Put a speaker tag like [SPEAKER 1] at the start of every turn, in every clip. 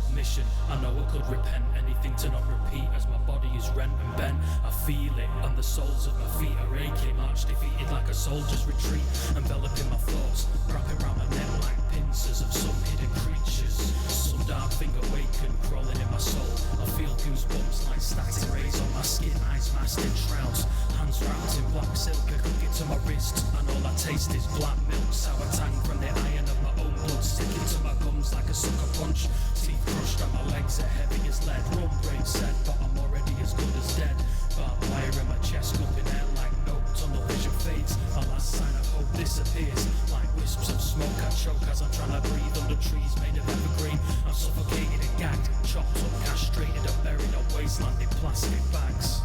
[SPEAKER 1] submission. I know I could repent, anything to not repeat, as my body is rent and bent. I feel it, and the soles of my feet are aching. March defeated like a soldier's retreat, enveloping my thoughts, wrapping round my neck like pincers of some hidden creatures. Some dark thing awakened, crawling in my soul. I feel goosebumps like static rays on my skin, eyes masked in shrouds, hands wrapped in black silk. I could get to my wrist, and all I taste is black milk, sour tang from the iron of my own blood, sticking to my gums like a sucker punch. Teeth crushed and my legs are heavy as lead. Run brain said, but I'm already as good as dead. Barbed wire in my chest, up in air like no tunnel vision fades. My last sign of hope disappears like wisps of smoke. I choke as I'm trying to breathe under trees made of evergreen. I'm suffocated and gagged, chopped up, castrated and buried on wasteland in plastic bags.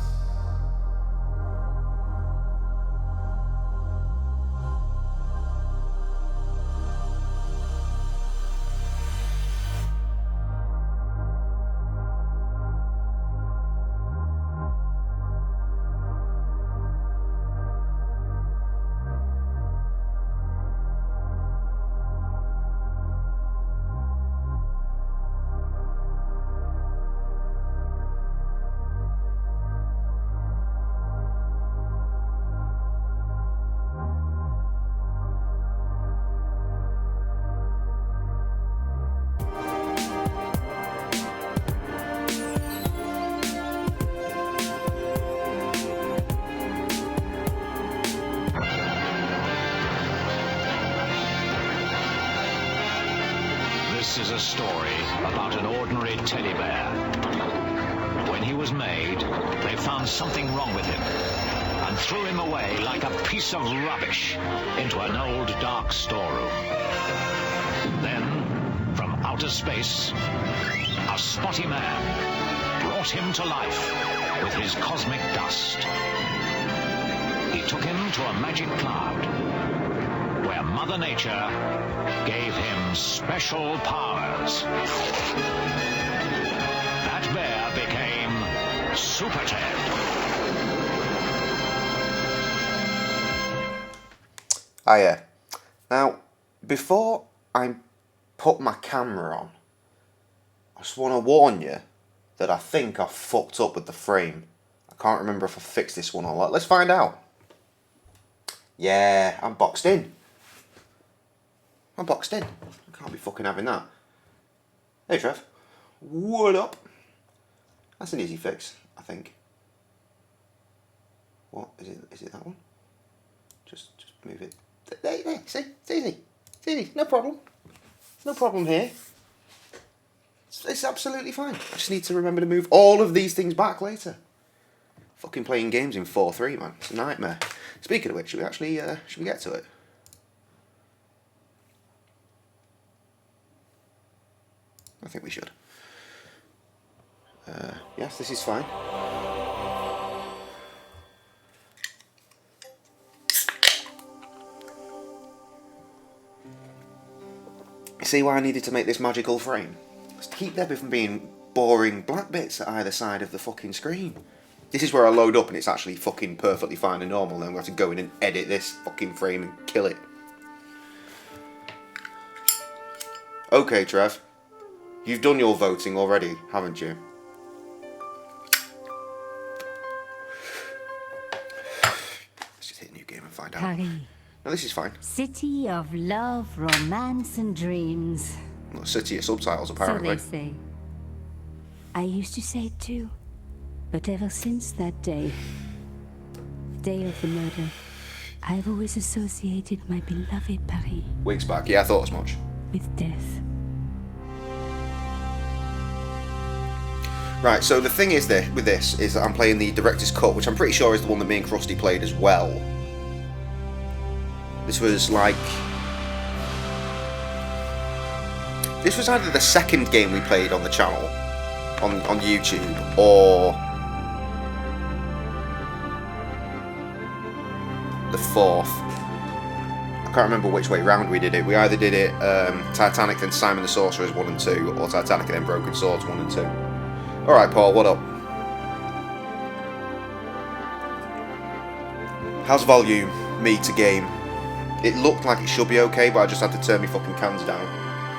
[SPEAKER 2] This is a story about an ordinary teddy bear. When he was made, they found something wrong with him and threw him away like a piece of rubbish into an old dark storeroom. Then, from outer space, a spotty man brought him to life with his cosmic dust. He took him to a magic cloud, where Mother Nature gave him special powers. That bear became Super Ted.
[SPEAKER 3] Hiya. Now, before I put my camera on, I just want to warn you that I think I fucked up with the frame. I can't remember if I fixed this one or not. Let's find out. Yeah, I'm boxed in. I'm boxed in. I can't be fucking having that. Hey Trev. What up? That's an easy fix, I think. What? Is it that one? Just move it. There, see? It's easy. It's easy. No problem. No problem here. It's absolutely fine. I just need to remember to move all of these things back later. Fucking playing games in 4:3, man. It's a nightmare. Speaking of which, should we get to it? I think we should. Yes, this is fine. See why I needed to make this magical frame? It's to keep Debbie from being boring black bits at either side of the fucking screen. This is where I load up and it's actually fucking perfectly fine and normal, then we have to go in and edit this fucking frame and kill it. Okay, Trev. You've done your voting already, haven't you? Let's just hit a new game and find out.
[SPEAKER 4] Paris.
[SPEAKER 3] No, this is fine.
[SPEAKER 4] City of love, romance and dreams.
[SPEAKER 3] Well, city of subtitles, apparently.
[SPEAKER 4] So they say. I used to say it too. But ever since that day of the murder, I've always associated my beloved Paris
[SPEAKER 3] Weeks back, yeah, I thought as much.
[SPEAKER 4] with death.
[SPEAKER 3] Right, so the thing is with this is that I'm playing the director's cut, which I'm pretty sure is the one that me and Krusty played as well. This was either the second game we played on the channel, on YouTube, or the fourth. I can't remember which way round we did it. We either did it Titanic then Simon the Sorcerer's 1 and 2, or Titanic and then Broken Swords 1 and 2. Alright, Paul, what up? How's volume? Me to game. It looked like it should be okay, but I just had to turn my fucking cans down.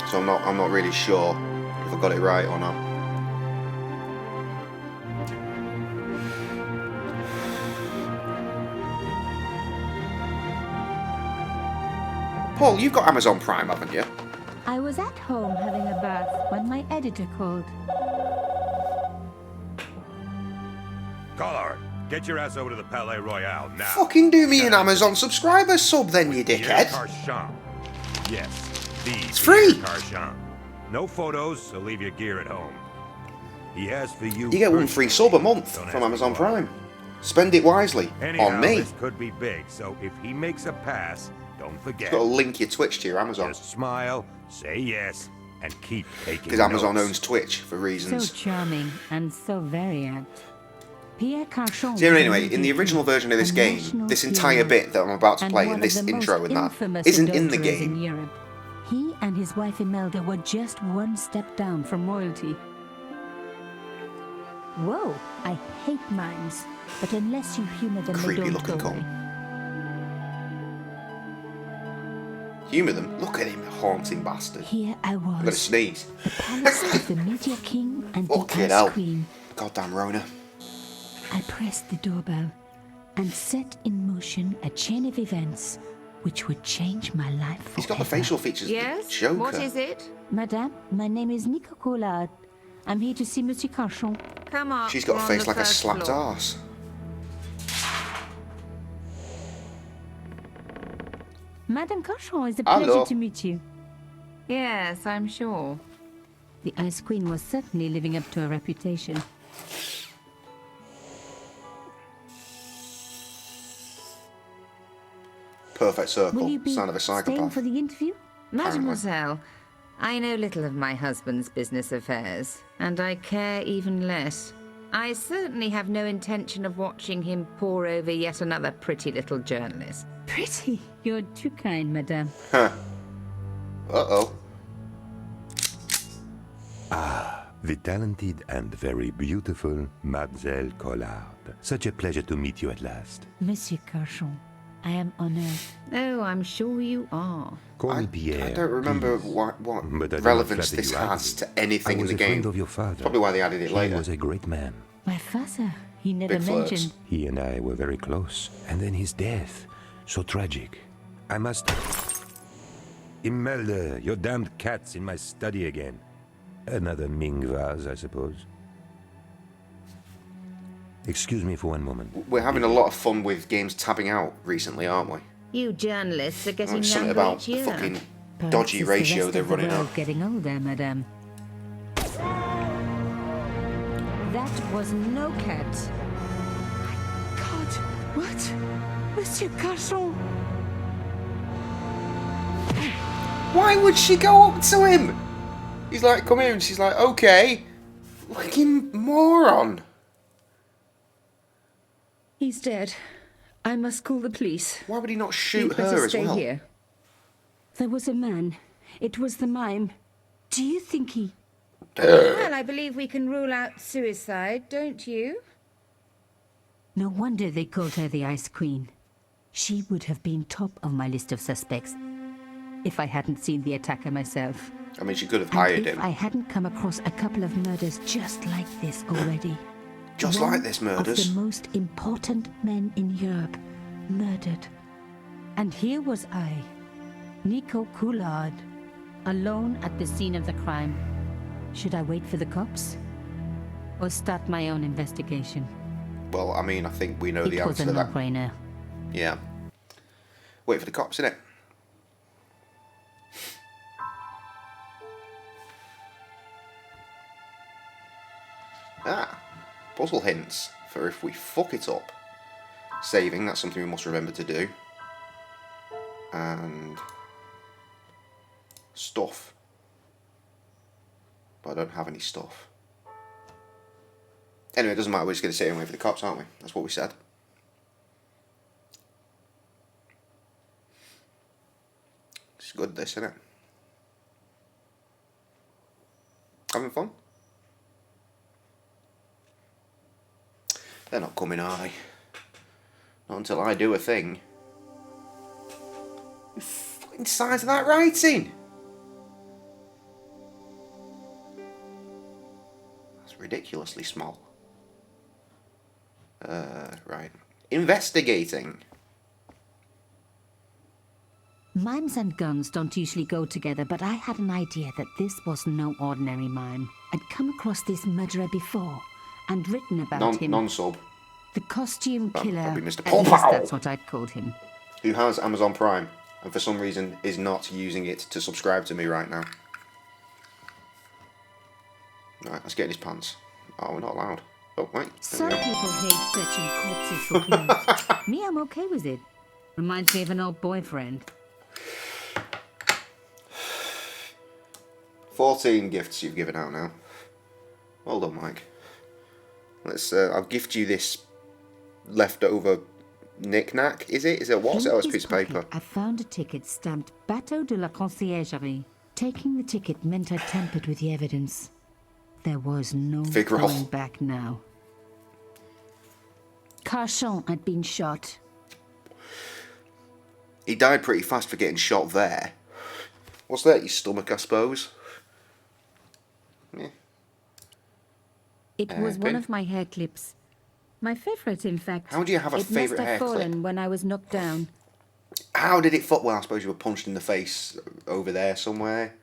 [SPEAKER 3] So I'm not really sure if I got it right or not. Paul, you've got Amazon Prime, haven't you?
[SPEAKER 4] I was at home having a bath when my editor called.
[SPEAKER 5] Collard, get your ass over to the Palais Royale now.
[SPEAKER 3] Fucking do me an Amazon subscriber sub then, you dickhead.
[SPEAKER 5] Yes,
[SPEAKER 3] It's free.
[SPEAKER 5] No photos, so leave your gear at home. He has for you.
[SPEAKER 3] You get one free sub a month from Amazon Prime. Spend it wisely.
[SPEAKER 5] Anyhow,
[SPEAKER 3] on me.
[SPEAKER 5] This could be big, so if he makes a pass, don't forget.
[SPEAKER 3] Got to link your Twitch to your Amazon.
[SPEAKER 5] Just smile, say yes, and keep taking
[SPEAKER 3] Because Amazon
[SPEAKER 5] notes.
[SPEAKER 3] owns Twitch for reasons.
[SPEAKER 4] So charming and so very apt. Pierre Carchon.
[SPEAKER 3] So anyway, in the original version of this game, this entire bit that I'm about to play in this intro and that isn't in the game.
[SPEAKER 4] In Europe. He and his wife Imelda were just one step down from royalty. Whoa, I hate mimes, but unless you humor them,
[SPEAKER 3] Creepy
[SPEAKER 4] they don't
[SPEAKER 3] looking
[SPEAKER 4] go
[SPEAKER 3] cunt.
[SPEAKER 4] away.
[SPEAKER 3] Humour them. Look at him, haunting bastard.
[SPEAKER 4] Here I was.
[SPEAKER 3] I'm gonna sneeze.
[SPEAKER 4] The palace of the Media King and the
[SPEAKER 3] Fucking
[SPEAKER 4] Ice
[SPEAKER 3] hell.
[SPEAKER 4] Queen.
[SPEAKER 3] Goddamn Rona.
[SPEAKER 4] I pressed the doorbell and set in motion a chain of events which would change my life forever.
[SPEAKER 3] He's got the facial features of the
[SPEAKER 6] Yes?
[SPEAKER 3] Joker.
[SPEAKER 6] What is it?
[SPEAKER 4] Madame, my name is Nico Collard. I'm here to see Monsieur Carchon.
[SPEAKER 6] Come on.
[SPEAKER 3] She's got a
[SPEAKER 6] we're on
[SPEAKER 3] face
[SPEAKER 6] the
[SPEAKER 3] like a
[SPEAKER 6] first
[SPEAKER 3] slapped
[SPEAKER 6] floor.
[SPEAKER 3] arse.
[SPEAKER 4] Madame Carchon, it's a
[SPEAKER 3] Hello.
[SPEAKER 4] pleasure to meet you.
[SPEAKER 6] Yes, I'm sure.
[SPEAKER 4] The Ice Queen was certainly living up to her reputation.
[SPEAKER 3] Perfect circle.
[SPEAKER 4] Will you be
[SPEAKER 3] Sign of a
[SPEAKER 4] staying
[SPEAKER 3] psychopath.
[SPEAKER 4] for the interview?
[SPEAKER 6] Mademoiselle, I know little of my husband's business affairs, and I care even less. I certainly have no intention of watching him pore over yet another pretty little journalist.
[SPEAKER 4] Pretty. You're too kind, Madame.
[SPEAKER 3] Huh. Uh-oh.
[SPEAKER 5] The talented and very beautiful Mademoiselle Collard. Such a pleasure to meet you at last.
[SPEAKER 4] Monsieur Carchon, I am honored.
[SPEAKER 6] Oh, I'm sure you are.
[SPEAKER 5] Call
[SPEAKER 3] I
[SPEAKER 5] me Pierre.
[SPEAKER 3] don't remember
[SPEAKER 5] please.
[SPEAKER 3] what
[SPEAKER 5] But I do not
[SPEAKER 3] relevance
[SPEAKER 5] flatter
[SPEAKER 3] this
[SPEAKER 5] you
[SPEAKER 3] has
[SPEAKER 5] either.
[SPEAKER 3] to anything
[SPEAKER 5] I
[SPEAKER 3] in
[SPEAKER 5] was
[SPEAKER 3] the
[SPEAKER 5] a friend
[SPEAKER 3] game.
[SPEAKER 5] of your father.
[SPEAKER 3] Probably why they added it
[SPEAKER 5] He
[SPEAKER 3] later.
[SPEAKER 5] was a great man.
[SPEAKER 4] My father, he never
[SPEAKER 3] Big flirts.
[SPEAKER 4] mentioned.
[SPEAKER 5] He and I were very close. And then his death. So tragic. I must... Imelda, your damned cat's in my study again. Another Ming vase, I suppose. Excuse me for one moment.
[SPEAKER 3] We're having a lot of fun with games tabbing out recently, aren't we?
[SPEAKER 6] You journalists are getting
[SPEAKER 3] Something
[SPEAKER 6] younger
[SPEAKER 3] about
[SPEAKER 6] each
[SPEAKER 3] the
[SPEAKER 6] year.
[SPEAKER 3] fucking
[SPEAKER 4] Perhaps
[SPEAKER 3] dodgy
[SPEAKER 4] it's the
[SPEAKER 3] ratio
[SPEAKER 4] rest
[SPEAKER 3] they're
[SPEAKER 4] of the
[SPEAKER 3] running
[SPEAKER 4] world
[SPEAKER 3] out.
[SPEAKER 4] getting older, Madame. That was no cat. God, what? Monsieur Carchon?
[SPEAKER 3] Why would she go up to him? He's like, come here, and she's like, okay. Fucking moron.
[SPEAKER 6] He's dead. I must call the police.
[SPEAKER 3] Why would he not
[SPEAKER 6] You'd
[SPEAKER 3] shoot
[SPEAKER 6] better
[SPEAKER 3] her as
[SPEAKER 6] stay
[SPEAKER 3] well?
[SPEAKER 6] here.
[SPEAKER 4] There was a man. It was the mime. Do you think he...
[SPEAKER 6] Well, I believe we can rule out suicide, don't you?
[SPEAKER 4] No wonder they called her the Ice Queen. She would have been top of my list of suspects if I hadn't seen the attacker myself.
[SPEAKER 3] I mean, she could have
[SPEAKER 4] And
[SPEAKER 3] hired
[SPEAKER 4] if
[SPEAKER 3] him.
[SPEAKER 4] I hadn't come across a couple of murders just like this already.
[SPEAKER 3] Just
[SPEAKER 4] One
[SPEAKER 3] like this,
[SPEAKER 4] of
[SPEAKER 3] murders.
[SPEAKER 4] the most important men in Europe murdered. And here was I, Nico Collard, alone at the scene of the crime. Should I wait for the cops? Or start my own investigation?
[SPEAKER 3] Well, I mean, I think we know the
[SPEAKER 4] It was
[SPEAKER 3] answer
[SPEAKER 4] a
[SPEAKER 3] to that.
[SPEAKER 4] no-brainer.
[SPEAKER 3] Yeah. Wait for the cops, innit? Ah, puzzle hints for if we fuck it up. Saving, that's something we must remember to do. And stuff. But I don't have any stuff. Anyway, it doesn't matter, we're just going to sit and wait for the cops, aren't we? That's what we said. It's good, this, isn't it? Having fun? They're not coming, are they? Not until I do a thing. The fucking size of that writing! It's ridiculously small. Right. Investigating.
[SPEAKER 4] Mimes and guns don't usually go together, but I had an idea that this was no ordinary mime. I'd come across this murderer before and written about him.
[SPEAKER 3] Non-sub.
[SPEAKER 4] The costume killer.
[SPEAKER 3] That'd be Mr.
[SPEAKER 4] At least
[SPEAKER 3] Pow-Pow.
[SPEAKER 4] that's what I'd called him.
[SPEAKER 3] Who has Amazon Prime and for some reason is not using it to subscribe to me right now. Right, let's get in his pants. Oh, we're not allowed. Oh, wait.
[SPEAKER 4] Some people hate searching corpses for clues. Me, I'm okay with it. Reminds me of an old boyfriend.
[SPEAKER 3] 14 gifts you've given out now. Well done, Mike. Let's. I'll gift you this leftover knick-knack. Is it? Is it what? Is it? Oh, it's a piece of paper.
[SPEAKER 4] I found a ticket stamped Bateau de la Conciergerie. Taking the ticket meant I tampered with the evidence. There was no going back now. Carchon had been shot.
[SPEAKER 3] He died pretty fast for getting shot there. What's that? Your stomach, I suppose? Yeah.
[SPEAKER 4] It was one of my hair clips. My favourite, in fact.
[SPEAKER 3] How do you have a favourite hair clip?
[SPEAKER 4] It must have fallen when I was knocked down.
[SPEAKER 3] How did it fall? Well, I suppose you were punched in the face over there somewhere.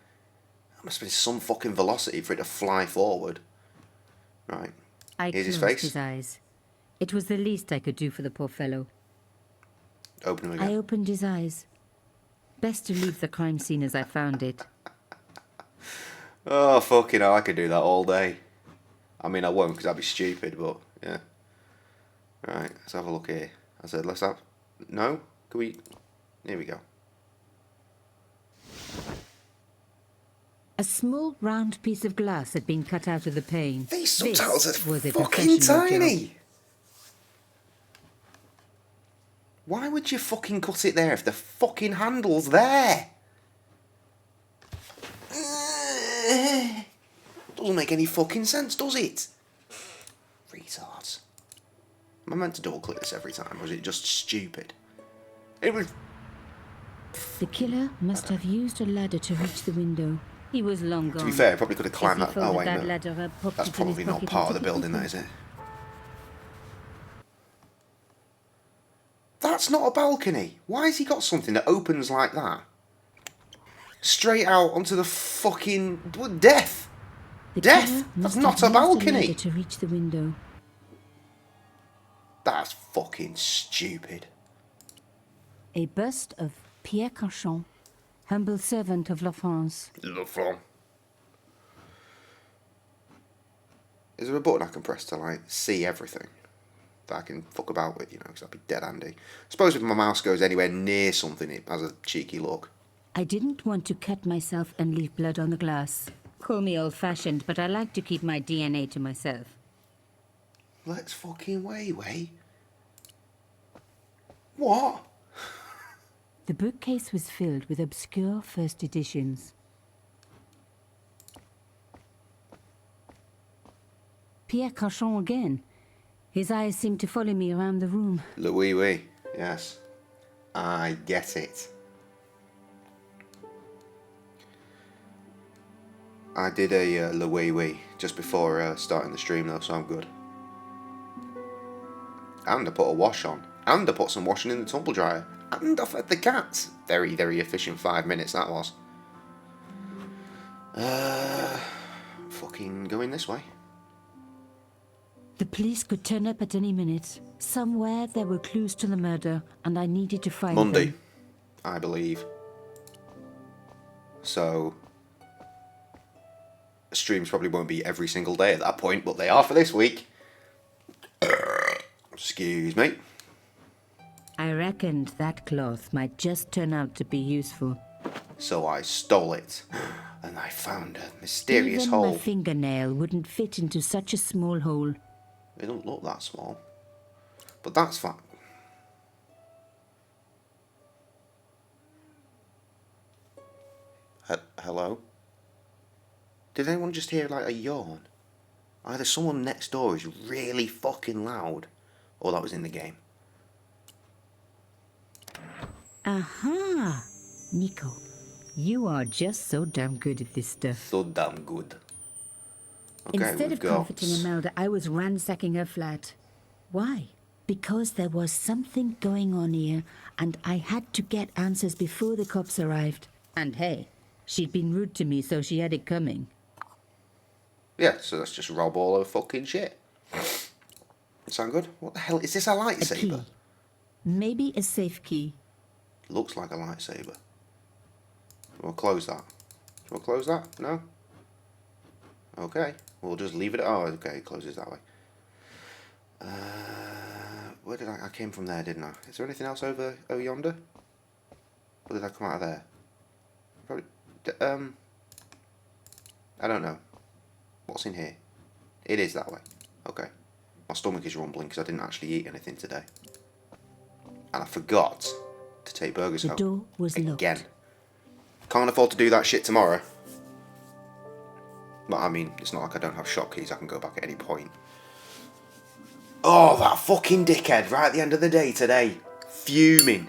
[SPEAKER 3] That must have been some fucking velocity for it to fly forward. Right. Here's his face.
[SPEAKER 4] His eyes. It was the least I could do for the poor fellow.
[SPEAKER 3] Open him again.
[SPEAKER 4] I opened his eyes. Best to leave the crime scene as I found it.
[SPEAKER 3] Oh, fucking hell, I could do that all day. I mean, I won't because that'd be stupid, but yeah. Right, let's have a look here. I said, let's have... No? Can we... Here we go.
[SPEAKER 4] A small round piece of glass had been cut out of the pane.
[SPEAKER 3] These subtitles are
[SPEAKER 4] was a
[SPEAKER 3] fucking
[SPEAKER 4] professional
[SPEAKER 3] tiny!
[SPEAKER 4] job.
[SPEAKER 3] Why would you fucking cut it there if the fucking handle's there? Doesn't make any fucking sense, does it? Retards. Am I meant to double click this every time, or is it just stupid? It was...
[SPEAKER 4] The killer must have used a ladder to reach the window. He was long gone.
[SPEAKER 3] To be fair, I probably could have climbed
[SPEAKER 4] As he
[SPEAKER 3] that... Oh,
[SPEAKER 4] folded
[SPEAKER 3] wait,
[SPEAKER 4] that
[SPEAKER 3] no.
[SPEAKER 4] ladder up, popped
[SPEAKER 3] That's
[SPEAKER 4] it in his
[SPEAKER 3] probably not
[SPEAKER 4] pocket
[SPEAKER 3] part of
[SPEAKER 4] and
[SPEAKER 3] the
[SPEAKER 4] took it
[SPEAKER 3] building, that
[SPEAKER 4] with
[SPEAKER 3] is
[SPEAKER 4] him.
[SPEAKER 3] it? That's not a balcony. Why has he got something that opens like that? Straight out onto the fucking... What, death!
[SPEAKER 4] The
[SPEAKER 3] Death!
[SPEAKER 4] killer
[SPEAKER 3] That's
[SPEAKER 4] must
[SPEAKER 3] not
[SPEAKER 4] have
[SPEAKER 3] a
[SPEAKER 4] used
[SPEAKER 3] balcony!
[SPEAKER 4] ladder to reach the window.
[SPEAKER 3] That's fucking stupid.
[SPEAKER 4] A bust of Pierre Carchon, humble servant of La France.
[SPEAKER 3] Is there a button I can press to, like, see everything? That I can fuck about with, you know, because that'd be dead handy. I suppose if my mouse goes anywhere near something, it has a cheeky look.
[SPEAKER 4] I didn't want to cut myself and leave blood on the glass. Call me old-fashioned, but I like to keep my DNA to myself.
[SPEAKER 3] Let's fucking wait. What?
[SPEAKER 4] The bookcase was filled with obscure first editions. Pierre Carchon again. His eyes seemed to follow me around the room.
[SPEAKER 3] Le oui, oui. Yes. I get it. I did a le oui, oui just before starting the stream though, so I'm good. And I put a wash on. And I put some washing in the tumble dryer. And I fed the cats. Very, very efficient 5 minutes that was. Fucking going this way.
[SPEAKER 4] The police could turn up at any minute. Somewhere there were clues to the murder, and I needed to find
[SPEAKER 3] Monday,
[SPEAKER 4] them.
[SPEAKER 3] I believe. So, streams probably won't be every single day at that point, but they are for this week. Excuse me.
[SPEAKER 4] I reckoned that cloth might just turn out to be useful.
[SPEAKER 3] So I stole it, and I found a mysterious
[SPEAKER 4] Even
[SPEAKER 3] hole.
[SPEAKER 4] my fingernail wouldn't fit into such a small hole.
[SPEAKER 3] It don't look that small, but that's fine. Hello? Did anyone just hear like a yawn? Either someone next door is really fucking loud, or that was in the game.
[SPEAKER 4] Aha! Nico, you are just so damn good at this stuff.
[SPEAKER 3] So damn good. Okay,
[SPEAKER 4] Instead
[SPEAKER 3] we've
[SPEAKER 4] of
[SPEAKER 3] got...
[SPEAKER 4] comforting Imelda, I was ransacking her flat. Why? Because there was something going on here, and I had to get answers before the cops arrived. And hey, she'd been rude to me, so she had it coming.
[SPEAKER 3] Yeah, so let's just rob all her fucking shit. Sound good? What the hell? Is this a
[SPEAKER 4] A
[SPEAKER 3] lightsaber?
[SPEAKER 4] key. Maybe a safe key.
[SPEAKER 3] Looks like a lightsaber. We'll close that. We'll close that? No? Okay. We'll just leave it. Oh, okay. It closes that way. Where did I came from there, didn't I? Is there anything else over yonder? Or did I come out of there? Probably, I don't know. What's in here? It is that way. Okay. My stomach is rumbling because I didn't actually eat anything today. And I forgot to take burgers home.
[SPEAKER 4] The door was
[SPEAKER 3] again.
[SPEAKER 4] locked.
[SPEAKER 3] Can't afford to do that shit tomorrow. But I mean, it's not like I don't have shop keys. I can go back at any point. Oh, that fucking dickhead right at the end of the day today. Fuming.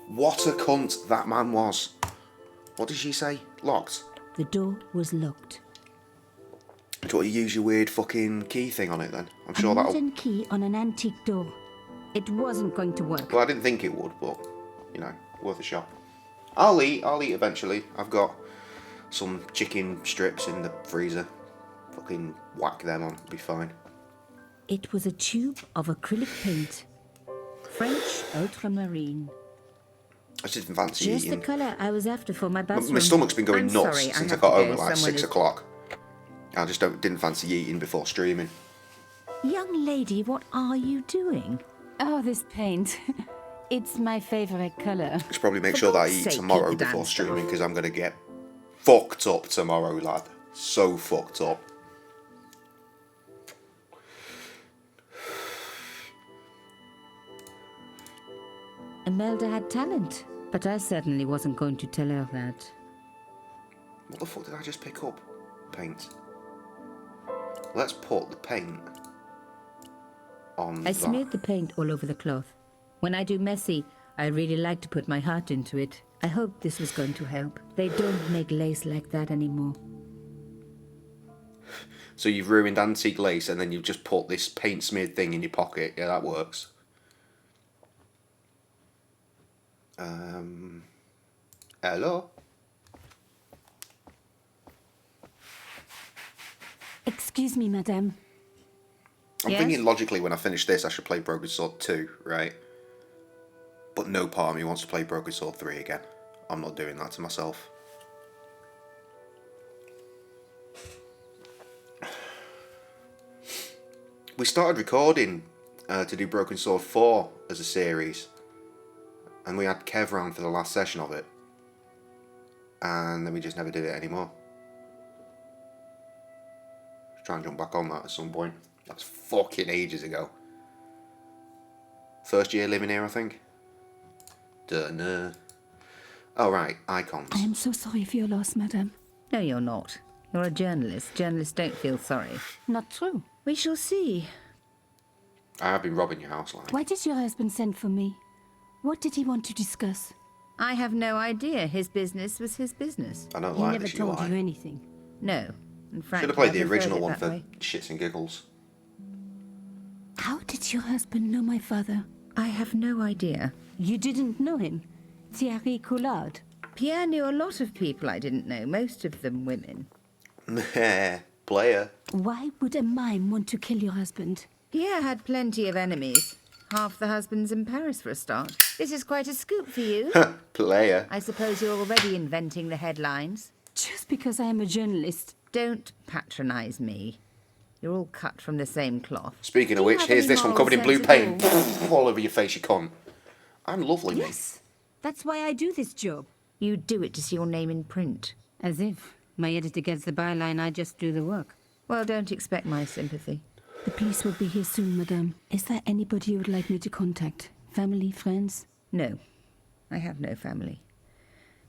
[SPEAKER 3] What a cunt that man was. What did she say? Locked?
[SPEAKER 4] The door was locked.
[SPEAKER 3] Do you want to use your weird fucking key thing on it then? I'm
[SPEAKER 4] A
[SPEAKER 3] sure that'll...
[SPEAKER 4] modern key on an antique door. It wasn't going to work.
[SPEAKER 3] Well, I didn't think it would, but, you know, worth a shot. I'll eat eventually. I've got some chicken strips in the freezer. Fucking whack them on, be fine.
[SPEAKER 4] It was a tube of acrylic paint. French ultramarine.
[SPEAKER 3] I just didn't fancy
[SPEAKER 4] Just
[SPEAKER 3] eating.
[SPEAKER 4] the colour I was after for my bathroom.
[SPEAKER 3] My stomach's been going
[SPEAKER 6] I'm
[SPEAKER 3] nuts
[SPEAKER 6] sorry, I
[SPEAKER 3] since I
[SPEAKER 6] have
[SPEAKER 3] got
[SPEAKER 6] to
[SPEAKER 3] home
[SPEAKER 6] go.
[SPEAKER 3] at like
[SPEAKER 6] Someone
[SPEAKER 3] 6
[SPEAKER 6] is-
[SPEAKER 3] o'clock. I just didn't fancy eating before streaming.
[SPEAKER 4] Young lady, what are you doing? Oh, this paint. It's my favourite colour.
[SPEAKER 3] I should probably make
[SPEAKER 6] For
[SPEAKER 3] sure that I
[SPEAKER 6] God's
[SPEAKER 3] eat
[SPEAKER 6] sake,
[SPEAKER 3] tomorrow
[SPEAKER 6] keep the
[SPEAKER 3] before
[SPEAKER 6] damn
[SPEAKER 3] streaming
[SPEAKER 6] stuff.
[SPEAKER 3] because I'm going to get fucked up tomorrow, lad. So fucked up.
[SPEAKER 4] Imelda had talent, but I certainly wasn't going to tell her that.
[SPEAKER 3] What the fuck did I just pick up? Paint. Let's put the paint on
[SPEAKER 4] I
[SPEAKER 3] that.
[SPEAKER 4] smeared the paint all over the cloth. When I do messy, I really like to put my heart into it. I hope this was going to help. They don't make lace like that anymore.
[SPEAKER 3] So you've ruined antique lace and then you've just put this paint smeared thing in your pocket. Yeah, that works. Hello?
[SPEAKER 4] Excuse me, madame.
[SPEAKER 3] I'm
[SPEAKER 6] Yes?
[SPEAKER 3] thinking logically when I finish this I should play Broken Sword 2, right? But no part of me wants to play Broken Sword 3 again. I'm not doing that to myself. We started recording to do Broken Sword 4 as a series. And we had Kev round for the last session of it. And then we just never did it anymore. Try and jump back on that at some point. That's fucking ages ago. First year living here, I think. Dunno. Oh, right, icons.
[SPEAKER 4] I am so sorry for your loss, madame.
[SPEAKER 6] No, you're not. You're a journalist. Journalists don't feel sorry.
[SPEAKER 4] Not true.
[SPEAKER 6] We shall see.
[SPEAKER 3] I have been robbing your house, like.
[SPEAKER 4] Why did your husband send for me? What did he want to discuss?
[SPEAKER 6] I have no idea. His business was his business.
[SPEAKER 3] I don't
[SPEAKER 4] He
[SPEAKER 3] like
[SPEAKER 4] never
[SPEAKER 3] this, you
[SPEAKER 4] told
[SPEAKER 3] lie.
[SPEAKER 4] you anything.
[SPEAKER 6] No. In fact,
[SPEAKER 3] Should have played
[SPEAKER 6] I
[SPEAKER 3] the
[SPEAKER 6] preferred
[SPEAKER 3] original
[SPEAKER 6] it
[SPEAKER 3] one
[SPEAKER 6] that
[SPEAKER 3] for
[SPEAKER 6] way.
[SPEAKER 3] shits and giggles.
[SPEAKER 4] How did your husband know my father?
[SPEAKER 6] I have no idea.
[SPEAKER 4] You didn't know him? Thierry Coulard.
[SPEAKER 6] Pierre knew a lot of people I didn't know, most of them women.
[SPEAKER 3] Player.
[SPEAKER 4] Why would a mime want to kill your husband?
[SPEAKER 6] Pierre had plenty of enemies. Half the husbands in Paris for a start. This is quite a scoop for you.
[SPEAKER 3] Player.
[SPEAKER 6] I suppose you're already inventing the headlines.
[SPEAKER 4] Just because I am a journalist.
[SPEAKER 6] Don't patronise me. You're all cut from the same cloth.
[SPEAKER 3] Speaking
[SPEAKER 4] Do
[SPEAKER 3] of
[SPEAKER 4] you
[SPEAKER 3] which,
[SPEAKER 4] have
[SPEAKER 3] here's
[SPEAKER 4] any
[SPEAKER 3] this one
[SPEAKER 4] moral
[SPEAKER 3] covered in blue
[SPEAKER 4] sense at
[SPEAKER 3] paint. All over your face, you cunt. I'm lovely, me.
[SPEAKER 4] Yes, that's why I do this job.
[SPEAKER 6] You do it to see your name in print.
[SPEAKER 4] As if my editor gets the byline, I just do the work.
[SPEAKER 6] Well, don't expect my sympathy.
[SPEAKER 4] The police will be here soon, madame. Is there anybody you would like me to contact? Family, friends?
[SPEAKER 6] No, I have no family.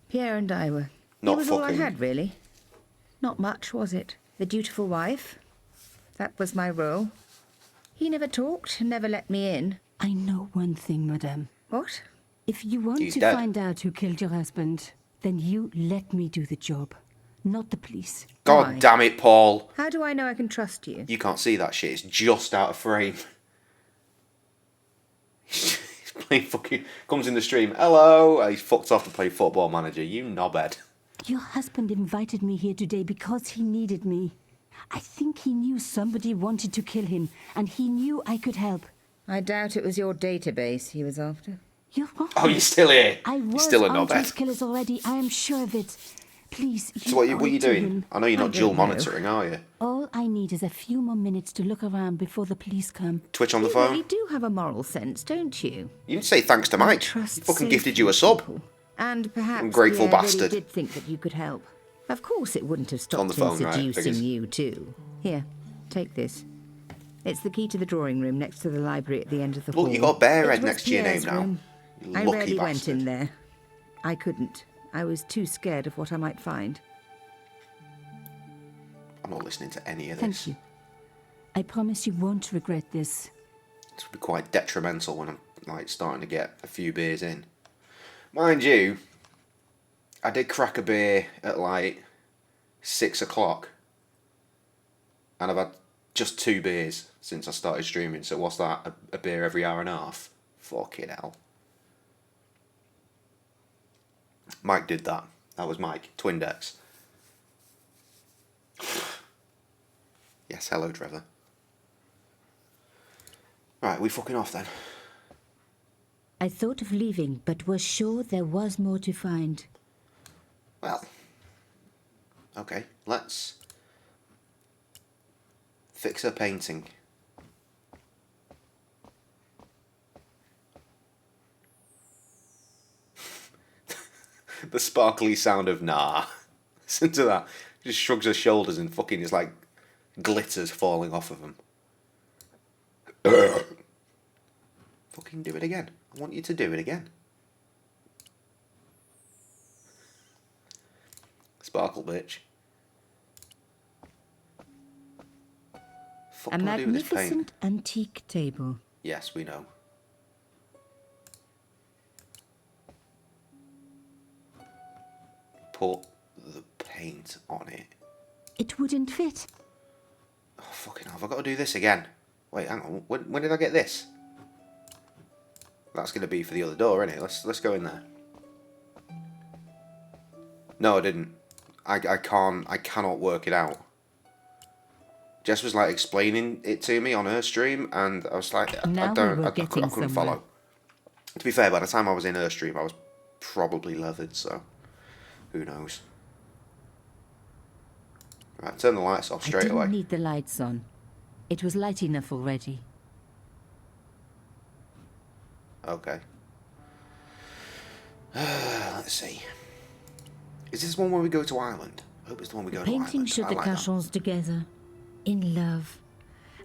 [SPEAKER 6] Pierre and I were...
[SPEAKER 3] Not
[SPEAKER 6] It was all I
[SPEAKER 3] fucking-
[SPEAKER 6] had, really. Not much, was it? The dutiful wife. That was my role. He never talked, never let me in.
[SPEAKER 4] I know one thing, madame.
[SPEAKER 6] What?
[SPEAKER 4] If you want
[SPEAKER 3] He's
[SPEAKER 4] to
[SPEAKER 3] dead.
[SPEAKER 4] find out who killed your husband, Then you let me do the job, not the police.
[SPEAKER 3] God
[SPEAKER 6] Why?
[SPEAKER 3] damn it, Paul.
[SPEAKER 6] How do I know I can trust you?
[SPEAKER 3] You can't see that shit. It's just out of frame. He's playing fucking... Comes in the stream. Hello. He's fucked off to play Football Manager. You knobhead.
[SPEAKER 4] Your husband invited me here today because he needed me. I think he knew somebody wanted to kill him, and he knew I could help.
[SPEAKER 6] I doubt it was your database he was after.
[SPEAKER 4] You're wrong.
[SPEAKER 3] Oh, you're still here.
[SPEAKER 4] I
[SPEAKER 3] You're
[SPEAKER 4] was
[SPEAKER 3] still a
[SPEAKER 4] on
[SPEAKER 3] knobhead.
[SPEAKER 4] those killers already. I am sure of it. Please,
[SPEAKER 3] So what are you
[SPEAKER 4] owe it to
[SPEAKER 3] doing?
[SPEAKER 4] him.
[SPEAKER 3] I know you're not
[SPEAKER 6] I
[SPEAKER 3] dual
[SPEAKER 6] don't know.
[SPEAKER 3] monitoring, are you?
[SPEAKER 4] All I need is a few more minutes to look around before the police come.
[SPEAKER 3] Twitch on the
[SPEAKER 6] You
[SPEAKER 3] phone?
[SPEAKER 6] really do have a moral sense, don't you?
[SPEAKER 3] You didn't say thanks to Mike. He
[SPEAKER 6] Trust
[SPEAKER 3] fucking
[SPEAKER 6] so
[SPEAKER 3] gifted you a
[SPEAKER 6] few
[SPEAKER 3] sub.
[SPEAKER 6] people. And perhaps
[SPEAKER 3] Ungrateful
[SPEAKER 6] Pierre
[SPEAKER 3] bastard.
[SPEAKER 6] really did think that you could help. Of course it wouldn't have
[SPEAKER 3] on the
[SPEAKER 6] stopped him
[SPEAKER 3] phone, right?
[SPEAKER 6] seducing
[SPEAKER 3] Figures.
[SPEAKER 6] you too. Here, take this. It's the key to the drawing room next to the library at the end of the hall.
[SPEAKER 3] Look, you got Bear
[SPEAKER 6] It
[SPEAKER 3] Head
[SPEAKER 6] was
[SPEAKER 3] next to your name
[SPEAKER 6] Pierre's
[SPEAKER 3] now.
[SPEAKER 6] room.
[SPEAKER 3] You
[SPEAKER 6] I
[SPEAKER 3] lucky
[SPEAKER 6] rarely went
[SPEAKER 3] bastard.
[SPEAKER 6] in there. I couldn't. I was too scared of what I might find.
[SPEAKER 3] I'm not listening to any of
[SPEAKER 4] Thank
[SPEAKER 3] this.
[SPEAKER 4] you. I promise you won't regret this.
[SPEAKER 3] This would be quite detrimental when I'm like starting to get a few beers in. Mind you, I did crack a beer at like 6 o'clock, and I've had just 2 beers since I started streaming. So what's that? A beer every hour and a half? Fucking hell. Mike did that. That was Mike. Twin decks. Yes, hello, Trevor. Right, we fucking off then.
[SPEAKER 4] I thought of leaving, but was sure there was more to find.
[SPEAKER 3] Well, okay, let's fix her painting. The sparkly sound of nah. Listen to that. Just shrugs her shoulders and fucking is like glitters falling off of them. Fucking do it again. I want you to do it again. Sparkle, bitch. Fuck
[SPEAKER 4] A
[SPEAKER 3] do I do with this paint?
[SPEAKER 4] magnificent antique table.
[SPEAKER 3] Yes, we know. Put the paint on it.
[SPEAKER 4] It wouldn't fit.
[SPEAKER 3] Oh, fucking hell, have I got to do this again? Wait, hang on. When did I get this? That's going to be for the other door, isn't it? Let's go in there. No, I didn't. I cannot work it out. Jess was like explaining it to me on her stream, and I was like,
[SPEAKER 4] Now
[SPEAKER 3] I
[SPEAKER 4] we were
[SPEAKER 3] couldn't
[SPEAKER 4] getting somewhere.
[SPEAKER 3] follow. To be fair, by the time I was in her stream, I was probably leathered, so who knows. Right, turn the lights off
[SPEAKER 4] I
[SPEAKER 3] straight
[SPEAKER 4] didn't
[SPEAKER 3] away.
[SPEAKER 4] need the lights on. It was light enough already.
[SPEAKER 3] Okay. Let's see. Is this one where we go to Ireland? I hope it's the one we go to
[SPEAKER 4] Painting
[SPEAKER 3] Ireland.
[SPEAKER 4] showed
[SPEAKER 3] I
[SPEAKER 4] the
[SPEAKER 3] like that.
[SPEAKER 4] Cachons together, in love.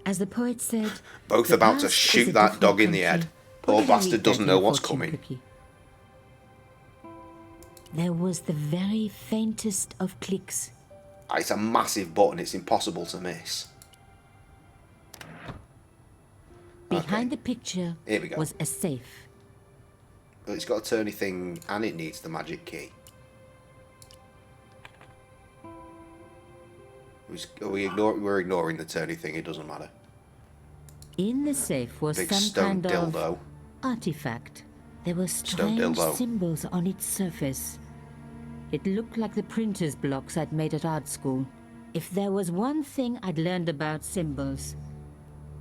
[SPEAKER 4] As the poet said,
[SPEAKER 3] Both
[SPEAKER 4] the
[SPEAKER 3] about to
[SPEAKER 4] past is
[SPEAKER 3] shoot
[SPEAKER 4] a
[SPEAKER 3] that
[SPEAKER 4] different
[SPEAKER 3] dog in the
[SPEAKER 4] country.
[SPEAKER 3] head. Poor
[SPEAKER 4] What did I
[SPEAKER 3] bastard
[SPEAKER 4] eat
[SPEAKER 3] doesn't
[SPEAKER 4] that
[SPEAKER 3] know what's
[SPEAKER 4] fortune
[SPEAKER 3] coming.
[SPEAKER 4] cookie? There was the very faintest of clicks.
[SPEAKER 3] It's a massive button. It's impossible to miss.
[SPEAKER 4] Behind the picture
[SPEAKER 3] Here we go.
[SPEAKER 4] was a safe.
[SPEAKER 3] But it's got a turny thing and it needs the magic key. We're ignoring the turny thing. It doesn't matter.
[SPEAKER 4] In the safe was
[SPEAKER 3] Big
[SPEAKER 4] some
[SPEAKER 3] stone
[SPEAKER 4] kind of
[SPEAKER 3] dildo.
[SPEAKER 4] artifact. There were
[SPEAKER 3] Stone
[SPEAKER 4] strange
[SPEAKER 3] dildo.
[SPEAKER 4] symbols on its surface. It looked like the printer's blocks I'd made at art school. If there was one thing I'd learned about symbols,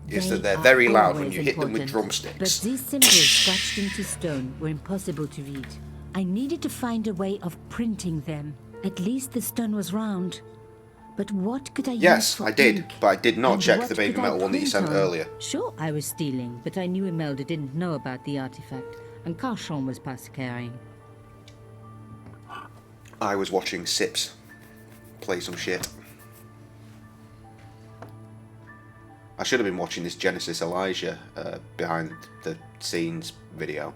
[SPEAKER 3] Is
[SPEAKER 4] they
[SPEAKER 3] that they're
[SPEAKER 4] are
[SPEAKER 3] very loud when
[SPEAKER 4] always
[SPEAKER 3] you hit them with
[SPEAKER 4] important.
[SPEAKER 3] drumsticks.
[SPEAKER 4] But these symbols scratched into stone were impossible to read. I needed to find a way of printing them. At least the stone was round. But what could I use
[SPEAKER 3] Yes,
[SPEAKER 4] for
[SPEAKER 3] I did,
[SPEAKER 4] ink?
[SPEAKER 3] but I did not
[SPEAKER 4] And
[SPEAKER 3] check
[SPEAKER 4] what
[SPEAKER 3] the baby
[SPEAKER 4] could I
[SPEAKER 3] metal one that you
[SPEAKER 4] print
[SPEAKER 3] sent
[SPEAKER 4] on?
[SPEAKER 3] earlier.
[SPEAKER 4] Sure, I was stealing, but I knew Imelda didn't know about the artifact, and Carchon was past carrying.
[SPEAKER 3] I was watching Sips play some shit. I should have been watching this Genesis Elijah behind the scenes video.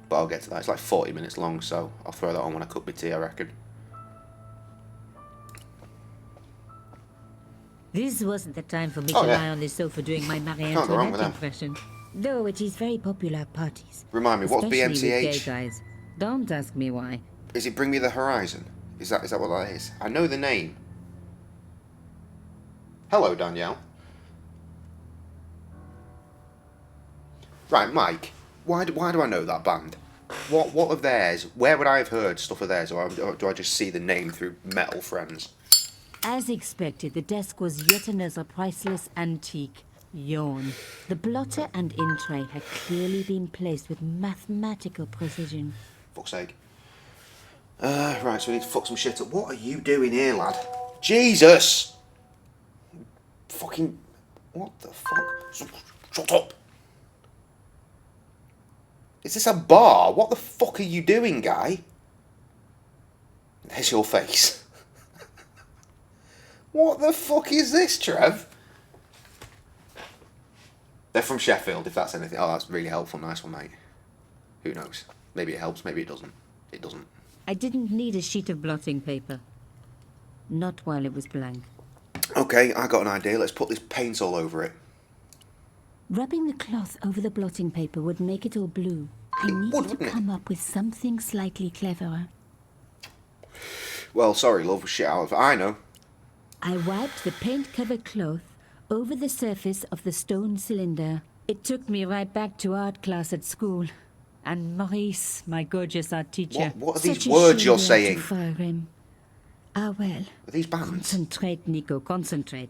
[SPEAKER 3] But I'll get to that. It's like 40 minutes long, so I'll throw that on when I cook my tea, I reckon.
[SPEAKER 4] This wasn't the time for me
[SPEAKER 3] Oh,
[SPEAKER 4] to
[SPEAKER 3] yeah.
[SPEAKER 4] lie on the sofa doing my Marie
[SPEAKER 3] Can't go wrong
[SPEAKER 4] Antoinette
[SPEAKER 3] with that.
[SPEAKER 4] impression. though it is very popular at parties.
[SPEAKER 3] Remind me, what's
[SPEAKER 4] Especially with gay
[SPEAKER 3] BMTH?
[SPEAKER 4] guys. Don't ask me why.
[SPEAKER 3] Is it Bring Me the Horizon? Is that what that is? I know the name. Hello, Danielle. Right, Mike. Why do I know that band? What of theirs? Where would I have heard stuff of theirs, or do I just see the name through metal friends?
[SPEAKER 4] As expected, the desk was yet another priceless antique. Yawn. The blotter and in tray had clearly been placed with mathematical precision.
[SPEAKER 3] Fuck's sake. Right, so we need to fuck some shit up. What are you doing here, lad? Jesus! Fucking... What the fuck? Shut up! Is this a bar? What the fuck are you doing, guy? There's your face. What the fuck is this, Trev? They're from Sheffield, if that's anything. Oh, that's really helpful. Nice one, mate. Who knows? Maybe it helps, maybe it doesn't. It doesn't.
[SPEAKER 4] I didn't need a sheet of blotting paper. Not while it was blank.
[SPEAKER 3] Okay, I got an idea. Let's put this paint all over it.
[SPEAKER 4] Rubbing the cloth over the blotting paper would make it all blue. I needed to come up with something slightly cleverer.
[SPEAKER 3] Well, sorry, love. Shit out of it. I know.
[SPEAKER 4] I wiped the paint-covered cloth over the surface of the stone cylinder. It took me right back to art class at school. And Maurice, my gorgeous art teacher.
[SPEAKER 3] What are these words you're saying?
[SPEAKER 4] To fire him. Ah, well.
[SPEAKER 3] Are these bands?
[SPEAKER 4] Concentrate, Nico, concentrate.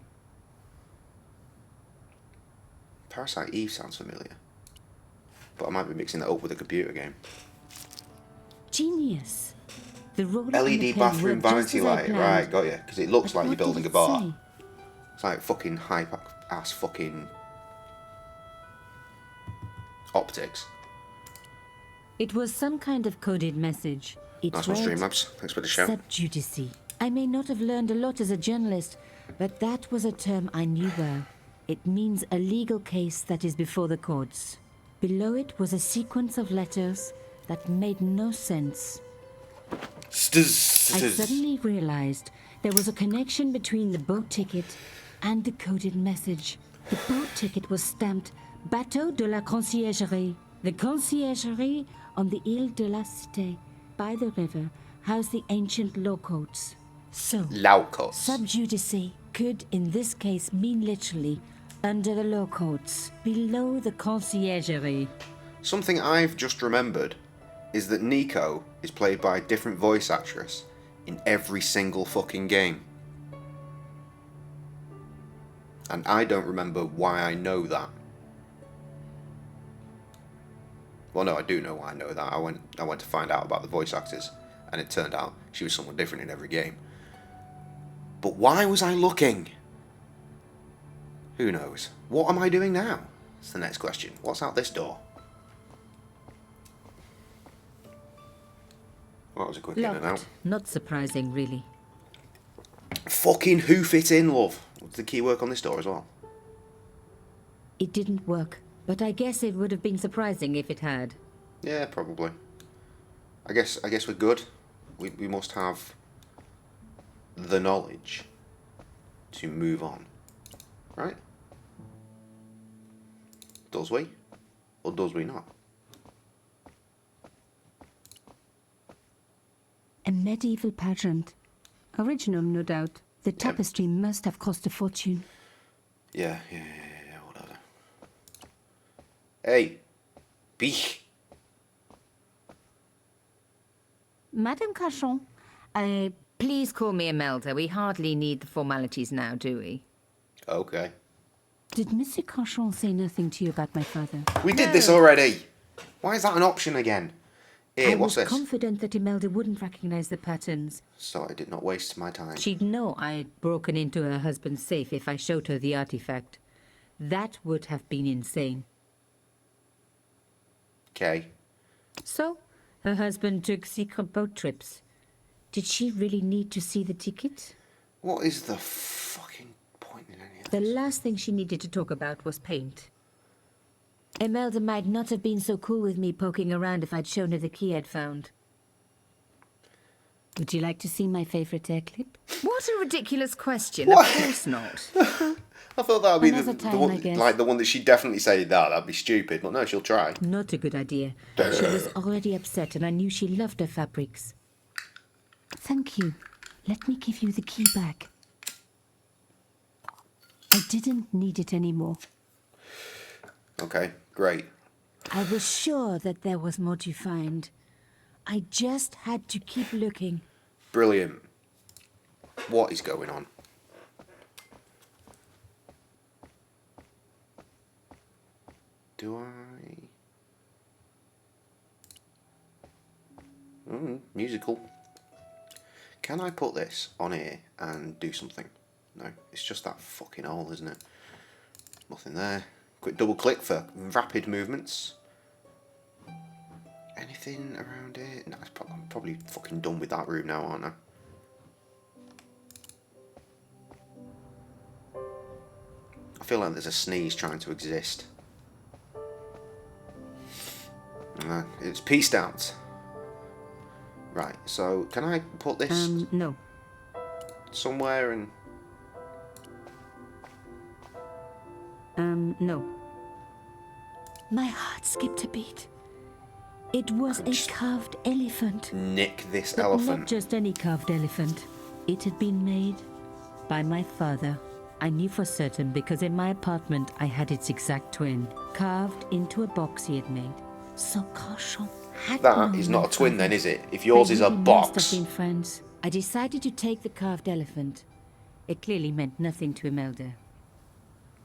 [SPEAKER 3] Parasite Eve sounds familiar. But I might be mixing that up with a computer game.
[SPEAKER 4] Genius. The roller and the
[SPEAKER 3] LED
[SPEAKER 4] pen
[SPEAKER 3] bathroom
[SPEAKER 4] worked just
[SPEAKER 3] vanity
[SPEAKER 4] as I
[SPEAKER 3] light.
[SPEAKER 4] planned.
[SPEAKER 3] Right, got you. Because it looks
[SPEAKER 4] But
[SPEAKER 3] like you're
[SPEAKER 4] what did
[SPEAKER 3] building a
[SPEAKER 4] it
[SPEAKER 3] bar.
[SPEAKER 4] say?
[SPEAKER 3] It's like fucking hype-ass fucking... optics.
[SPEAKER 4] It was some kind of coded message. It
[SPEAKER 3] Nice one,
[SPEAKER 4] read,
[SPEAKER 3] Streamlabs. Thanks for the show.
[SPEAKER 4] Subjudice. I may not have learned a lot as a journalist, but that was a term I knew well. It means a legal case that is before the courts. Below it was a sequence of letters that made no sense. I suddenly realized there was a connection between the boat ticket and the coded message. The boat ticket was stamped Bateau de la Conciergerie. The conciergerie on the Ile de la Cité, by the river, housed the ancient law courts. So,
[SPEAKER 3] Laucos.
[SPEAKER 4] subjudice could in this case mean literally under the law courts, below the conciergerie.
[SPEAKER 3] Something I've just remembered is that Nico is played by a different voice actress in every single fucking game. And I don't remember why I know that. Well, no, I do know why I know that. I went to find out about the voice actors, and it turned out she was someone different in every game. But why was I looking? Who knows? What am I doing now? That's the next question. What's out this door? Well, that was a quick in and out.
[SPEAKER 4] Locked. Not surprising, really.
[SPEAKER 3] Fucking hoof it in, love. Did the key work on this door as well?
[SPEAKER 4] It didn't work, but I guess it would have been surprising if it had.
[SPEAKER 3] Yeah, probably. I guess we're good. We must have the knowledge to move on. Right? Does we? Or does we not?
[SPEAKER 4] A medieval pageant. Original, no doubt. The tapestry must have cost a fortune.
[SPEAKER 3] Yeah, whatever. Hey! Beech!
[SPEAKER 6] Madame Cachon, please call me Imelda. We hardly need the formalities now, do we?
[SPEAKER 3] Okay.
[SPEAKER 4] Did Monsieur Cachon say nothing to you about my father?
[SPEAKER 3] We did this already! Why is that an option again? Here,
[SPEAKER 4] I
[SPEAKER 3] what's
[SPEAKER 4] was
[SPEAKER 3] this?
[SPEAKER 4] confident that Imelda wouldn't recognize the patterns.
[SPEAKER 3] So I did not waste my time.
[SPEAKER 4] She'd know I'd broken into her husband's safe if I showed her the artifact. That would have been insane.
[SPEAKER 3] Okay.
[SPEAKER 4] So, her husband took secret boat trips. Did she really need to see the ticket?
[SPEAKER 3] What is the fucking point in any of
[SPEAKER 4] The
[SPEAKER 3] this?
[SPEAKER 4] last thing she needed to talk about was paint. Imelda might not have been so cool with me poking around if I'd shown her the key I'd found. Would you like to see my favorite hair clip?
[SPEAKER 6] What a ridiculous question.
[SPEAKER 3] What?
[SPEAKER 6] Of course not.
[SPEAKER 3] I thought that would be
[SPEAKER 4] Another
[SPEAKER 3] the
[SPEAKER 4] time, I
[SPEAKER 3] one,
[SPEAKER 4] guess.
[SPEAKER 3] like the one that she'd definitely say, "No, that'd be stupid." But no, she'll try.
[SPEAKER 4] Not a good idea. She was already upset, and I knew she loved her fabrics. Thank you. Let me give you the key back. I didn't need it anymore.
[SPEAKER 3] Okay, great.
[SPEAKER 4] I was sure that there was more to find. I just had to keep looking.
[SPEAKER 3] Brilliant. What is going on? Do I... musical. Can I put this on here and do something? No, it's just that fucking hole, isn't it? Nothing there. Quick double click for rapid movements. Anything around here? No, I'm probably fucking done with that room now, aren't I? I feel like there's a sneeze trying to exist. No, it's pieced out. Right, so can I put this
[SPEAKER 4] No.
[SPEAKER 3] somewhere and...
[SPEAKER 4] No. My heart skipped a beat. It was a carved elephant.
[SPEAKER 3] nick this
[SPEAKER 4] But
[SPEAKER 3] elephant?
[SPEAKER 4] not just any carved elephant. It had been made by my father. I knew for certain because in my apartment I had its exact twin, carved into a box he had made. So Cochon had
[SPEAKER 3] That
[SPEAKER 4] known
[SPEAKER 3] is
[SPEAKER 4] my
[SPEAKER 3] not a twin
[SPEAKER 4] father.
[SPEAKER 3] then, is it? If yours
[SPEAKER 4] They
[SPEAKER 3] is a
[SPEAKER 4] really must
[SPEAKER 3] box.
[SPEAKER 4] have been friends. I decided to take the carved elephant. It clearly meant nothing to Imelda.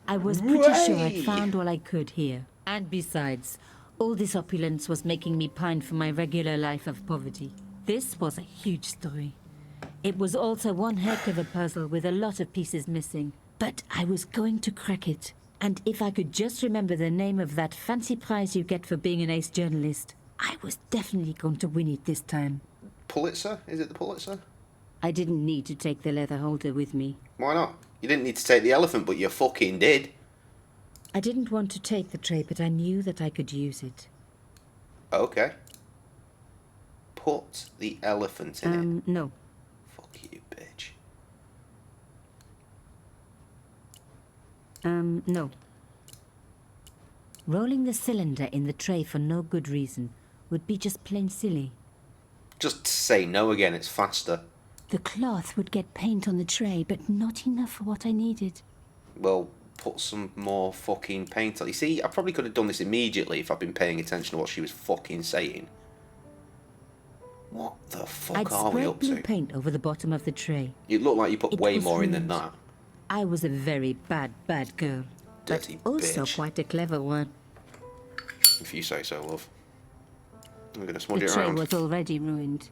[SPEAKER 4] I was pretty sure I'd
[SPEAKER 3] Way.
[SPEAKER 4] found all I could here. And besides, all this opulence was making me pine for my regular life of poverty. This was a huge story. It was also one heck of a puzzle with a lot of pieces missing. But I was going to crack it. And if I could just remember the name of that fancy prize you get for being an ace journalist, I was definitely going to win it this time.
[SPEAKER 3] Pulitzer? Is it the Pulitzer?
[SPEAKER 4] I didn't need to take the leather holder with me.
[SPEAKER 3] Why not? You didn't need to take the elephant, but you fucking did.
[SPEAKER 4] I didn't want to take the tray, but I knew that I could use it.
[SPEAKER 3] Okay. Put the elephant in it.
[SPEAKER 4] No.
[SPEAKER 3] Fuck you, bitch.
[SPEAKER 4] No. Rolling the cylinder in the tray for no good reason would be just plain silly.
[SPEAKER 3] Just say no again, it's faster.
[SPEAKER 4] The cloth would get paint on the tray, but not enough for what I needed.
[SPEAKER 3] Well, put some more fucking paint on. You see, I probably could have done this immediately if I'd been paying attention to what she was fucking saying. What the fuck
[SPEAKER 4] I'd
[SPEAKER 3] are we
[SPEAKER 4] spread
[SPEAKER 3] up
[SPEAKER 4] blue
[SPEAKER 3] to?
[SPEAKER 4] paint over the bottom of the tray.
[SPEAKER 3] You look like you put
[SPEAKER 4] It
[SPEAKER 3] way
[SPEAKER 4] was
[SPEAKER 3] more in than
[SPEAKER 4] ruined.
[SPEAKER 3] that.
[SPEAKER 4] I was a very bad girl.
[SPEAKER 3] Dirty
[SPEAKER 4] but also
[SPEAKER 3] bitch.
[SPEAKER 4] quite a clever one.
[SPEAKER 3] If you say so, love. I'm gonna smudge
[SPEAKER 4] The
[SPEAKER 3] it
[SPEAKER 4] tray
[SPEAKER 3] around.
[SPEAKER 4] was already ruined.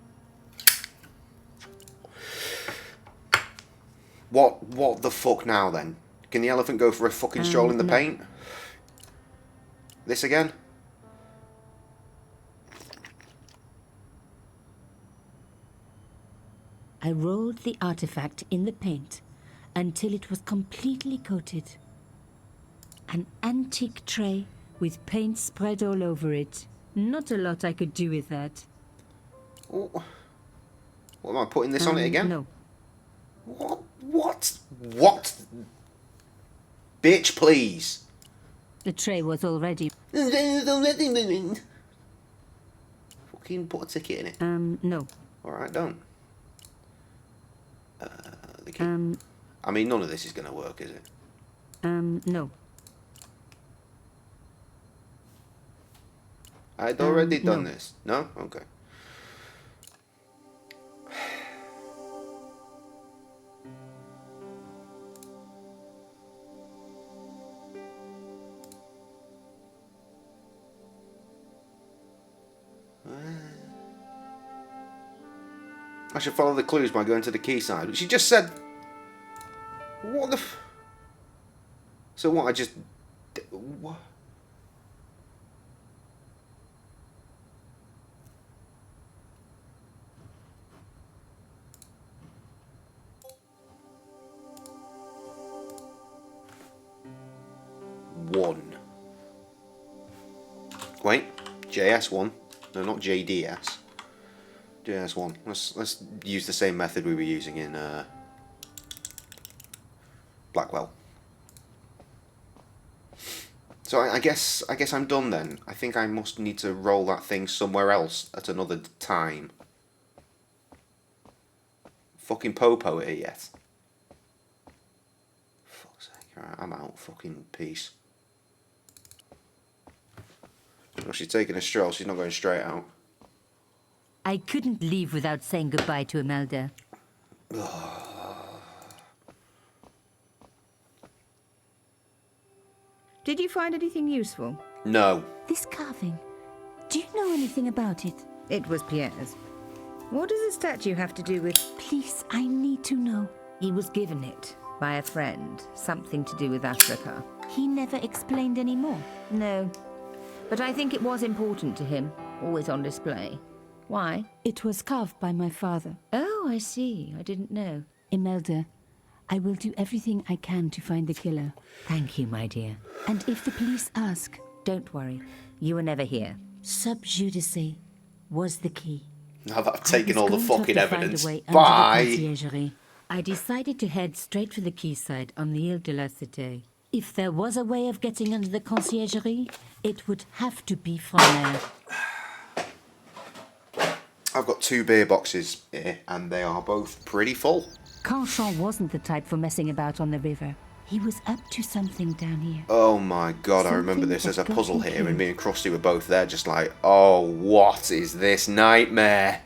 [SPEAKER 3] What the fuck now then? Can the elephant go for a fucking stroll in the
[SPEAKER 4] no.
[SPEAKER 3] paint? This again?
[SPEAKER 4] I rolled the artifact in the paint until it was completely coated. An antique tray with paint spread all over it. Not a lot I could do with that.
[SPEAKER 3] Oh. What am I putting this on it again?
[SPEAKER 4] No.
[SPEAKER 3] What? Bitch, please.
[SPEAKER 4] The tray was already...
[SPEAKER 3] Fucking put a ticket in it.
[SPEAKER 4] no.
[SPEAKER 3] Alright, don't. The key. I mean, none of this is going to work, is it?
[SPEAKER 4] No.
[SPEAKER 3] I'd already done
[SPEAKER 4] no.
[SPEAKER 3] this. No? Okay. I should follow the clues by going to the quayside. But she just said... What the f... So what, I just... What? One. Wait, JS1. No, not JDS. JS1. Let's use the same method we were using in Blackwell. So I guess I'm done then. I think I must need to roll that thing somewhere else at another time. Fucking Popo here yet? Fuck's sake, right, I'm out. Fucking peace. Well, she's taking a stroll, she's not going straight out.
[SPEAKER 4] I couldn't leave without saying goodbye to Imelda.
[SPEAKER 6] Did you find anything useful?
[SPEAKER 3] No.
[SPEAKER 4] This carving, do you know anything about it?
[SPEAKER 6] It was Pierre's. What does the statue have to do with...
[SPEAKER 4] Please, I need to know.
[SPEAKER 6] He was given it by a friend. Something to do with Africa.
[SPEAKER 4] He never explained any more.
[SPEAKER 6] No. But I think it was important to him. Always on display. Why?
[SPEAKER 4] It was carved by my father.
[SPEAKER 6] Oh, I see. I didn't know.
[SPEAKER 4] Imelda, I will do everything I can to find the killer.
[SPEAKER 6] Thank you, my dear.
[SPEAKER 4] And if the police ask,
[SPEAKER 6] Don't worry. You were never here.
[SPEAKER 4] sub judice was the key.
[SPEAKER 3] Now that I've taken all the fucking evidence.
[SPEAKER 4] Bye!
[SPEAKER 3] Bye!
[SPEAKER 4] I decided to head straight for the quayside on the Ile de la Cité. If there was a way of getting under the conciergerie, it would have to be from there.
[SPEAKER 3] I've got 2 beer boxes here, and they are both pretty full.
[SPEAKER 4] Canchon wasn't the type for messing about on the river. He was up to something down here.
[SPEAKER 3] Oh my god, I remember this. There's a puzzle here, and me and Krusty were both there, just like, oh, what is this nightmare?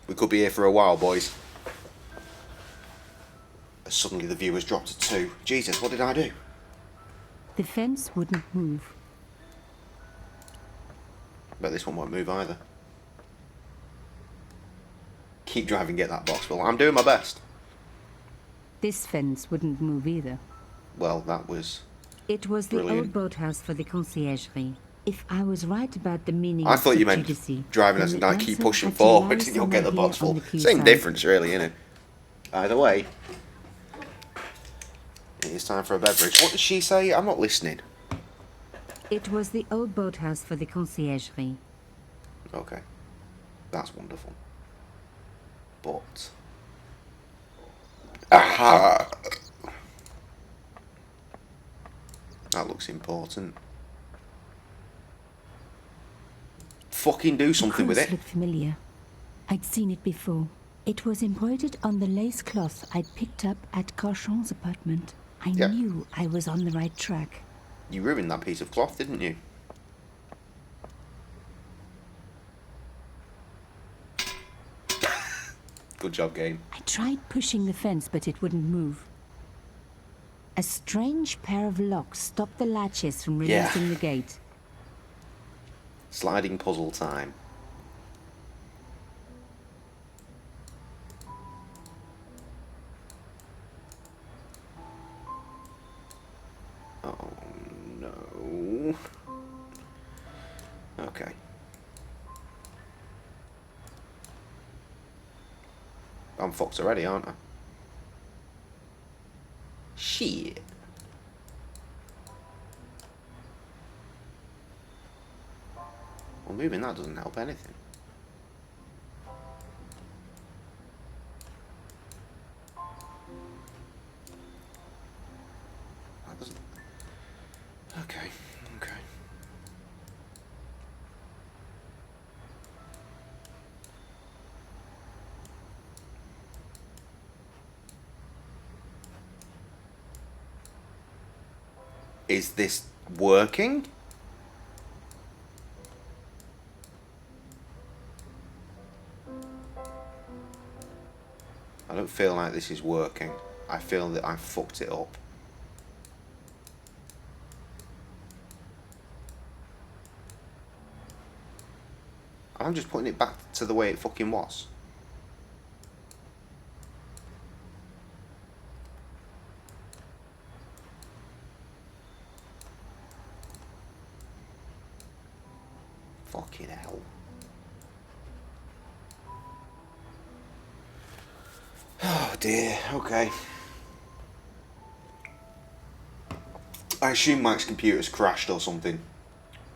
[SPEAKER 3] We could be here for a while, boys. Suddenly the view has dropped to 2. Jesus, what did I do?
[SPEAKER 4] The fence wouldn't move.
[SPEAKER 3] Bet this one won't move either. Keep driving, get that box full. I'm doing my best.
[SPEAKER 4] This fence wouldn't move either.
[SPEAKER 3] Well, that was...
[SPEAKER 4] It was the
[SPEAKER 3] brilliant.
[SPEAKER 4] old boathouse for the conciergerie. If I was right about the meaning
[SPEAKER 3] I
[SPEAKER 4] of
[SPEAKER 3] thut you meant
[SPEAKER 4] subjudice,
[SPEAKER 3] driving
[SPEAKER 4] then
[SPEAKER 3] us
[SPEAKER 4] the
[SPEAKER 3] and I keep
[SPEAKER 4] answer
[SPEAKER 3] pushing
[SPEAKER 4] had to lie
[SPEAKER 3] forward and you'll get the
[SPEAKER 4] somewhere
[SPEAKER 3] box
[SPEAKER 4] here on
[SPEAKER 3] full.
[SPEAKER 4] the
[SPEAKER 3] Same
[SPEAKER 4] quayside.
[SPEAKER 3] difference, really, innit? Either way, it's time for a beverage. What did she say? I'm not listening.
[SPEAKER 4] It was the old boathouse for the conciergerie.
[SPEAKER 3] Okay. That's wonderful. But... Aha! That looks important. Fucking do something with
[SPEAKER 4] The cross
[SPEAKER 3] it.
[SPEAKER 4] looked familiar. I'd seen it before. It was embroidered on the lace cloth I'd picked up at Carchon's apartment. I
[SPEAKER 3] Yep.
[SPEAKER 4] knew I was on the right track.
[SPEAKER 3] You ruined that piece of cloth, didn't you? Good job, game.
[SPEAKER 4] I tried pushing the fence, but it wouldn't move. A strange pair of locks stopped the latches from
[SPEAKER 3] Yeah.
[SPEAKER 4] releasing the gate.
[SPEAKER 3] Sliding puzzle time. Oh no. Okay. I'm fucked already, aren't I? Shit. Well, moving that doesn't help anything. That doesn't... Okay, okay. Is this working? I don't feel like this is working. I feel that I fucked it up. I'm just putting it back to the way it fucking was. Fucking hell. Oh dear, okay. I assume Mike's computer's crashed or something.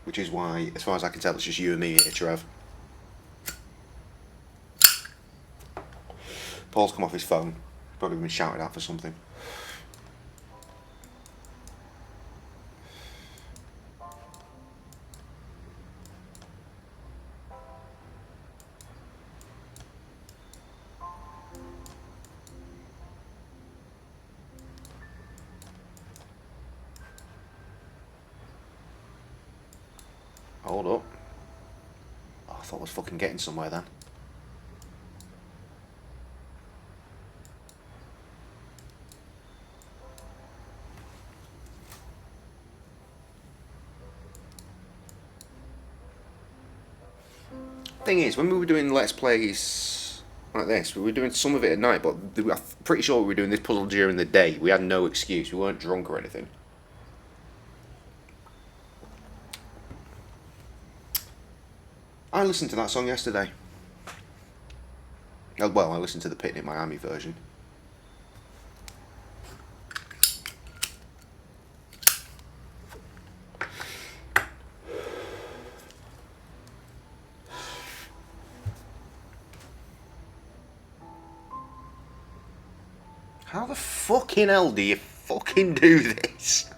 [SPEAKER 3] Which is why, as far as I can tell, it's just you and me here, Trev. Paul's come off his phone. Probably been shouted at for something. Hold up. Oh, I thought I was fucking getting somewhere then. Thing is, when we were doing Let's Plays like this, we were doing some of it at night, but I'm pretty sure we were doing this puzzle during the day. We had no excuse. We weren't drunk or anything. I listened to that song yesterday. Well, I listened to the Picnic Miami version. How the fucking hell do you fucking do this?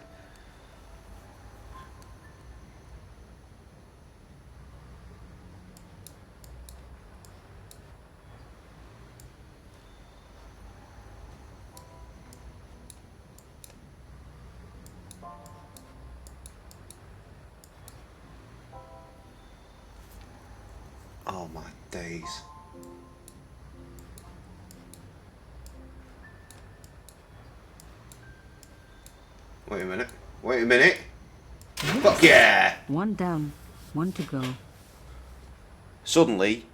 [SPEAKER 3] Oh my days. Wait a minute. Wait a minute. Fuck yeah!
[SPEAKER 4] One down, one to go.
[SPEAKER 3] Suddenly,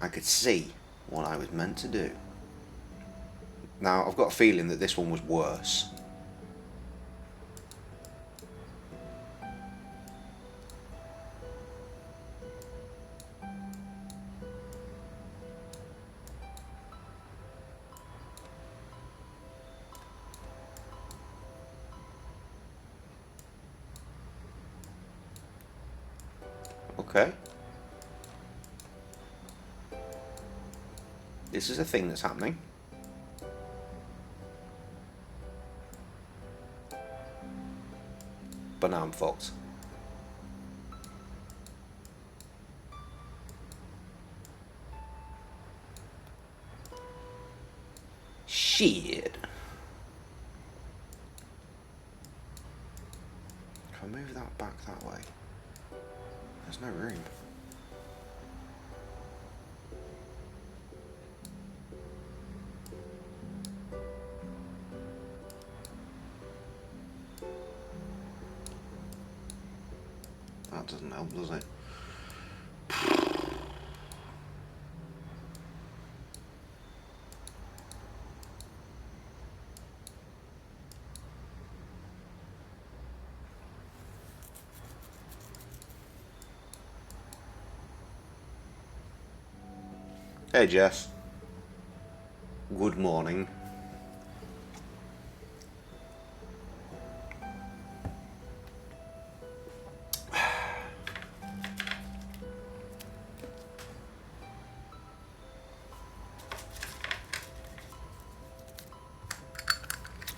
[SPEAKER 3] I could see what I was meant to do. Now, I've got a feeling that this one was worse. Okay. This is a thing that's happening. But now I'm fucked. Shit. If I move that back that way, there's no room. That doesn't help, does it? Hey Jess. Good morning.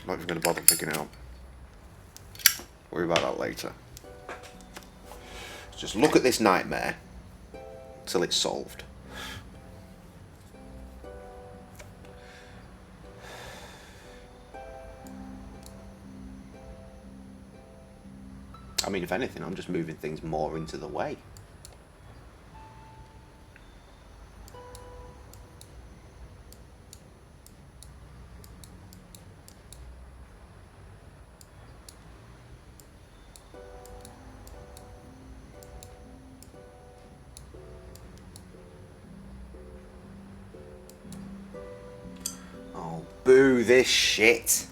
[SPEAKER 3] Not even going to bother picking it up. Worry about that later. Just look at this nightmare till it's solved. I mean, if anything, I'm just moving things more into the way. Oh, boo this shit.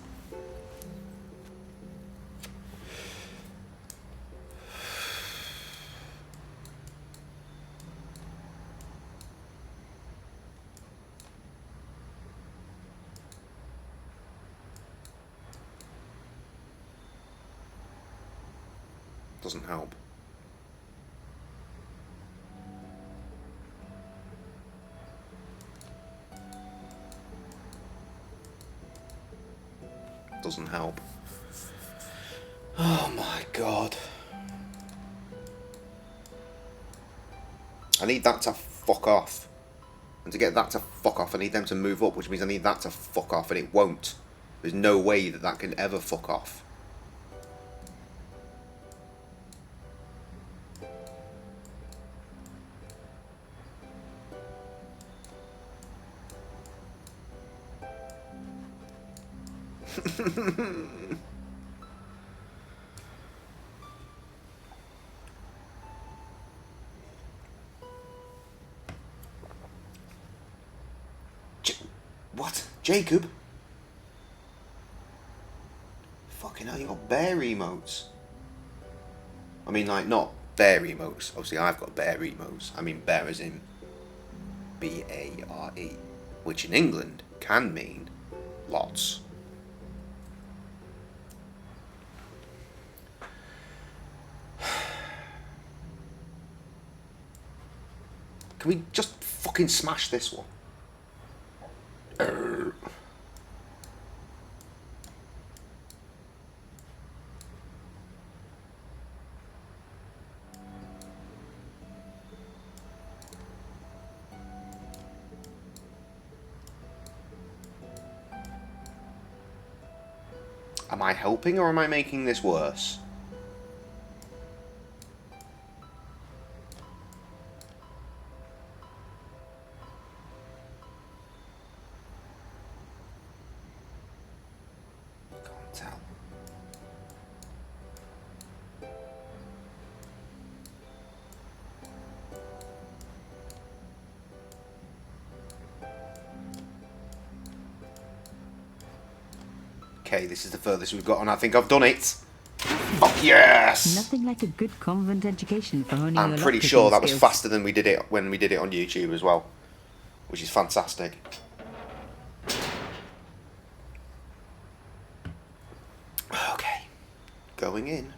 [SPEAKER 3] Doesn't help. doesn't help. Oh my god. I need that to fuck off. And to get that to fuck off, I need them to move up, which means I need that to fuck off, and it won't. There's no way that that can ever fuck off. What? Jacob? Fucking hell, you got bear emotes. I mean, like, not bear emotes. Obviously, I've got bear emotes. I mean, bear as in B-A-R-E, which in England can mean lots. Can we just fucking smash this one? Am I helping or am I making this worse? Can't tell. Okay, this is the furthest we've got, and I think I've done it. Fuck yes!
[SPEAKER 4] Nothing like a good convent education for honing your
[SPEAKER 3] I'm pretty
[SPEAKER 4] lockpicking
[SPEAKER 3] sure that was
[SPEAKER 4] skills.
[SPEAKER 3] faster than we did it when we did it on YouTube as well, which is fantastic. Okay, going in.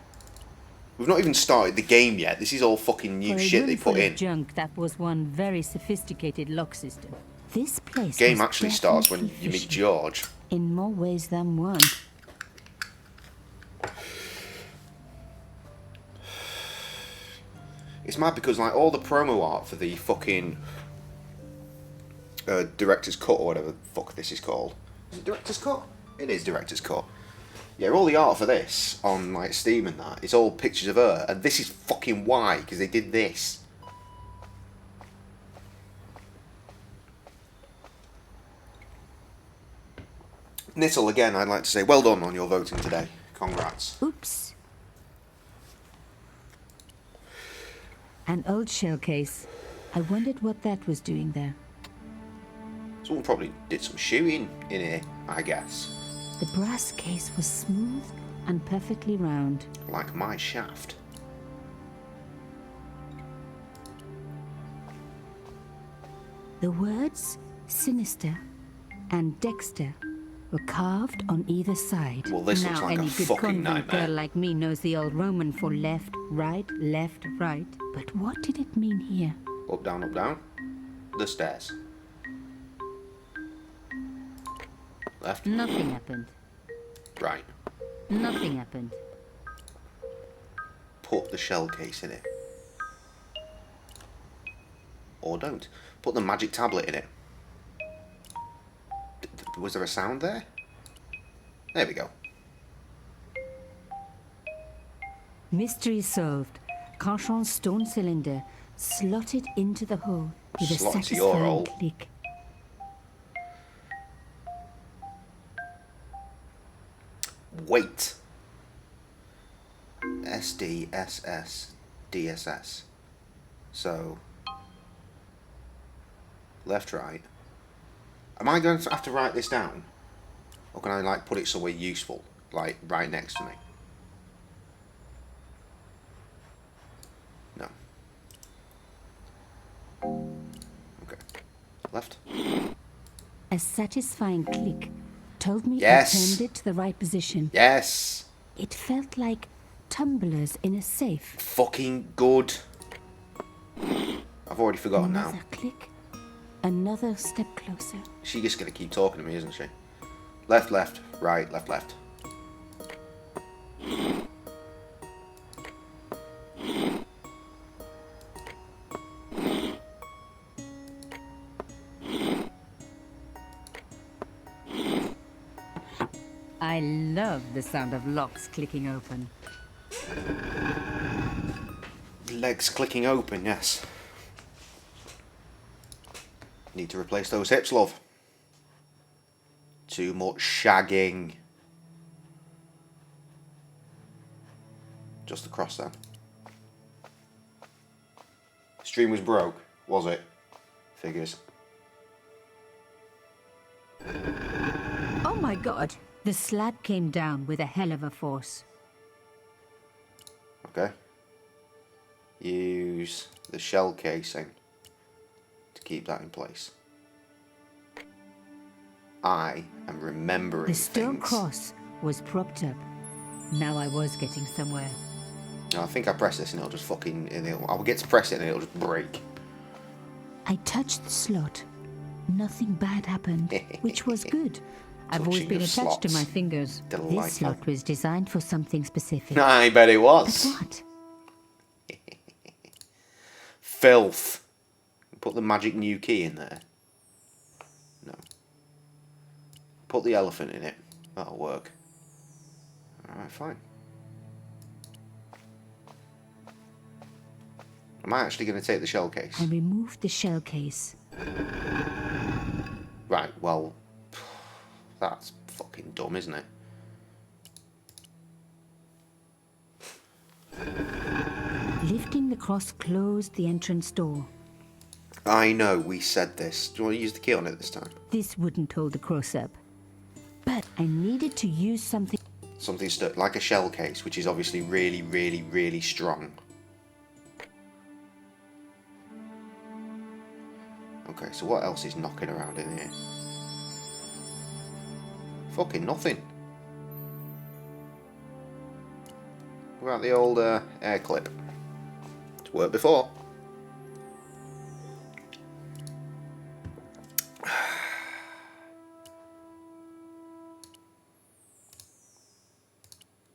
[SPEAKER 3] We've not even started the game yet. This is all fucking new
[SPEAKER 4] For a
[SPEAKER 3] shit
[SPEAKER 4] room
[SPEAKER 3] they
[SPEAKER 4] full
[SPEAKER 3] put
[SPEAKER 4] of
[SPEAKER 3] in.
[SPEAKER 4] junk, that was one very sophisticated lock system. This place
[SPEAKER 3] Game
[SPEAKER 4] was
[SPEAKER 3] actually starts when
[SPEAKER 4] definitely
[SPEAKER 3] you meet
[SPEAKER 4] fishy.
[SPEAKER 3] George.
[SPEAKER 4] In more ways than one.
[SPEAKER 3] It's mad because like all the promo art for the fucking director's cut or whatever the fuck this is called. Is it director's cut? It is director's cut. Yeah, all the art for this on like Steam and that, it's all pictures of her, and this is fucking why, because they did this. Nittle, again, I'd like to say well done on your voting today. Congrats.
[SPEAKER 4] Oops. An old shell case. I wondered what that was doing there.
[SPEAKER 3] Someone probably did some shooting in here, I guess.
[SPEAKER 4] The brass case was smooth and perfectly round.
[SPEAKER 3] Like my shaft.
[SPEAKER 4] The words sinister and Dexter were carved on either side.
[SPEAKER 3] Well, this
[SPEAKER 4] now
[SPEAKER 3] looks like a
[SPEAKER 4] any good
[SPEAKER 3] fucking
[SPEAKER 4] convent
[SPEAKER 3] nightmare.
[SPEAKER 4] girl like me knows the old Roman for left, right, left, right. But what did it mean here?
[SPEAKER 3] Up, down, up, down. The stairs. Left.
[SPEAKER 4] Nothing happened.
[SPEAKER 3] Right.
[SPEAKER 4] Nothing happened.
[SPEAKER 3] Put the shell case in it. Or don't. Put the magic tablet in it. Was there a sound there? There we go.
[SPEAKER 4] Mystery solved. Carchon's stone cylinder slotted into the hole with a
[SPEAKER 3] Slot into your
[SPEAKER 4] satisfying
[SPEAKER 3] hole.
[SPEAKER 4] click.
[SPEAKER 3] Wait. SDSS DSS. So left, right. Am I going to have to write this down? Or can I like put it somewhere useful? Like right next to me? No. Okay. Left.
[SPEAKER 4] A satisfying click told me
[SPEAKER 3] Yes.
[SPEAKER 4] I turned it to the right position.
[SPEAKER 3] Yes.
[SPEAKER 4] It felt like tumblers in a safe.
[SPEAKER 3] Fucking good. I've already forgotten now.
[SPEAKER 4] Another click. Another step closer.
[SPEAKER 3] She's just gonna keep talking to me, isn't she? Left, left, right, left, left.
[SPEAKER 4] I love the sound of locks clicking open.
[SPEAKER 3] Legs clicking open, yes. Need to replace those hips, love. Too much shagging. Just across then. Stream was broke, was it? Figures.
[SPEAKER 4] Oh my god! The slab came down with a hell of a force.
[SPEAKER 3] Okay. Use the shell casing to keep that in place. I am remembering
[SPEAKER 4] The stone
[SPEAKER 3] things.
[SPEAKER 4] cross was propped up. Now I was getting somewhere.
[SPEAKER 3] No, I think I press this and it'll just fucking... I'll get to press it and it'll just break.
[SPEAKER 4] I touched the slot. Nothing bad happened, which was good. I've always
[SPEAKER 3] Touching
[SPEAKER 4] been
[SPEAKER 3] of
[SPEAKER 4] attached to
[SPEAKER 3] slots.
[SPEAKER 4] my fingers.
[SPEAKER 3] Delightful.
[SPEAKER 4] This slot was designed for something specific.
[SPEAKER 3] I bet it
[SPEAKER 4] But
[SPEAKER 3] was.
[SPEAKER 4] what?
[SPEAKER 3] Filth. Put the magic new key in there. No. Put the elephant in it. That'll work. Alright, fine. Am I actually going to take the shell case?
[SPEAKER 4] I removed the shell case.
[SPEAKER 3] Right, well... That's fucking dumb, isn't it?
[SPEAKER 4] Lifting the cross closed the entrance door.
[SPEAKER 3] I know, we said this. Do you want to use the key on it this time?
[SPEAKER 4] This wouldn't hold the cross up. But I needed to use something.
[SPEAKER 3] Something like a shell case, which is obviously really, really, really strong. Okay, so what else is knocking around in here? Fucking nothing. What about the old air clip? It's worked before.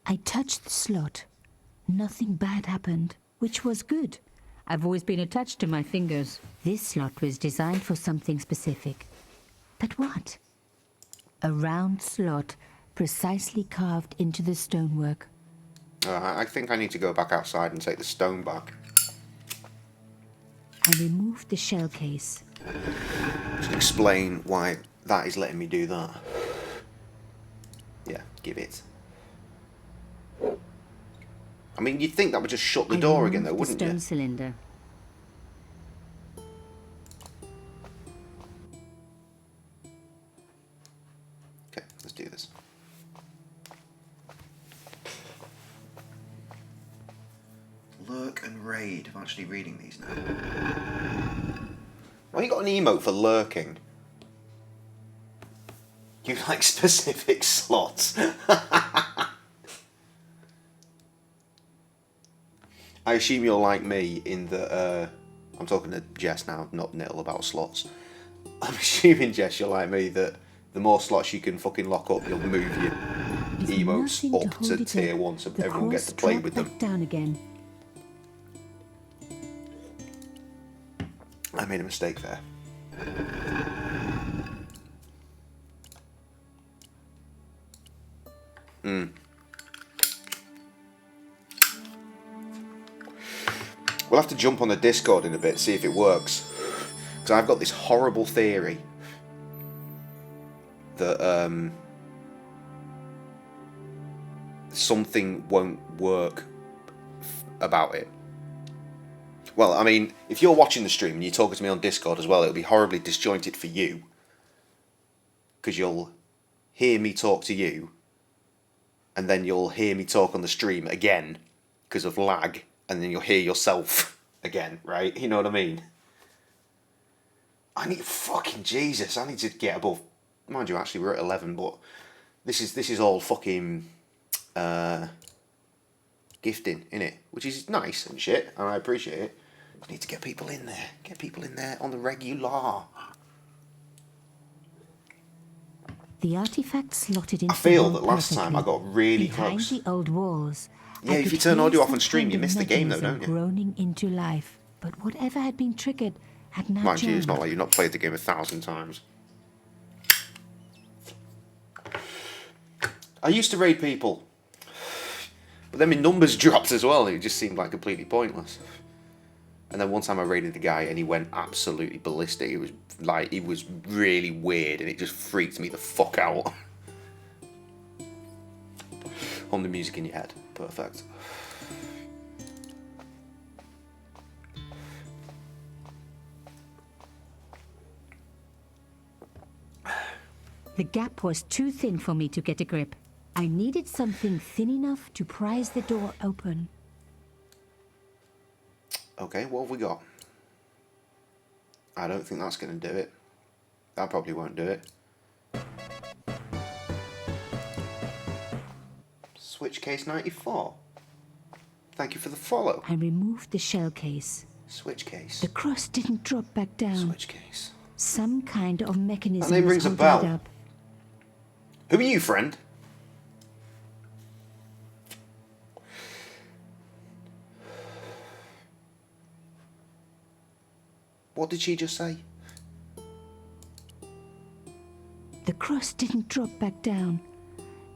[SPEAKER 4] I touched the slot. Nothing bad happened, which was good. I've always been attached to my fingers. This slot was designed for something specific. But what? A round slot precisely carved into the stonework.
[SPEAKER 3] I think I need to go back outside and take the stone back.
[SPEAKER 4] I removed the shell case.
[SPEAKER 3] Just explain why that is letting me do that. Yeah, give it. I mean, you'd think that would just shut the door again, though, wouldn't
[SPEAKER 4] the stone
[SPEAKER 3] you?
[SPEAKER 4] cylinder.
[SPEAKER 3] Okay, let's do this. Lurk and raid. I'm actually reading these now. Why you got an emote for lurking? You like specific slots. I assume you're like me in that, I'm talking to Jess now, not Nil, about slots. I'm assuming, Jess, you're like me, that the more slots you can fucking lock up, you'll move your
[SPEAKER 4] There's
[SPEAKER 3] emotes
[SPEAKER 4] nothing
[SPEAKER 3] up
[SPEAKER 4] hold
[SPEAKER 3] to
[SPEAKER 4] it
[SPEAKER 3] tier
[SPEAKER 4] up.
[SPEAKER 3] 1 so
[SPEAKER 4] The
[SPEAKER 3] everyone gets
[SPEAKER 4] cross
[SPEAKER 3] to play
[SPEAKER 4] dropped
[SPEAKER 3] with them.
[SPEAKER 4] back down again.
[SPEAKER 3] I made a mistake there. We'll have to jump on the Discord in a bit, see if it works. Because I've got this horrible theory that something won't work about it. Well, I mean, if you're watching the stream and you're talking to me on Discord as well, it'll be horribly disjointed for you. Because you'll hear me talk to you, and then you'll hear me talk on the stream again because of lag, and then you'll hear yourself again, right? You know what I mean? I need fucking Jesus. I need to get above. Mind you, actually we're at 11, but this is all fucking gifting, innit? Which is nice and shit, and I appreciate it. I need to get people in there. Get people in there on the regular.
[SPEAKER 4] The artifact slotted into
[SPEAKER 3] I feel
[SPEAKER 4] the
[SPEAKER 3] that
[SPEAKER 4] wall
[SPEAKER 3] last time I
[SPEAKER 4] perfectly.
[SPEAKER 3] got really
[SPEAKER 4] Behind
[SPEAKER 3] close.
[SPEAKER 4] the old walls.
[SPEAKER 3] Yeah,
[SPEAKER 4] I
[SPEAKER 3] if
[SPEAKER 4] could
[SPEAKER 3] you turn
[SPEAKER 4] hear
[SPEAKER 3] audio off
[SPEAKER 4] some
[SPEAKER 3] on stream,
[SPEAKER 4] kind
[SPEAKER 3] you
[SPEAKER 4] of
[SPEAKER 3] miss the game though,
[SPEAKER 4] mechanism
[SPEAKER 3] don't you?
[SPEAKER 4] groaning into life, but whatever had been triggered had now
[SPEAKER 3] Mind you,
[SPEAKER 4] jammed.
[SPEAKER 3] it's not like you've not played the game 1,000 times. I used to raid people, but then my numbers dropped as well. It just seemed like completely pointless. And then one time I raided the guy and he went absolutely ballistic. It was like, it was really weird and it just freaked me the fuck out. On the music in your head. Perfect.
[SPEAKER 4] The gap was too thin for me to get a grip. I needed something thin enough to prise the door open.
[SPEAKER 3] Okay, what have we got? I don't think that's going to do it. That probably won't do it. Switch case 94. Thank you for the follow.
[SPEAKER 4] I removed the shell case.
[SPEAKER 3] Switch case.
[SPEAKER 4] The cross didn't drop back down.
[SPEAKER 3] Switch case.
[SPEAKER 4] Some kind of mechanism
[SPEAKER 3] That name
[SPEAKER 4] was
[SPEAKER 3] rings a
[SPEAKER 4] holding it
[SPEAKER 3] bell.
[SPEAKER 4] up.
[SPEAKER 3] Who are you, friend? What did she just say?
[SPEAKER 4] The cross didn't drop back down.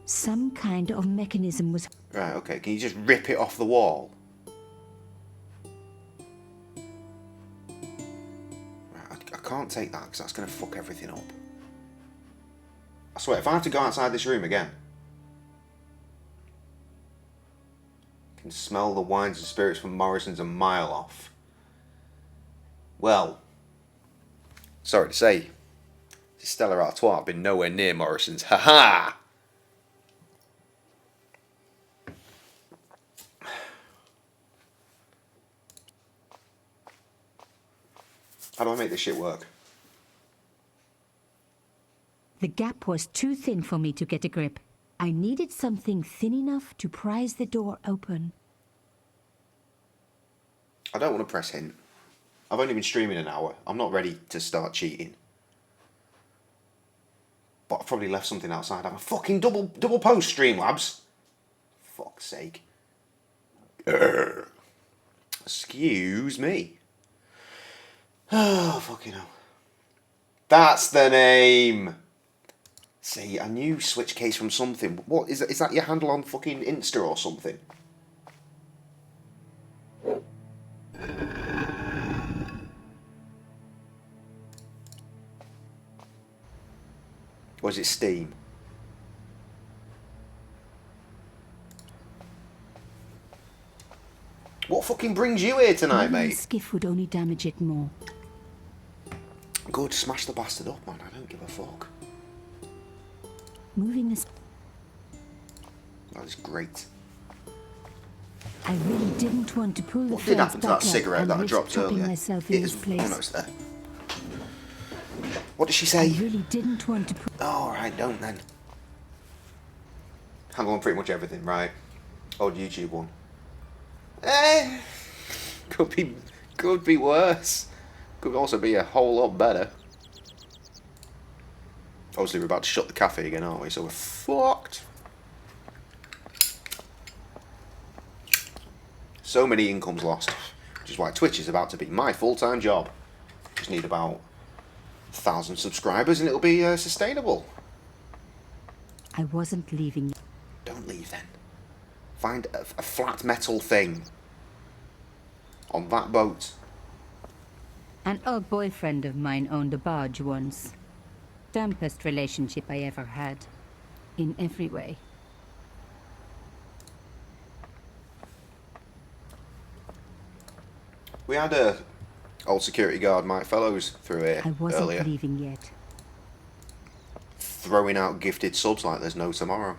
[SPEAKER 4] Some kind of mechanism was...
[SPEAKER 3] Right, okay. Can you just rip it off the wall? Right, I can't take that because that's going to fuck everything up. I swear, if I have to go outside this room again... I can smell the wines and spirits from Morrison's a mile off. Well, sorry to say, Stella Artois have been nowhere near Morrison's. Ha ha! How do I make this shit work?
[SPEAKER 4] The gap was too thin for me to get a grip. I needed something thin enough to prise the door open.
[SPEAKER 3] I don't want to press hint. I've only been streaming an hour. I'm not ready to start cheating. But I've probably left something outside. I'm a fucking double post, Streamlabs. Fuck's sake. Urgh. Excuse me. Oh, fucking hell. That's the name. See, I knew Switch Case from something. What is that? Is that your handle on fucking Insta or something? Or is it Steam? What fucking brings you here tonight,
[SPEAKER 4] Moving
[SPEAKER 3] mate?
[SPEAKER 4] skiff would only damage it more.
[SPEAKER 3] Good, smash the bastard up, man. I don't give a fuck.
[SPEAKER 4] Moving this...
[SPEAKER 3] That is great.
[SPEAKER 4] I really didn't want to pull the
[SPEAKER 3] What did
[SPEAKER 4] fence
[SPEAKER 3] happen to that
[SPEAKER 4] back up
[SPEAKER 3] cigarette
[SPEAKER 4] and
[SPEAKER 3] that I
[SPEAKER 4] risk
[SPEAKER 3] dropped
[SPEAKER 4] trapping
[SPEAKER 3] earlier?
[SPEAKER 4] myself
[SPEAKER 3] It
[SPEAKER 4] in
[SPEAKER 3] is
[SPEAKER 4] this place.
[SPEAKER 3] almost there. What did she
[SPEAKER 4] I
[SPEAKER 3] say?
[SPEAKER 4] really didn't want to pull...
[SPEAKER 3] Oh, alright, don't then. Handle on pretty much everything, right? Old YouTube one. Could be worse. Could also be a whole lot better. Obviously, we're about to shut the cafe again, aren't we? So we're fucked. So many incomes lost, which is why Twitch is about to be my full-time job. Just need about 1,000 subscribers and it'll be sustainable.
[SPEAKER 4] I wasn't leaving.
[SPEAKER 3] Don't leave then. Find a flat metal thing on that boat.
[SPEAKER 4] An old boyfriend of mine owned a barge once. Dampest relationship I ever had. In every way.
[SPEAKER 3] We had a old security guard, Mike Fellows, through here
[SPEAKER 4] I wasn't
[SPEAKER 3] earlier,
[SPEAKER 4] leaving yet.
[SPEAKER 3] throwing out gifted subs like there's no tomorrow.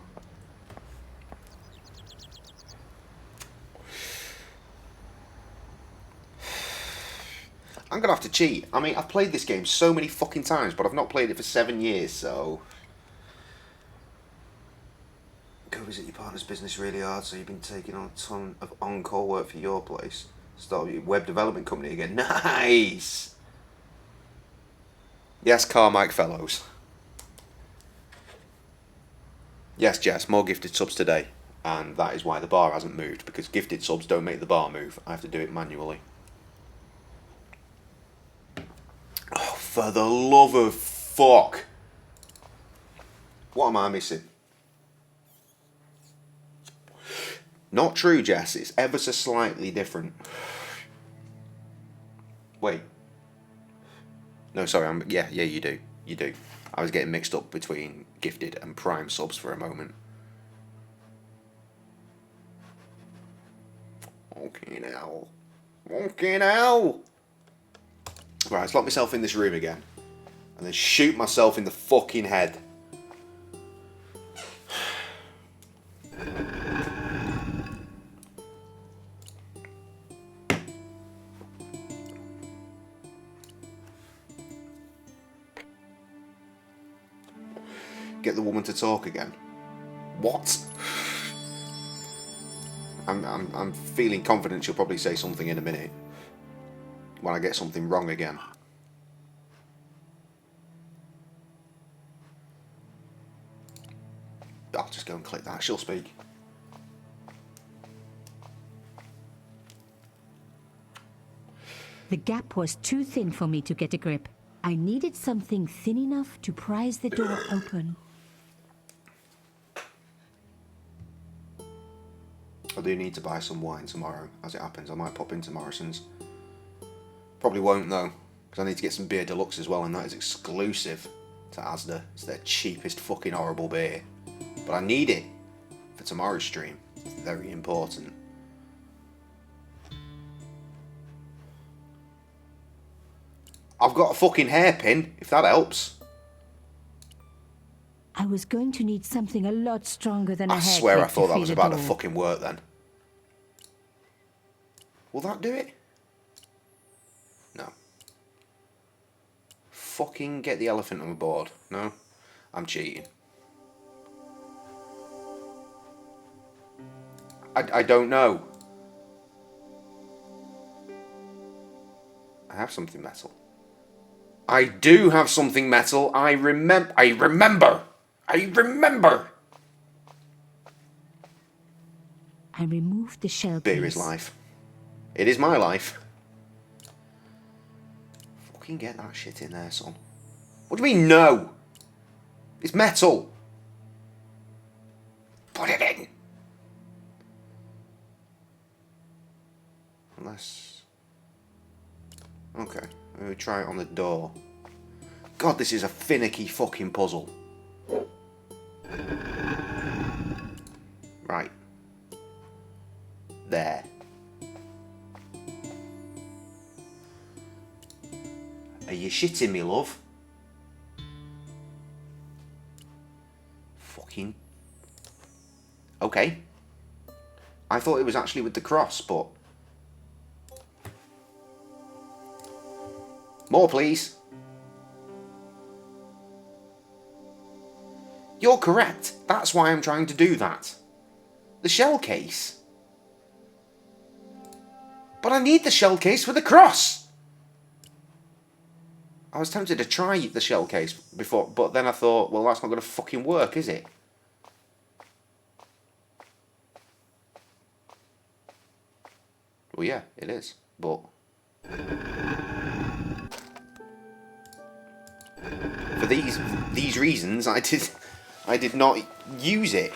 [SPEAKER 3] I'm gonna have to cheat. I mean, I've played this game so many fucking times, but I've not played it for 7 years, so... Go visit your partner's business really hard, so you've been taking on a ton of on-call work for your place. Start your web development company again. Nice! Yes, Carmike Fellows. Yes, Jess, more gifted subs today. And that is why the bar hasn't moved, because gifted subs don't make the bar move. I have to do it manually. Oh, for the love of fuck. What am I missing? Not true, Jess. It's ever so slightly different. Wait. No, sorry. Yeah, you do. You do. I was getting mixed up between gifted and prime subs for a moment. Okay now. Okay now. Right, let's lock myself in this room again. And then shoot myself in the fucking head. Get the woman to talk again. What? I'm feeling confident she'll probably say something in a minute. When I get something wrong again. I'll just go and click that. She'll speak.
[SPEAKER 4] The gap was too thin for me to get a grip. I needed something thin enough to prise the door open.
[SPEAKER 3] I do need to buy some wine tomorrow. As it happens, I might pop into Morrison's. Probably won't though, because I need to get some beer deluxe as well, and that is exclusive to Asda. It's their cheapest fucking horrible beer. But I need it for tomorrow's stream. It's very important. I've got a fucking hairpin, if that helps.
[SPEAKER 4] I was going to need something a lot stronger than a
[SPEAKER 3] I
[SPEAKER 4] haircut.
[SPEAKER 3] swear I thought that was
[SPEAKER 4] feel
[SPEAKER 3] about
[SPEAKER 4] the
[SPEAKER 3] to
[SPEAKER 4] door.
[SPEAKER 3] fucking work then. Will that do it? No. Fucking get the elephant on board. No? I'm cheating. I don't know. I have something metal. I do have something metal. I remember. I remember.
[SPEAKER 4] I removed the shell
[SPEAKER 3] Beer
[SPEAKER 4] case.
[SPEAKER 3] is life. It is my life. Fucking get that shit in there, son. What do you mean, no? It's metal. Put it in. Unless... Okay, let me try it on the door. God, this is a finicky fucking puzzle. Right. There. Are you shitting me, love? Fucking... Okay. I thought it was actually with the cross, but... More, please. You're correct. That's why I'm trying to do that. The shell case. But I need the shell case for the cross. I was tempted to try the shell case before, but then I thought, well, that's not going to fucking work, is it? Well, yeah, it is, but... For these reasons, I did not use it,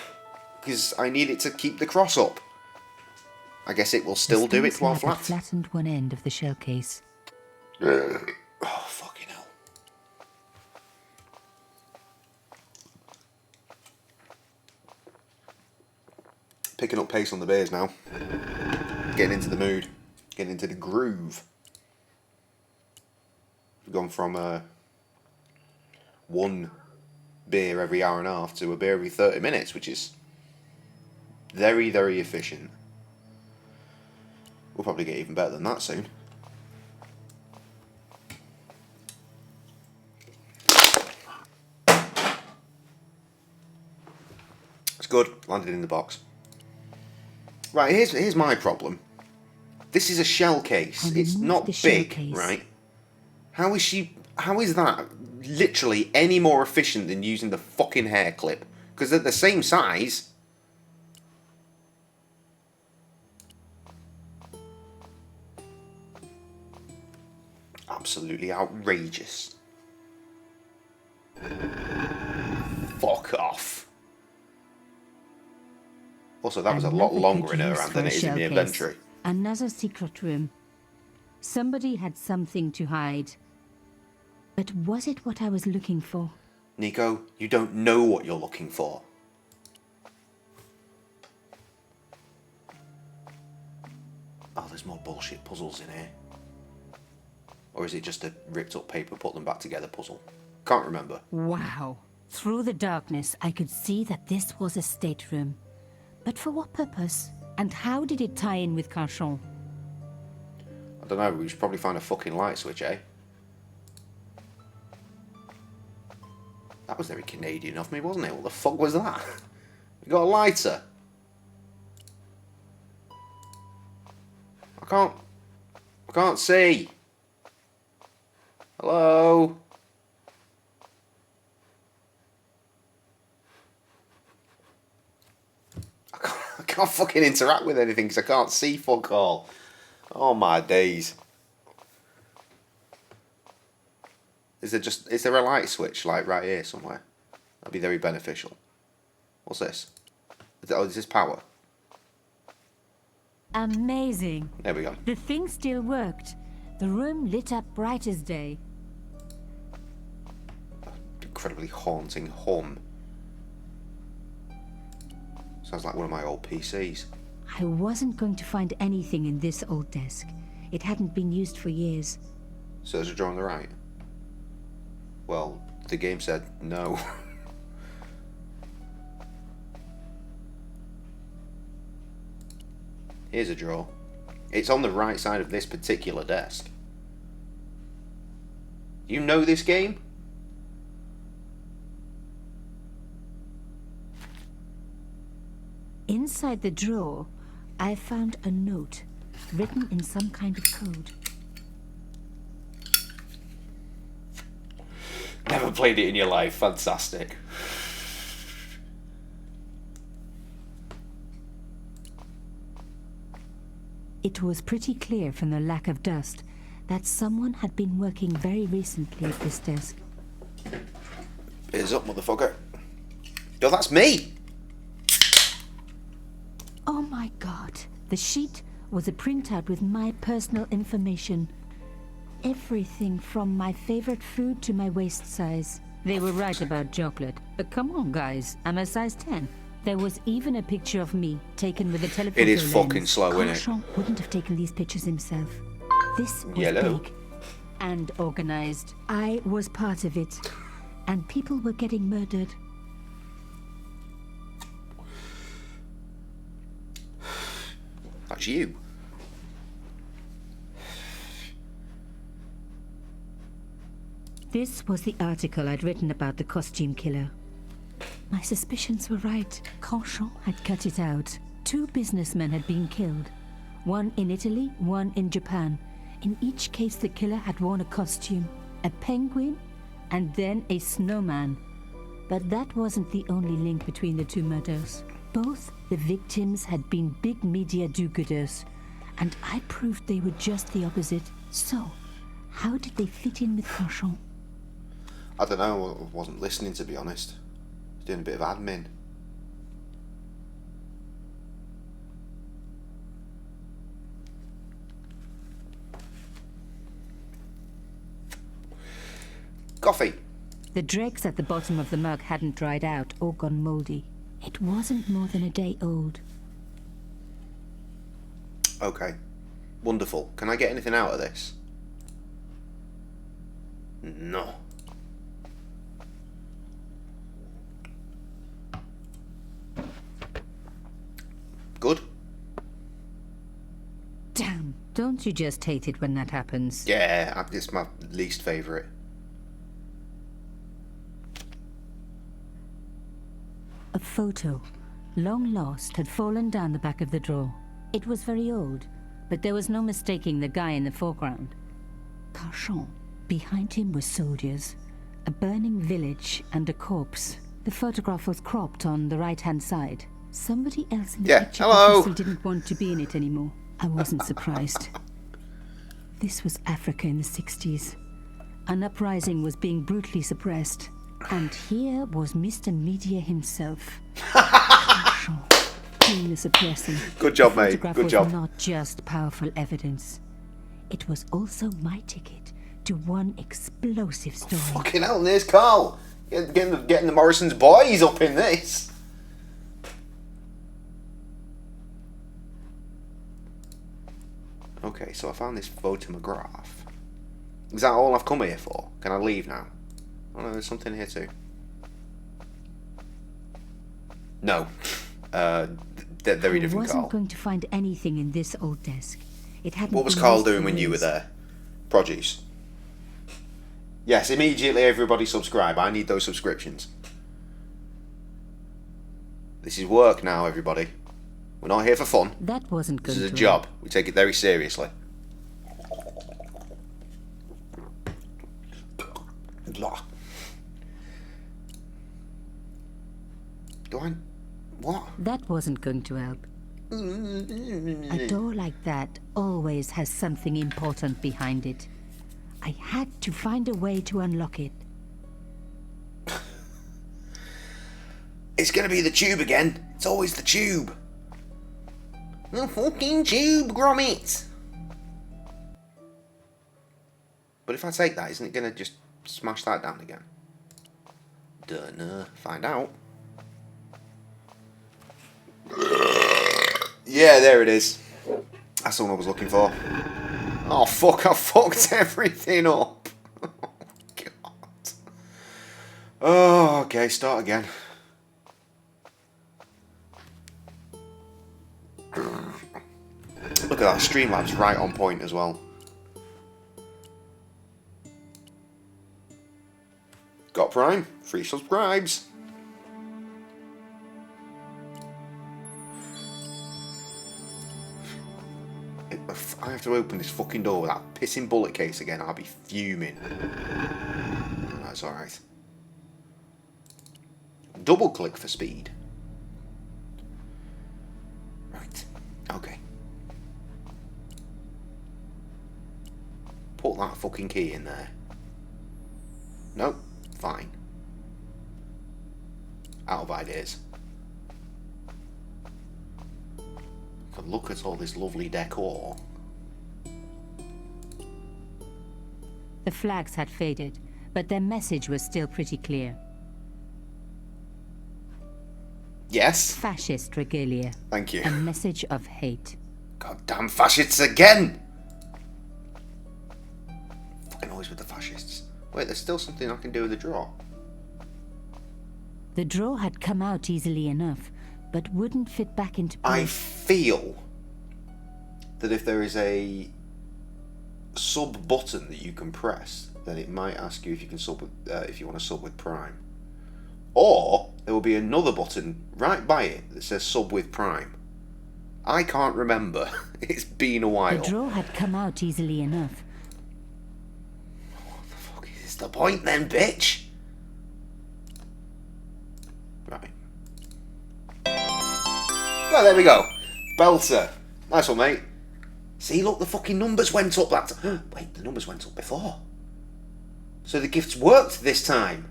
[SPEAKER 3] because I need it to keep the cross up. I guess it will still do it while flat.
[SPEAKER 4] Flattened one end of the shell case.
[SPEAKER 3] Oh, fucking hell. Picking up pace on the beers now. Getting into the mood. Getting into the groove. We've gone from one beer every hour and a half to a beer every 30 minutes, which is very, very efficient. We'll probably get even better than that soon. It's good. Landed in the box. Right, here's my problem. This is a shell case. It's not big, right? How is that literally any more efficient than using the fucking hair clip Because they're the same size. Absolutely outrageous. Fuck off. Also, that was a lot longer in her hand than it is in the inventory.
[SPEAKER 4] Another secret room. Somebody had something to hide. But was it what I was looking for?
[SPEAKER 3] Nico, you don't know what you're looking for. Oh, there's more bullshit puzzles in here. Or is it just a ripped up paper, put them back together puzzle? Can't remember.
[SPEAKER 4] Wow. Through the darkness, I could see that this was a stateroom. But for what purpose? And how did it tie in with Carchon?
[SPEAKER 3] I don't know, we should probably find a fucking light switch, eh? That was very Canadian of me, wasn't it? What the fuck was that? We got a lighter. I can't see. Hello? I can't fucking interact with anything because I can't see fuck all. Oh my days. Is there a light switch like right here somewhere? That'd be very beneficial. What's this? Is this power?
[SPEAKER 4] Amazing.
[SPEAKER 3] There we go.
[SPEAKER 4] The thing still worked. The room lit up bright as day.
[SPEAKER 3] Incredibly haunting hum. Sounds like one of my old PCs.
[SPEAKER 4] I wasn't going to find anything in this old desk. It hadn't been used for years.
[SPEAKER 3] So there's a drawer on the right. Well, the game said no. Here's a drawer. It's on the right side of this particular desk. You know this game?
[SPEAKER 4] Inside the drawer, I found a note written in some kind of code.
[SPEAKER 3] Never played it in your life. Fantastic.
[SPEAKER 4] It was pretty clear from the lack of dust that someone had been working very recently at this desk.
[SPEAKER 3] Ears up, motherfucker. Yo, that's me!
[SPEAKER 4] Oh my god. The sheet was a printout with my personal information. Everything from my favorite food to my waist size. They were right about chocolate. But come on, guys. I'm a size 10. There was even a picture of me taken with a telephoto
[SPEAKER 3] It is
[SPEAKER 4] lens.
[SPEAKER 3] fucking slow, isn't it?
[SPEAKER 4] Carchon wouldn't have taken these pictures himself. This was
[SPEAKER 3] Yellow.
[SPEAKER 4] big and organized. I was part of it. And people were getting murdered.
[SPEAKER 3] That's you.
[SPEAKER 4] This was the article I'd written about the costume killer. My suspicions were right. Carchon had cut it out. 2 businessmen had been killed. One in Italy, one in Japan. In each case, the killer had worn a costume. A penguin, and then a snowman. But that wasn't the only link between the 2 murders. Both the victims had been big media do-gooders, and I proved they were just the opposite. So, how did they fit in with Carchon?
[SPEAKER 3] I don't know, I wasn't listening to be honest. I was doing a bit of admin. Coffee.
[SPEAKER 4] The dregs at the bottom of the mug hadn't dried out or gone moldy. It wasn't more than a day old.
[SPEAKER 3] Okay. Wonderful. Can I get anything out of this? No. Good?
[SPEAKER 4] Damn, don't you just hate it when that happens?
[SPEAKER 3] Yeah, it's my least favourite.
[SPEAKER 4] A photo, long lost, had fallen down the back of the drawer. It was very old, but there was no mistaking the guy in the foreground. Carchon. Behind him were soldiers, a burning village and a corpse. The photograph was cropped on the right-hand side. Somebody else in the
[SPEAKER 3] Yeah,
[SPEAKER 4] picture
[SPEAKER 3] hello.
[SPEAKER 4] obviously didn't want to be in it anymore. I wasn't surprised. This was Africa in the 60s. An uprising was being brutally suppressed. And here was Mr. Media himself. Doing the suppressing.
[SPEAKER 3] Good job,
[SPEAKER 4] The
[SPEAKER 3] mate.
[SPEAKER 4] photograph
[SPEAKER 3] Good
[SPEAKER 4] was
[SPEAKER 3] job.
[SPEAKER 4] not just powerful evidence. It was also my ticket to one explosive story.
[SPEAKER 3] Fucking hell, and there's Carl. Getting the Morrison's boys up in this. Okay, so I found this photograph. Is that all I've come here for? Can I leave now? Oh no, there's something here too. No. They're very different,
[SPEAKER 4] I wasn't
[SPEAKER 3] Carl.
[SPEAKER 4] going to find anything in this old desk. It hadn't
[SPEAKER 3] What was
[SPEAKER 4] been
[SPEAKER 3] Carl
[SPEAKER 4] used for
[SPEAKER 3] doing when you were
[SPEAKER 4] years.
[SPEAKER 3] there? Produce. Yes, immediately everybody subscribe. I need those subscriptions. This is work now, everybody. We're not here for fun.
[SPEAKER 4] That wasn't
[SPEAKER 3] This
[SPEAKER 4] going
[SPEAKER 3] is a
[SPEAKER 4] to
[SPEAKER 3] job. We take it very seriously. Blah. Do I... What?
[SPEAKER 4] That wasn't going to help. A door like that always has something important behind it. I had to find a way to unlock it.
[SPEAKER 3] It's gonna be the tube again. It's always the tube. The fucking tube, Gromit. But if I take that, isn't it gonna just smash that down again? Dunno. Find out. Yeah, there it is. That's the one I was looking for. Oh fuck, I fucked everything up. Oh god. Oh, okay, start again. Look at that, Streamlabs right on point as well. Got Prime, free subscribes. If I have to open this fucking door with that pissing bullet case again, I'll be fuming. That's alright. Double click for speed. Right, okay. Put that fucking key in there. Nope, fine. Out of ideas. Could look at all this lovely decor.
[SPEAKER 4] The flags had faded, but their message was still pretty clear.
[SPEAKER 3] Yes.
[SPEAKER 4] Fascist regalia.
[SPEAKER 3] Thank you.
[SPEAKER 4] A message of hate.
[SPEAKER 3] Goddamn fascists again! Fucking always with the fascists. Wait, there's still something I can do with the draw.
[SPEAKER 4] The draw had come out easily enough, but wouldn't fit back into
[SPEAKER 3] I
[SPEAKER 4] place.
[SPEAKER 3] feel that if there is a sub button that you can press, then it might ask you if you can sub with, if you want to sub with Prime. Or there will be another button right by it that says sub with Prime. I can't remember. It's been a while.
[SPEAKER 4] The draw had come out easily enough.
[SPEAKER 3] What the fuck is the point then, bitch? Right. Oh, there we go. Belter. Nice one, mate. See, look, the fucking numbers went up that time. Wait, the numbers went up before. So the gifts worked this time.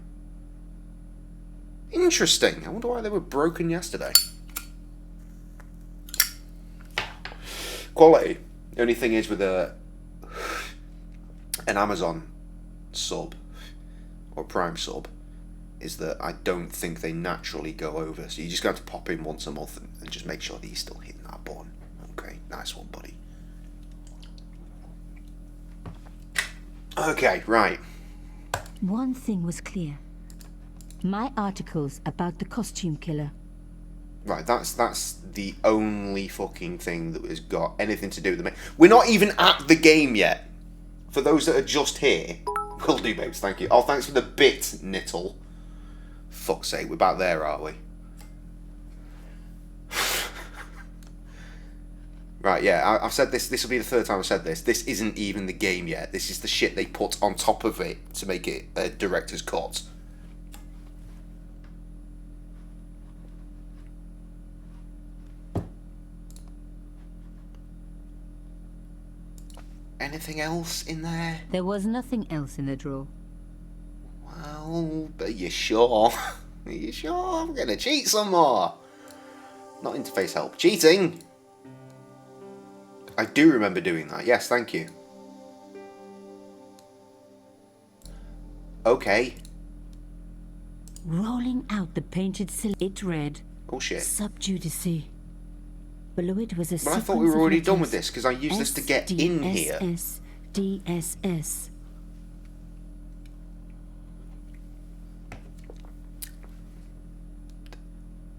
[SPEAKER 3] Interesting. I wonder why they were broken yesterday. Quality. The only thing is with an Amazon sub or Prime sub is that I don't think they naturally go over. So you just got to pop in once a month and just make sure that you're still hitting that button. Okay, nice one, buddy. Okay, right.
[SPEAKER 4] One thing was clear. My articles about the costume killer.
[SPEAKER 3] Right, that's the only fucking thing that has got anything to do with the main. We're not even at the game yet. For those that are just here, will do, babes. Thank you. Oh, thanks for the bit, Nittle. Fuck's sake, we're about there, aren't we? Right, yeah, I've said this. This will be the third time I've said this. This isn't even the game yet. This is the shit they put on top of it to make it a director's cut. anything else in there?
[SPEAKER 4] There was nothing else in the drawer.
[SPEAKER 3] Well, are you sure? Are you sure? I'm gonna cheat some more. Not interface help. Cheating! I do remember doing that. Yes, thank you. Okay.
[SPEAKER 4] Rolling out the painted silhouette, it read,
[SPEAKER 3] Oh shit.
[SPEAKER 4] Subjudice. Below it was a
[SPEAKER 3] But I thought we were already done with this because I used this to get in here.
[SPEAKER 4] DSS.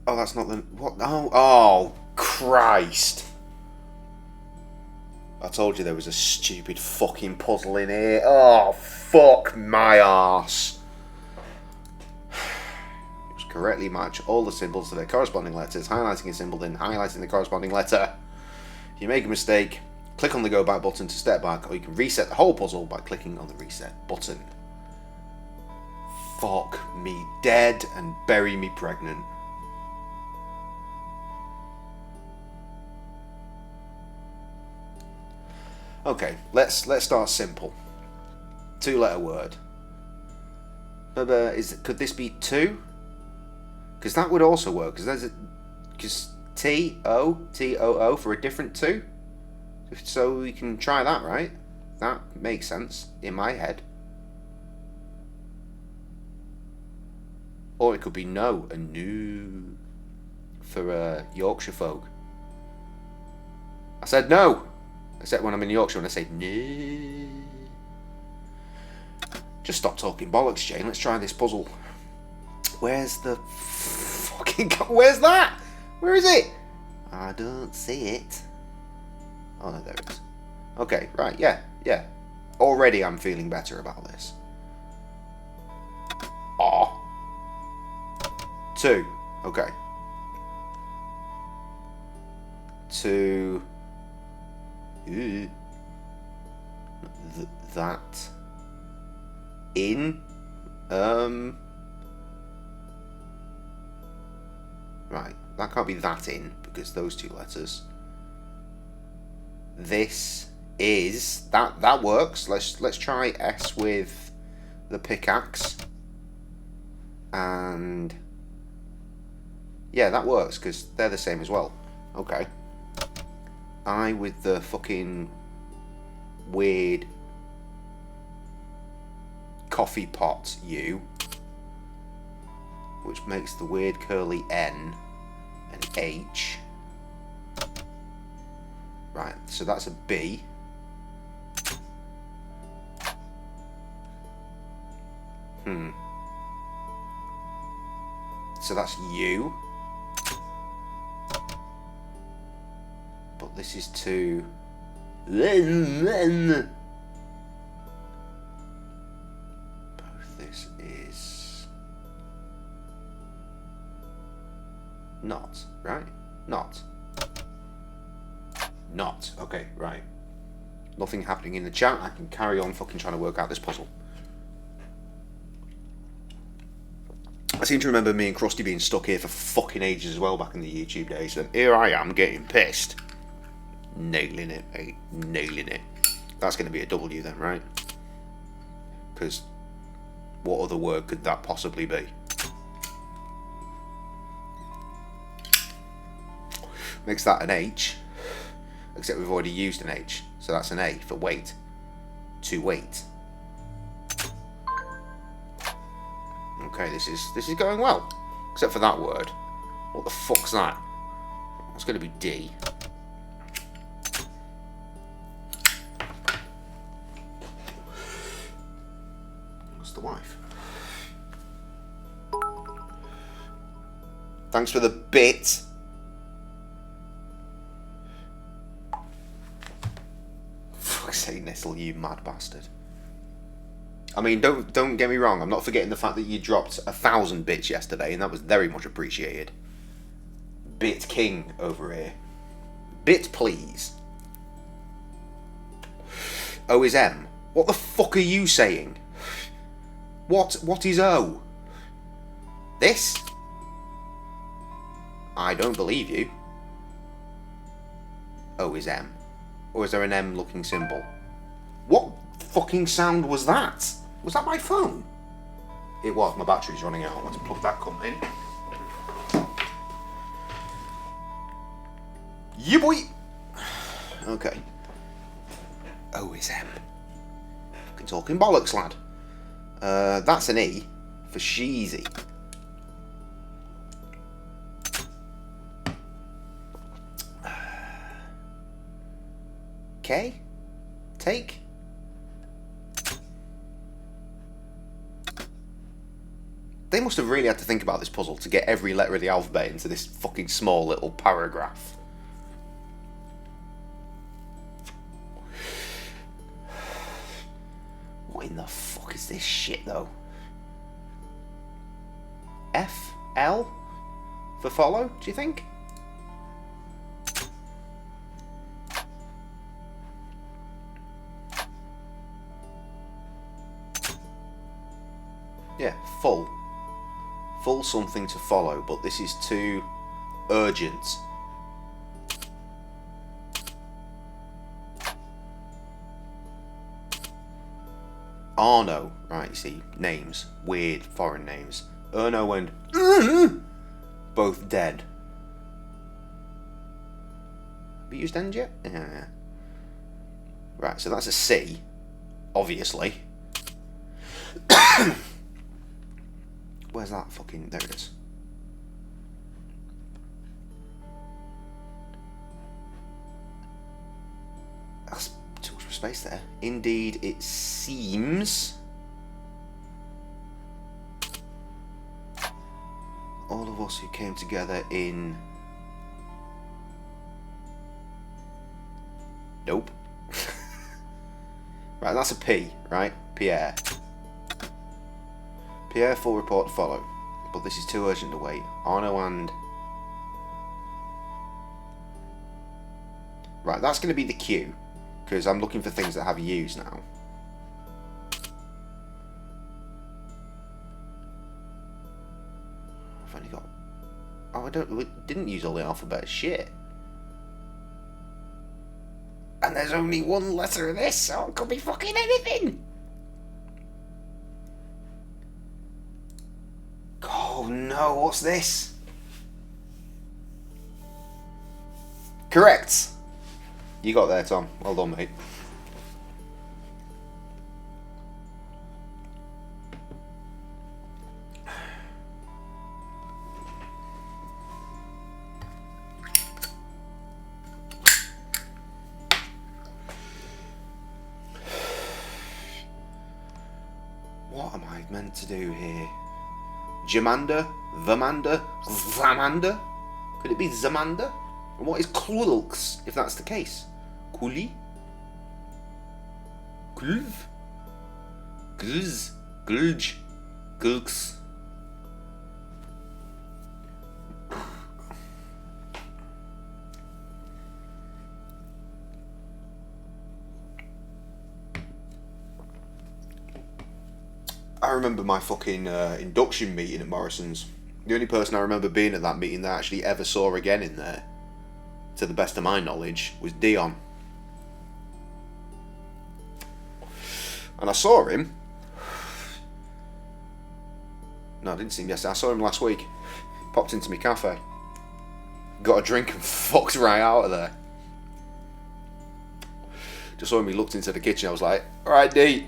[SPEAKER 3] Oh, that's not the... What? Oh, Christ. I told you there was a stupid fucking puzzle in here. Oh, fuck my arse. Just correctly match all the symbols to their corresponding letters, highlighting a symbol, then highlighting the corresponding letter. If you make a mistake, click on the go back button to step back, or you can reset the whole puzzle by clicking on the reset button. Fuck me dead and bury me pregnant. Okay, let's start simple. 2-letter word. Could this be 2? Because that would also work. Because T-O for a different 2. So we can try that, right? That makes sense in my head. Or it could be no, a new for Yorkshire folk. I said no. Except when I'm in Yorkshire and I say no. Just stop talking bollocks, Jane. Let's try this puzzle. Where's the fucking... Where's that? Where is it? I don't see it. Oh no, there it is. Okay, right, yeah. Already I'm feeling better about this. Aw. 2. Okay. 2... that in right, that can't be that in because those 2 letters. This is that works. Let's try S with the pickaxe, and yeah, that works because they're the same as well. Okay. I with the fucking weird coffee pot U, which makes the weird curly N an H. Right, so that's a B. So that's U. But this is to... Both this is... not, right? Not. Okay, right. Nothing happening in the chat. I can carry on fucking trying to work out this puzzle. I seem to remember me and Krusty being stuck here for fucking ages as well back in the YouTube days, and here I am getting pissed. Nailing it, mate. Nailing it. That's going to be a W then, right? Because what other word could that possibly be? Makes that an H. Except we've already used an H. So that's an A for wait. To wait. Okay, this is going well. Except for that word. What the fuck's that? It's going to be D. What's the wife? Thanks for the bit. Fuck's sake, Nestle, you mad bastard. I mean, don't get me wrong. I'm not forgetting the fact that you dropped 1,000 bits yesterday, and that was very much appreciated. Bit king over here. Bit please. O is M. What the fuck are you saying? What is O? This? I don't believe you. O is M. Or is there an M looking symbol? fucking sound was that? Was that my phone? It was. My battery's running out. Let's plug that cunt in. Yeah, boy. Okay. OSM. Fucking talking bollocks, lad. That's an E for sheezy. K? Take? They must have really had to think about this puzzle to get every letter of the alphabet into this fucking small little paragraph. What in the fuck is this shit, though? F? L? For follow, do you think? Yeah, full. Full something to follow, but this is too urgent. Arno, right, you see, names, weird foreign names. Erno and both dead. Have you used end yet? Yeah. Right, so that's a C, obviously. Where's that fucking... There it is. That's too much space there. Indeed, it seems... all of us who came together in... Nope. Right, that's a P, right? Pierre. Pierre, full report to follow. But this is too urgent to wait. Arno and... Right, that's going to be the Q. Because I'm looking for things that have U's now. I've only got... Oh, we didn't use all the alphabet. Shit. And there's only one letter of this, so it could be fucking anything. Oh no, what's this? Correct. You got there, Tom. Well done, mate. What am I meant to do here? Jamanda? Vamanda? Zamanda? Could it be Zamanda? And what is Klulks, if that's the case? Kuli? Kulv? Glz? Glj? Glks? I remember my fucking induction meeting at Morrison's. The only person I remember being at that meeting that I actually ever saw again in there, to the best of my knowledge, was Dion. And I saw him. No, I didn't see him yesterday. I saw him last week. Popped into my cafe. Got a drink and fucked right out of there. Just saw him, he looked into the kitchen. I was like, alright, D.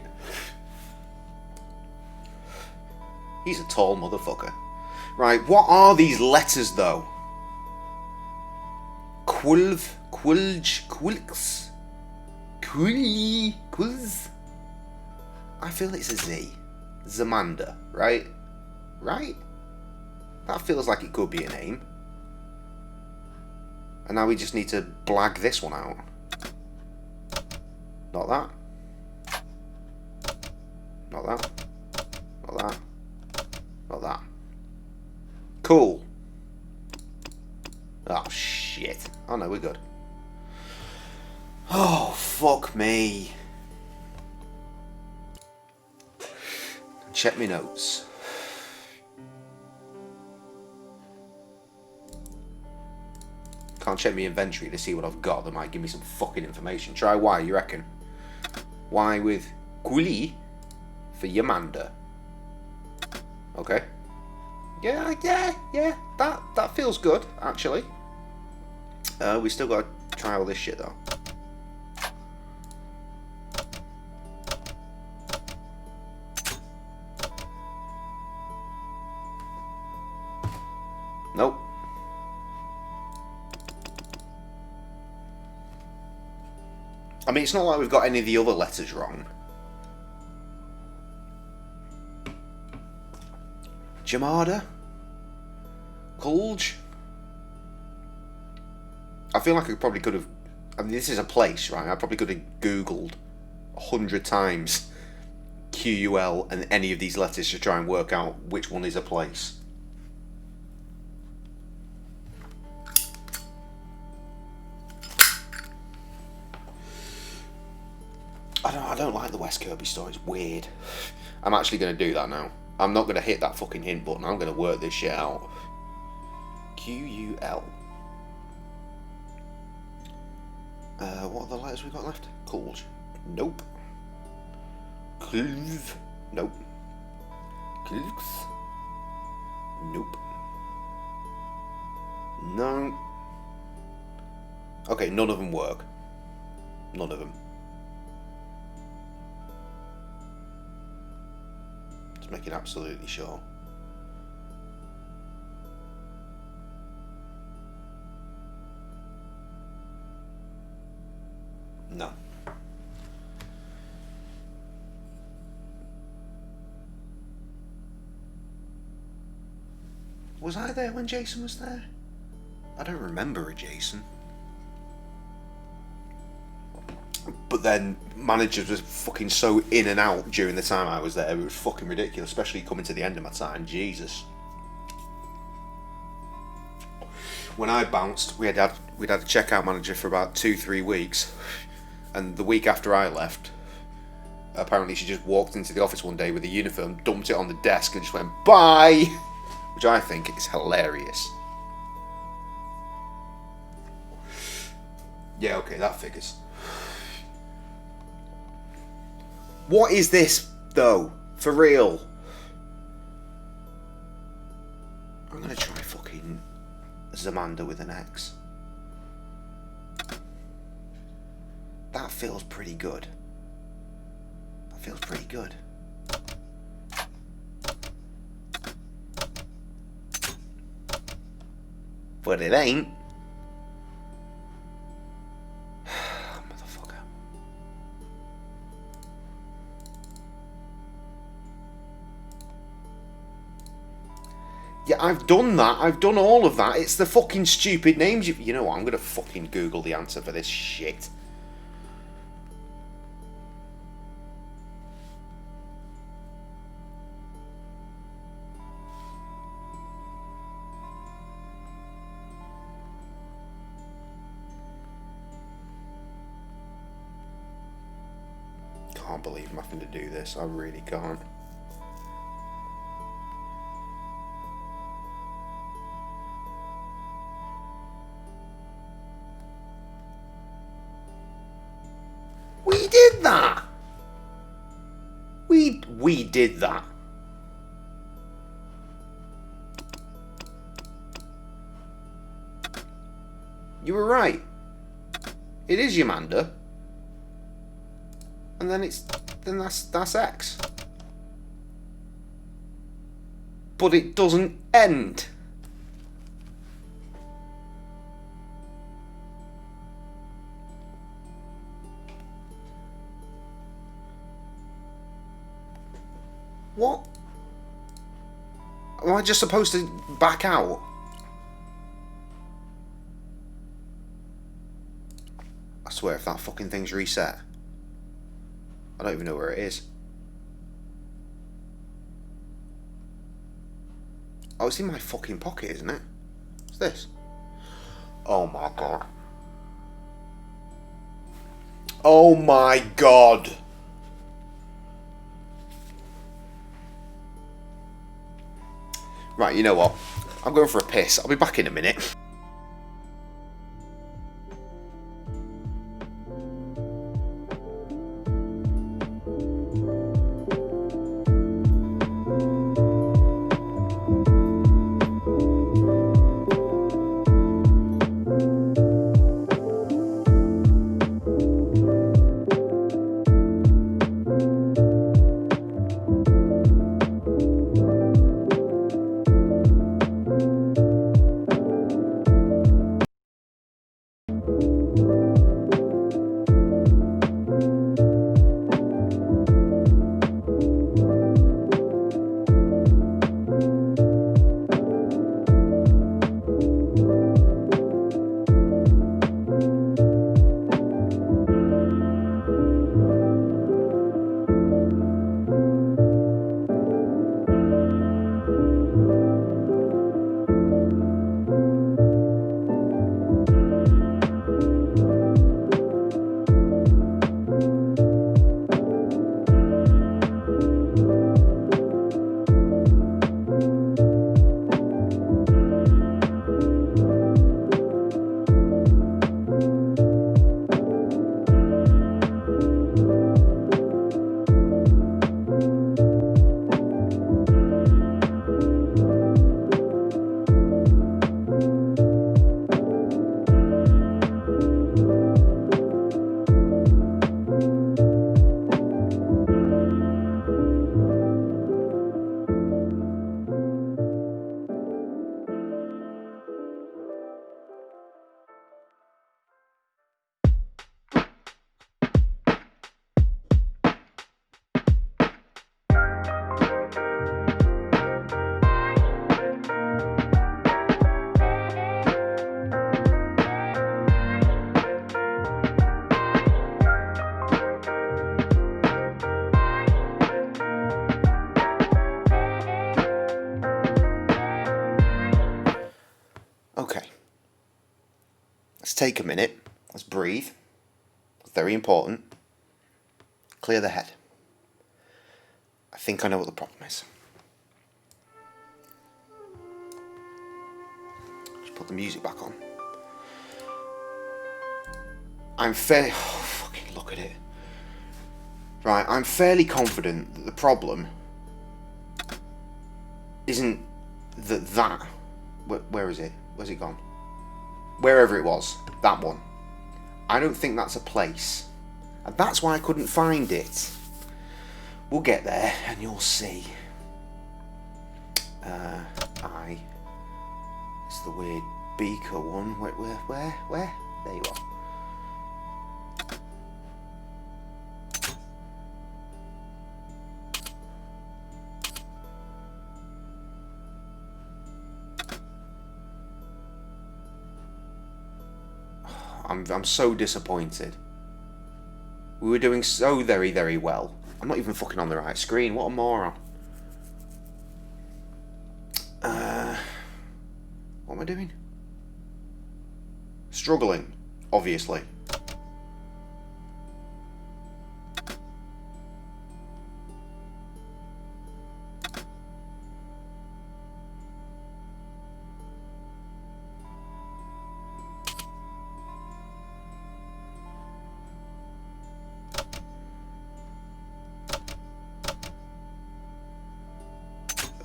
[SPEAKER 3] He's a tall motherfucker. Right, what are these letters though? Quilv, Quilj, Quilks, Quilly, Quilz. I feel it's a Z. Zamanda, right? Right? That feels like it could be a name. And now we just need to blag this one out. Not that. Not that. Not that. Not that. Cool. Oh, shit. Oh, no, we're good. Oh, fuck me. Check my notes. Can't check my inventory to see what I've got that might give me some fucking information. Try Y, you reckon? Y with Kuli for Yamanda. Okay. Yeah. That feels good, actually. We still got to try all this shit, though. Nope. I mean, it's not like we've got any of the other letters wrong. Jamada? Kulj? I feel like I probably could have... I mean, this is a place, right? I probably could have Googled 100 times QUL and any of these letters to try and work out which one is a place. I don't like the West Kirby story. It's weird. I'm actually going to do that now. I'm not going to hit that fucking hint button. I'm going to work this shit out. QUL. What are the letters we got left? Kulj. Nope. Klv. Nope. Klx. Nope. No. Okay, none of them work. None of them. Just making absolutely sure. No. Was I there when Jason was there? I don't remember a Jason. But then managers was fucking so in and out during the time I was there. It was fucking ridiculous, especially coming to the end of my time. Jesus. When I bounced, we'd had a checkout manager for about 2-3 weeks, and the week after I left, apparently she just walked into the office one day with a uniform, dumped it on the desk, and just went bye, which I think is hilarious. Yeah, okay, that figures. What is this, though? For real? I'm gonna try fucking Zamanda with an X. That feels pretty good. That feels pretty good. But it ain't. Yeah, I've done that. I've done all of that. It's the fucking stupid names. You know what? I'm going to fucking Google the answer for this shit. Can't believe I'm having to do this. I really can't. We did that. We did that. You were right. It is Yamanda. And then that's X. But it doesn't end. What? Am I just supposed to back out? I swear if that fucking thing's reset, I don't even know where it is. Oh, it's in my fucking pocket, isn't it? What's this? Oh my god. Oh my god. Right, you know what? I'm going for a piss. I'll be back in a minute. take a minute. Let's breathe. It's very important. Clear the head. I think I know what the problem is. Just put the music back on. I'm fairly... Oh, fucking look at it. Right, I'm fairly confident that the problem isn't that... Where is it? Where's it gone? Wherever it was. That one. I don't think that's a place. And that's why I couldn't find it. We'll get there and you'll see. It's the weird beaker one. Where? There you are. I'm so disappointed. We were doing so very, very well. I'm not even fucking on the right screen. What a moron. What am I doing? Struggling, obviously.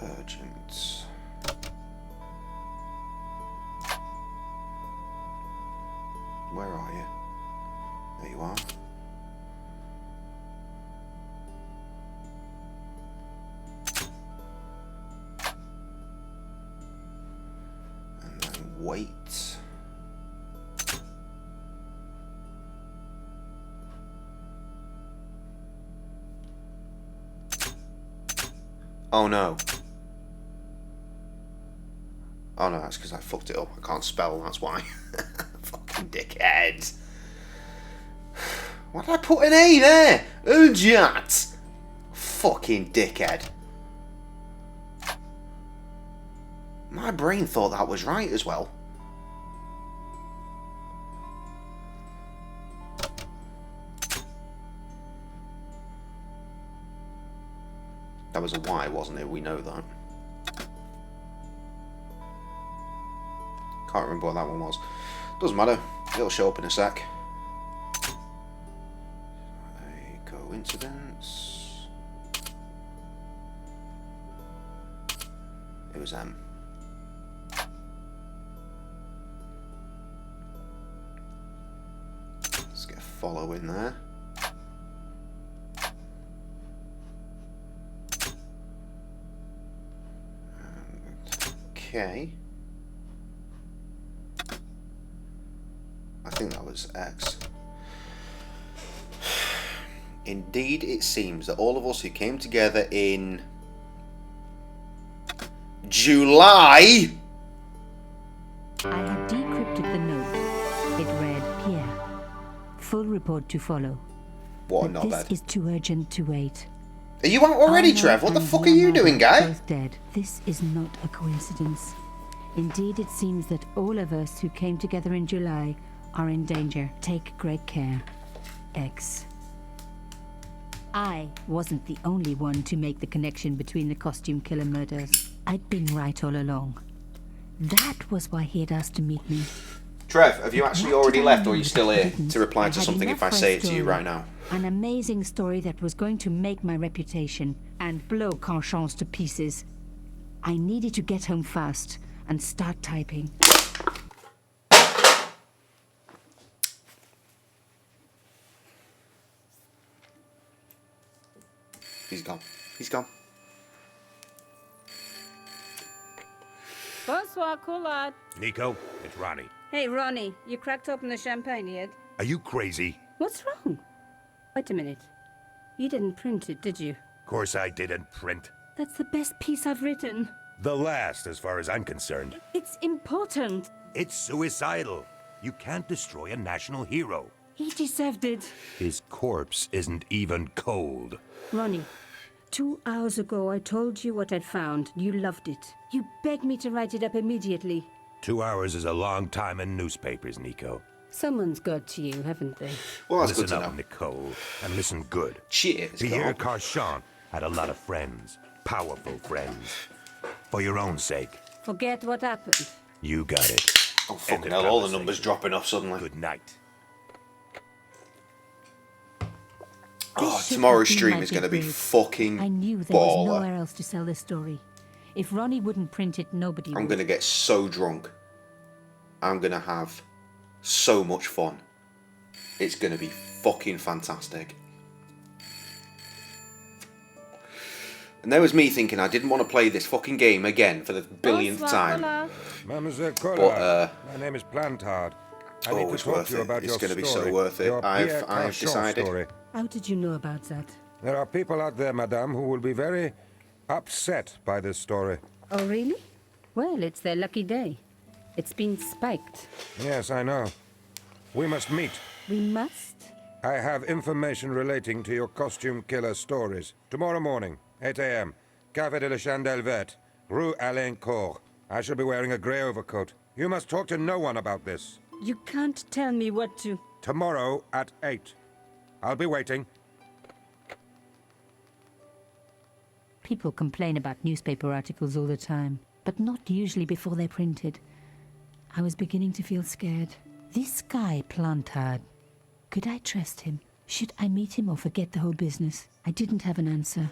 [SPEAKER 3] Urgent. Where are you? There you are. And then wait. Oh no. Oh no, that's because I fucked it up. I can't spell, that's why. Fucking dickhead. Why did I put an A there? Urgent. Fucking dickhead. My brain thought that was right as well. That was a Y, wasn't it? We know that. Can't remember what that one was. Doesn't matter. It'll show up in a sec. A coincidence. It was M. Let's get a follow in there. Okay. I think that was X. Indeed, it seems that all of us who came together in July.
[SPEAKER 4] I had decrypted the note. It read, Pierre, full report to follow.
[SPEAKER 3] What a
[SPEAKER 4] But this
[SPEAKER 3] knobhead.
[SPEAKER 4] is too urgent to wait.
[SPEAKER 3] Are you out already, Trev? What the fuck are you doing, guy?
[SPEAKER 4] Both dead. This is not a coincidence. Indeed, it seems that all of us who came together in July are in danger. Take great care. X. I wasn't the only one to make the connection between the costume killer murders. I'd been right all along. That was why he had asked to meet me.
[SPEAKER 3] Trev, have you actually already
[SPEAKER 4] What did I
[SPEAKER 3] left, or are you
[SPEAKER 4] know
[SPEAKER 3] still
[SPEAKER 4] that I
[SPEAKER 3] here
[SPEAKER 4] didn't?
[SPEAKER 3] to reply
[SPEAKER 4] I
[SPEAKER 3] to
[SPEAKER 4] had
[SPEAKER 3] something if I
[SPEAKER 4] enough
[SPEAKER 3] say
[SPEAKER 4] for
[SPEAKER 3] it to you
[SPEAKER 4] story.
[SPEAKER 3] right now?
[SPEAKER 4] An amazing story that was going to make my reputation and blow Conscience to pieces. I needed to get home fast and start typing.
[SPEAKER 3] He's gone. He's gone.
[SPEAKER 7] Bonsoir, Collard.
[SPEAKER 5] Nico, it's Ronnie.
[SPEAKER 7] Hey, Ronnie, you cracked open the champagne yet?
[SPEAKER 5] Are you crazy?
[SPEAKER 7] What's wrong? Wait a minute. You didn't print it, did you?
[SPEAKER 5] Of course I didn't print.
[SPEAKER 7] That's the best piece I've written.
[SPEAKER 5] The last, as far as I'm concerned.
[SPEAKER 7] It's important.
[SPEAKER 5] It's suicidal. You can't destroy a national hero.
[SPEAKER 7] He deserved it.
[SPEAKER 5] His corpse isn't even cold.
[SPEAKER 7] Ronnie, 2 hours ago I told you what I'd found. You loved it. You begged me to write it up immediately.
[SPEAKER 5] 2 hours is a long time in newspapers, Nico.
[SPEAKER 7] Someone's got to you, haven't they?
[SPEAKER 3] Well, that's
[SPEAKER 5] Listen
[SPEAKER 3] good to
[SPEAKER 5] up,
[SPEAKER 3] know.
[SPEAKER 5] Nicole, and listen good.
[SPEAKER 3] Cheers,
[SPEAKER 5] Pierre
[SPEAKER 3] God.
[SPEAKER 5] Carchon had a lot of friends, powerful friends. For your own sake,
[SPEAKER 7] Forget what happened.
[SPEAKER 5] you got it.
[SPEAKER 3] Oh,
[SPEAKER 5] End
[SPEAKER 3] fucking
[SPEAKER 5] of
[SPEAKER 3] hell, all the
[SPEAKER 5] conversation.
[SPEAKER 3] numbers dropping off suddenly.
[SPEAKER 5] Good night.
[SPEAKER 3] Oh,
[SPEAKER 4] This should
[SPEAKER 3] tomorrow's
[SPEAKER 4] have been
[SPEAKER 3] stream
[SPEAKER 4] my
[SPEAKER 3] is going to be
[SPEAKER 4] big break.
[SPEAKER 3] fucking
[SPEAKER 4] I knew there was
[SPEAKER 3] baller.
[SPEAKER 4] nowhere else to sell this story. If Ronnie wouldn't print it, nobody
[SPEAKER 3] I'm
[SPEAKER 4] would.
[SPEAKER 3] going to get so drunk. I'm going to have so much fun. It's going to be fucking fantastic. And there was me thinking I didn't want to play this fucking game again for the billionth time.
[SPEAKER 8] Mademoiselle
[SPEAKER 3] But,
[SPEAKER 8] Collard, my name is Plantard. I need
[SPEAKER 3] oh,
[SPEAKER 8] to
[SPEAKER 3] it's
[SPEAKER 8] talk
[SPEAKER 3] worth
[SPEAKER 8] to you
[SPEAKER 3] it.
[SPEAKER 8] about
[SPEAKER 3] It's
[SPEAKER 8] your
[SPEAKER 3] going to be
[SPEAKER 8] story.
[SPEAKER 3] so worth it.
[SPEAKER 8] Your Pierre
[SPEAKER 3] I've
[SPEAKER 8] Carchon
[SPEAKER 3] decided.
[SPEAKER 8] story.
[SPEAKER 7] How did you know about that?
[SPEAKER 8] There are people out there, madame, who will be very upset by this story.
[SPEAKER 7] Oh, really? Well, it's their lucky day. It's been spiked.
[SPEAKER 8] Yes, I know. We must meet.
[SPEAKER 7] We must?
[SPEAKER 8] I have information relating to your costume killer stories. Tomorrow morning, 8 a.m., Café de la Chandelle Verte, Rue Alain Court. I shall be wearing a grey overcoat. You must talk to no one about this.
[SPEAKER 7] You can't tell me what to...
[SPEAKER 8] Tomorrow at 8. I'll be waiting.
[SPEAKER 4] People complain about newspaper articles all the time, but not usually before they're printed. I was beginning to feel scared. This guy, Plantard, could I trust him? Should I meet him or forget the whole business? I didn't have an answer.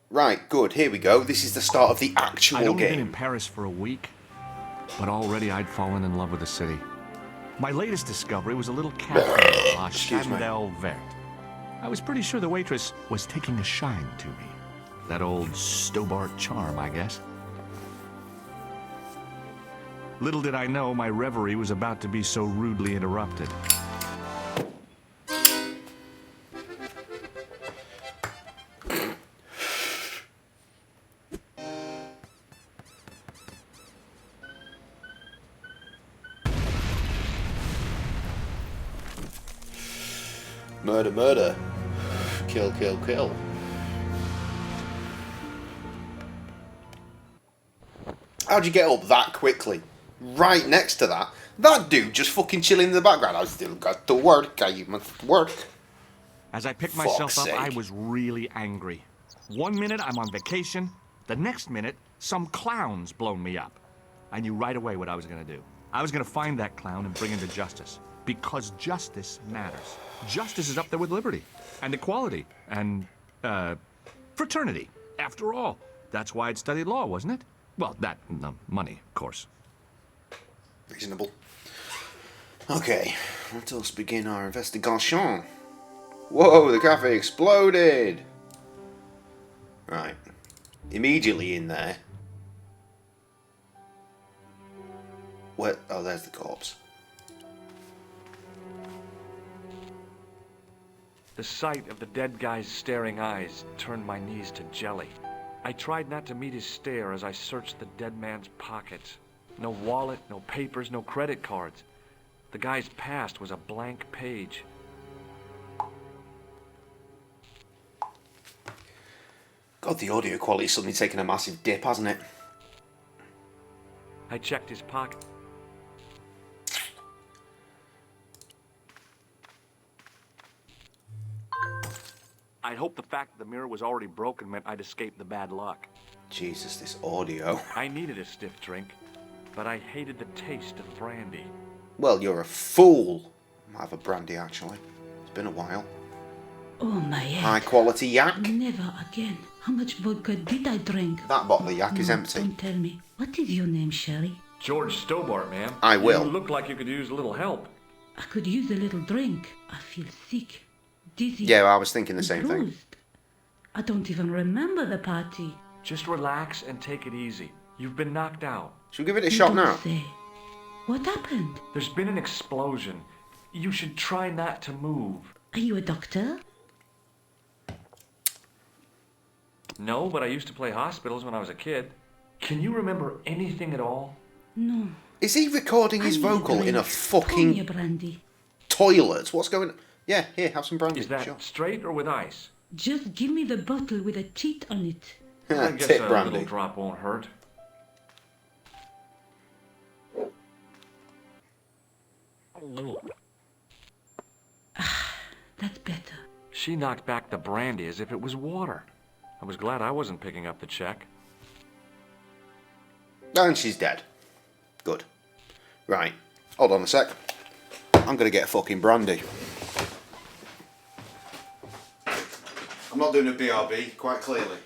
[SPEAKER 3] Right, good. Here we go. This is the start of the actual
[SPEAKER 9] I'd only been in
[SPEAKER 3] game.
[SPEAKER 9] Paris for a week, but already I'd fallen in love with the city. My latest discovery was a little cafe, La
[SPEAKER 3] Excuse me.
[SPEAKER 9] Chandelle Verte. I was pretty sure the waitress was taking a shine to me. That old Stobart charm, I guess. Little did I know my reverie was about to be so rudely interrupted.
[SPEAKER 3] Murder, murder. Kill, kill, kill. How'd you get up that quickly? Right next to that. That dude just fucking chilling in the background. I still got to work. I must work.
[SPEAKER 9] As I picked
[SPEAKER 3] Fuck's
[SPEAKER 9] myself up, I
[SPEAKER 3] sake.
[SPEAKER 9] was really angry. 1 minute I'm on vacation, the next minute some clown's blown me up. I knew right away what I was gonna do. I was gonna find that clown and bring him to justice. Because justice matters. Justice is up there with liberty, and equality, and, fraternity. After all, that's why I'd studied law, wasn't it? Well, that, and the money, of course.
[SPEAKER 3] Reasonable. Okay, let us begin our investigation. Whoa, the cafe exploded! Right. Immediately in there. What? Oh, there's the corpse.
[SPEAKER 10] The sight of the dead guy's staring eyes turned my knees to jelly. I tried not to meet his stare as I searched the dead man's pockets. No wallet, no papers, no credit cards. The guy's past was a blank page.
[SPEAKER 3] God, the audio quality's suddenly taken a massive dip, hasn't it?
[SPEAKER 10] I checked his pocket. I'd hoped the fact that the mirror was already broken meant I'd escaped the bad luck.
[SPEAKER 3] Jesus, this audio.
[SPEAKER 10] I needed a stiff drink, but I hated the taste of brandy.
[SPEAKER 3] Well, you're a fool. I might have a brandy, actually. It's been a while.
[SPEAKER 11] Oh, my head.
[SPEAKER 3] High quality yak.
[SPEAKER 11] Never again. How much vodka did I drink?
[SPEAKER 3] That bottle of yak is
[SPEAKER 11] No,
[SPEAKER 3] empty.
[SPEAKER 11] Don't tell me. What is your name, Sherry?
[SPEAKER 10] George Stobart, ma'am.
[SPEAKER 3] I will.
[SPEAKER 10] You look like you could use a little help.
[SPEAKER 11] I could use a little drink. I feel sick, dizzy.
[SPEAKER 3] Yeah, I was thinking the same thing.
[SPEAKER 11] bruised. I don't even remember the party.
[SPEAKER 10] Just relax and take it easy. You've been knocked out.
[SPEAKER 3] Should we give it a
[SPEAKER 11] You
[SPEAKER 3] shot
[SPEAKER 11] don't
[SPEAKER 3] now?
[SPEAKER 11] say. What happened?
[SPEAKER 10] There's been an explosion. You should try not to move.
[SPEAKER 11] Are you a doctor?
[SPEAKER 10] No, but I used to play hospitals when I was a kid. Can you remember anything at all?
[SPEAKER 11] No.
[SPEAKER 3] Is he recording his
[SPEAKER 11] I need a
[SPEAKER 3] vocal in a
[SPEAKER 11] drink. Pour me a
[SPEAKER 3] fucking
[SPEAKER 11] brandy.
[SPEAKER 3] toilet? What's going on? Yeah, here, have some brandy.
[SPEAKER 10] Is that
[SPEAKER 3] Sure.
[SPEAKER 10] straight or with ice?
[SPEAKER 11] Just give me the bottle with a tit on it.
[SPEAKER 10] I guess
[SPEAKER 3] Tip
[SPEAKER 10] a
[SPEAKER 3] brandy.
[SPEAKER 10] little drop won't hurt.
[SPEAKER 11] That's better.
[SPEAKER 10] She knocked back the brandy as if it was water. I was glad I wasn't picking up the check.
[SPEAKER 3] And she's dead. Good. Right. Hold on a sec. I'm going to get a fucking brandy. I'm not doing a BRB, quite clearly.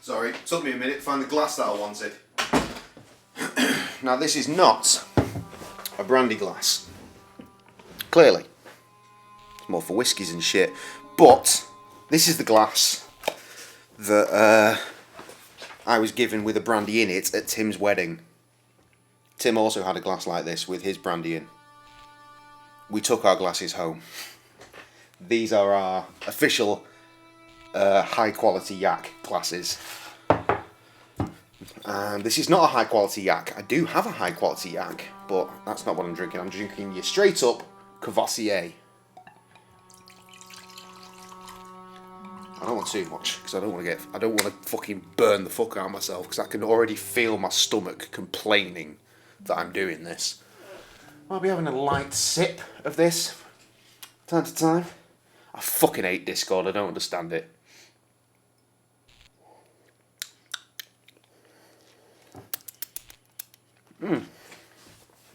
[SPEAKER 3] Sorry, it took me a minute to find the glass that I wanted. Now this is not a brandy glass. Clearly. It's more for whiskies and shit. But this is the glass that I was given with a brandy in it at Tim's wedding. Tim also had a glass like this with his brandy in. We took our glasses home. These are our official high quality yak glasses. And this is not a high quality yak. I do have a high quality yak, but that's not what I'm drinking. I'm drinking your straight up Cavassier. I don't want too much because I don't want to fucking burn the fuck out of myself, because I can already feel my stomach complaining that I'm doing this. I'll be having a light sip of this time to time. I fucking hate Discord. I don't understand it.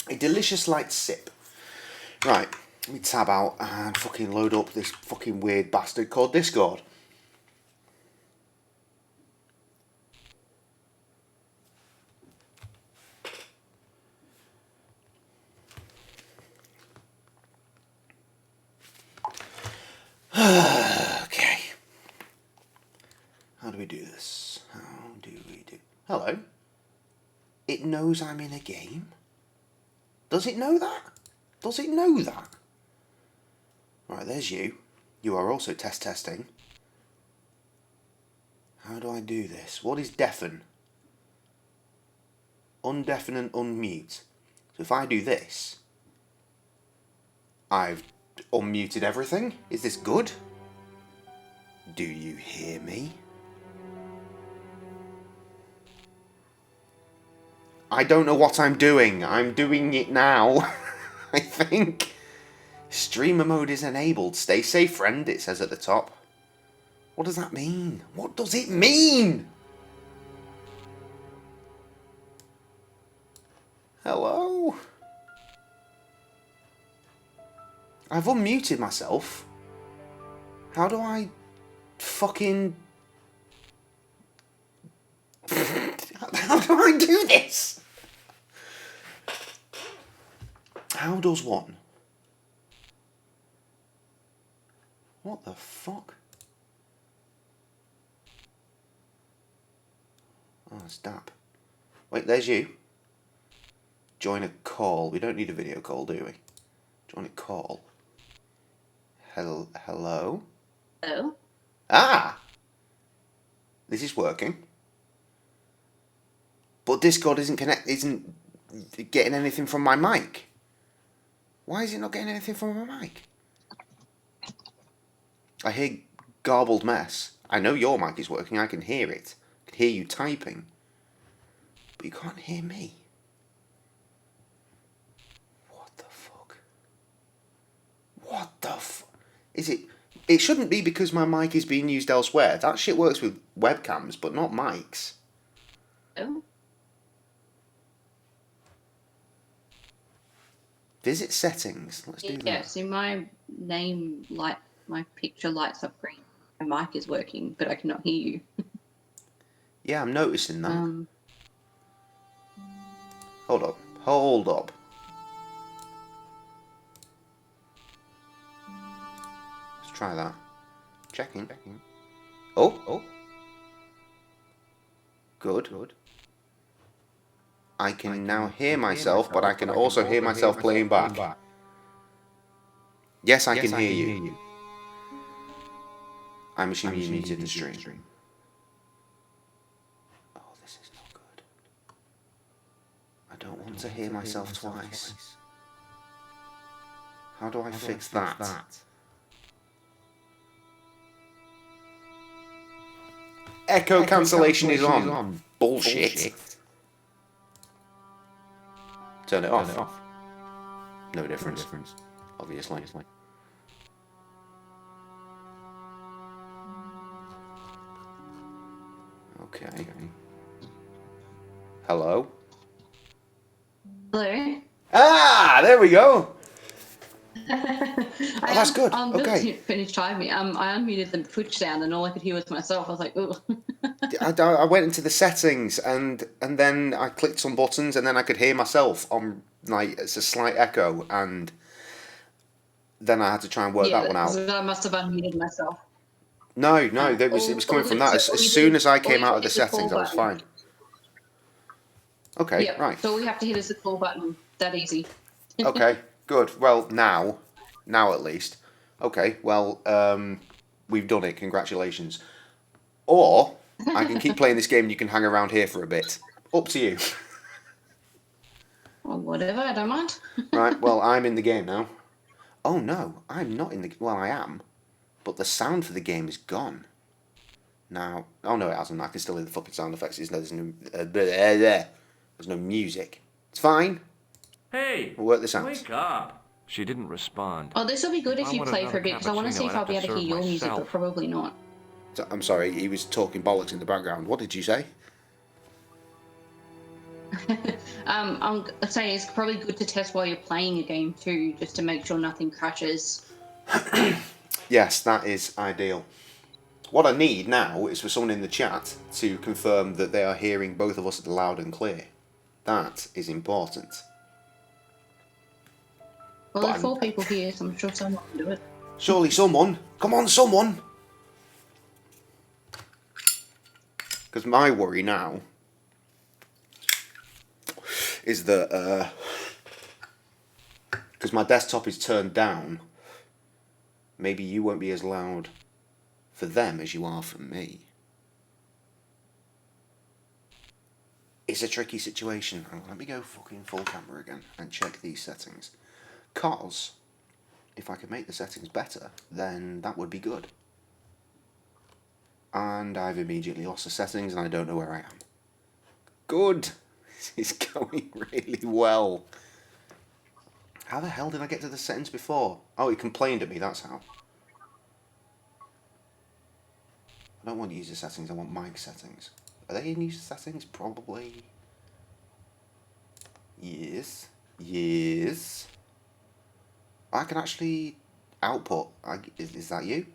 [SPEAKER 3] A delicious light sip. Right, let me tab out and fucking load up this fucking weird bastard called Discord. Okay. How do we do this? Hello? It knows I'm in a game? Does it know that? Does it know that? Right, there's you. You are also testing. How do I do this? What is deafen? Undeafen and unmute. So if I do this, I've unmuted everything. Is this good? Do you hear me? I don't know what I'm doing. I'm doing it now. I think. Streamer mode is enabled. Stay safe, friend, it says at the top. What does that mean? What does it mean? Hello? I've unmuted myself. How do I fucking... How do I do this? How does one? What the fuck? Oh, it's DAP. Wait, there's you. Join a call. We don't need a video call, do we? Join a call. Hello?
[SPEAKER 12] Hello?
[SPEAKER 3] Ah! This is working. But Discord isn't getting anything from my mic. Why is it not getting anything from my mic? I hear garbled mess. I know your mic is working. I can hear it. I can hear you typing. But you can't hear me. What the fuck? What the fuck? Is it... It shouldn't be because my mic is being used elsewhere. That shit works with webcams, but not mics.
[SPEAKER 12] Oh.
[SPEAKER 3] Visit settings. Let's do that.
[SPEAKER 12] Yeah, so my my picture lights up green. My mic is working, but I cannot hear you.
[SPEAKER 3] Yeah, I'm noticing that. Hold up. try that. Checking. Oh. Good. I can now hear myself, but I can also hear myself playing back. Yes, I can hear you. I'm assuming you muted the stream. Oh, this is not good. I don't want to hear myself twice. How do I fix that? Echo cancellation is on. Bullshit. Turn it off. No difference. Obviously. Okay. Hello?
[SPEAKER 12] Hello?
[SPEAKER 3] Ah, there we go.
[SPEAKER 12] Oh,
[SPEAKER 3] that's good.
[SPEAKER 12] Okay. Just finished timing. I unmuted the Twitch sound, and all I could hear was myself. I was like, ooh.
[SPEAKER 3] I went into the settings, and then I clicked some buttons, and then I could hear myself on, like, it's a slight echo, and then I had to try and work that one out.
[SPEAKER 12] So I must have unmuted myself.
[SPEAKER 3] No, it was coming from that. As soon as I came out of the settings, I was fine. Okay,
[SPEAKER 12] yep.
[SPEAKER 3] right.
[SPEAKER 12] So all we have to hit is the call button. That easy.
[SPEAKER 3] Okay, good. Well, now at least. Okay, well, we've done it. Congratulations. Or I can keep playing this game and you can hang around here for a bit. Up to you.
[SPEAKER 12] Well, whatever, I don't mind.
[SPEAKER 3] Right, well, I'm in the game now. Oh, no, I'm not in the... Well, I am. But the sound for the game is gone. Now... Oh, no, it hasn't. I can still hear the fucking sound effects. There's no music. It's fine.
[SPEAKER 10] Hey,
[SPEAKER 3] We'll work this out.
[SPEAKER 10] wake up. She didn't respond.
[SPEAKER 12] Oh, this will be good if you play for a bit, because I want to see if I'll be able to hear your music, but probably not.
[SPEAKER 3] I'm sorry, he was talking bollocks in the background. What did you say?
[SPEAKER 12] I'm saying it's probably good to test while you're playing a game too, just to make sure nothing crashes.
[SPEAKER 3] Yes, that is ideal. What I need now is for someone in the chat to confirm that they are hearing both of us loud and clear. That is important.
[SPEAKER 12] Well, there are 4 people here, so I'm sure someone can do it.
[SPEAKER 3] Surely someone. Come on, someone. Because my worry now is that because my desktop is turned down, maybe you won't be as loud for them as you are for me. It's a tricky situation. Let me go fucking full camera again and check these settings. Because if I could make the settings better, then that would be good. And I've immediately lost the settings and I don't know where I am. Good. This is going really well. How the hell did I get to the settings before? Oh, it complained at me, that's how. I don't want user settings, I want mic settings. Are they in user settings? Probably. Yes. I can actually output. Is that you?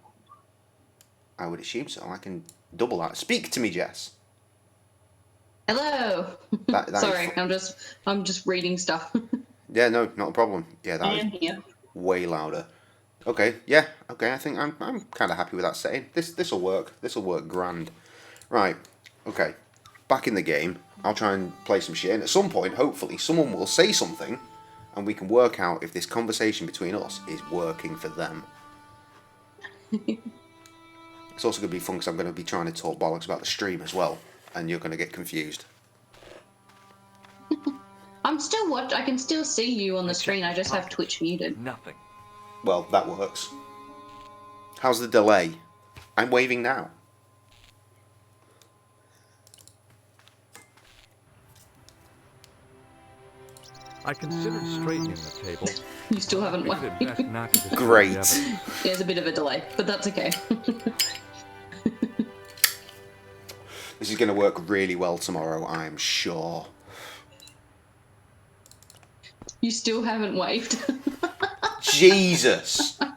[SPEAKER 3] I would assume so. I can double that. Speak to me, Jess.
[SPEAKER 12] Hello.
[SPEAKER 3] That
[SPEAKER 12] Sorry, I'm just reading stuff.
[SPEAKER 3] Yeah, no, not a problem. Yeah, that is
[SPEAKER 12] here.
[SPEAKER 3] way louder. Okay, yeah, okay. I think I'm kind of happy with that setting. This will work. This will work grand. Right. Okay. Back in the game. I'll try and play some shit. And at some point, hopefully, someone will say something, and we can work out if this conversation between us is working for them. It's also going to be fun because I'm going to be trying to talk bollocks about the stream as well, and you're going to get confused.
[SPEAKER 12] I'm still I can still see you on the screen. I just have Twitch muted.
[SPEAKER 10] Nothing.
[SPEAKER 3] Well, that works. How's the delay? I'm waving now.
[SPEAKER 9] I considered straightening the table.
[SPEAKER 12] You still haven't waved.
[SPEAKER 3] Great.
[SPEAKER 12] There's a bit of a delay, but that's okay.
[SPEAKER 3] This is going to work really well tomorrow, I'm sure.
[SPEAKER 12] You still haven't waved.
[SPEAKER 3] Jesus! Am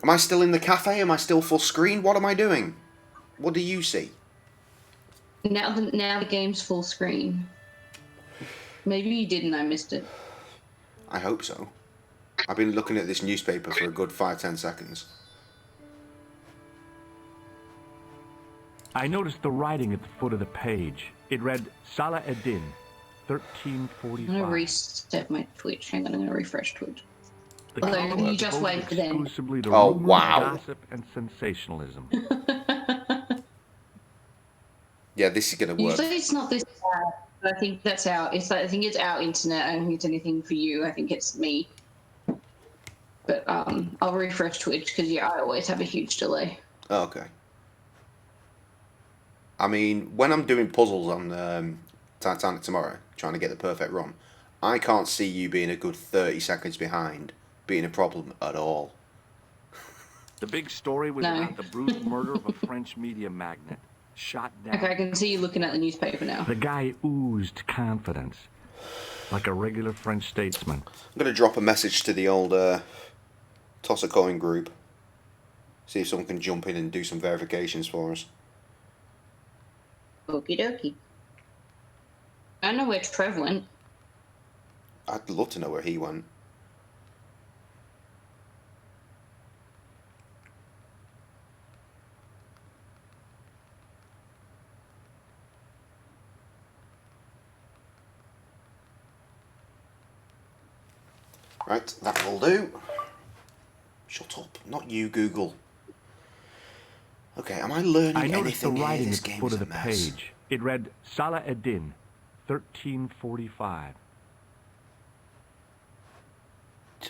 [SPEAKER 3] I still in the cafe? Am I still full screen? What am I doing? What do you see?
[SPEAKER 12] Now the game's full screen. Maybe you didn't, I missed it.
[SPEAKER 3] I hope so. I've been looking at this newspaper for a good 5-10 seconds.
[SPEAKER 10] I noticed the writing at the foot of the page. It read Salah Eddin,
[SPEAKER 12] I'm
[SPEAKER 10] 1345.
[SPEAKER 12] gonna reset my Twitch. Hang on, I'm gonna refresh Twitch.
[SPEAKER 10] The
[SPEAKER 12] Although
[SPEAKER 10] column
[SPEAKER 12] you just
[SPEAKER 10] devoted
[SPEAKER 12] wait for them.
[SPEAKER 10] exclusively to
[SPEAKER 3] Oh,
[SPEAKER 10] rumors,
[SPEAKER 3] wow.
[SPEAKER 10] gossip, and sensationalism.
[SPEAKER 3] Yeah, this is gonna work.
[SPEAKER 12] Usually it's not this bad, but I think that's our. I think it's our internet. I don't think it's anything for you. I think it's me. But I'll refresh Twitch because I always have a huge delay.
[SPEAKER 3] Oh, okay. I mean, when I'm doing puzzles on Titanic tomorrow, trying to get the perfect run, I can't see you being a good 30 seconds behind being a problem at all.
[SPEAKER 10] The big story was
[SPEAKER 12] No.
[SPEAKER 10] about the brutal murder of a French media magnate. Shot down.
[SPEAKER 12] Okay, I can see you looking at the newspaper now.
[SPEAKER 10] The guy oozed confidence, like a regular French statesman.
[SPEAKER 3] I'm going to drop a message to the old Toss a Coin group. See if someone can jump in and do some verifications for us.
[SPEAKER 12] Okie dokie. I don't know where Trev went.
[SPEAKER 3] I'd love to know where he went. Right, that will do. Shut up, not you, Google. Okay, am I learning
[SPEAKER 10] I noticed the
[SPEAKER 3] anything here?
[SPEAKER 10] writing
[SPEAKER 3] This
[SPEAKER 10] at the
[SPEAKER 3] game
[SPEAKER 10] foot
[SPEAKER 3] is
[SPEAKER 10] of
[SPEAKER 3] a
[SPEAKER 10] the
[SPEAKER 3] mess.
[SPEAKER 10] page. It read Salah Eddin, 1345.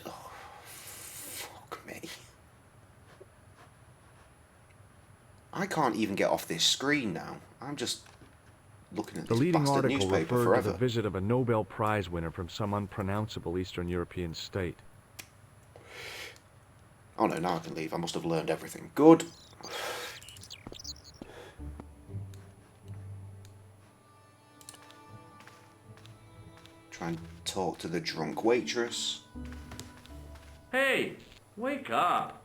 [SPEAKER 3] Oh, fuck me. I can't even get off this screen now. I'm just looking at
[SPEAKER 10] The
[SPEAKER 3] this
[SPEAKER 10] leading
[SPEAKER 3] bastard
[SPEAKER 10] article
[SPEAKER 3] newspaper
[SPEAKER 10] referred
[SPEAKER 3] forever.
[SPEAKER 10] to the visit of a Nobel Prize winner from some unpronounceable Eastern European state.
[SPEAKER 3] Oh no, now I can leave. I must have learned everything. Good. Try and talk to the drunk waitress.
[SPEAKER 10] Hey, wake up.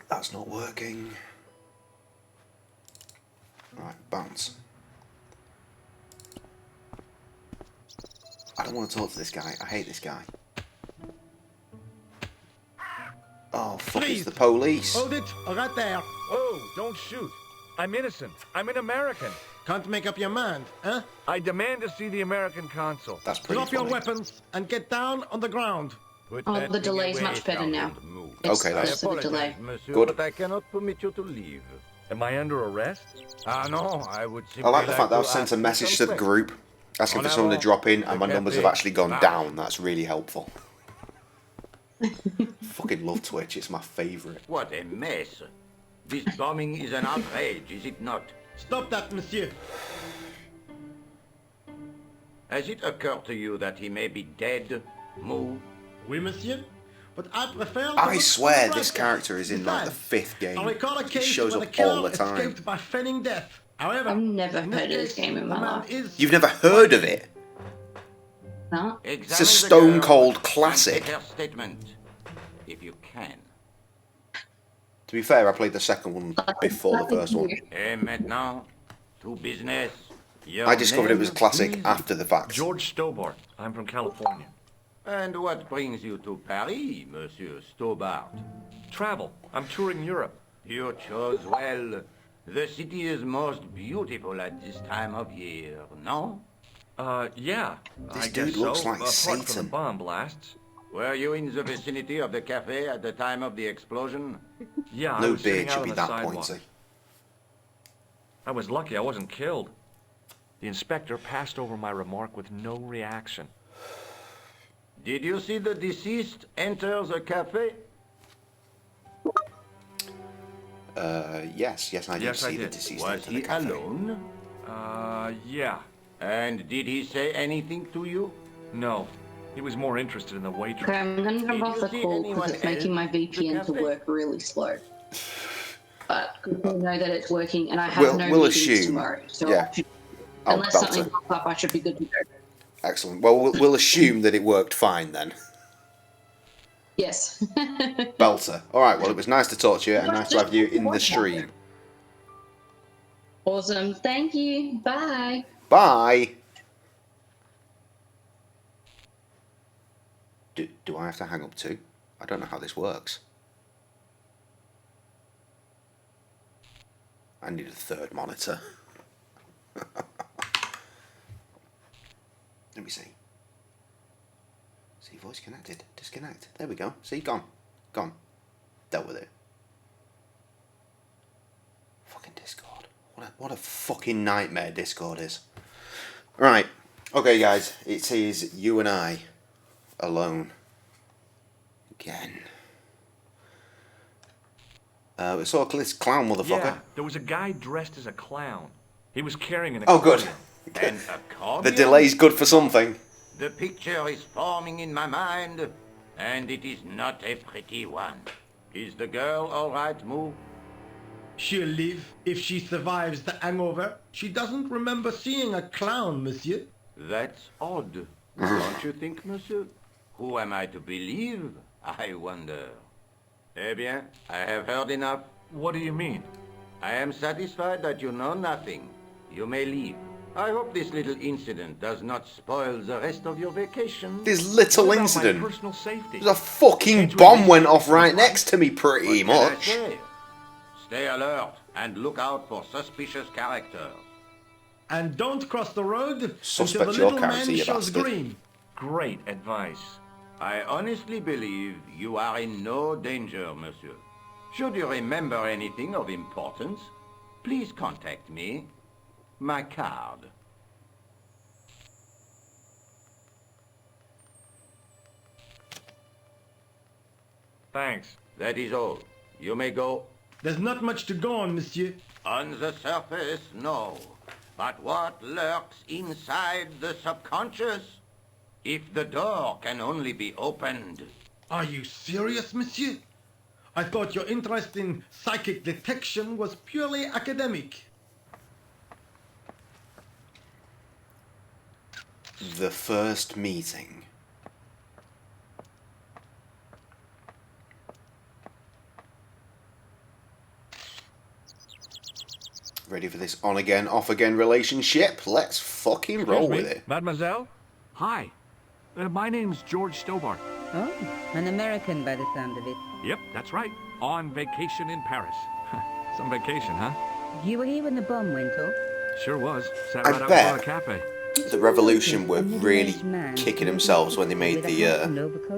[SPEAKER 3] That's not working. Right, bounce. I don't want to talk to this guy. I hate this guy. Oh, fuck, it's the police.
[SPEAKER 13] Hold it, right there.
[SPEAKER 10] Whoa, don't shoot. I'm innocent. I'm an American.
[SPEAKER 13] Can't make up your mind, huh?
[SPEAKER 10] I demand to see the American consul.
[SPEAKER 3] That's pretty
[SPEAKER 13] Drop your
[SPEAKER 3] funny.
[SPEAKER 13] weapons and get down on the ground.
[SPEAKER 12] Oh, the delay's much better now.
[SPEAKER 3] Okay, that's
[SPEAKER 12] It's the delay.
[SPEAKER 3] good.
[SPEAKER 14] But I cannot permit you to leave.
[SPEAKER 10] Am I under arrest?
[SPEAKER 14] Ah, no, I would
[SPEAKER 3] I like the fact that I've sent a message to the group asking for someone to drop in and my numbers have actually gone down. That's really helpful. Fucking love Twitch, it's my favourite.
[SPEAKER 14] What a mess. This bombing is an outrage, is it not?
[SPEAKER 13] Stop that, monsieur.
[SPEAKER 14] Has it occurred to you that he may be dead, Moo?
[SPEAKER 13] Oui, monsieur. But I prefer...
[SPEAKER 3] I swear this character is in like the 5th game.
[SPEAKER 13] I recall a
[SPEAKER 3] He
[SPEAKER 13] case
[SPEAKER 3] shows
[SPEAKER 13] where
[SPEAKER 3] up
[SPEAKER 13] the
[SPEAKER 3] all
[SPEAKER 13] killer
[SPEAKER 3] the time.
[SPEAKER 13] escaped by feigning death. However,
[SPEAKER 12] I've never
[SPEAKER 13] in
[SPEAKER 12] heard of this
[SPEAKER 13] case,
[SPEAKER 12] game in
[SPEAKER 13] the
[SPEAKER 12] my
[SPEAKER 13] man
[SPEAKER 12] life.
[SPEAKER 13] is...
[SPEAKER 3] You've never heard of it?
[SPEAKER 12] No.
[SPEAKER 3] It's a stone cold classic.
[SPEAKER 14] Take her statement, if you can.
[SPEAKER 3] To be fair, I played the second one before the first one.
[SPEAKER 14] Et maintenant, to business. Your
[SPEAKER 3] I discovered it was
[SPEAKER 14] name,
[SPEAKER 3] classic
[SPEAKER 14] please?
[SPEAKER 3] after the fact.
[SPEAKER 10] George Stobart. I'm from California.
[SPEAKER 14] And what brings you to Paris, Monsieur Stobart?
[SPEAKER 10] Travel. I'm touring Europe.
[SPEAKER 14] You chose well. The city is most beautiful at this time of year, no?
[SPEAKER 10] Yeah.
[SPEAKER 3] This
[SPEAKER 10] I
[SPEAKER 3] dude
[SPEAKER 10] guess
[SPEAKER 3] looks
[SPEAKER 10] so,
[SPEAKER 3] like
[SPEAKER 10] apart from
[SPEAKER 3] Satan.
[SPEAKER 10] the bomb blasts.
[SPEAKER 14] Were you in the vicinity of the cafe at the time of the explosion?
[SPEAKER 10] Yeah, I
[SPEAKER 3] No
[SPEAKER 10] was sitting
[SPEAKER 3] beard
[SPEAKER 10] out
[SPEAKER 3] should
[SPEAKER 10] on
[SPEAKER 3] be
[SPEAKER 10] the
[SPEAKER 3] that
[SPEAKER 10] sidewalk.
[SPEAKER 3] pointy.
[SPEAKER 10] I was lucky I wasn't killed. The inspector passed over my remark with no reaction.
[SPEAKER 14] Did you see the deceased enter the cafe?
[SPEAKER 3] Yes, I did
[SPEAKER 10] Yes, I
[SPEAKER 3] see the
[SPEAKER 10] did.
[SPEAKER 3] deceased
[SPEAKER 14] Was
[SPEAKER 3] enter the
[SPEAKER 14] he
[SPEAKER 3] cafe.
[SPEAKER 14] alone?
[SPEAKER 10] Yeah.
[SPEAKER 14] And did he say anything to you?
[SPEAKER 10] No. He was more interested in the waitress.
[SPEAKER 12] Okay, I'm gonna jump
[SPEAKER 14] Did
[SPEAKER 12] off
[SPEAKER 14] you
[SPEAKER 12] the
[SPEAKER 14] see
[SPEAKER 12] call
[SPEAKER 14] anyone
[SPEAKER 12] because it's making my
[SPEAKER 14] else at the
[SPEAKER 12] VPN to
[SPEAKER 14] cafe?
[SPEAKER 12] work really slow. But good to know that it's working, and I have no
[SPEAKER 3] We'll
[SPEAKER 12] meetings
[SPEAKER 3] assume.
[SPEAKER 12] tomorrow. So
[SPEAKER 3] Yeah. I'll
[SPEAKER 12] unless
[SPEAKER 3] belt
[SPEAKER 12] something
[SPEAKER 3] it.
[SPEAKER 12] pops up, I should be good to go.
[SPEAKER 3] Excellent. Well, we'll assume that it worked fine then.
[SPEAKER 12] Yes.
[SPEAKER 3] Belter. Alright, well, it was nice to talk to you and nice to have you in the stream.
[SPEAKER 12] Awesome. Thank you. Bye.
[SPEAKER 3] Bye. do I have to hang up to? I don't know how this works. I need a third monitor. Let me see. See, voice connected. Disconnect. There we go. See, gone. Gone. Dealt with it. Fucking Discord. What a fucking nightmare Discord is. Right. Okay, guys. It is you and I alone. Again. We saw this clown motherfucker.
[SPEAKER 10] Yeah, there was a guy dressed as a clown. He was carrying an
[SPEAKER 3] Oh, good.
[SPEAKER 14] An accordion?
[SPEAKER 3] The delay's good for something.
[SPEAKER 14] The picture is forming in my mind, and it is not a pretty one. Is the girl all right, Moo?
[SPEAKER 13] She'll live if she survives the hangover. She doesn't remember seeing a clown, monsieur.
[SPEAKER 14] That's odd. Don't you think, monsieur? Who am I to believe, I wonder? Eh bien, I have heard enough.
[SPEAKER 10] What do you mean?
[SPEAKER 14] I am satisfied that you know nothing. You may leave. I hope this little incident does not spoil the rest of your vacation.
[SPEAKER 3] This little
[SPEAKER 10] What about
[SPEAKER 3] incident.
[SPEAKER 10] my personal safety?
[SPEAKER 3] There's a fucking bomb went off right next to me, pretty
[SPEAKER 14] What can I
[SPEAKER 3] much.
[SPEAKER 14] say? Stay alert and look out for suspicious characters.
[SPEAKER 13] And don't cross the road
[SPEAKER 3] Suspect
[SPEAKER 13] until the
[SPEAKER 3] your
[SPEAKER 13] little
[SPEAKER 3] character,
[SPEAKER 13] man
[SPEAKER 3] you
[SPEAKER 13] shows
[SPEAKER 3] bastard.
[SPEAKER 13] green.
[SPEAKER 10] Great advice.
[SPEAKER 14] I honestly believe you are in no danger, monsieur. Should you remember anything of importance, please contact me. My card.
[SPEAKER 10] Thanks.
[SPEAKER 14] That is all. You may go.
[SPEAKER 13] There's not much to go on, monsieur.
[SPEAKER 14] On the surface, no. But what lurks inside the subconscious? If the door can only be opened.
[SPEAKER 13] Are you serious, monsieur? I thought your interest in psychic detection was purely academic.
[SPEAKER 3] The first meeting. Ready for this on again, off again relationship? Let's fucking roll with it.
[SPEAKER 9] Mademoiselle?
[SPEAKER 10] Hi. My name's George Stobart.
[SPEAKER 6] Oh, an American by the sound of it.
[SPEAKER 10] Yep, that's right. On vacation in Paris. Some vacation, huh?
[SPEAKER 6] You were here when the bomb went off?
[SPEAKER 10] Sure was. Sat
[SPEAKER 3] I
[SPEAKER 10] right
[SPEAKER 3] bet.
[SPEAKER 10] outside the cafe.
[SPEAKER 3] The Revolution were really kicking themselves when they made the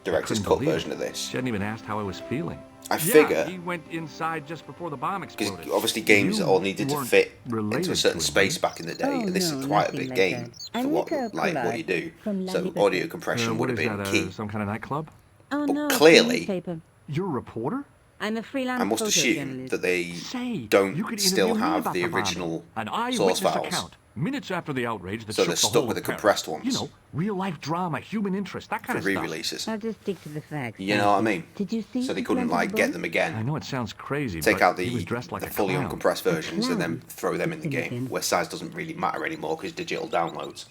[SPEAKER 3] director's cut version of this.
[SPEAKER 10] She hadn't even asked how I was feeling.
[SPEAKER 3] I figure,
[SPEAKER 10] he went inside just before the bomb exploded.
[SPEAKER 3] because obviously games all needed to
[SPEAKER 10] weren't
[SPEAKER 3] fit into
[SPEAKER 10] related
[SPEAKER 3] a certain
[SPEAKER 10] to it,
[SPEAKER 3] space back in the day, and this is quite a big game for what you do. So audio compression would have been key.
[SPEAKER 10] Some kind of nightclub?
[SPEAKER 6] Oh,
[SPEAKER 3] But
[SPEAKER 6] no,
[SPEAKER 3] clearly-
[SPEAKER 6] newspaper.
[SPEAKER 10] You're a reporter?
[SPEAKER 6] I'm a freelance
[SPEAKER 3] I must assume that they don't
[SPEAKER 10] You could
[SPEAKER 3] still
[SPEAKER 10] interview me
[SPEAKER 3] have
[SPEAKER 10] about
[SPEAKER 3] the
[SPEAKER 10] bombing.
[SPEAKER 3] original
[SPEAKER 10] An
[SPEAKER 3] source
[SPEAKER 10] eyewitness
[SPEAKER 3] files.
[SPEAKER 10] account. Minutes after the outrage that
[SPEAKER 3] So
[SPEAKER 10] shook
[SPEAKER 3] they're
[SPEAKER 10] the
[SPEAKER 3] stuck
[SPEAKER 10] whole
[SPEAKER 3] with the
[SPEAKER 10] of Paris.
[SPEAKER 3] compressed ones.
[SPEAKER 10] You know, real-life drama, human interest, that kind
[SPEAKER 3] For
[SPEAKER 10] of stuff.
[SPEAKER 3] re-releases.
[SPEAKER 6] I'll just stick to the facts.
[SPEAKER 3] You know what I mean?
[SPEAKER 6] Did you see?
[SPEAKER 3] So they
[SPEAKER 6] the
[SPEAKER 3] couldn't
[SPEAKER 6] plant
[SPEAKER 3] like
[SPEAKER 6] of the
[SPEAKER 3] get
[SPEAKER 6] bomb?
[SPEAKER 3] them again.
[SPEAKER 10] I know it sounds crazy,
[SPEAKER 3] Take
[SPEAKER 10] but
[SPEAKER 3] out
[SPEAKER 10] he was
[SPEAKER 3] the
[SPEAKER 10] dressed like a
[SPEAKER 3] fully
[SPEAKER 10] clown.
[SPEAKER 3] uncompressed versions and then
[SPEAKER 6] clown?
[SPEAKER 3] throw them in the game,
[SPEAKER 6] Again.
[SPEAKER 3] where size doesn't really matter anymore because digital downloads.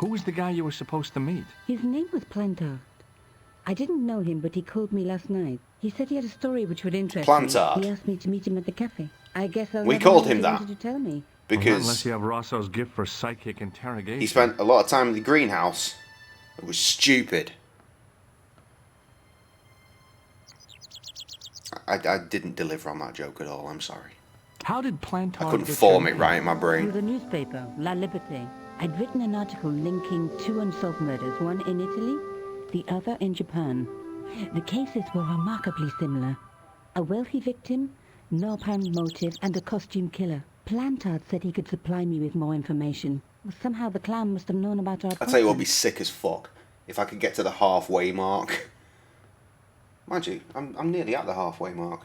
[SPEAKER 10] Who was the guy you were supposed to meet?
[SPEAKER 6] His name was Plantard. I didn't know him, but he called me last night. He said he had a story which would interest
[SPEAKER 3] Plantard?
[SPEAKER 6] me. He asked me to meet him at the cafe. I guess I'll
[SPEAKER 3] We
[SPEAKER 6] never
[SPEAKER 3] called
[SPEAKER 6] know
[SPEAKER 3] him
[SPEAKER 6] what he
[SPEAKER 3] that.
[SPEAKER 6] wanted to tell me.
[SPEAKER 10] Well, not
[SPEAKER 3] Because
[SPEAKER 10] unless you have Rosso's gift for psychic interrogation.
[SPEAKER 3] he spent a lot of time in the greenhouse. It was stupid. I didn't deliver on that joke at all, I'm sorry.
[SPEAKER 10] How did Plantard
[SPEAKER 3] I couldn't
[SPEAKER 10] get
[SPEAKER 3] form
[SPEAKER 10] your
[SPEAKER 3] it right in my
[SPEAKER 6] Through
[SPEAKER 3] brain.
[SPEAKER 6] the newspaper, La Liberté. I'd written an article linking two unsolved murders, one in Italy, the other in Japan. The cases were remarkably similar. A wealthy victim, no apparent motive, and a costume killer. Plantard said he could supply me with more information. Well, somehow the clown must have known about our
[SPEAKER 3] I tell you what would be
[SPEAKER 6] appointment.
[SPEAKER 3] sick as fuck. If I could get to the halfway mark. Mind you, I'm nearly at the halfway mark.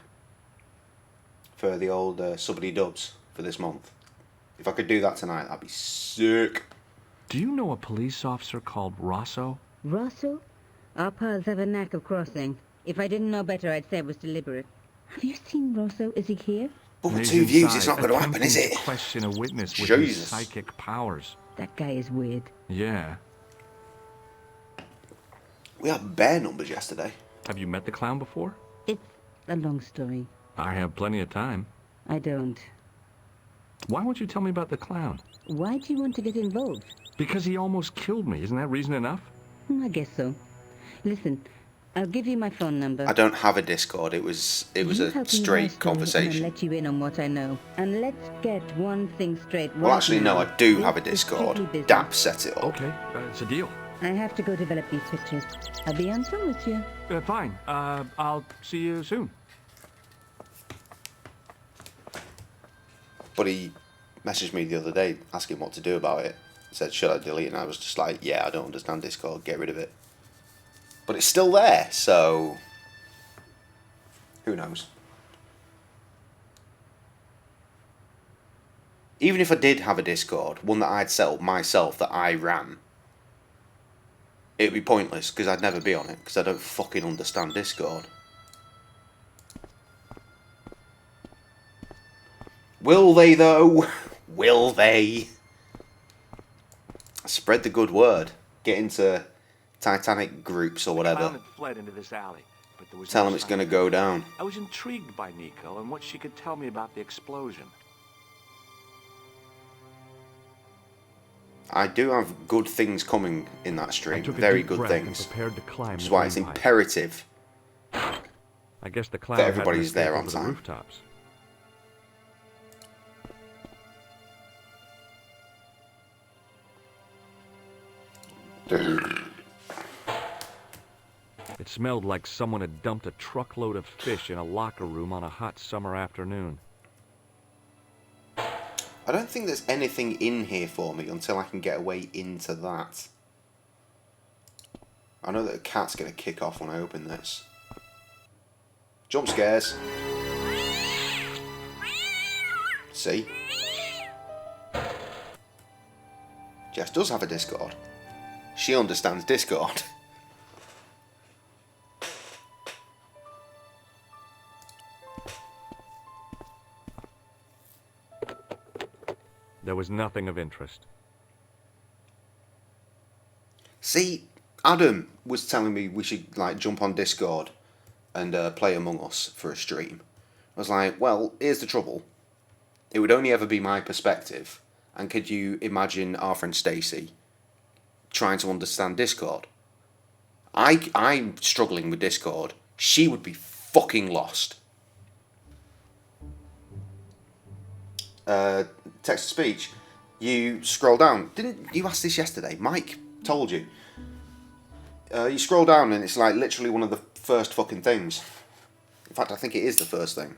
[SPEAKER 3] For the old subbity dubs for this month. If I could do that tonight, that'd be sick.
[SPEAKER 10] Do you know a police officer called Rosso?
[SPEAKER 6] Rosso? Our paths have a knack of crossing. If I didn't know better, I'd say it was deliberate. Have you seen Rosso? Is he here?
[SPEAKER 3] But with
[SPEAKER 10] He's
[SPEAKER 3] 2 views, it's
[SPEAKER 10] inside,
[SPEAKER 3] not going to happen, is
[SPEAKER 10] attempting
[SPEAKER 3] it?
[SPEAKER 10] to question a witness with his
[SPEAKER 3] Jesus.
[SPEAKER 10] psychic powers.
[SPEAKER 6] That guy is weird.
[SPEAKER 10] Yeah.
[SPEAKER 3] We had bare numbers yesterday.
[SPEAKER 10] Have you met the clown before?
[SPEAKER 6] It's a long story.
[SPEAKER 10] I have plenty of time.
[SPEAKER 6] I don't.
[SPEAKER 10] Why won't you tell me about the clown?
[SPEAKER 6] Why do you want to get involved?
[SPEAKER 10] Because he almost killed me. Isn't that reason enough?
[SPEAKER 6] I guess so.
[SPEAKER 7] Listen, I'll give you my phone number.
[SPEAKER 3] I don't have a Discord. It was
[SPEAKER 7] You
[SPEAKER 3] a
[SPEAKER 7] help me with my
[SPEAKER 3] straight
[SPEAKER 7] story, and I'll
[SPEAKER 3] conversation.
[SPEAKER 7] let you in on what I know. And let's get one thing straight
[SPEAKER 3] Well,
[SPEAKER 7] right
[SPEAKER 3] actually,
[SPEAKER 7] now.
[SPEAKER 3] no, I do
[SPEAKER 7] This
[SPEAKER 3] have a
[SPEAKER 7] is
[SPEAKER 3] Discord.
[SPEAKER 7] strictly business.
[SPEAKER 3] Dap set it up.
[SPEAKER 10] Okay, it's a deal.
[SPEAKER 7] I have to go develop these pictures. I'll be on phone with you.
[SPEAKER 10] Fine. I'll see you soon.
[SPEAKER 3] But he messaged me the other day asking what to do about it. He said, should I delete it? And I was just like, yeah, I don't understand Discord, get rid of it. But it's still there, so who knows? Even if I did have a Discord, one that I'd set up myself, that I ran, it'd be pointless, because I'd never be on it, because I don't fucking understand Discord. Will they, though? Will they? Spread the good word. Get into Titanic groups or whatever.
[SPEAKER 10] The clown had fled into this alley, but there was
[SPEAKER 3] Tell
[SPEAKER 10] no
[SPEAKER 3] them it's
[SPEAKER 10] sign
[SPEAKER 3] going to
[SPEAKER 10] of
[SPEAKER 3] go
[SPEAKER 10] him.
[SPEAKER 3] down.
[SPEAKER 10] I was intrigued by Nico and what she could tell me about the explosion.
[SPEAKER 3] I do have good things coming in that stream.
[SPEAKER 10] I took a
[SPEAKER 3] Very
[SPEAKER 10] deep
[SPEAKER 3] good
[SPEAKER 10] breath and
[SPEAKER 3] things.
[SPEAKER 10] prepared to climb
[SPEAKER 3] Which is
[SPEAKER 10] the
[SPEAKER 3] why it's
[SPEAKER 10] green pipe.
[SPEAKER 3] imperative
[SPEAKER 10] I guess the clown
[SPEAKER 3] that
[SPEAKER 10] had an
[SPEAKER 3] everybody's
[SPEAKER 10] escape
[SPEAKER 3] there on
[SPEAKER 10] over the
[SPEAKER 3] time.
[SPEAKER 10] rooftops. It smelled like someone had dumped a truckload of fish in a locker room on a hot summer afternoon.
[SPEAKER 3] I don't think there's anything in here for me until I can get away into that. I know that a cat's going to kick off when I open this. Jump scares. See? Jess does have a Discord. She understands Discord.
[SPEAKER 10] There was nothing of interest.
[SPEAKER 3] See, Adam was telling me we should like jump on Discord and play Among Us for a stream. I was like, well, here's the trouble. It would only ever be my perspective. And could you imagine our friend Stacey trying to understand Discord? I'm struggling with Discord. She would be fucking lost. Text to speech. You scroll down. Didn't you ask this yesterday? Mike told you. You scroll down and it's like literally one of the first fucking things. In fact, I think it is the first thing.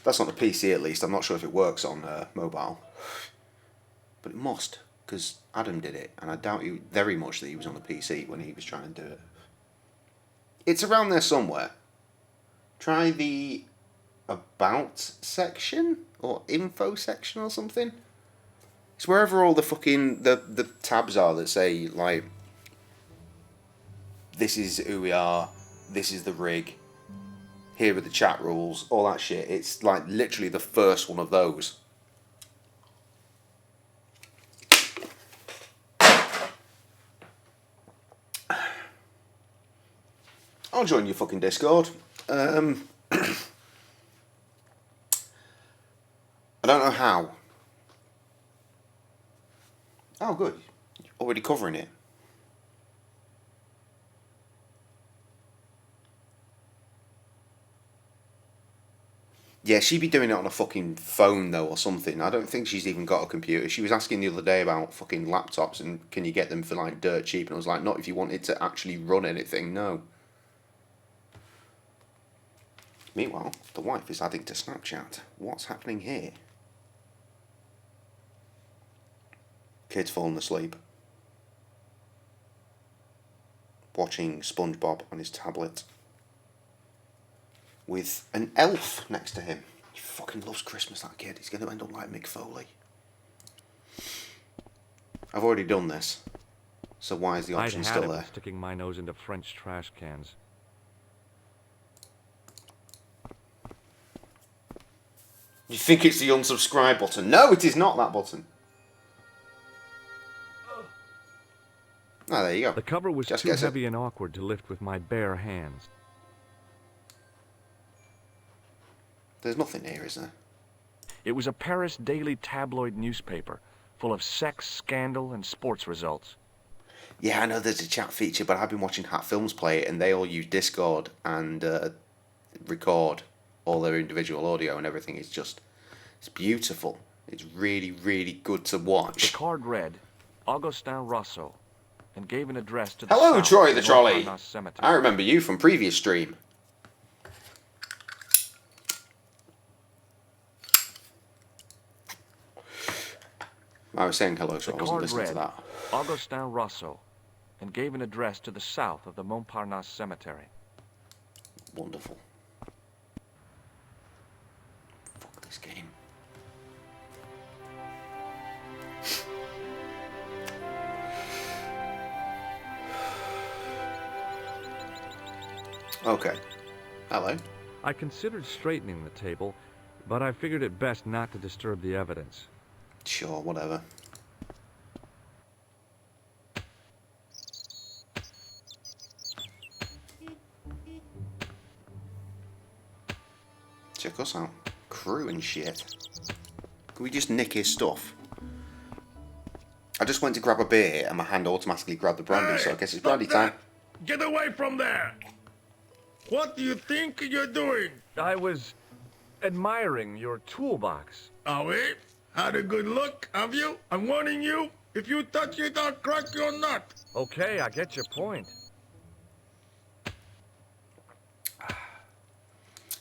[SPEAKER 3] That's on the PC at least. I'm not sure if it works on mobile. But it must, because Adam did it. And I doubt very much that he was on the PC when he was trying to do it. It's around there somewhere. Try the About section? Or Info section or something? It's wherever all the fucking the tabs are that say, like, this is who we are, this is the rig, here are the chat rules, all that shit. It's like literally the first one of those. I'll join your fucking Discord. I don't know how. Oh, good. You're already covering it. Yeah, she'd be doing it on a fucking phone, though, or something. I don't think she's even got a computer. She was asking the other day about fucking laptops and can you get them for, like, dirt cheap? And I was like, not if you wanted to actually run anything, no. Meanwhile, the wife is adding to Snapchat. What's happening here? Kid's fallen asleep. Watching SpongeBob on his tablet. With an elf next to him. He fucking loves Christmas, that kid. He's going to end up like Mick Foley. I've already done this. So why is the option
[SPEAKER 10] I'd had
[SPEAKER 3] still
[SPEAKER 10] it
[SPEAKER 3] there?
[SPEAKER 10] with sticking my nose into French trash cans.
[SPEAKER 3] You think it's the unsubscribe button? No, it is not that button. Oh, there you go.
[SPEAKER 10] The cover was
[SPEAKER 3] Just
[SPEAKER 10] too
[SPEAKER 3] guess it.
[SPEAKER 10] heavy and awkward to lift with my bare hands.
[SPEAKER 3] There's nothing here, is there?
[SPEAKER 10] It was a Paris daily tabloid newspaper, full of sex, scandal, and sports results.
[SPEAKER 3] Yeah, I know there's a chat feature, but I've been watching Hat Films play it, and they all use Discord and record all their individual audio and everything. It's beautiful. It's really, really good to watch.
[SPEAKER 10] The card read, Augustin Rousseau, and gave an address to the
[SPEAKER 3] Hello,
[SPEAKER 10] south
[SPEAKER 3] Troy
[SPEAKER 10] of
[SPEAKER 3] the Trolley.
[SPEAKER 10] Montparnasse Cemetery.
[SPEAKER 3] I remember you from previous stream. I was saying hello, so I wasn't listening to that.
[SPEAKER 10] Augustin Rousseau, and gave an address to the south of the Montparnasse Cemetery.
[SPEAKER 3] Wonderful. Fuck this game. Okay. Hello.
[SPEAKER 10] I considered straightening the table, but I figured it best not to disturb the evidence.
[SPEAKER 3] Sure, whatever. Check us out. Crew and shit. Can we just nick his stuff? I just went to grab a beer and my hand automatically grabbed the brandy, so I guess it's brandy time.
[SPEAKER 13] Get away from there! What do you think you're doing?
[SPEAKER 10] I was admiring your toolbox.
[SPEAKER 13] Oh, wait? Had a good look, have you? I'm warning you. If you touch it, I'll crack your nut.
[SPEAKER 10] Okay, I get your point.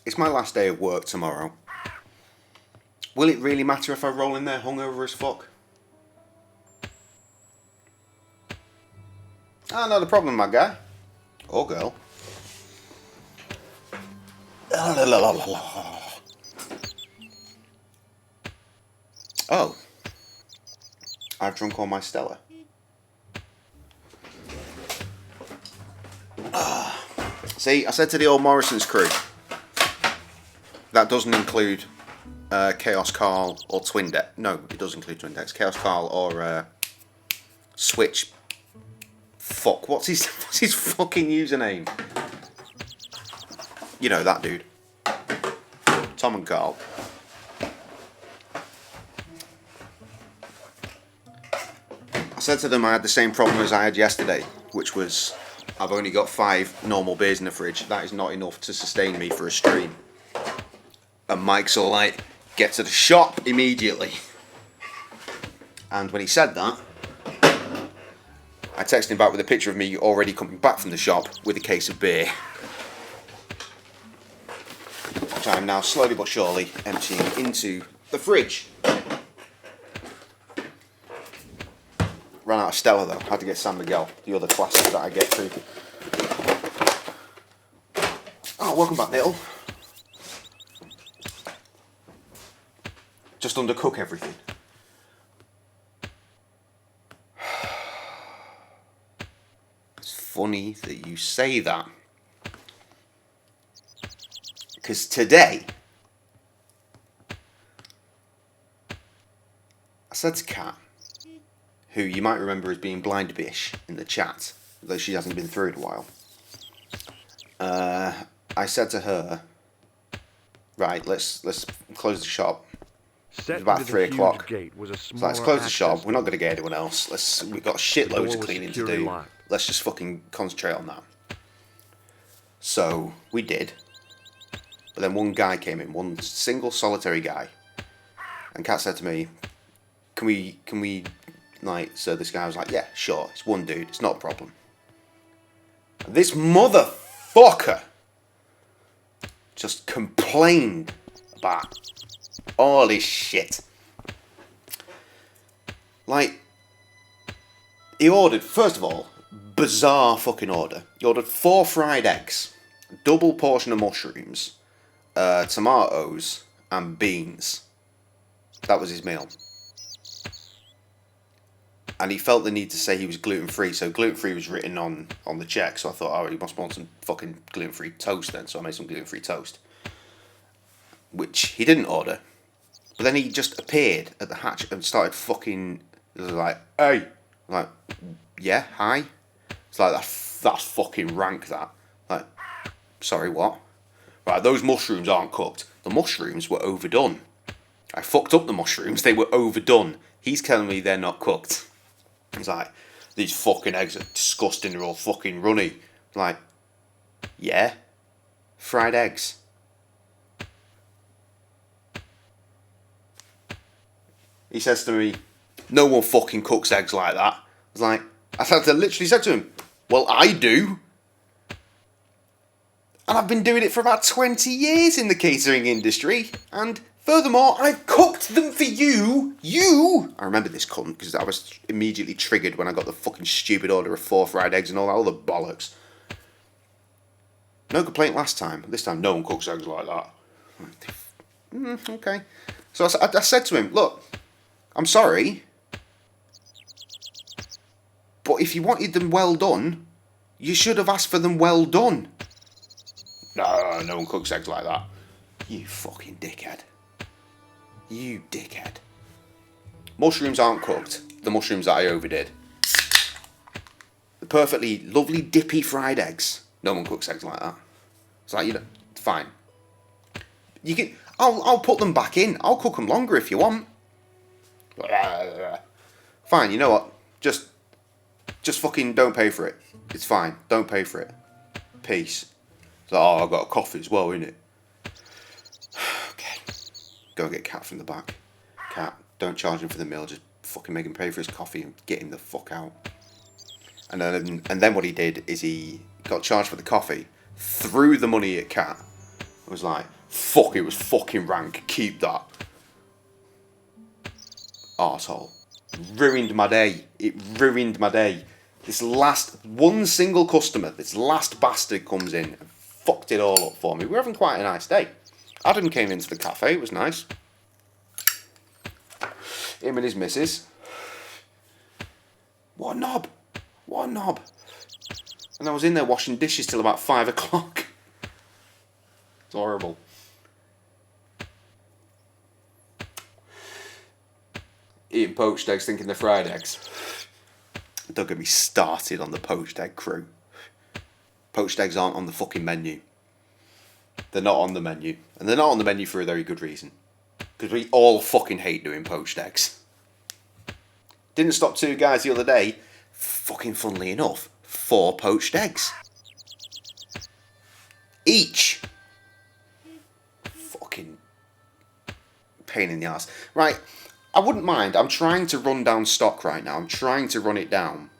[SPEAKER 3] It's my last day of work tomorrow. Will it really matter if I roll in there hungover as fuck? Ah, not a problem, my guy. Or girl. Oh. I've drunk all my Stella. See, I said to the old Morrison's crew, that doesn't include Chaos Carl or Twin Deck. No, it does include Twin Decks. Chaos Carl or Switch. Fuck, what's his fucking username? You know, that dude. Tom and Carl. I said to them I had the same problem as I had yesterday, which was I've only got 5 normal beers in the fridge. That is not enough to sustain me for a stream. And Mike's all like, get to the shop immediately. And when he said that, I texted him back with a picture of me already coming back from the shop with a case of beer. Which I am now slowly but surely emptying into the fridge. Ran out of Stella though, had to get San Miguel, the other classic that I get through. Oh, welcome back, Neil. Just undercook everything. It's funny that you say that. Because today, I said to Kat, who you might remember as being blind bish in the chat, though she hasn't been through it in a while. I said to her, right, let's close the shop. It was about 3 o'clock. So let's close the shop. We're not going to get anyone else. We've got shitloads of cleaning to do. Let's just fucking concentrate on that. So we did. But then one guy came in, one single solitary guy, and Kat said to me, "Can we, like?" So this guy was like, "Yeah, sure. It's one dude. It's not a problem." And this motherfucker just complained about all this shit. Like, he ordered, first of all, bizarre fucking order. He ordered 4 fried eggs, double portion of mushrooms, tomatoes, and beans. That was his meal. And he felt the need to say he was gluten-free, so gluten-free was written on the check, so I thought, oh, he must want some fucking gluten-free toast then, so I made some gluten-free toast. Which he didn't order. But then he just appeared at the hatch and started fucking, like, hey! I'm like, yeah, hi? It's like, that's fucking rank, that. Like, sorry, what? Right, those mushrooms aren't cooked. The mushrooms were overdone. I fucked up the mushrooms, they were overdone. He's telling me they're not cooked. He's like, these fucking eggs are disgusting, they're all fucking runny. I'm like, yeah, fried eggs. He says to me, no one fucking cooks eggs like that. I was like, I literally said to him, well, I do. And I've been doing it for about 20 years in the catering industry. And furthermore, I've cooked them for you. You! I remember this cunt because I was immediately triggered when I got the fucking stupid order of 4 fried eggs and all that other bollocks. No complaint last time. This time, no one cooks eggs like that. Okay. So I said to him, look, I'm sorry, but if you wanted them well done, you should have asked for them well done. No one cooks eggs like that. You fucking dickhead. You dickhead. Mushrooms aren't cooked. The mushrooms that I overdid. The perfectly lovely dippy fried eggs. No one cooks eggs like that. It's like, you know, fine. You can. I'll put them back in. I'll cook them longer if you want. Fine. You know what? Just fucking don't pay for it. It's fine. Don't pay for it. Peace. It's like, oh, I've got a coffee as well, innit? Okay. Go get Cat from the back. Cat, don't charge him for the meal. Just fucking make him pay for his coffee and get him the fuck out. And then what he did is he got charged for the coffee, threw the money at Cat. I was like, fuck, it was fucking rank. Keep that. Arsehole. Ruined my day. It ruined my day. This one single customer, this last bastard comes in and fucked it all up for me. We were having quite a nice day. Adam came into the cafe, it was nice. Him and his missus. What a knob. What a knob. And I was in there washing dishes till about 5 o'clock. It's horrible. Eating poached eggs, thinking they're fried eggs. Don't get me started on the poached egg crew. Poached eggs aren't on the fucking menu. They're not on the menu. And they're not on the menu for a very good reason. Because we all fucking hate doing poached eggs. Didn't stop 2 guys the other day, fucking funnily enough, 4 poached eggs. Each. Fucking pain in the arse. Right, I wouldn't mind. I'm trying to run down stock right now. I'm trying to run it down.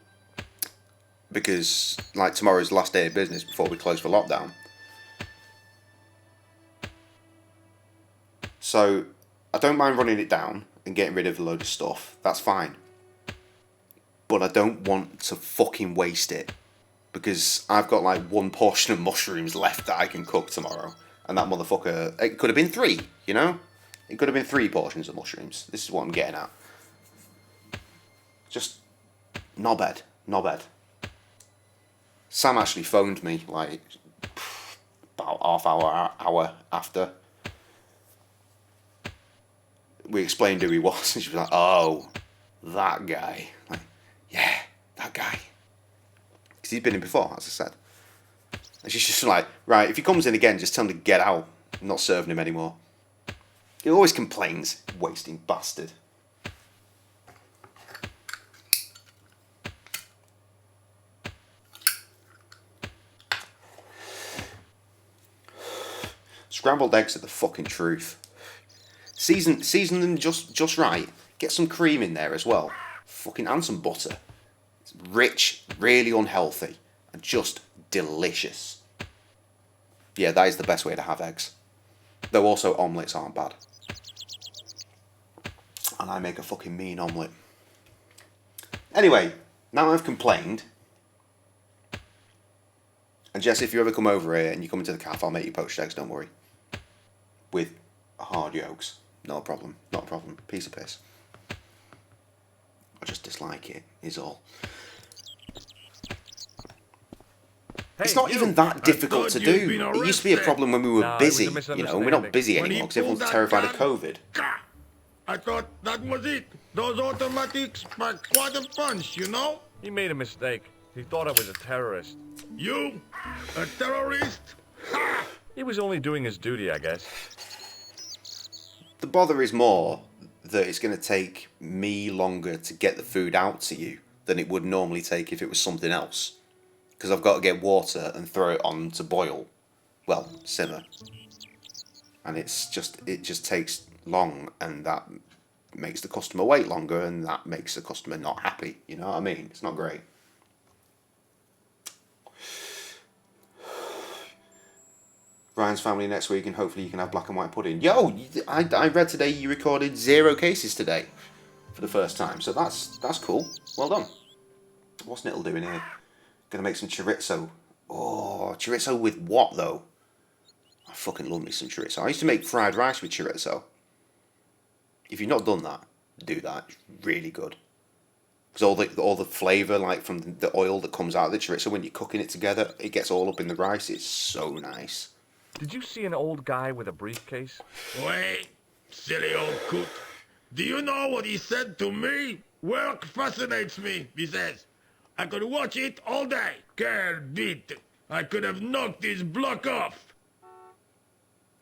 [SPEAKER 3] Because, like, tomorrow's the last day of business before we close for lockdown. So, I don't mind running it down and getting rid of a load of stuff. That's fine. But I don't want to fucking waste it. Because I've got, like, 1 portion of mushrooms left that I can cook tomorrow. And that motherfucker... It could have been 3, you know? It could have been 3 portions of mushrooms. This is what I'm getting at. Just... knobhead. Knobhead. Sam actually phoned me, like, about hour after. We explained who he was, and she was like, oh, that guy. Like, yeah, that guy. Because he'd been in before, as I said. And she's just like, right, if he comes in again, just tell him to get out. I'm not serving him anymore. He always complains, wasting bastard. Scrambled eggs are the fucking truth. Season them just right. Get some cream in there as well. Fucking and some butter. It's rich, really unhealthy, and just delicious. Yeah, that is the best way to have eggs. Though also omelettes aren't bad. And I make a fucking mean omelette. Anyway, now I've complained. And Jess, if you ever come over here and you come into the cafe, I'll make you poached eggs, don't worry. With hard yolks. No problem. Not a problem. Piece of piss. I just dislike it, is all. It's not even that difficult to do. It used to be a problem when we were busy, you know, and we're not busy anymore because everyone's terrified of COVID.
[SPEAKER 13] I thought that was it. Those automatics pack quite a punch, you know?
[SPEAKER 10] He made a mistake. He thought I was a terrorist.
[SPEAKER 13] You? A terrorist? Ha!
[SPEAKER 10] He was only doing his duty, I guess.
[SPEAKER 3] The bother is more that it's going to take me longer to get the food out to you than it would normally take if it was something else. Because I've got to get water and throw it on to boil. Well, simmer. And it just takes long, and that makes the customer wait longer, and that makes the customer not happy. You know what I mean? It's not great. Ryan's family next week, and hopefully you can have black and white pudding. Yo, I read today you recorded 0 cases today for the first time, so that's cool. Well done. What's Nittle doing here? Gonna make some chorizo. Oh, chorizo with what though? I fucking love me some chorizo. I used to make fried rice with chorizo. If you've not done that, do that. It's really good. Because all the flavour, like from the oil that comes out of the chorizo when you're cooking it together, it gets all up in the rice. It's so nice.
[SPEAKER 10] Did you see an old guy with a briefcase?
[SPEAKER 15] Wait, silly old coot. Do you know what he said to me? Work fascinates me, he says. I could watch it all day. Quel bit. I could have knocked his block off.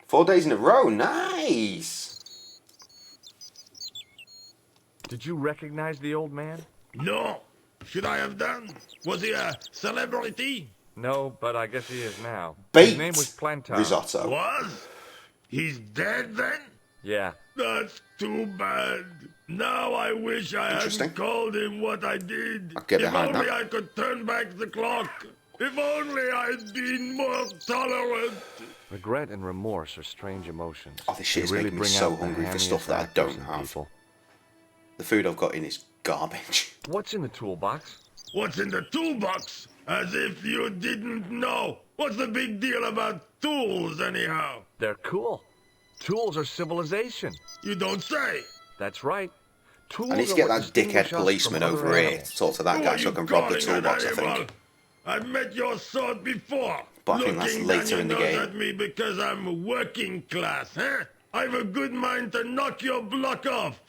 [SPEAKER 3] 4 days in a row, nice.
[SPEAKER 10] Did you recognize the old man?
[SPEAKER 15] No. Should I have done? Was he a celebrity?
[SPEAKER 10] No, but I guess he is now.
[SPEAKER 3] Baked
[SPEAKER 10] His name was Plantar.
[SPEAKER 3] risotto.
[SPEAKER 15] Was? He's dead then?
[SPEAKER 10] Yeah.
[SPEAKER 15] That's too bad. Now I wish I hadn't called him what I did.
[SPEAKER 3] I'll get
[SPEAKER 15] if
[SPEAKER 3] behind
[SPEAKER 15] only
[SPEAKER 3] that.
[SPEAKER 15] I could turn back the clock. If only I'd been more tolerant.
[SPEAKER 10] Regret and remorse are strange emotions.
[SPEAKER 3] Oh, this shit is
[SPEAKER 10] They really
[SPEAKER 3] making me
[SPEAKER 10] bring
[SPEAKER 3] so
[SPEAKER 10] out the
[SPEAKER 3] hungry for
[SPEAKER 10] hammiest
[SPEAKER 3] stuff that I
[SPEAKER 10] actors
[SPEAKER 3] don't
[SPEAKER 10] in
[SPEAKER 3] have.
[SPEAKER 10] people.
[SPEAKER 3] The food I've got in is garbage.
[SPEAKER 10] What's in the toolbox?
[SPEAKER 15] What's in the toolbox? As if you didn't know. What's the big deal about tools, anyhow?
[SPEAKER 10] They're cool. Tools are civilization.
[SPEAKER 15] You don't say.
[SPEAKER 10] That's right. Tools
[SPEAKER 3] I need to
[SPEAKER 10] are
[SPEAKER 3] get
[SPEAKER 10] what
[SPEAKER 3] that dickhead
[SPEAKER 10] distinguish us
[SPEAKER 3] policeman
[SPEAKER 10] from
[SPEAKER 3] over
[SPEAKER 10] other
[SPEAKER 3] here
[SPEAKER 10] animals.
[SPEAKER 3] to talk to that
[SPEAKER 15] Who
[SPEAKER 3] guy
[SPEAKER 15] are
[SPEAKER 3] so I
[SPEAKER 15] you
[SPEAKER 3] can rob the
[SPEAKER 15] calling an
[SPEAKER 3] toolbox, I
[SPEAKER 15] animal?
[SPEAKER 3] think.
[SPEAKER 15] I've met your sort before.
[SPEAKER 3] But I think that's
[SPEAKER 15] Looking
[SPEAKER 3] later
[SPEAKER 15] down
[SPEAKER 3] in the
[SPEAKER 15] your nose
[SPEAKER 3] game.
[SPEAKER 15] at me because I'm working class, huh? I've a good mind to knock your block off.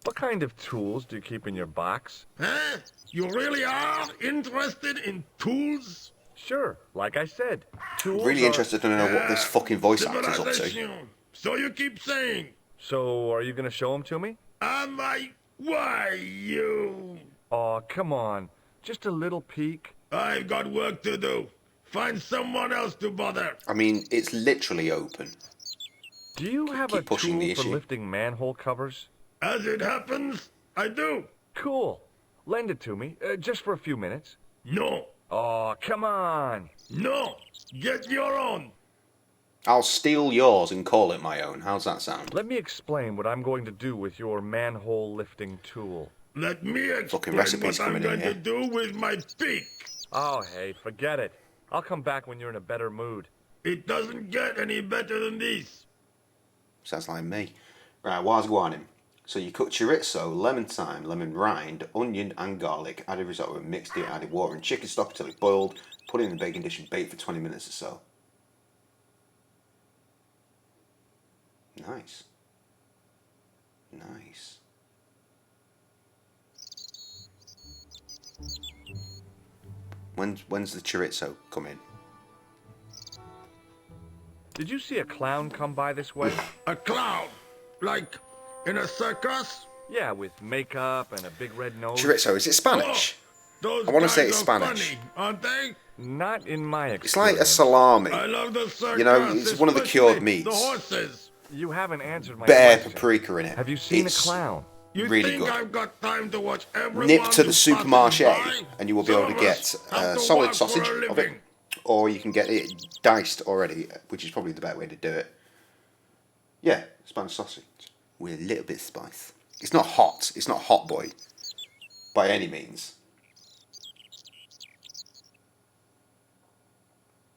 [SPEAKER 10] What kind of tools do you keep in your box?
[SPEAKER 15] Huh? You really are interested in tools?
[SPEAKER 10] Sure, like I said. Tools
[SPEAKER 3] Really
[SPEAKER 10] are...
[SPEAKER 3] interested to know what this fucking voice actor's up to.
[SPEAKER 15] Civilization. So you keep saying.
[SPEAKER 10] So, are you gonna show them to me?
[SPEAKER 15] Am I? Why, you?
[SPEAKER 10] Oh, come on. Just a little peek.
[SPEAKER 15] I've got work to do. Find someone else to bother.
[SPEAKER 3] I mean, it's literally open.
[SPEAKER 10] Do you have a
[SPEAKER 3] Keep pushing the
[SPEAKER 10] tool for
[SPEAKER 3] issue.
[SPEAKER 10] lifting manhole covers?
[SPEAKER 15] As it happens, I do.
[SPEAKER 10] Cool. Lend it to me, just for a few minutes.
[SPEAKER 15] No.
[SPEAKER 10] Oh, come on.
[SPEAKER 15] No. Get your own.
[SPEAKER 3] I'll steal yours and call it my own. How's that sound?
[SPEAKER 10] Let me explain what I'm going to do with your manhole lifting tool.
[SPEAKER 15] Let me
[SPEAKER 3] Fucking
[SPEAKER 15] explain
[SPEAKER 3] recipes
[SPEAKER 15] what I'm
[SPEAKER 3] coming in
[SPEAKER 15] going to
[SPEAKER 3] here.
[SPEAKER 15] do with my pick.
[SPEAKER 10] Oh, hey, forget it. I'll come back when you're in a better mood.
[SPEAKER 15] It doesn't get any better than this.
[SPEAKER 3] Sounds like me. Right, what's going on? So you cook chorizo, lemon thyme, lemon rind, onion and garlic, added risotto and mixed it, added water and chicken stock until it boiled, put it in the baking dish and bake for 20 minutes or so. Nice. Nice. When's the chorizo coming?
[SPEAKER 10] Did you see a clown come by this way?
[SPEAKER 15] A clown? Like in a circus?
[SPEAKER 10] Yeah, with makeup and a big red nose.
[SPEAKER 3] Chorizo, is it Spanish?
[SPEAKER 15] Those
[SPEAKER 3] I want to say
[SPEAKER 15] guys
[SPEAKER 3] it's
[SPEAKER 15] are
[SPEAKER 3] Spanish.
[SPEAKER 15] funny, aren't they?
[SPEAKER 10] Not in my experience.
[SPEAKER 3] It's like a salami.
[SPEAKER 15] I love the circus.
[SPEAKER 3] You know, it's one of the cured
[SPEAKER 15] especially
[SPEAKER 3] meats.
[SPEAKER 15] The horses.
[SPEAKER 10] You haven't answered my
[SPEAKER 3] Bear
[SPEAKER 10] question.
[SPEAKER 3] paprika in it.
[SPEAKER 10] Have you seen
[SPEAKER 3] It's
[SPEAKER 10] a clown?
[SPEAKER 15] You
[SPEAKER 3] really
[SPEAKER 15] think
[SPEAKER 3] good.
[SPEAKER 15] I've got time to watch everyone
[SPEAKER 3] Nip to the
[SPEAKER 15] who
[SPEAKER 3] supermarché
[SPEAKER 15] passes by?
[SPEAKER 3] and you will be able to
[SPEAKER 15] Some
[SPEAKER 3] get
[SPEAKER 15] us have to
[SPEAKER 3] solid
[SPEAKER 15] work
[SPEAKER 3] sausage
[SPEAKER 15] for a
[SPEAKER 3] of
[SPEAKER 15] living.
[SPEAKER 3] it. Or you can get it diced already, which is probably the better way to do it. Yeah, Spanish sausage with a little bit of spice. It's not hot. It's not hot boy by any means.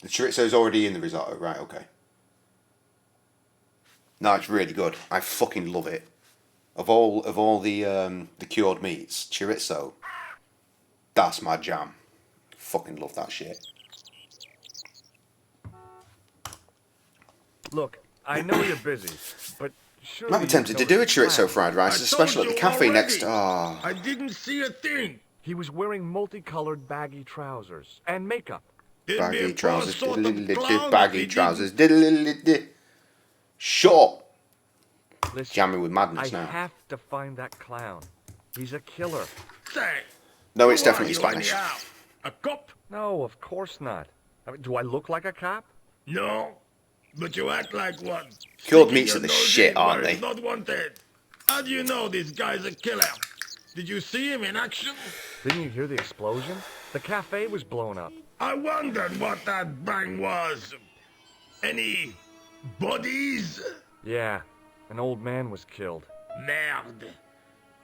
[SPEAKER 3] The chorizo's already in the risotto, right? Okay. No, it's really good. I fucking love it. Of all the cured meats, chorizo, that's my jam. Fucking love that shit.
[SPEAKER 10] Look, I know you're busy, but surely
[SPEAKER 3] I'm tempted to do a chorizo fried rice. It's a
[SPEAKER 15] told
[SPEAKER 3] special at the
[SPEAKER 15] you
[SPEAKER 3] cafe
[SPEAKER 15] already.
[SPEAKER 3] next. Ah,
[SPEAKER 15] I didn't see a thing.
[SPEAKER 10] He was wearing multicolored baggy trousers and makeup.
[SPEAKER 15] It'd be a
[SPEAKER 3] baggy
[SPEAKER 15] poor
[SPEAKER 3] trousers,
[SPEAKER 15] sort of clown if
[SPEAKER 3] baggy
[SPEAKER 15] he
[SPEAKER 3] trousers. Shut up.
[SPEAKER 10] Listen,
[SPEAKER 3] jamming with madness
[SPEAKER 10] I
[SPEAKER 3] now.
[SPEAKER 10] have to find that clown. He's a killer.
[SPEAKER 15] Say,
[SPEAKER 3] No, it's
[SPEAKER 15] who are
[SPEAKER 3] definitely
[SPEAKER 15] you
[SPEAKER 3] Spanish.
[SPEAKER 15] anyhow? A cop?
[SPEAKER 10] No, of course not. I mean, do I look like a cop?
[SPEAKER 15] No, but you act like one.
[SPEAKER 3] Cured
[SPEAKER 15] Sticking
[SPEAKER 3] meats
[SPEAKER 15] your
[SPEAKER 3] are the
[SPEAKER 15] nose
[SPEAKER 3] shit,
[SPEAKER 15] in
[SPEAKER 3] aren't
[SPEAKER 15] where
[SPEAKER 3] they?
[SPEAKER 15] it's not wanted. How do you know this guy's a killer? Did you see him in action?
[SPEAKER 10] Didn't you hear the explosion? The cafe was blown up.
[SPEAKER 15] I wondered what that bang was. Any bodies?
[SPEAKER 10] Yeah, an old man was killed.
[SPEAKER 15] Merde.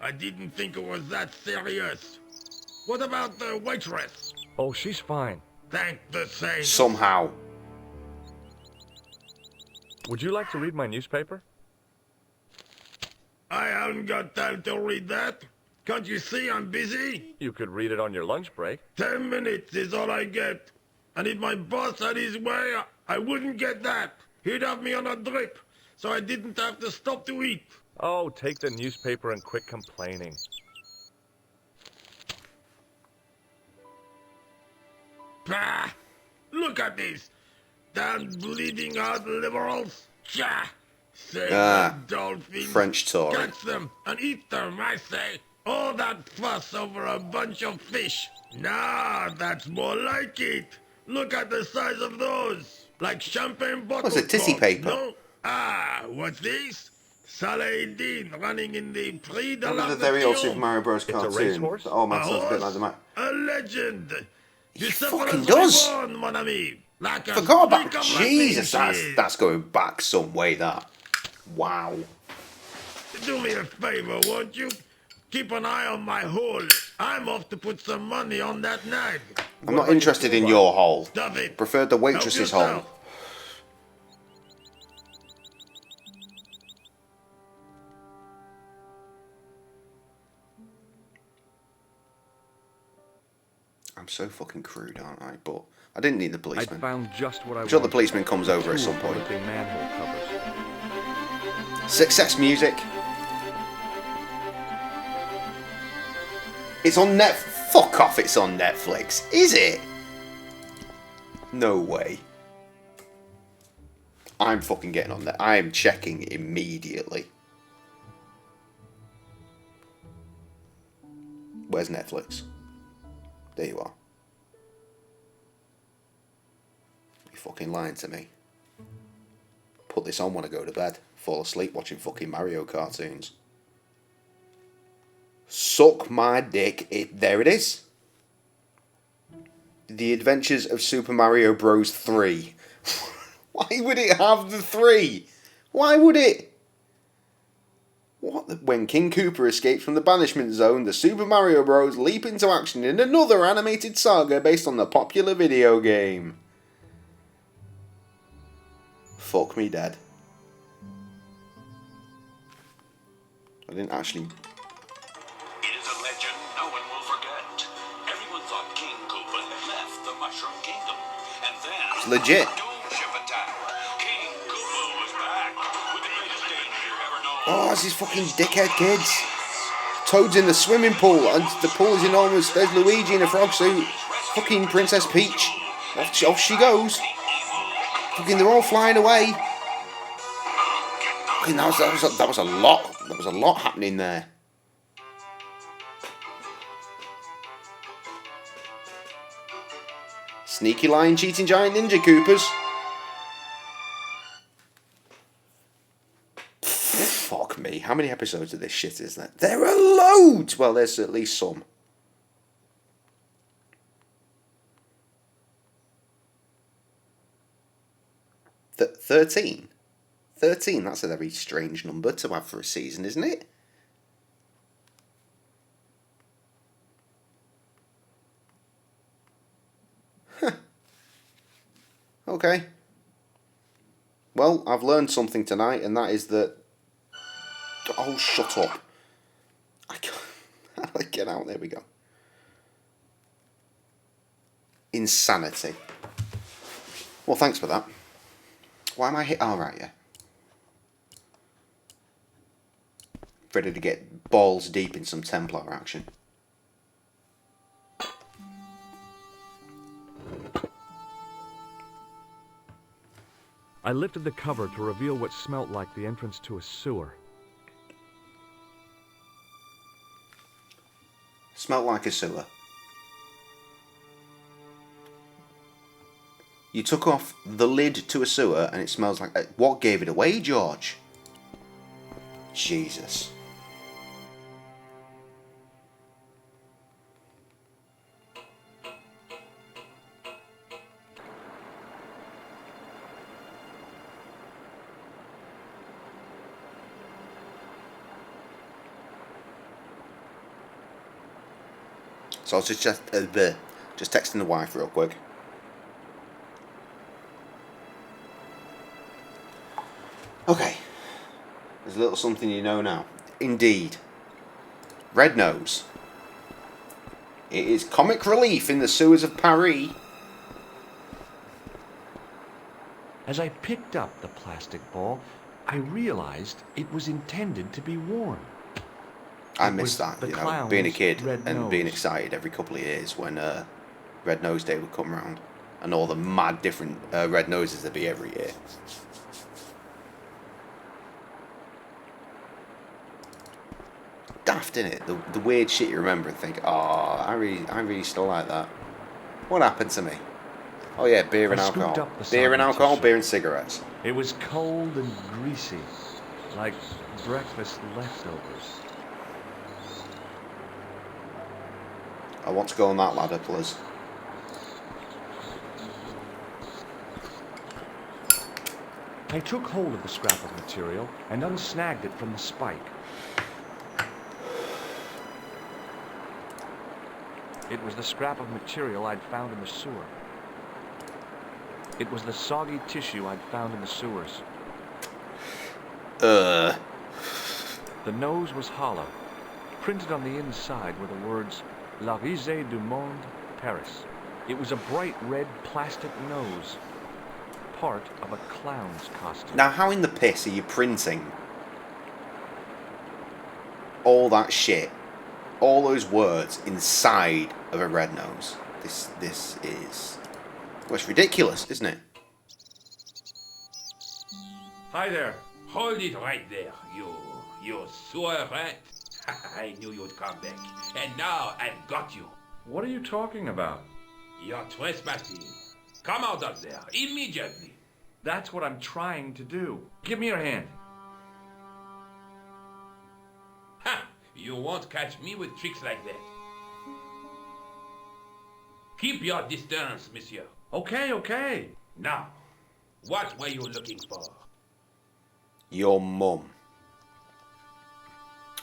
[SPEAKER 15] I didn't think it was that serious. What about the waitress?
[SPEAKER 10] Oh, she's fine.
[SPEAKER 15] Thank the saints.
[SPEAKER 3] Somehow.
[SPEAKER 10] Would you like to read my newspaper?
[SPEAKER 15] I haven't got time to read that. Can't you see I'm busy?
[SPEAKER 10] You could read it on your lunch break.
[SPEAKER 15] 10 minutes is all I get. And if my boss had his way, I wouldn't get that. He'd have me on a drip, so I didn't have to stop to eat.
[SPEAKER 10] Oh, take the newspaper and quit complaining.
[SPEAKER 15] Pah! Look at this. Damn bleeding heart liberals. Cha! Save the dolphins.
[SPEAKER 3] French Tory.
[SPEAKER 15] Catch them and eat them, I say. All that fuss over a bunch of fish. Nah, that's more like it. Look at the size of those. Like champagne bottles.
[SPEAKER 3] What's it, tissue paper?
[SPEAKER 15] No? Ah, what's this? Saladin running in the Prix de
[SPEAKER 3] Remember
[SPEAKER 15] la
[SPEAKER 3] the very old
[SPEAKER 15] Nation.
[SPEAKER 3] Super Mario Bros. Cartoon? The old man sounds a bit like the man.
[SPEAKER 15] A legend.
[SPEAKER 3] He fucking does.
[SPEAKER 15] Reborn, mon ami. Like a
[SPEAKER 3] Forgot about
[SPEAKER 15] streak of
[SPEAKER 3] Jesus.
[SPEAKER 15] lightning.
[SPEAKER 3] That's going back some way. That. Wow.
[SPEAKER 15] Do me a favor, won't you? Keep an eye on my hole. I'm off to put some money on that nag.
[SPEAKER 3] I'm not interested in your hole.
[SPEAKER 15] Stuff it.
[SPEAKER 3] Preferred the waitress's
[SPEAKER 15] Help
[SPEAKER 3] hole.
[SPEAKER 15] yourself.
[SPEAKER 3] I'm so fucking crude, aren't I? But I didn't need the
[SPEAKER 10] I
[SPEAKER 3] policeman.
[SPEAKER 10] found just what I
[SPEAKER 3] I'm sure the
[SPEAKER 10] wanted.
[SPEAKER 3] policeman comes over at
[SPEAKER 10] Two
[SPEAKER 3] some point.
[SPEAKER 10] floating manhole covers.
[SPEAKER 3] Success music. It's on Net. Fuck off! It's on Netflix. Is it? No way. I'm fucking getting on that. I am checking immediately. Where's Netflix? There you are. You're fucking lying to me. Put this on when I go to bed. Fall asleep watching fucking Mario cartoons. Suck my dick. There it is. The Adventures of Super Mario Bros. 3. Why would it have the 3? Why would it? When King Koopa escapes from the banishment zone, the Super Mario Bros. Leap into action in another animated saga based on the popular video game. Fuck me dead. I didn't actually...
[SPEAKER 2] It is a legend no one will forget. Everyone thought King Koopa had left the Mushroom Kingdom. And then...
[SPEAKER 3] It's legit.
[SPEAKER 2] Doomship attack. King Koopa was back with the greatest danger ever known.
[SPEAKER 3] Oh, it's these fucking dickhead kids. Toad's in the swimming pool, and the pool is enormous. There's Luigi in a frog suit. Fucking Princess Peach. Off she goes. Fucking, they're all flying away. Fucking, that was a lot. There was a lot happening there. Sneaky lying, cheating giant ninja Koopas. Fuck me. How many episodes of this shit is there? There are loads! Well, there's at least some. Th 13? 13, that's a very strange number to have for a season, isn't it? Huh. Okay. Well, I've learned something tonight, and that is that... Oh, shut up. I can't... How do I get out? There we go. Insanity. Well, thanks for that. Why am I hit? Oh, right, yeah. Ready to get balls deep in some Templar action.
[SPEAKER 10] I lifted the cover to reveal what smelt like the entrance to a sewer.
[SPEAKER 3] Smelled like a sewer. You took off the lid to a sewer and it smells like... What gave it away, George? Jesus. So I was just texting the wife real quick. Okay. There's a little something you know now. Indeed. Red Nose. It is comic relief in the sewers of Paris.
[SPEAKER 10] As I picked up the plastic ball, I realized it was intended to be worn.
[SPEAKER 3] I miss that, you know, being a kid and being excited every couple of years when Red Nose Day would come around, and all the mad different red noses there'd be every year. Daft, innit? The weird shit you remember and think, oh, I really still like that. What happened to me? Oh yeah, beer and alcohol. Beer and alcohol, beer and cigarettes.
[SPEAKER 10] It was cold and greasy, like breakfast leftovers.
[SPEAKER 3] I want to go on that ladder, please.
[SPEAKER 10] I took hold of the scrap of material and unsnagged it from the spike. It was the scrap of material I'd found in the sewer. It was the soggy tissue I'd found in the sewers. The nose was hollow. Printed on the inside were the words, La Risée du Monde, Paris. It was a bright red plastic nose. Part of a clown's costume.
[SPEAKER 3] Now, how in the piss are you printing all that shit, all those words inside of a red nose? This is... Well, it's ridiculous, isn't it?
[SPEAKER 16] Hi there. Hold it right there, you sewer rat. I knew you'd come back. And now I've got you.
[SPEAKER 10] What are you talking about?
[SPEAKER 16] You're trespassing. Come out of there, immediately.
[SPEAKER 10] That's what I'm trying to do. Give me your hand.
[SPEAKER 16] Ha! You won't catch me with tricks like that. Keep your distance, monsieur.
[SPEAKER 10] Okay.
[SPEAKER 16] Now, what were you looking for?
[SPEAKER 3] Your mum.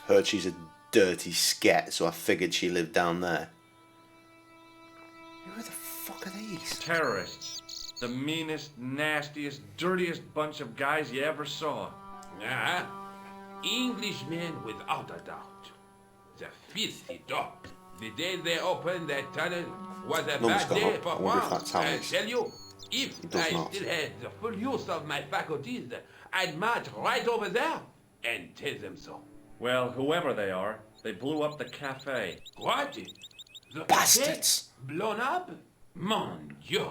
[SPEAKER 3] Heard she's a dirty scat, so I figured she lived down there. Who the fuck are these?
[SPEAKER 10] Terrorists. The meanest, nastiest, dirtiest bunch of guys you ever saw.
[SPEAKER 16] Englishmen without a doubt. The filthy dogs. The day they opened that tunnel was a bad day for one. I tell you, if I still had the full use of my faculties, I'd march right over there and tell them so.
[SPEAKER 10] Well, whoever they are, they blew up the cafe.
[SPEAKER 16] What? The
[SPEAKER 3] bastards!
[SPEAKER 16] Blown up? Mon Dieu.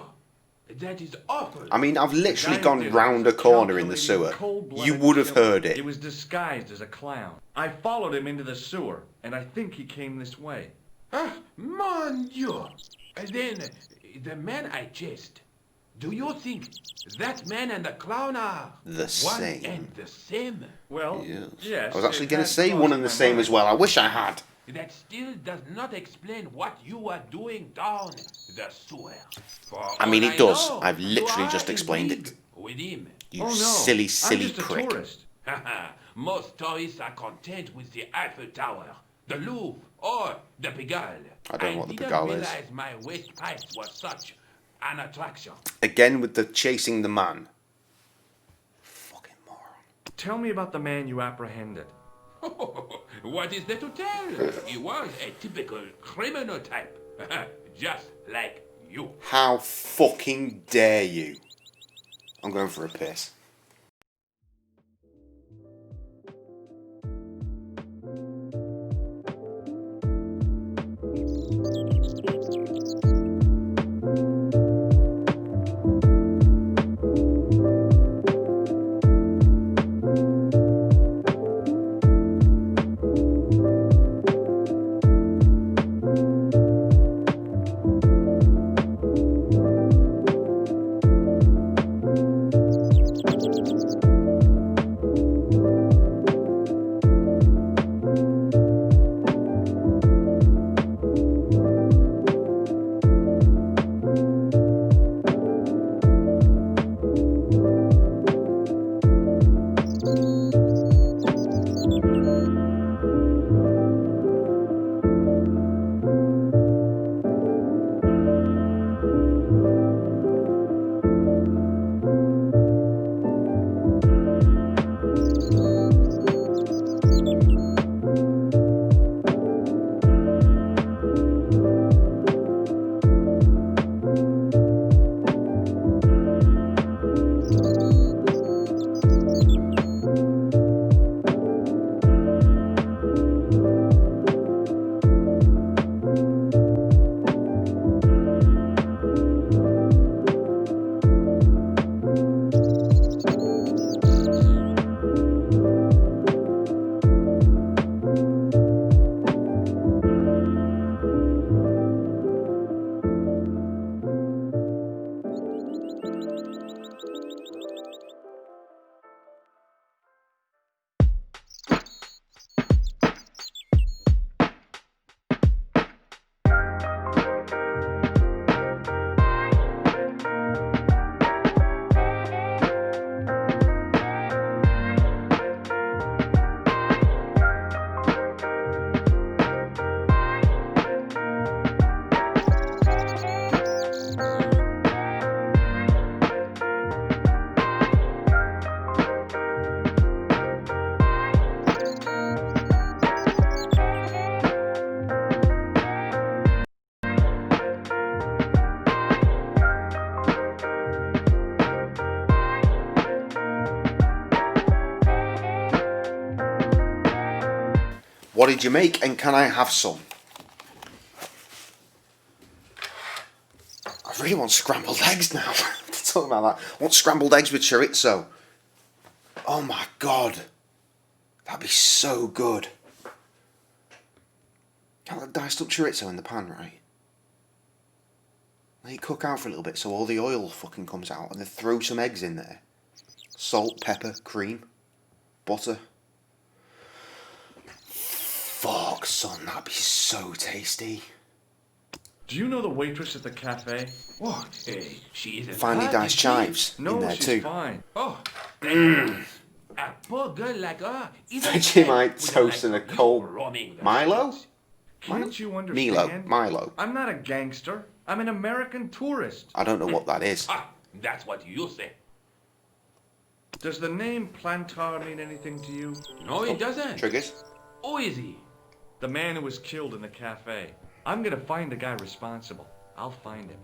[SPEAKER 16] That is awful.
[SPEAKER 3] I mean, I've literally gone round a corner in the sewer. You would have heard it.
[SPEAKER 10] He was disguised as a clown. I followed him into the sewer, and I think he came this way.
[SPEAKER 16] Ah, mon Dieu. Then, the man I chased. Do you think that man and the clown are
[SPEAKER 3] the same?
[SPEAKER 16] One and the same?
[SPEAKER 10] Well, yes.
[SPEAKER 3] I was actually going to say one and the same as well. I wish I had.
[SPEAKER 16] That still does not explain what you are doing down the sewer.
[SPEAKER 3] I mean, it does. I've literally just explained it.
[SPEAKER 16] With him.
[SPEAKER 3] You silly
[SPEAKER 10] I'm just
[SPEAKER 3] prick.
[SPEAKER 10] A tourist.
[SPEAKER 16] Most tourists are content with the Eiffel Tower, the Louvre, or the Pigalle.
[SPEAKER 3] I don't know what the
[SPEAKER 16] Pigalle
[SPEAKER 3] Pigalle
[SPEAKER 16] is.
[SPEAKER 3] is.
[SPEAKER 16] I didn't realize my waste pipes were such an attraction.
[SPEAKER 3] Again with the chasing the man. Fucking moron.
[SPEAKER 10] Tell me about the man you apprehended.
[SPEAKER 16] What is there to tell? He was a typical criminal type. Just like you.
[SPEAKER 3] How fucking dare you? I'm going for a piss. What did you make, and can I have some? I really want scrambled eggs now. Talking about that. I want scrambled eggs with chorizo. Oh my god. That'd be so good. Got that diced up chorizo in the pan, right? Let it cook out for a little bit so all the oil fucking comes out, and then throw some eggs in there. Salt, pepper, cream, butter. Fuck, son, that'd be so tasty.
[SPEAKER 10] Do you know the waitress at the cafe?
[SPEAKER 16] Oh, hey, she is
[SPEAKER 3] Finely diced chives in there
[SPEAKER 10] she's
[SPEAKER 3] too.
[SPEAKER 10] Fine.
[SPEAKER 16] Oh, a poor girl like her.
[SPEAKER 3] Vegemite toast and a cold Milo?
[SPEAKER 10] Can't you understand?
[SPEAKER 3] Milo.
[SPEAKER 10] I'm not a gangster. I'm an American tourist.
[SPEAKER 3] I don't know what that is.
[SPEAKER 16] That's what you say.
[SPEAKER 10] Does the name Plantar mean anything to you?
[SPEAKER 16] No, it doesn't.
[SPEAKER 3] Triggers?
[SPEAKER 16] Who is he?
[SPEAKER 10] The man who was killed in the cafe. I'm gonna find the guy responsible. I'll find him.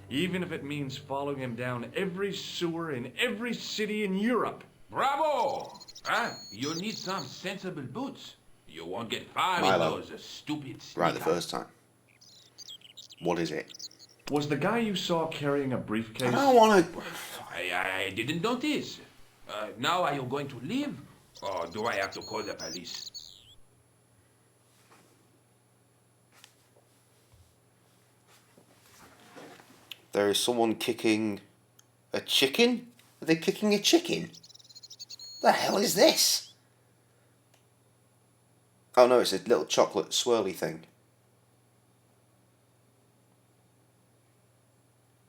[SPEAKER 10] Even if it means following him down every sewer in every city in Europe.
[SPEAKER 16] Bravo! You need some sensible boots. You won't get far
[SPEAKER 3] Milo.
[SPEAKER 16] with those stupid sneakers.
[SPEAKER 3] Right the first time. What is it?
[SPEAKER 10] Was the guy you saw carrying a briefcase?
[SPEAKER 3] I don't want to...
[SPEAKER 16] I didn't notice. Now are you going to leave? Or do I have to call the police?
[SPEAKER 3] There is someone kicking a chicken? Are they kicking a chicken? The hell is this? Oh no, it's a little chocolate swirly thing.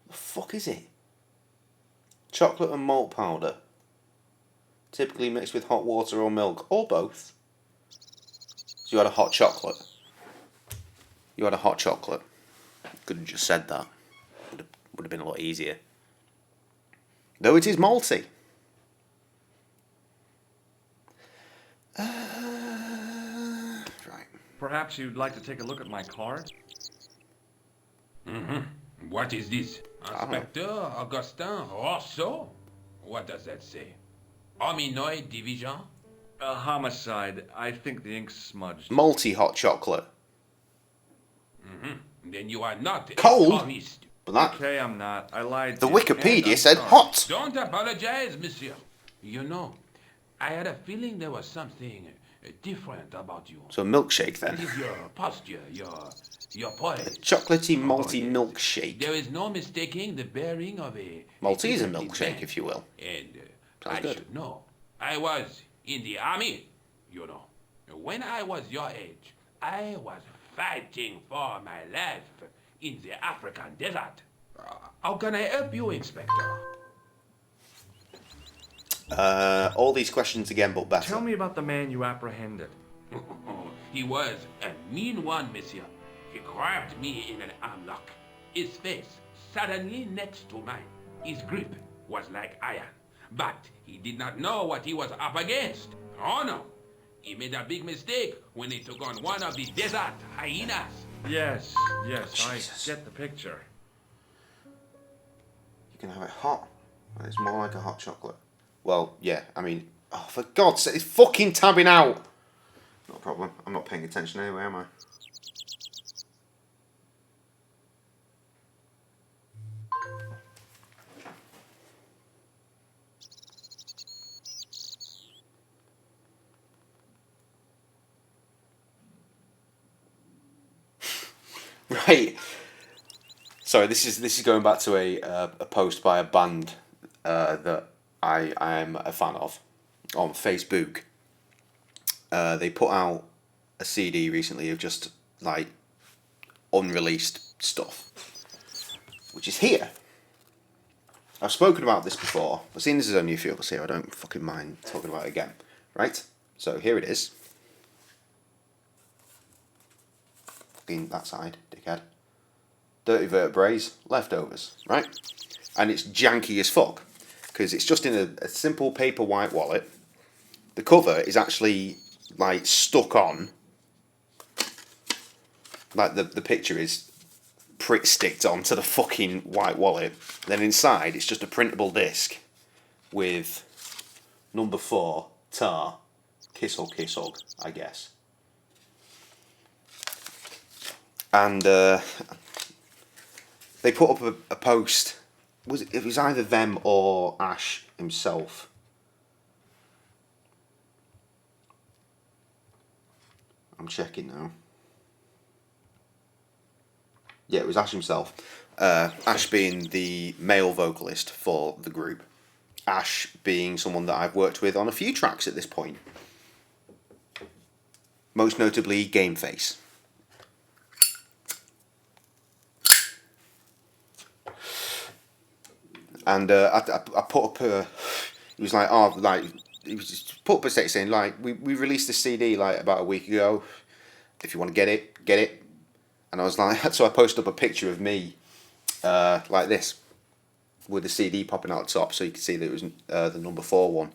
[SPEAKER 3] The fuck is it? Chocolate and malt powder. Typically mixed with hot water or milk, or both. So you had a hot chocolate. You had a hot chocolate. Could have just said that. Would have been a lot easier. Though it is malty. Right.
[SPEAKER 10] Perhaps you'd like to take a look at my card?
[SPEAKER 16] Mm-hmm. What is this? Inspector Augustin Rousseau? What does that say? Hominoid Division?
[SPEAKER 10] A homicide. I think the ink's smudged.
[SPEAKER 3] Malty hot chocolate.
[SPEAKER 16] Mm-hmm. Then you are not
[SPEAKER 3] cold.
[SPEAKER 16] a communist.
[SPEAKER 3] But that,
[SPEAKER 10] okay, I'm not. I lied.
[SPEAKER 3] The Wikipedia said hot.
[SPEAKER 16] Don't apologize, monsieur. You know, I had a feeling there was something different about you.
[SPEAKER 3] So a milkshake then.
[SPEAKER 16] It is your posture, your poise.
[SPEAKER 3] A chocolatey malty milkshake.
[SPEAKER 16] There is no mistaking the bearing of a
[SPEAKER 3] Maltese milkshake, if you will.
[SPEAKER 16] And I should know. I was in the army, you know. When I was your age, I was fighting for my life in the African desert. How can I help you, Inspector?
[SPEAKER 3] All these questions again, but better.
[SPEAKER 10] Tell me about the man you apprehended.
[SPEAKER 16] He was a mean one, monsieur. He grabbed me in an arm lock. His face suddenly next to mine. His grip was like iron. But he did not know what he was up against. Oh no. He made a big mistake when he took on one of the desert hyenas.
[SPEAKER 10] Yes, I get the picture.
[SPEAKER 3] You can have it hot. It's more like a hot chocolate. Well, yeah, I mean, oh, for God's sake, it's fucking tabbing out. Not a problem. I'm not paying attention anyway, am I? Right. Sorry, this is going back to a post by a band that I am a fan of on Facebook. They put out a CD recently of just like unreleased stuff, which is here. I've spoken about this before, but seeing this is only a few of us here, I don't fucking mind talking about it again. Right? So here it is. Fucking that side, dickhead. Dirty vertebrae, leftovers, right? And it's janky as fuck, because it's just in a simple paper white wallet. The cover is actually like stuck on, like the picture is sticked onto the fucking white wallet. Then inside it's just a printable disc with number 4 tar, kiss hug, I guess. And they put up a post. It was either them or Ash himself. I'm checking now. Yeah, it was Ash himself. Ash being the male vocalist for the group. Ash being someone that I've worked with on a few tracks at this point. Most notably, Game Face. And I put up a... It was like, oh, like... It was just put up a text saying, like, we released this CD, like, about a week ago. If you want to get it, get it. And I was like... So I posted up a picture of me, like this, with the CD popping out the top, so you could see that it was the number 4 one.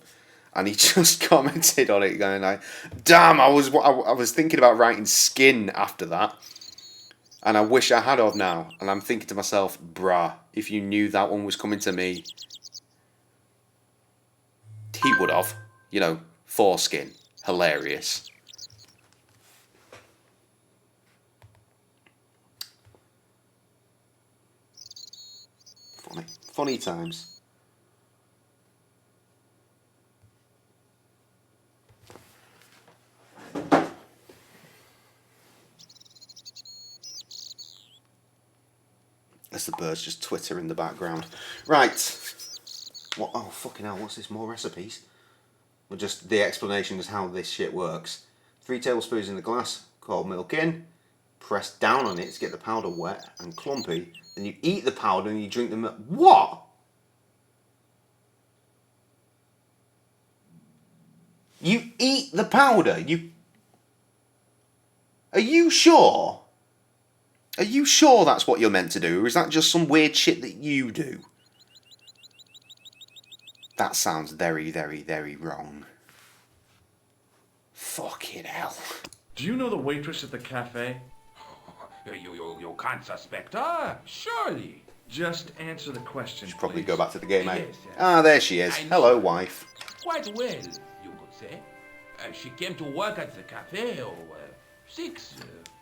[SPEAKER 3] And he just commented on it, going like, damn, I was thinking about writing Skin after that. And I wish I had of now. And I'm thinking to myself, bruh, if you knew that one was coming to me, he would have. You know, foreskin. Hilarious. Funny. Funny times. That's the birds just twitter in the background. Right. What? Oh, fucking hell. What's this? More recipes? Well, just the explanation is how this shit works. 3 tablespoons in the glass. Cold milk in. Press down on it to get the powder wet and clumpy. Then you eat the powder and you drink the milk. What? You eat the powder? Are you sure? Are you sure that's what you're meant to do? Or is that just some weird shit that you do? That sounds very, very, very wrong. Fucking hell.
[SPEAKER 10] Do you know the waitress at the cafe?
[SPEAKER 16] You can't suspect her, surely.
[SPEAKER 10] Just answer the question,
[SPEAKER 3] Should probably
[SPEAKER 10] please.
[SPEAKER 3] go back to the game, eh?
[SPEAKER 16] Yes,
[SPEAKER 3] Ah, there she is. Hello, wife.
[SPEAKER 16] Quite well, you could say. She came to work at the cafe 6,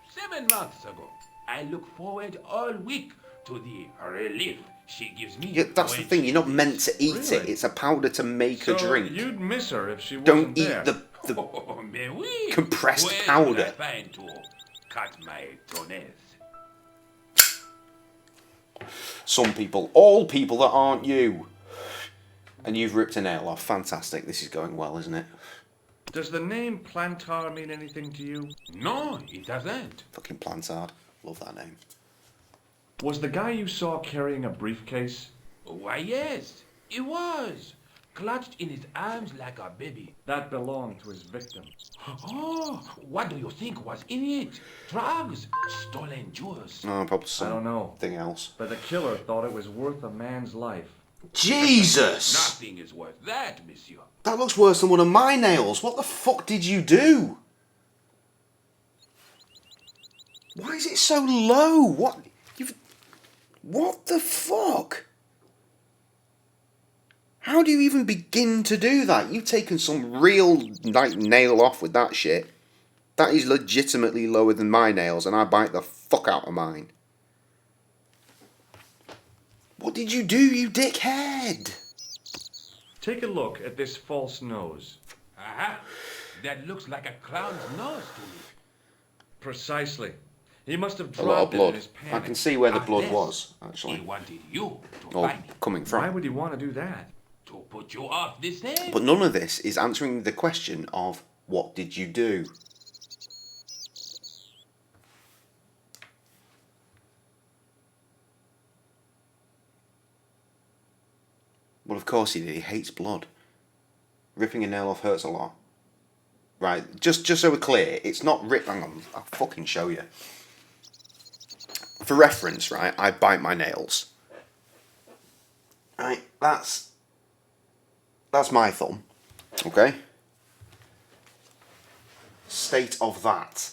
[SPEAKER 16] 7 months ago. I look forward all week to the relief she gives me.
[SPEAKER 3] Yeah, that's the thing. You're not meant to eat it.
[SPEAKER 10] Really?
[SPEAKER 3] It's a powder to make a drink.
[SPEAKER 10] You'd miss her if she wasn't
[SPEAKER 3] Don't
[SPEAKER 10] there.
[SPEAKER 3] eat the
[SPEAKER 16] Oh, mais oui.
[SPEAKER 3] compressed
[SPEAKER 16] Where
[SPEAKER 3] powder.
[SPEAKER 16] will I find to cut my toenails?
[SPEAKER 3] Some people, all people that aren't you. And you've ripped a nail off. Fantastic. This is going well, isn't it?
[SPEAKER 10] Does the name Plantar mean anything to you?
[SPEAKER 16] No, it doesn't.
[SPEAKER 3] Fucking Plantard. Love that name.
[SPEAKER 10] Was the guy you saw carrying a briefcase?
[SPEAKER 16] Why, yes, it was. Clutched in his arms like a baby.
[SPEAKER 10] That belonged to his victim.
[SPEAKER 16] Oh, what do you think was in it? Drugs? Stolen jewels?
[SPEAKER 3] No, probably
[SPEAKER 10] I don't know.
[SPEAKER 3] something else.
[SPEAKER 10] But the killer thought it was worth a man's life.
[SPEAKER 3] Jesus!
[SPEAKER 16] Nothing is worth that, monsieur.
[SPEAKER 3] That looks worse than one of my nails. What the fuck did you do? Why is it so low? What the fuck? How do you even begin to do that? You've taken some real nail off with that shit. That is legitimately lower than my nails, and I bite the fuck out of mine. What did you do, you dickhead?
[SPEAKER 10] Take a look at this false nose.
[SPEAKER 16] Aha! That looks like a clown's nose to me.
[SPEAKER 10] Precisely. He must have
[SPEAKER 3] A lot of
[SPEAKER 10] dropped it in
[SPEAKER 3] blood.
[SPEAKER 10] his
[SPEAKER 3] I
[SPEAKER 10] panic.
[SPEAKER 3] can see where the blood
[SPEAKER 16] Unless
[SPEAKER 3] was, actually.
[SPEAKER 16] He wanted you to
[SPEAKER 3] Or
[SPEAKER 16] find it.
[SPEAKER 3] coming from.
[SPEAKER 10] Why would he want to do that?
[SPEAKER 16] To put you off this thing.
[SPEAKER 3] But none of this is answering the question of, what did you do? Well, of course he did. He hates blood. Ripping a nail off hurts a lot. Right, just so we're clear, it's not rip. Hang on, I'll fucking show you. For reference, right, I bite my nails. Right, that's my thumb. Okay? State of that.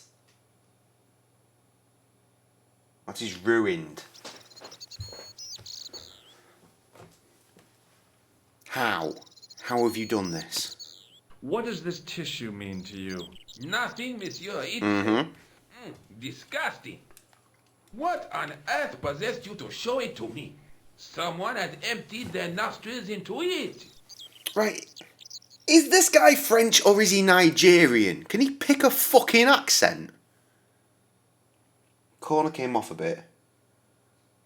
[SPEAKER 3] That is ruined. How? How have you done this?
[SPEAKER 10] What does this tissue mean to you?
[SPEAKER 16] Nothing, monsieur. It's
[SPEAKER 3] Mm-hmm.
[SPEAKER 16] disgusting. What on earth possessed you to show it to me? Someone had emptied their nostrils into it.
[SPEAKER 3] Right. Is this guy French or is he Nigerian? Can he pick a fucking accent? Corner came off a bit.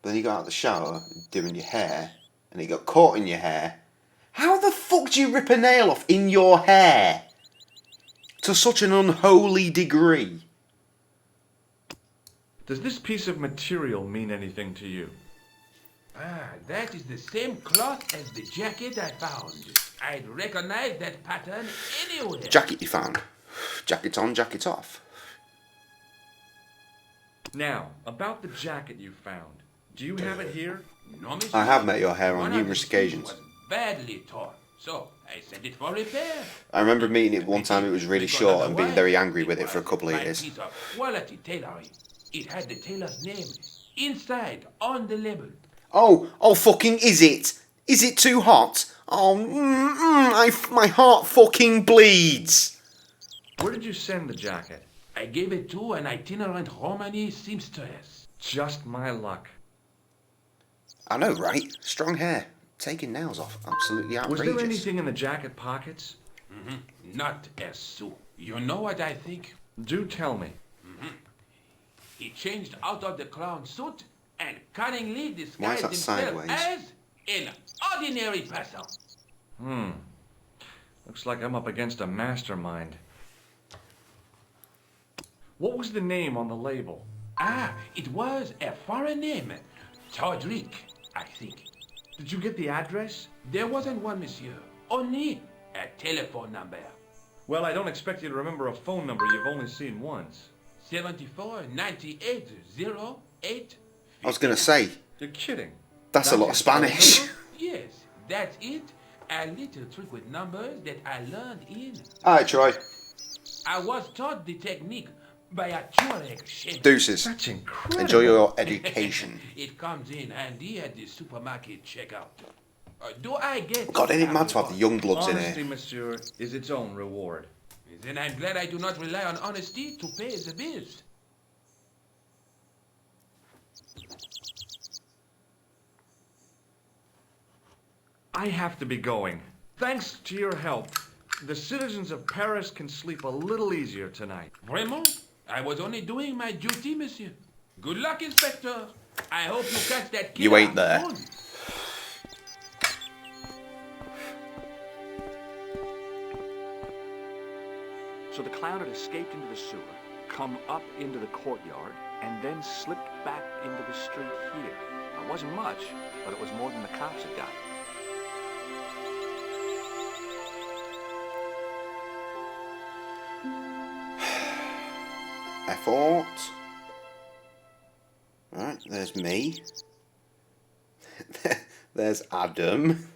[SPEAKER 3] But then you got out of the shower doing your hair. And it got caught in your hair. How the fuck do you rip a nail off in your hair? To such an unholy degree.
[SPEAKER 10] Does this piece of material mean anything to you?
[SPEAKER 16] Ah, that is the same cloth as the jacket I found. I'd recognize that pattern anywhere.
[SPEAKER 3] Jacket you found. Jacket on, jacket off.
[SPEAKER 10] Now, about the jacket you found. Do you have it here?
[SPEAKER 16] No, monsieur.
[SPEAKER 3] I have met your hair on
[SPEAKER 16] One
[SPEAKER 3] numerous
[SPEAKER 16] of the pieces
[SPEAKER 3] occasions.
[SPEAKER 16] was badly torn, so I sent it for repair.
[SPEAKER 3] I remember meeting it one time. It was really short and being very angry with it for a couple of years.
[SPEAKER 16] Piece of quality tailoring. It had the tailor's name inside on the label.
[SPEAKER 3] Oh, fucking is it? Is it too hot? Oh, my heart fucking bleeds.
[SPEAKER 10] Where did you send the jacket?
[SPEAKER 16] I gave it to an itinerant Romani seamstress.
[SPEAKER 10] Just my luck.
[SPEAKER 3] I know, right? Strong hair. Taking nails off. Absolutely outrageous.
[SPEAKER 10] Was there anything in the jacket pockets?
[SPEAKER 16] Not a sou. You know what I think?
[SPEAKER 10] Do tell me.
[SPEAKER 16] He changed out of the clown suit and cunningly
[SPEAKER 3] Why is
[SPEAKER 16] disguised
[SPEAKER 3] that
[SPEAKER 16] himself
[SPEAKER 3] sideways?
[SPEAKER 16] as an ordinary person.
[SPEAKER 10] Looks like I'm up against a mastermind. What was the name on the label?
[SPEAKER 16] Ah, it was a foreign name. Todrick, I think.
[SPEAKER 10] Did you get the address?
[SPEAKER 16] There wasn't one, monsieur. Only a telephone number.
[SPEAKER 10] Well, I don't expect you to remember a phone number you've only seen once.
[SPEAKER 16] 74 98 08.
[SPEAKER 3] I was going to say.
[SPEAKER 10] You're kidding.
[SPEAKER 3] That's a lot of Spanish.
[SPEAKER 16] Yes, that's it. A little trick with numbers that I learned in.
[SPEAKER 3] Alright, Troy.
[SPEAKER 16] I was taught the technique by a Tuareg shepherd.
[SPEAKER 3] Deuces.
[SPEAKER 10] That's incredible.
[SPEAKER 3] Enjoy your education.
[SPEAKER 16] It comes in handy at the supermarket checkout. Do I get...
[SPEAKER 3] God, ain't it mad to have the young bloods in
[SPEAKER 10] Honesty,
[SPEAKER 3] here?
[SPEAKER 10] monsieur, is its own reward.
[SPEAKER 16] Then I'm glad I do not rely on honesty to pay the bills.
[SPEAKER 10] I have to be going. Thanks to your help, the citizens of Paris can sleep a little easier tonight.
[SPEAKER 16] Vraiment? I was only doing my duty, monsieur. Good luck, Inspector. I hope you catch that killer.
[SPEAKER 3] You ain't there.
[SPEAKER 16] soon.
[SPEAKER 9] So the clown had escaped into the sewer, come up into the courtyard, and then slipped back into the street here. It wasn't much, but it was more than the cops had got.
[SPEAKER 3] Effort. Right, there's me. There's Adam.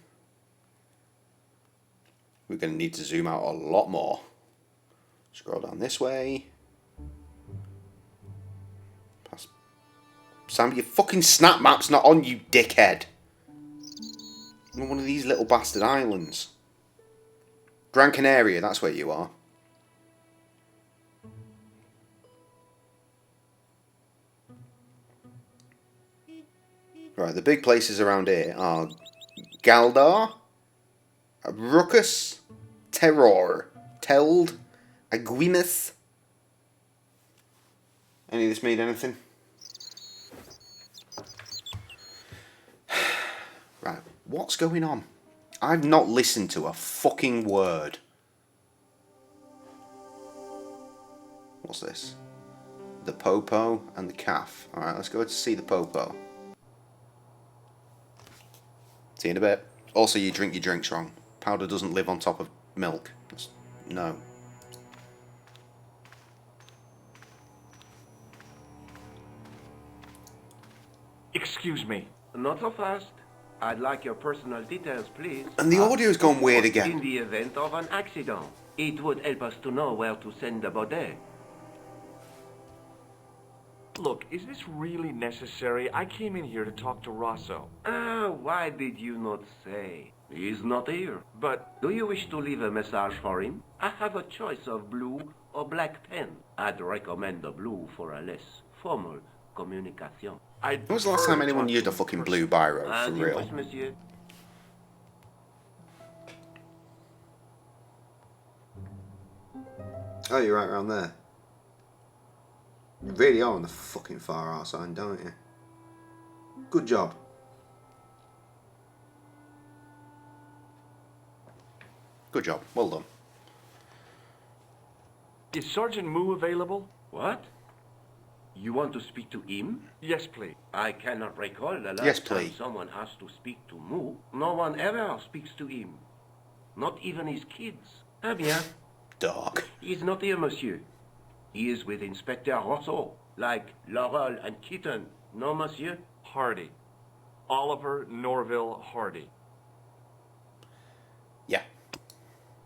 [SPEAKER 3] We're going to need to zoom out a lot more. Scroll down this way. Past. Sam, your fucking snap map's not on, you dickhead. You're on one of these little bastard islands. Gran Canaria, that's where you are. Right, the big places around here are Galdar, Ruckus, Terror, Teld, Aguimith. Any of this mean anything? Right, what's going on? I've not listened to a fucking word. What's this? The Popo and the Calf. Alright, let's go to see the Popo. See you in a bit. Also, you drink your drinks wrong. Powder doesn't live on top of milk. No.
[SPEAKER 10] Excuse me.
[SPEAKER 17] Not so fast. I'd like your personal details, please.
[SPEAKER 3] And the audio's gone weird
[SPEAKER 17] In
[SPEAKER 3] again.
[SPEAKER 17] the event of an accident, it would help us to know where to send the body.
[SPEAKER 9] Look, is this really necessary? I came in here to talk to Rosso.
[SPEAKER 17] Why did you not say? He's not here.
[SPEAKER 9] But
[SPEAKER 17] do you wish to leave a message for him? I have a choice of blue or black pen. I'd recommend the blue for a less formal communication.
[SPEAKER 3] When was the last time anyone used a fucking blue biro, for real?
[SPEAKER 17] Monsieur.
[SPEAKER 3] Oh, you're right around there. You really are on the fucking far outside, don't you? Good job. Good job. Well done.
[SPEAKER 10] Is Sergeant Moo available?
[SPEAKER 17] What? You want to speak to him?
[SPEAKER 10] Yes, please.
[SPEAKER 17] I cannot recall the last
[SPEAKER 3] Yes,
[SPEAKER 17] time
[SPEAKER 3] please.
[SPEAKER 17] someone asked to speak to Moo. No one ever speaks to him. Not even his kids. Ah bien.
[SPEAKER 3] Dark.
[SPEAKER 17] He is not here, monsieur. He is with Inspector Rousseau, like Laurel and Kitten. No, monsieur?
[SPEAKER 10] Hardy. Oliver Norville Hardy.
[SPEAKER 3] Yeah.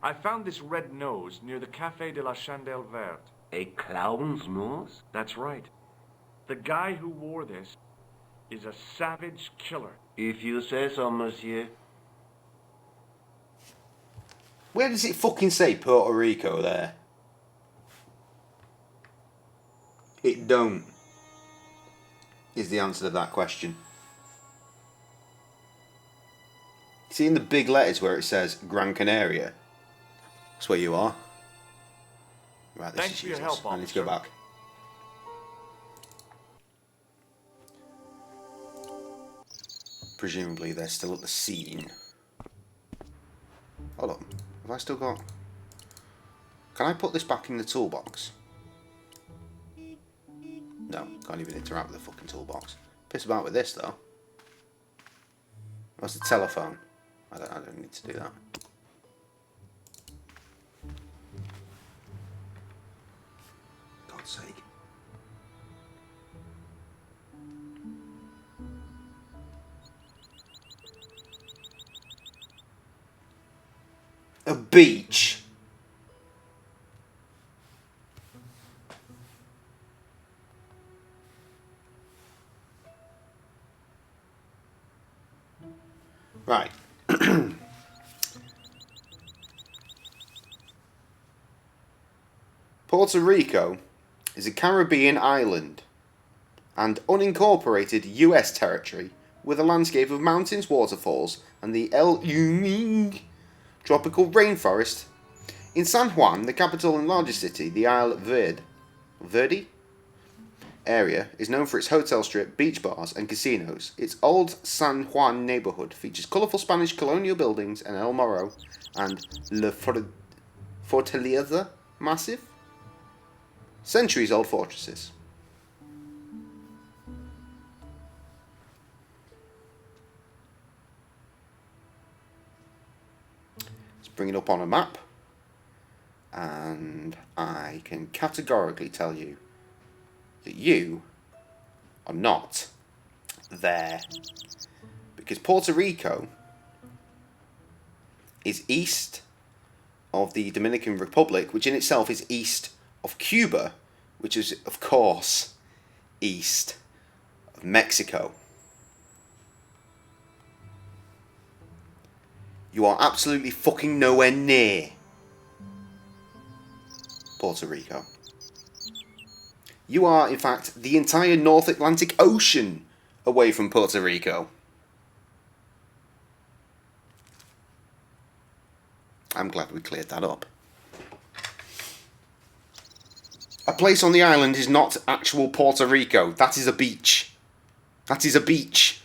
[SPEAKER 10] I found this red nose near the Café de la Chandelle Verte.
[SPEAKER 17] A clown's nose?
[SPEAKER 10] That's right. The guy who wore this is a savage killer.
[SPEAKER 17] If you say so, monsieur.
[SPEAKER 3] Where does it fucking say Puerto Rico there? It don't. Is the answer to that question. See in the big letters where it says Gran Canaria? That's where you are. Right, this
[SPEAKER 10] Thanks
[SPEAKER 3] is
[SPEAKER 10] for your
[SPEAKER 3] useless.
[SPEAKER 10] help,
[SPEAKER 3] I need to go
[SPEAKER 10] officer.
[SPEAKER 3] back. Presumably they're still at the scene. Hold on. Have I still got... Can I put this back in the toolbox? No, can't even interact with the fucking toolbox. Piss about with this though. What's the telephone? I don't need to do that. God's sake. A beach. Right. Puerto Rico is a Caribbean island and unincorporated US territory with a landscape of mountains, waterfalls, and the El Unique tropical rainforest. In San Juan, the capital and largest city, the Isle Verde area is known for its hotel strip, beach bars, and casinos. Its old San Juan neighborhood features colorful Spanish colonial buildings and El Morro and La Fortaleza Massive, centuries-old fortresses. Let's bring it up on a map, and I can categorically tell you that you are not there, because Puerto Rico is east of the Dominican Republic, which in itself is east of Cuba, which is of course east of Mexico. You are absolutely fucking nowhere near Puerto Rico. You are, in fact, the entire North Atlantic Ocean away from Puerto Rico. I'm glad we cleared that up. A place on the island is not actual Puerto Rico. That is a beach. That is a beach.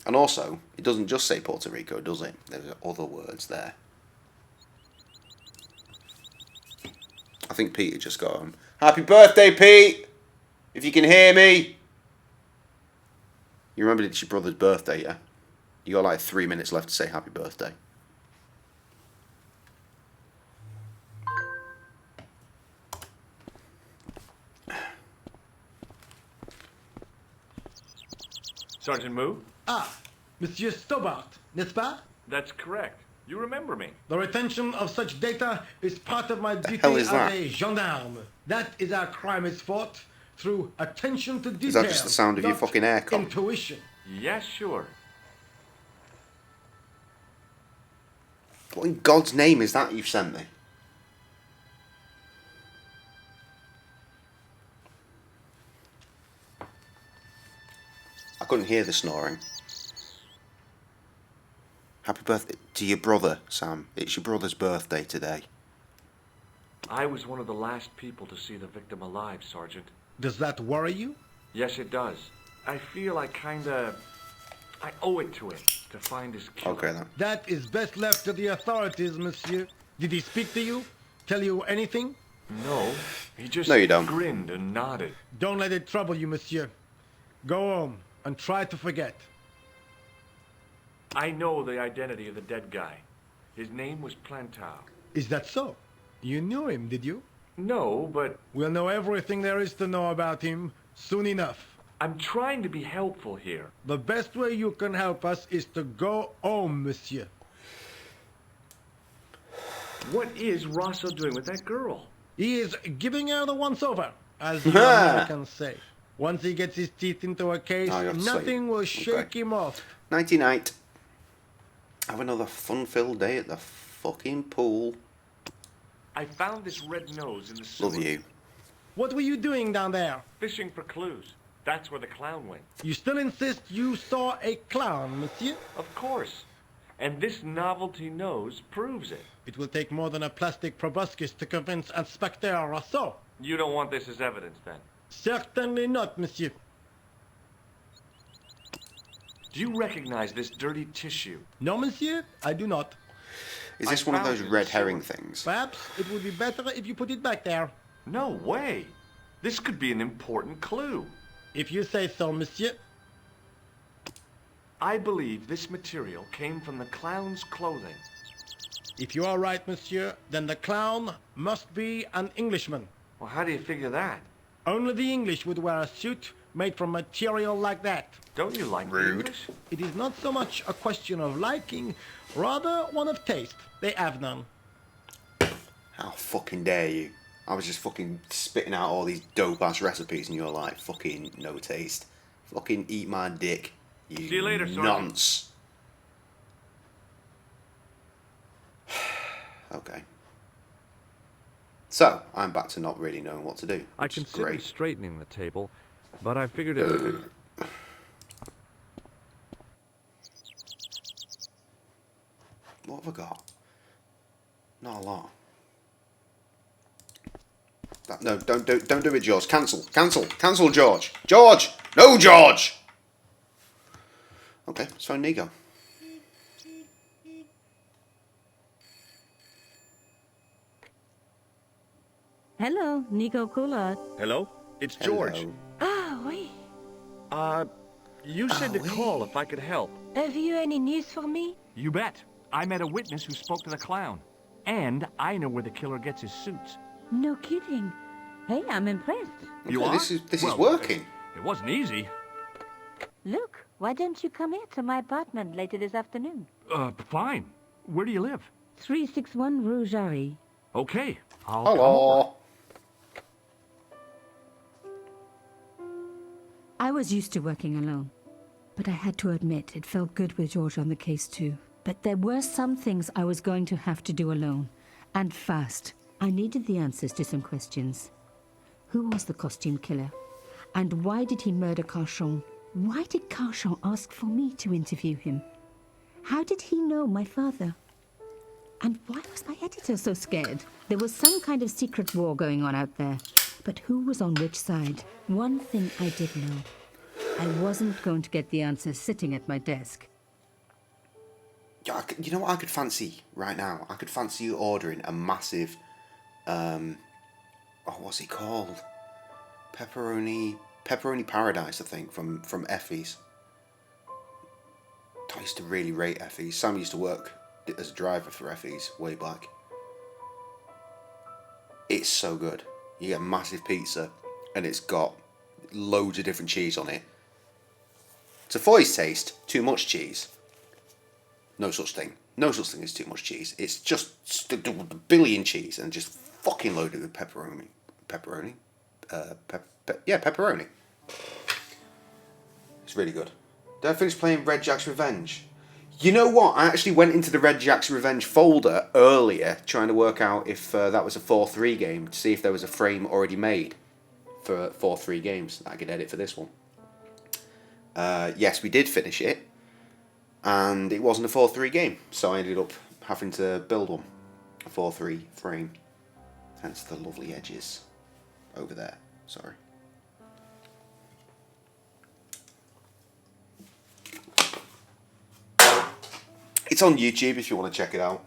[SPEAKER 3] And also, it doesn't just say Puerto Rico, does it? There's other words there. I think Peter just got home. Happy birthday, Pete! If you can hear me. You remember it's your brother's birthday, yeah? You got like 3 minutes left to say happy birthday.
[SPEAKER 10] Sergeant Moo?
[SPEAKER 13] Ah, Monsieur Stobart, n'est-ce pas?
[SPEAKER 10] That's correct. You remember me.
[SPEAKER 13] The retention of such data is part of my duty
[SPEAKER 3] hell is
[SPEAKER 13] as
[SPEAKER 3] that?
[SPEAKER 13] a gendarme. That is how crime is fought, through attention to detail.
[SPEAKER 3] Is that just the sound of your
[SPEAKER 13] not
[SPEAKER 3] fucking aircon?
[SPEAKER 13] Intuition.
[SPEAKER 10] Yes, sure.
[SPEAKER 3] What in God's name is that you've sent me? couldn't hear the snoring. Happy birthday to your brother, Sam. It's your brother's birthday today.
[SPEAKER 10] I was one of the last people to see the victim alive, Sergeant.
[SPEAKER 13] Does that worry you?
[SPEAKER 10] Yes, it does. I feel I owe it to him to find his killer.
[SPEAKER 3] Okay, then.
[SPEAKER 13] That is best left to the authorities, monsieur. Did he speak to you? Tell you anything?
[SPEAKER 10] No, he just
[SPEAKER 3] No, you don't.
[SPEAKER 10] grinned and nodded.
[SPEAKER 13] Don't let it trouble you, monsieur. Go home and try to forget.
[SPEAKER 10] I know the identity of the dead guy. His name was Plantar.
[SPEAKER 13] Is that so? You knew him, did you?
[SPEAKER 10] No, but...
[SPEAKER 13] We'll know everything there is to know about him soon enough.
[SPEAKER 10] I'm trying to be helpful here.
[SPEAKER 13] The best way you can help us is to go home, monsieur.
[SPEAKER 10] What is Rosso doing with that girl?
[SPEAKER 13] He is giving her the once-over, as the Americans say. Once he gets his teeth into a case, nothing will shake him off.
[SPEAKER 3] Nighty-night. Have another fun-filled day at the fucking pool.
[SPEAKER 10] I found this red nose in the sewer.
[SPEAKER 3] Love you.
[SPEAKER 13] What were you doing down there?
[SPEAKER 10] Fishing for clues. That's where the clown went.
[SPEAKER 13] You still insist you saw a clown, monsieur?
[SPEAKER 10] Of course. And this novelty nose proves it.
[SPEAKER 13] It will take more than a plastic proboscis to convince Inspector Rousseau.
[SPEAKER 10] You don't want this as evidence, then?
[SPEAKER 13] Certainly not, monsieur.
[SPEAKER 10] Do you recognize this dirty tissue?
[SPEAKER 13] No, monsieur, I do not.
[SPEAKER 3] Is this one of those red herring things?
[SPEAKER 13] Perhaps it would be better if you put it back there.
[SPEAKER 10] No way. This could be an important clue.
[SPEAKER 13] If you say so, monsieur.
[SPEAKER 10] I believe this material came from the clown's clothing.
[SPEAKER 13] If you are right, monsieur, then the clown must be an Englishman.
[SPEAKER 10] Well, how do you figure that?
[SPEAKER 13] Only the English would wear a suit made from material like that.
[SPEAKER 10] Don't you like
[SPEAKER 3] Rude.
[SPEAKER 10] English?
[SPEAKER 13] It is not so much a question of liking, rather one of taste. They have none.
[SPEAKER 3] How fucking dare you? I was just fucking spitting out all these dope-ass recipes and you're like, fucking no taste. Fucking eat my dick, you
[SPEAKER 10] See you later, Sergeant.
[SPEAKER 3] nonce. Okay. So, I'm back to not really knowing what to do.
[SPEAKER 10] I considered straightening the table, but I figured it...
[SPEAKER 3] What have I got? Not a lot. No, don't do it, George. Cancel, George. George! No, George! Okay, let's phone Nico.
[SPEAKER 7] Hello, Nico Coulard.
[SPEAKER 10] Hello? It's George.
[SPEAKER 3] Hello.
[SPEAKER 7] Ah, oui.
[SPEAKER 10] You said to call if I could help.
[SPEAKER 7] Have you any news for me?
[SPEAKER 9] You bet. I met a witness who spoke to the clown. And I know where the killer gets his suits.
[SPEAKER 7] No kidding. Hey, I'm impressed.
[SPEAKER 9] You
[SPEAKER 3] Okay,
[SPEAKER 9] are?
[SPEAKER 3] this is
[SPEAKER 9] Well,
[SPEAKER 3] working.
[SPEAKER 9] It wasn't easy.
[SPEAKER 7] Look, why don't you come here to my apartment later this afternoon?
[SPEAKER 9] Fine. Where do you live?
[SPEAKER 7] 361 Rue Jarry.
[SPEAKER 9] Okay. I'll come over.
[SPEAKER 3] Hello.
[SPEAKER 4] I was used to working alone, but I had to admit it felt good with George on the case too. But there were some things I was going to have to do alone, and fast. I needed the answers to some questions. Who was the costume killer? And why did he murder Carchon? Why did Carchon ask for me to interview him? How did he know my father? And why was my editor so scared? There was some kind of secret war going on out there. But who was on which side? One thing I did know. I wasn't going to get the answers sitting at my desk.
[SPEAKER 3] Yeah, you know what I could fancy right now? I could fancy you ordering a massive, what's it called? Pepperoni Paradise, I think, from Effie's. I used to really rate Effie's. Sam used to work as a driver for Effie's way back. It's so good. You get a massive pizza, and it's got loads of different cheese on it. To Foy's taste, too much cheese. No such thing. No such thing as too much cheese. It's just a billion cheese and just fucking loaded with pepperoni. Pepperoni? Pepperoni. It's really good. Did I finish playing Red Jack's Revenge? You know what? I actually went into the Red Jack's Revenge folder earlier trying to work out if that was a 4-3 game to see if there was a frame already made for 4-3 games that I could edit for this one. Yes, we did finish it, and it wasn't a 4:3 game, so I ended up having to build one, a 4:3 frame. Hence the lovely edges over there. Sorry. It's on YouTube if you want to check it out.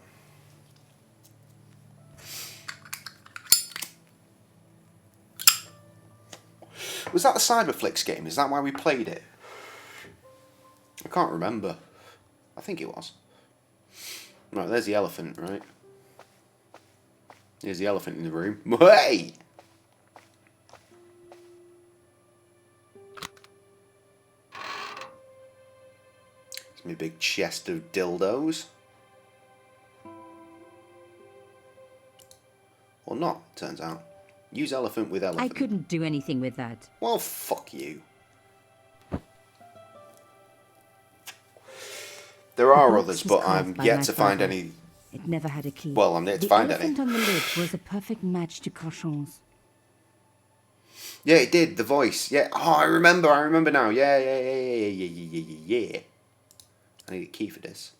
[SPEAKER 3] Was that a Cyberflix game? Is that why we played it? I can't remember. I think it was. Right, there's the elephant, right? There's the elephant in the room. Hey! It's my big chest of dildos. Or not, turns out. Use elephant with elephant.
[SPEAKER 4] I couldn't do anything with that.
[SPEAKER 3] Well, fuck you. There are others, but I'm yet to find any.
[SPEAKER 4] It never had a key.
[SPEAKER 3] Well, I'm yet to find any.
[SPEAKER 4] The elephant on the lid was a perfect match to Cochon's.
[SPEAKER 3] Yeah, it did. The voice. Yeah. Oh, I remember now. Yeah. I need a key for this.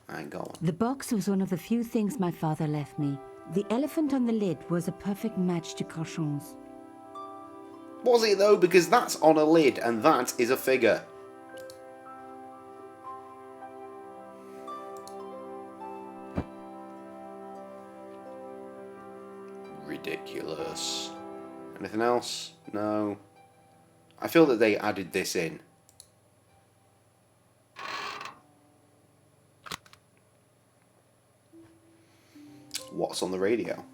[SPEAKER 3] I ain't got one.
[SPEAKER 4] The box was one of the few things my father left me. The elephant on the lid was a perfect match to Cochon's.
[SPEAKER 3] Was it though? Because that's on a lid, and that is a figure. Ridiculous. Anything else? No. I feel that they added this in. What's on the radio?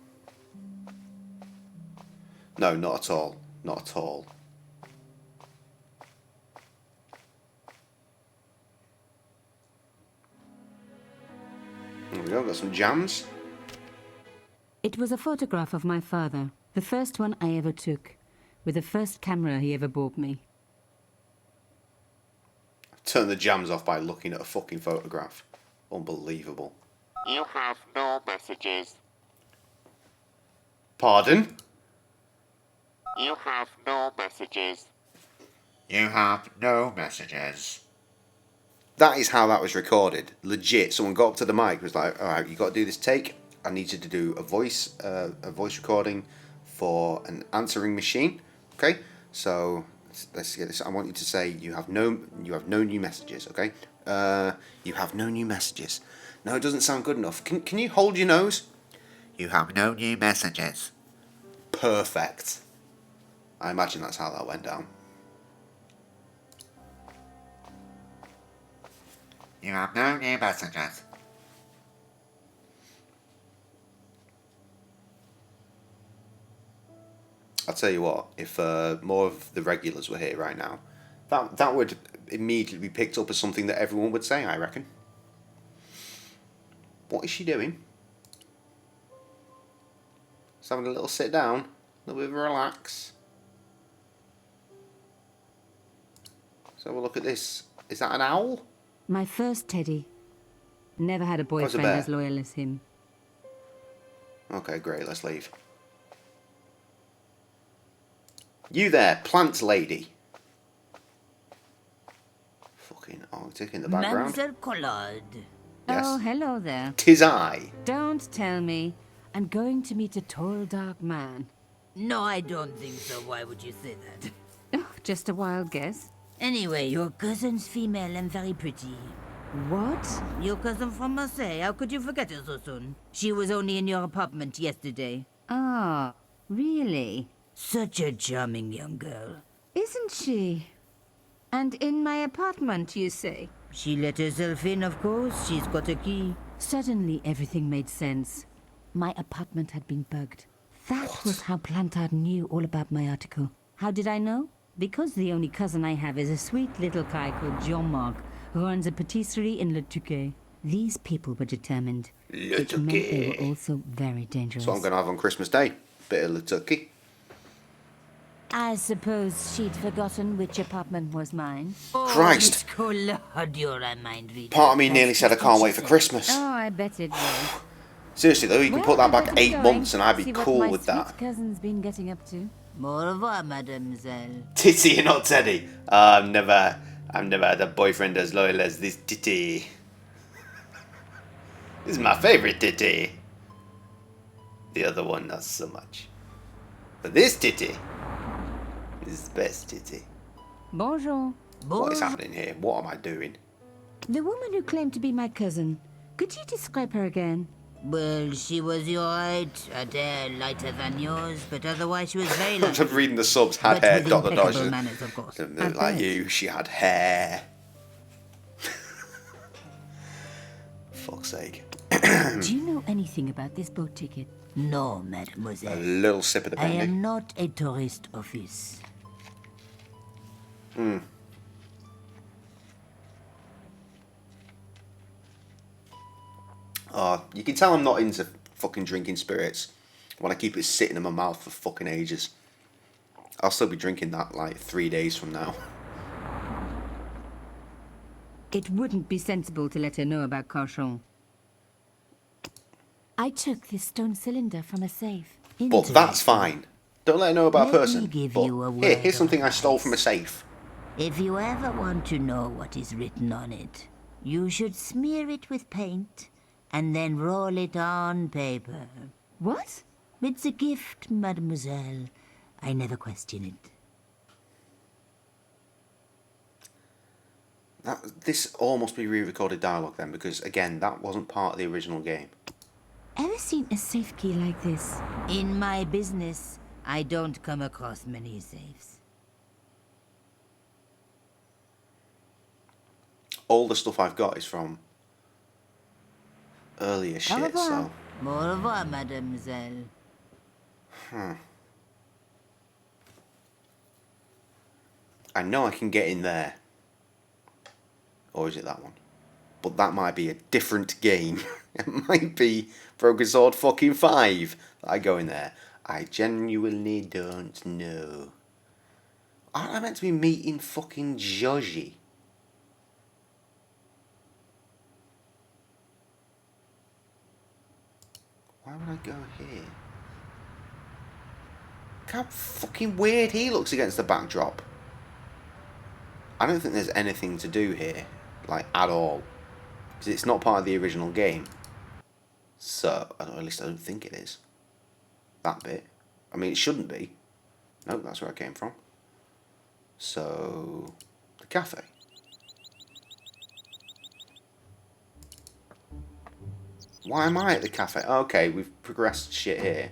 [SPEAKER 3] No, not at all. Not at all. There we go, got some jams.
[SPEAKER 4] It was a photograph of my father, the first one I ever took, with the first camera he ever bought me.
[SPEAKER 3] Turn the jams off by looking at a fucking photograph. Unbelievable.
[SPEAKER 18] You have no messages.
[SPEAKER 3] Pardon?
[SPEAKER 18] You have no messages.
[SPEAKER 3] You have no messages. That is how that was recorded. Legit. Someone got up to the mic and was like, alright, you got to do this take. I need you to do a voice recording for an answering machine. Okay? So let's get this. I want you to say you have no new messages, okay? You have no new messages. No, it doesn't sound good enough. Can you hold your nose? You have no new messages. Perfect. I imagine that's how that went down.
[SPEAKER 18] You have no new messages.
[SPEAKER 3] I'll tell you what, if more of the regulars were here right now, that would immediately be picked up as something that everyone would say, I reckon. What is she doing? Just having a little sit down, a little bit of a relax. Let's have a look at this. Is that an owl?
[SPEAKER 4] My first teddy. Never had a boyfriend as loyal as him.
[SPEAKER 3] Okay, great, let's leave. You there, plant lady. Fucking Arctic in the background.
[SPEAKER 4] Mademoiselle Collard.
[SPEAKER 3] Yes.
[SPEAKER 4] Oh, hello there.
[SPEAKER 3] 'Tis I.
[SPEAKER 4] Don't tell me. I'm going to meet a tall, dark man.
[SPEAKER 19] No, I don't think so. Why would you say that?
[SPEAKER 4] Oh, just a wild guess.
[SPEAKER 19] Anyway, your cousin's female and very pretty.
[SPEAKER 4] What?
[SPEAKER 19] Your cousin from Marseille. How could you forget her so soon? She was only in your apartment yesterday.
[SPEAKER 4] Ah, really?
[SPEAKER 19] Such a charming young girl.
[SPEAKER 4] Isn't she? And in my apartment, you say?
[SPEAKER 19] She let herself in, of course. She's got a key.
[SPEAKER 4] Suddenly, everything made sense. My apartment had been bugged. That was how Plantard knew all about my article. How did I know? Because the only cousin I have is a sweet little guy called Jean-Marc, who runs a patisserie in Le Touquet. These people were determined. Which meant they were also very dangerous.
[SPEAKER 3] That's what I'm going to have on Christmas Day. Bit of Le Touquet.
[SPEAKER 4] I suppose she'd forgotten which apartment was mine.
[SPEAKER 3] Christ!
[SPEAKER 19] Oh, you're a mind reader.
[SPEAKER 3] Part of me nearly said I can't wait for Christmas.
[SPEAKER 4] Oh, I bet it was.
[SPEAKER 3] Seriously though, you can put that back 8 months and I'd be cool with that.
[SPEAKER 4] What my cousin's been getting up to.
[SPEAKER 19] Au revoir, mademoiselle.
[SPEAKER 3] Titty, not Teddy. I've never I've never had a boyfriend as loyal as this titty. This is my favourite titty. The other one, not so much. But this titty is the best titty.
[SPEAKER 4] Bonjour.
[SPEAKER 3] What is happening here? What am I doing?
[SPEAKER 4] The woman who claimed to be my cousin. Could you describe her again?
[SPEAKER 19] Well, she was your height, had hair lighter than yours, but otherwise she was very light.
[SPEAKER 3] I'm reading the subs, had
[SPEAKER 19] But
[SPEAKER 3] hair,
[SPEAKER 19] with
[SPEAKER 3] dot.
[SPEAKER 19] impeccable manners, of course.
[SPEAKER 3] Like you, she had hair. Fuck's sake.
[SPEAKER 4] Do you know anything about this boat ticket?
[SPEAKER 19] No, mademoiselle.
[SPEAKER 3] A little sip of the
[SPEAKER 19] I
[SPEAKER 3] brandy.
[SPEAKER 19] am not a tourist office.
[SPEAKER 3] Hmm. Oh, you can tell I'm not into fucking drinking spirits when I keep it sitting in my mouth for fucking ages. I'll still be drinking that like 3 days from now.
[SPEAKER 4] It wouldn't be sensible to let her know about Carchon. I took this stone cylinder from a safe.
[SPEAKER 3] But that's fine. Don't let her know about a
[SPEAKER 19] Let
[SPEAKER 3] person.
[SPEAKER 19] me give
[SPEAKER 3] But
[SPEAKER 19] you a
[SPEAKER 3] here,
[SPEAKER 19] word
[SPEAKER 3] here's
[SPEAKER 19] of
[SPEAKER 3] something I stole from a safe.
[SPEAKER 19] If you ever want to know what is written on it, you should smear it with paint and then roll it on paper.
[SPEAKER 4] What?
[SPEAKER 19] It's a gift, mademoiselle. I never question it.
[SPEAKER 3] This all must be re-recorded dialogue then, because again, that wasn't part of the original game.
[SPEAKER 4] Ever seen a safe key like this?
[SPEAKER 19] In my business, I don't come across many safes.
[SPEAKER 3] All the stuff I've got is from earlier shit, so...
[SPEAKER 19] Au revoir, mademoiselle.
[SPEAKER 3] I know I can get in there. Or is it that one? But that might be a different game. It might be Broken Sword fucking 5 that I go in there. I genuinely don't know. Aren't I meant to be meeting fucking Joji? Why would I go here? Look how fucking weird he looks against the backdrop. I don't think there's anything to do here, like, at all. Because it's not part of the original game. So, at least I don't think it is. That bit. I mean, it shouldn't be. No, that's where I came from. So, the cafe. Why am I at the cafe? Okay, we've progressed shit here.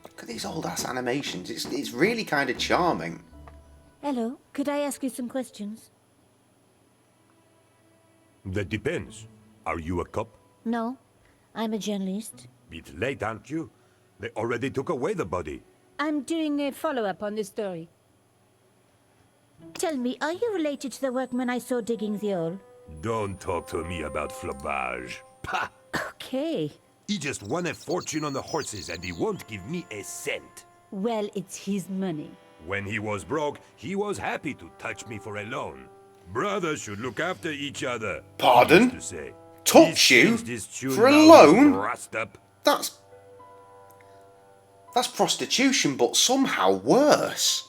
[SPEAKER 3] Look at these old ass animations. It's really kind of charming.
[SPEAKER 7] Hello, could I ask you some questions?
[SPEAKER 5] That depends. Are you a cop?
[SPEAKER 7] No, I'm a journalist.
[SPEAKER 5] Bit late, aren't you? They already took away the body.
[SPEAKER 7] I'm doing a follow-up on this story. Tell me, are you related to the workman I saw digging the hole?
[SPEAKER 5] Don't talk to me about flobage. Pah!
[SPEAKER 7] Okay.
[SPEAKER 5] He just won a fortune on the horses and he won't give me a cent.
[SPEAKER 7] Well, it's his money.
[SPEAKER 5] When he was broke, he was happy to touch me for a loan. Brothers should look after each other.
[SPEAKER 3] Pardon?
[SPEAKER 5] To say.
[SPEAKER 3] Touch you? For a loan? That's prostitution, but somehow worse.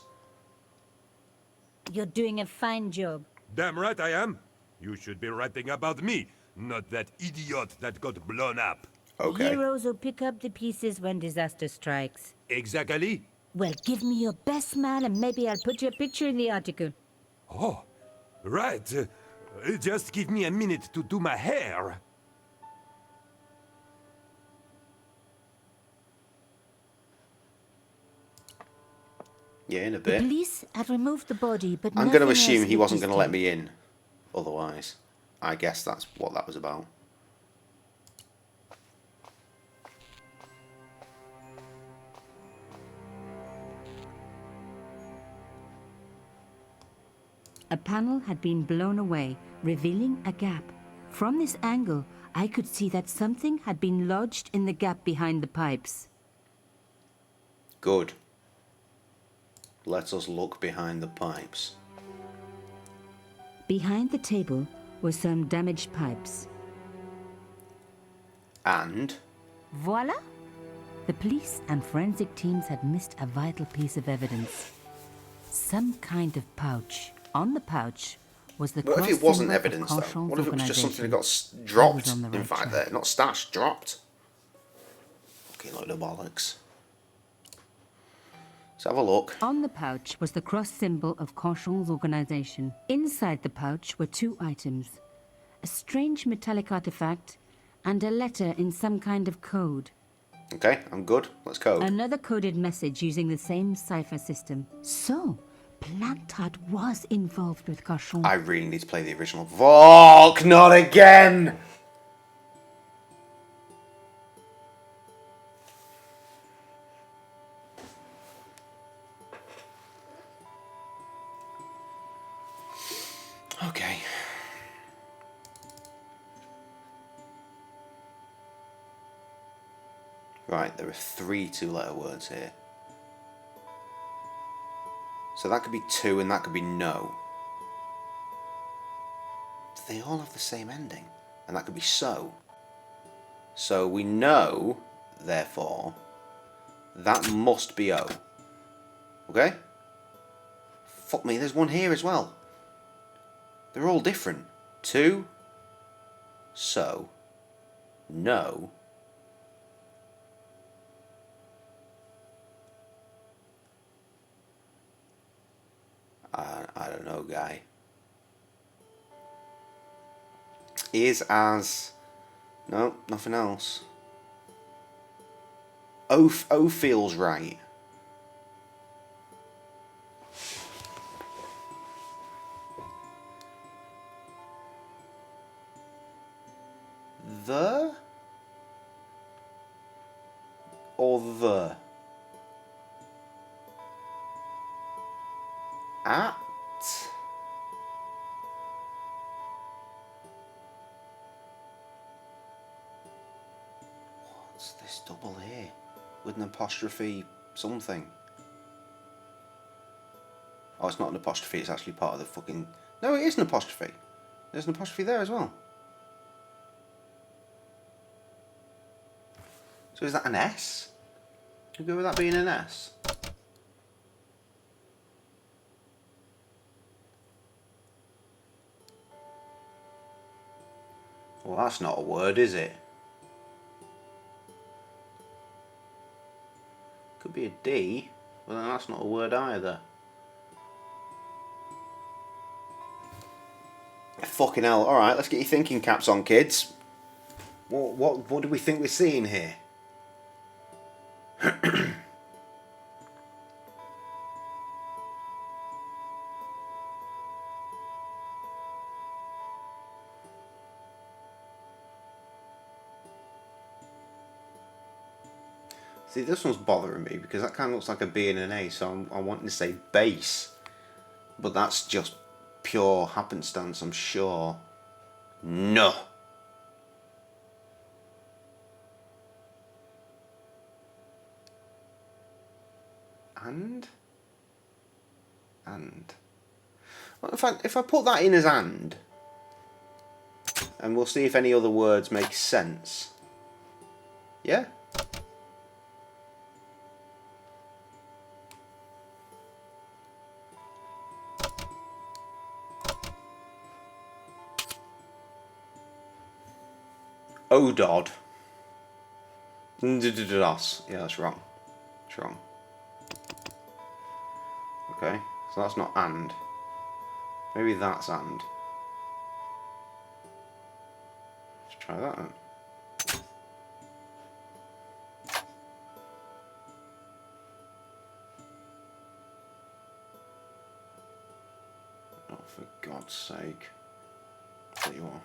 [SPEAKER 7] You're doing a fine job.
[SPEAKER 5] Damn right I am. You should be writing about me, not that idiot that got blown up.
[SPEAKER 3] Okay.
[SPEAKER 7] Heroes will pick up the pieces when disaster strikes.
[SPEAKER 5] Exactly.
[SPEAKER 7] Well, give me your best smile and maybe I'll put your picture in the article.
[SPEAKER 5] Oh, right. Just give me a minute to do my hair.
[SPEAKER 3] Yeah, in a
[SPEAKER 7] The
[SPEAKER 3] bit.
[SPEAKER 7] police have removed the body, but
[SPEAKER 3] I'm going to
[SPEAKER 7] nothing
[SPEAKER 3] assume
[SPEAKER 7] else
[SPEAKER 3] he wasn't
[SPEAKER 7] was
[SPEAKER 3] going to let
[SPEAKER 7] taken.
[SPEAKER 3] me in. Otherwise, I guess that's what that was about.
[SPEAKER 4] A panel had been blown away, revealing a gap. From this angle, I could see that something had been lodged in the gap behind the pipes.
[SPEAKER 3] Good. Let us look behind the pipes.
[SPEAKER 4] Behind the table were some damaged pipes.
[SPEAKER 3] And?
[SPEAKER 4] Voila! The police and forensic teams had missed a vital piece of evidence. some kind of pouch. On the pouch was the
[SPEAKER 3] What
[SPEAKER 4] cross
[SPEAKER 3] if it wasn't
[SPEAKER 4] symbol of
[SPEAKER 3] evidence, though?
[SPEAKER 4] Cauchon's
[SPEAKER 3] What if it was just something that
[SPEAKER 4] organisation.
[SPEAKER 3] got dropped,
[SPEAKER 4] I was on the
[SPEAKER 3] in
[SPEAKER 4] right
[SPEAKER 3] fact,
[SPEAKER 4] track.
[SPEAKER 3] there? Not stashed, dropped. Fucking load of bollocks. Let's have a look.
[SPEAKER 4] On the pouch was the cross symbol of Cauchon's organisation. Inside the pouch were 2 items. A strange metallic artifact and a letter in some kind of code.
[SPEAKER 3] Okay, I'm good. Let's code.
[SPEAKER 4] Another coded message using the same cipher system. So, Plantard was involved with Cauchon.
[SPEAKER 3] I really need to play the original. Fuck, not again! Okay. Right, there are 3 2-letter words here. So that could be 2 and that could be no. They all have the same ending. And that could be so. So we know, therefore, that must be O. Okay? Fuck me, there's one here as well. They're all different. 2, so, no. I don't know, guy. Is as... No, nothing else. O feels right. The? Or the? At? What's this double here? With an apostrophe something. Oh, it's not an apostrophe, it's actually part of the fucking... No, it is an apostrophe. There's an apostrophe there as well. So is that an S? You go with that being an S? Well, that's not a word, is it? Could be a D, but then that's not a word either. Fucking hell. Alright, let's get your thinking caps on, kids. What do we think we're seeing here? See, this one's bothering me because that kind of looks like a B and an A, so I'm wanting to say base. But that's just pure happenstance, I'm sure. No. And? Well, if I put that in as and we'll see if any other words make sense. Yeah? Odod. Yeah, that's wrong. It's wrong. Okay, so that's not and. Maybe that's and. Let's try that then. Oh, for God's sake. There you are.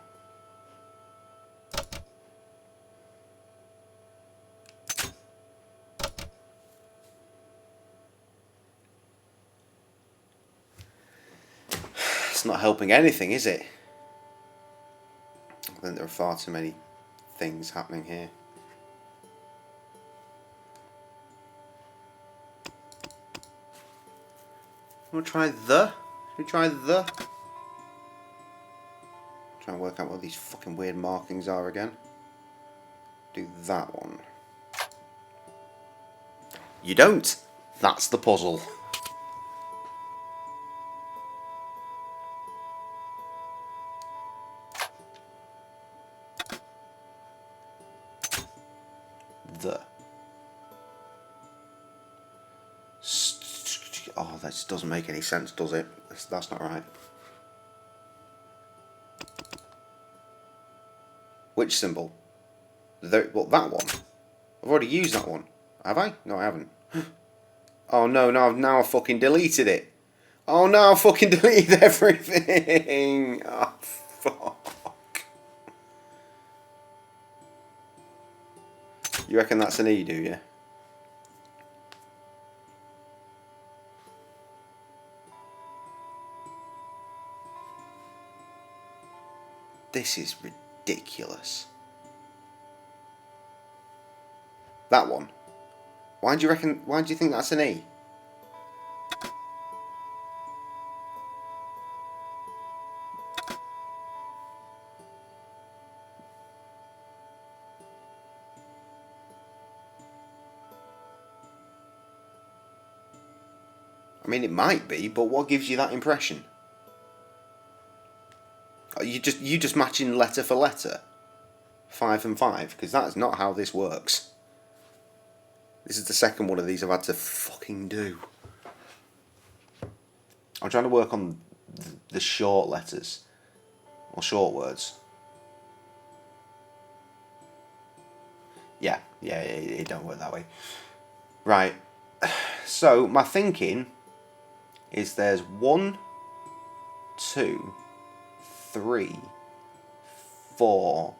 [SPEAKER 3] It's not helping anything, is it? I think there are far too many things happening here. We'll try the. Should we try the? Try and work out what these fucking weird markings are again. Do that one. You don't. That's the puzzle. the. Oh, that just doesn't make any sense, does it? That's not right. Which symbol? Well, that one. I've already used that one. Have I? No, I haven't. Oh no, now I've fucking deleted it. Oh no, I fucking deleted everything. Oh fuck. You reckon that's an E, do you? This is ridiculous. That one. Why do you think that's an E? I mean, it might be, but what gives you that impression? Are you just matching letter for letter? 5 and 5? Because that is not how this works. This is the second one of these I've had to fucking do. I'm trying to work on the short letters. Or short words. Yeah, it don't work that way. Right. So, my thinking is there's 1, 2, 3, 4,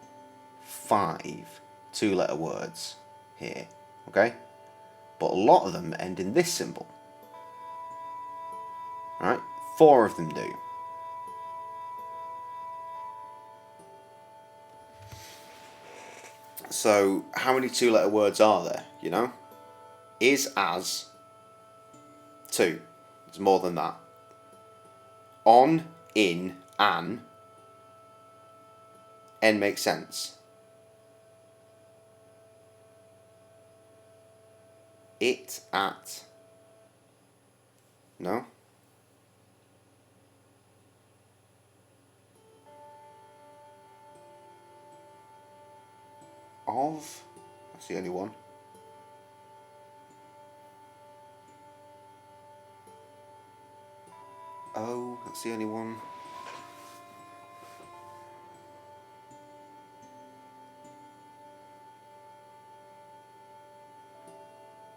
[SPEAKER 3] 5 two-letter words here, okay? But a lot of them end in this symbol. Alright? 4 of them do. So, how many two-letter words are there, you know? Is, as, 2. It's more than that. On, in, an. N makes sense. It, at. No? Of. That's the only one. Oh, that's the only one.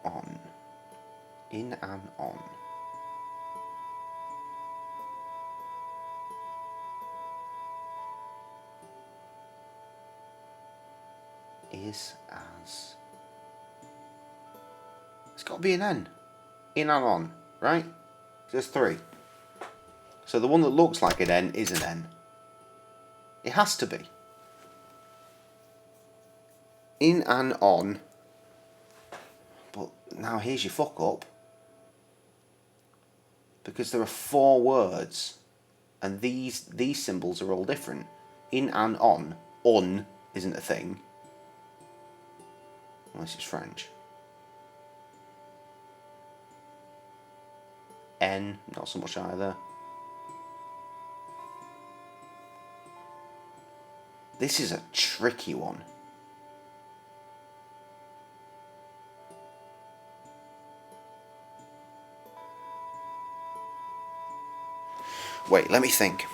[SPEAKER 3] On. In and on. Is, as. It's got to be an N. In and on, right? There's 3. So the one that looks like an N is an N. It has to be. In and on. But now here's your fuck up. Because there are 4 words. And these symbols are all different. In and on. Un isn't a thing. Unless it's French. N, not so much either. This is a tricky one. Wait, let me think.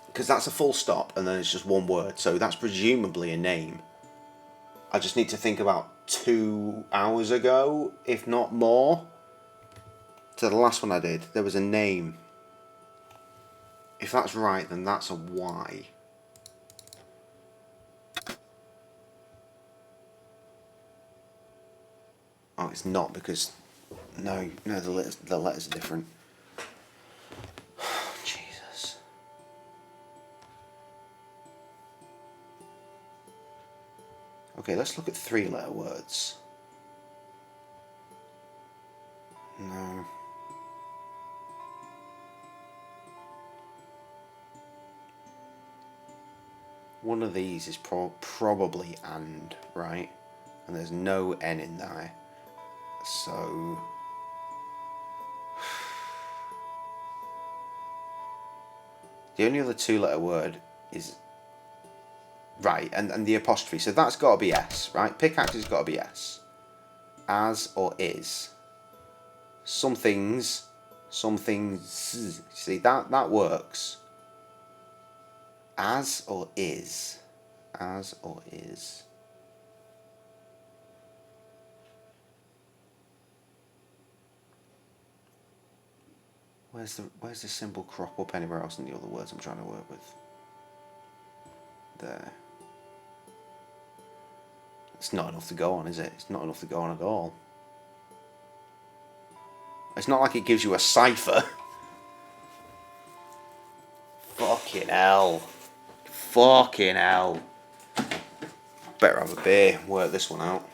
[SPEAKER 3] Because that's a full stop and then it's just one word, so that's presumably a name. I just need to think about 2 hours ago, if not more. So the last one I did, there was a name. If that's right, then that's a Y. Oh, it's not because... No, the letters are different. Jesus. Okay, let's look at 3-letter words. No. One of these is probably and, right? And there's no N in there. So... The only other 2-letter word is Right, and the apostrophe. So that's got to be S, right? Pickaxe has got to be S. As or is. Something's. See, that works. As or is. As or is. Where's the symbol crop up anywhere else in the other words I'm trying to work with? There. It's not enough to go on, is it? It's not enough to go on at all. It's not like it gives you a cipher. Fucking hell. Fucking hell. Better have a beer, work this one out.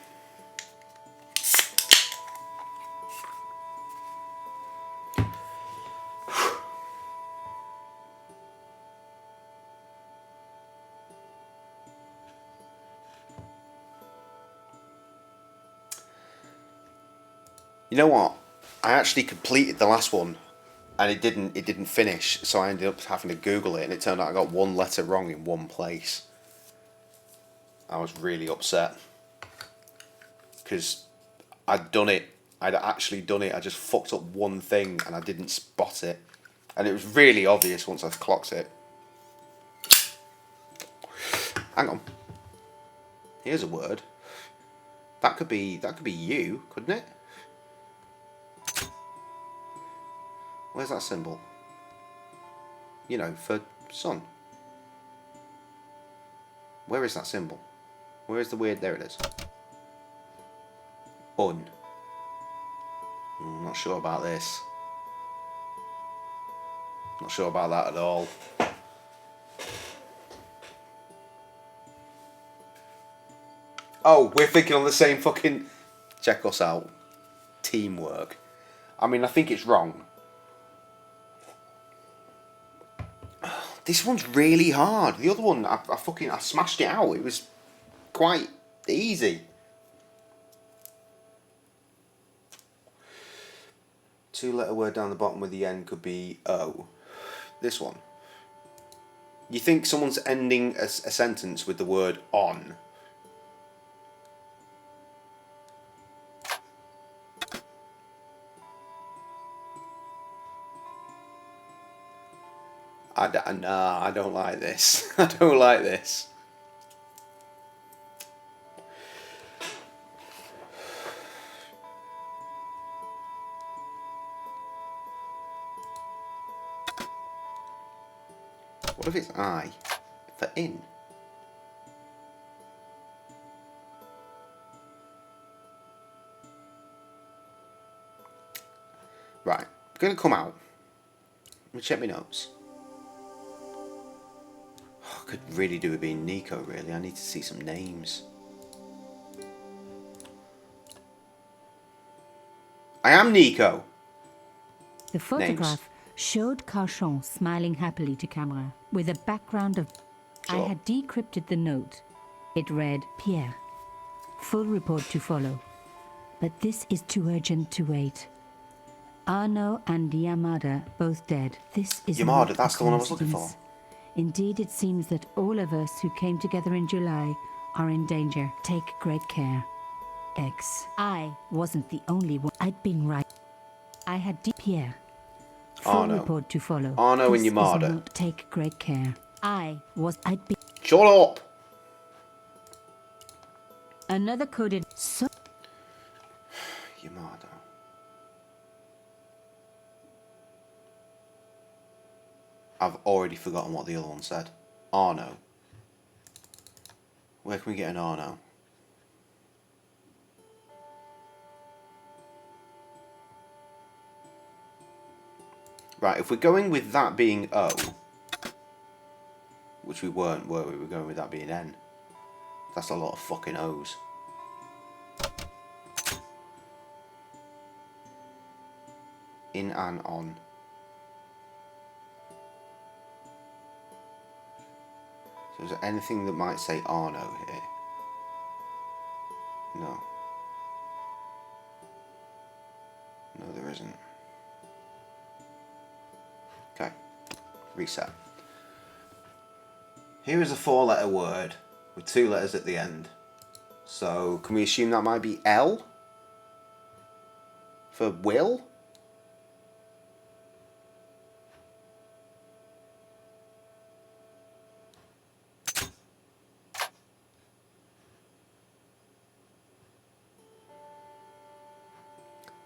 [SPEAKER 3] You know what? I actually completed the last one, and it didn't finish. So I ended up having to Google it, and it turned out I got one letter wrong in one place. I was really upset because I'd done it. I'd actually done it. I just fucked up one thing, and I didn't spot it, and it was really obvious once I clocked it. Hang on. Here's a word. That could be you, couldn't it? Where's that symbol? You know, for sun. Where is that symbol? Where is the weird? There it is. Un. I'm not sure about this. Not sure about that at all. Oh, we're thinking on the same fucking... Check us out. Teamwork. I mean, I think it's wrong. This one's really hard. The other one, I smashed it out. It was quite easy. Two-letter word down the bottom with the N could be O. This one. You think someone's ending a sentence with the word on. Nah, I don't like this. I don't like this. What if it's I for in? Right, I'm going to come out. Let me check my notes. Oh, I could really do with being Nico, really. I need to see some names. I am Nico.
[SPEAKER 4] The photograph showed Carchon smiling happily to camera with a background of...
[SPEAKER 3] Sure.
[SPEAKER 4] I had decrypted the note. It read, Pierre, full report to follow. But this is too urgent to wait. Arno and Yamada both dead. This is
[SPEAKER 3] Yamada,
[SPEAKER 4] not
[SPEAKER 3] that's
[SPEAKER 4] a
[SPEAKER 3] the one I was looking for.
[SPEAKER 4] coincidence. Indeed, it seems that all of us who came together in July are in danger. Take great care. X. I wasn't the only one. I'd been right. I had Pierre. Full
[SPEAKER 3] Arno.
[SPEAKER 4] report to follow.
[SPEAKER 3] Arno and
[SPEAKER 4] This is
[SPEAKER 3] Yamada.
[SPEAKER 4] not- Take great care. I'd be...
[SPEAKER 3] Shut up!
[SPEAKER 4] Another coded... So...
[SPEAKER 3] Yamada. I've already forgotten what the other one said. Arno. Where can we get an Arno? Right, if we're going with that being O, which we weren't, were we? We're going with that being N. That's a lot of fucking O's. In and on. So is there anything that might say Arno here? No. No, there isn't. Okay. Reset. Here is a 4-letter word with 2 letters at the end. So can we assume that might be L for will?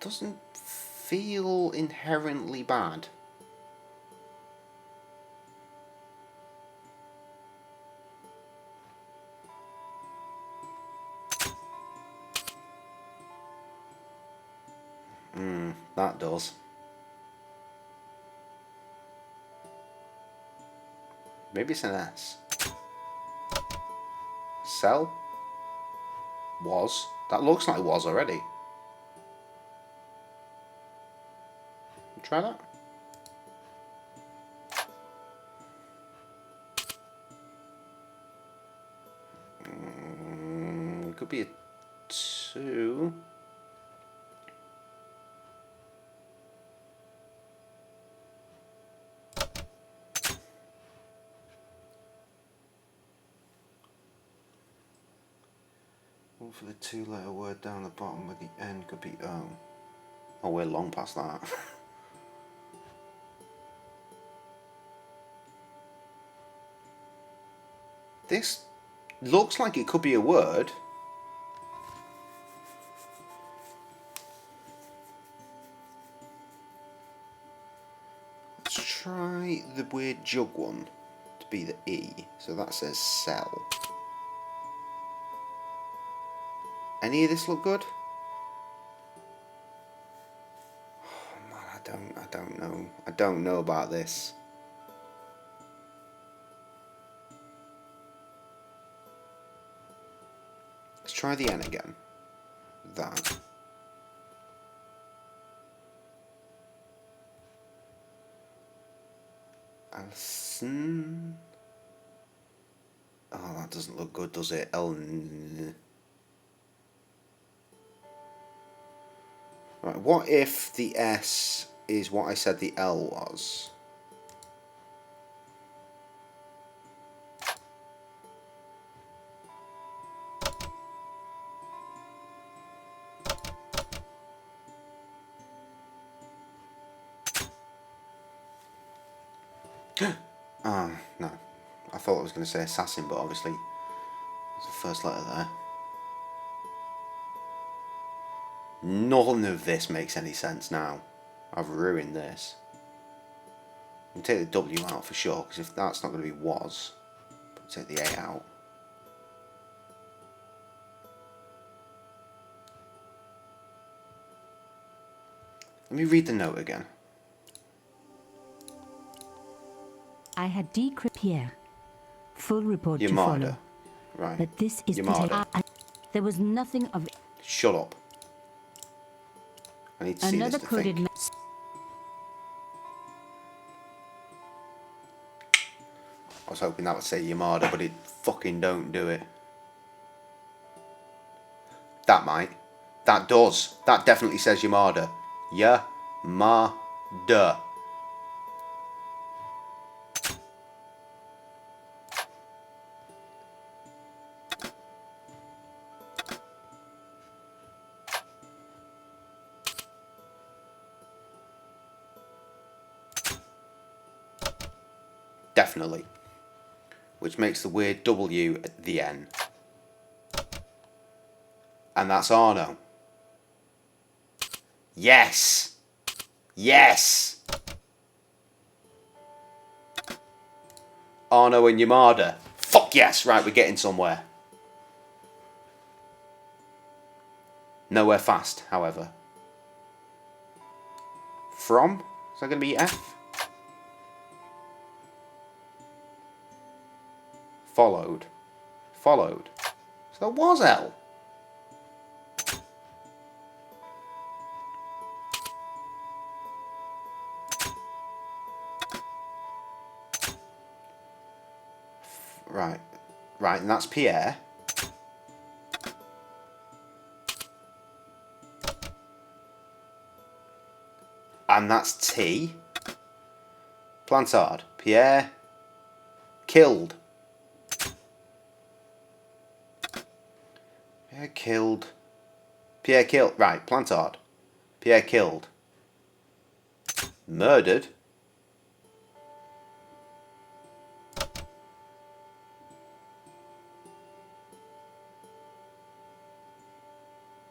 [SPEAKER 3] Doesn't feel inherently bad. That does. Maybe it's an S. Cell? Was. That looks like was already. Try that. It could be a 2. Or for the 2-letter word down the bottom with the N could be O. Oh, we're long past that. This looks like it could be a word. Let's try the weird jug one to be the E. So that says cell. Any of this look good? Oh man, I don't know. I don't know about this. Let's try the N again. That. Alson. Oh, that doesn't look good, does it? Right, what if the S is what I said the L was? Oh, no. I thought I was going to say assassin, but obviously there's the first letter there. None of this makes any sense now. I've ruined this. I'll take the W out for sure, because if that's not going to be was, I'll take the A out. Let me read the note again.
[SPEAKER 4] I had decrypted Pierre. Full report to
[SPEAKER 3] Yamada.
[SPEAKER 4] follow.
[SPEAKER 3] Right.
[SPEAKER 4] But this is
[SPEAKER 3] Yamada.
[SPEAKER 4] there was nothing of
[SPEAKER 3] Shut up. I need to see
[SPEAKER 4] another
[SPEAKER 3] this to
[SPEAKER 4] coded
[SPEAKER 3] think. I was hoping that would say Yamada, but it fucking don't do it. That might. That does. That definitely says Yamada. Yamada. Definitely. Which makes the weird W at the N. And that's Arno. Yes! Yes! Arno and Yamada. Fuck yes! Right, we're getting somewhere. Nowhere fast, however. From? Is that going to be F? Followed. Followed. So that was L. Right. Right, and that's Pierre. And that's T. Plantard. Pierre. Killed. Pierre killed. Right, Plantard. Pierre killed. Murdered.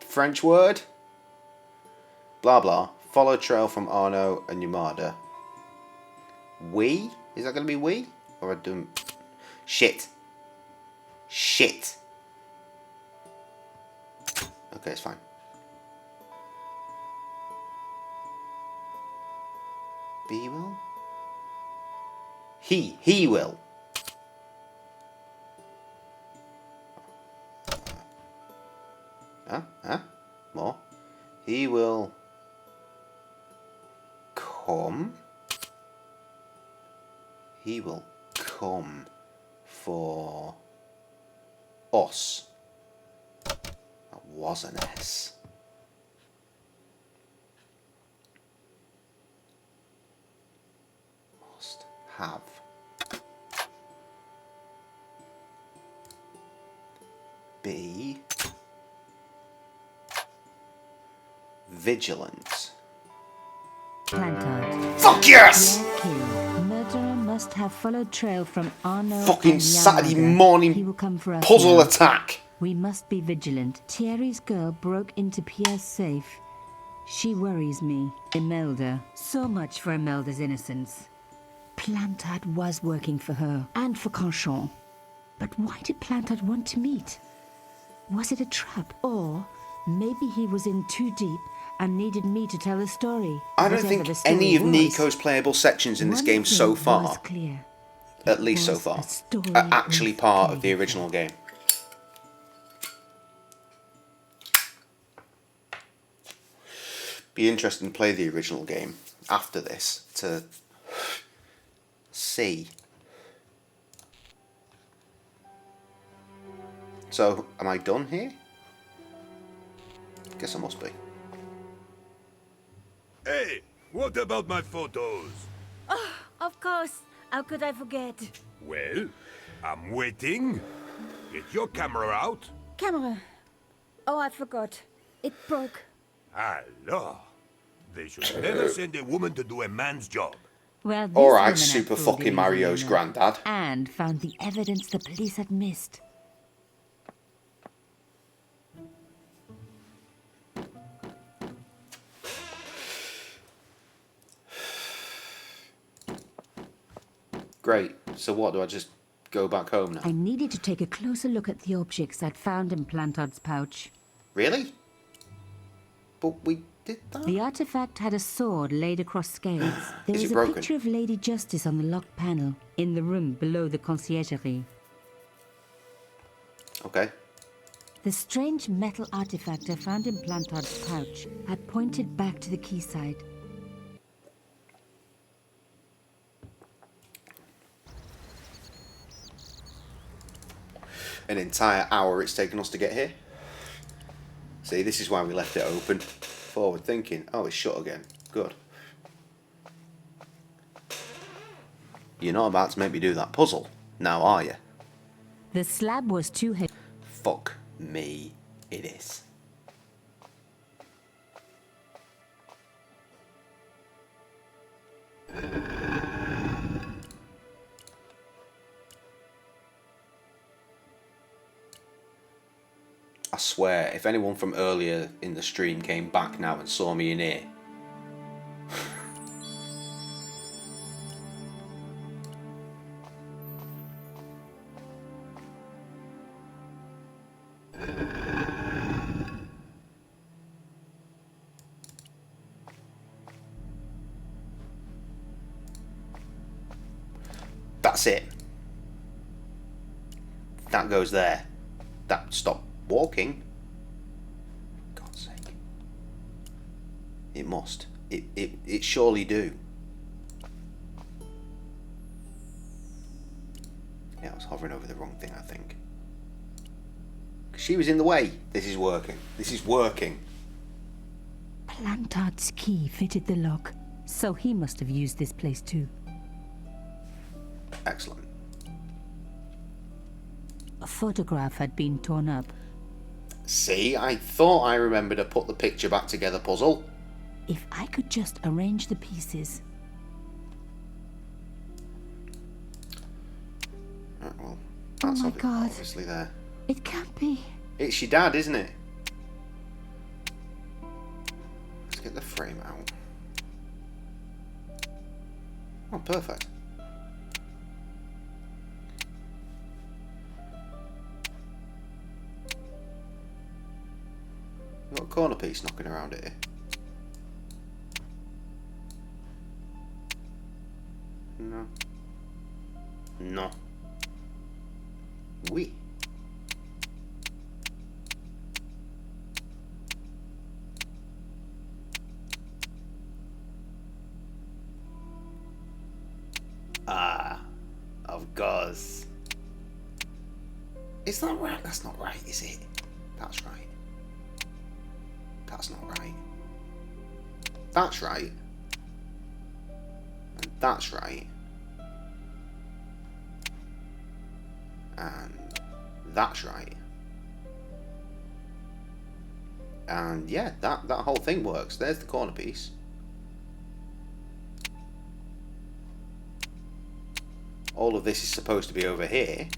[SPEAKER 3] French word. Blah blah. Follow trail from Arno and Yamada. We? Is that going to be we? Or I don't... Shit. Shit. Okay, it's fine. B will? He will. More. He will come. He will come for us. That was an S. Must have. Be vigilant.
[SPEAKER 4] Plantard.
[SPEAKER 3] Fuck yes!
[SPEAKER 4] Murderer must have followed trail from Arno.
[SPEAKER 3] Fucking
[SPEAKER 4] and
[SPEAKER 3] Saturday
[SPEAKER 4] Yamada.
[SPEAKER 3] morning
[SPEAKER 4] He will come for us
[SPEAKER 3] puzzle
[SPEAKER 4] now.
[SPEAKER 3] attack.
[SPEAKER 4] We must be vigilant. Thierry's girl broke into Pierre's safe. She worries me. Imelda. So much for Imelda's innocence. Plantard was working for her and for Canchon. But why did Plantard want to meet? Was it a trap? Or maybe he was in too deep and needed me to tell the story.
[SPEAKER 3] I don't think any of Nico's playable sections in this game so far,
[SPEAKER 4] clear.
[SPEAKER 3] at least so far, are actually part of the original game. Be interesting to play the original game after this to see. So, am I done here? Guess I must be.
[SPEAKER 20] Hey, what about my photos?
[SPEAKER 7] Oh, of course. How could I forget?
[SPEAKER 20] Well, I'm waiting. Get your camera out.
[SPEAKER 7] Camera. Oh, I forgot. It broke.
[SPEAKER 20] Alors, they should never send a woman to do a man's job.
[SPEAKER 4] Well, this
[SPEAKER 3] Alright,
[SPEAKER 4] woman had
[SPEAKER 3] Super
[SPEAKER 4] fooled
[SPEAKER 3] fucking
[SPEAKER 4] the
[SPEAKER 3] Mario's
[SPEAKER 4] examiner
[SPEAKER 3] granddad.
[SPEAKER 4] And found the evidence the police had missed.
[SPEAKER 3] Great. So what, do I just go back home now?
[SPEAKER 4] I needed to take a closer look at the objects I'd found in Plantard's pouch.
[SPEAKER 3] Really? But we did that?
[SPEAKER 4] The artifact had a sword laid across scales. There
[SPEAKER 3] Is
[SPEAKER 4] was
[SPEAKER 3] it
[SPEAKER 4] a
[SPEAKER 3] broken?
[SPEAKER 4] picture of Lady Justice on the locked panel, in the room below the conciergerie.
[SPEAKER 3] Okay.
[SPEAKER 4] The strange metal artifact I found in Plantard's pouch had pointed back to the quayside.
[SPEAKER 3] An entire hour it's taken us to get here. See, this is why we left it open. Forward thinking. Oh, it's shut again. Good. You're not about to make me do that puzzle, now are you?
[SPEAKER 4] The slab was too heavy.
[SPEAKER 3] Fuck me, it is. I swear, if anyone from earlier in the stream came back now and saw me in here, that's it. That goes there. That stop walking. God's sake. It must. It surely do. Yeah, I was hovering over the wrong thing, I think. She was in the way. This is working. This is working.
[SPEAKER 4] Plantard's key fitted the lock, so he must have used this place too.
[SPEAKER 3] Excellent.
[SPEAKER 4] A photograph had been torn up.
[SPEAKER 3] See, I thought I remembered to put the picture back together puzzle.
[SPEAKER 4] If I could just arrange the pieces.
[SPEAKER 3] Right, well, that's obviously there.
[SPEAKER 4] It can't be.
[SPEAKER 3] It's your dad, isn't it? Let's get the frame out. Oh, perfect. Got a corner piece knocking around here. No. No. Oui. Ah, of course. Is that right? That's not right, is it? That's right. That's not right. That's right. And that's right. And that's right. And yeah, that whole thing works. There's the corner piece. All of this is supposed to be over here.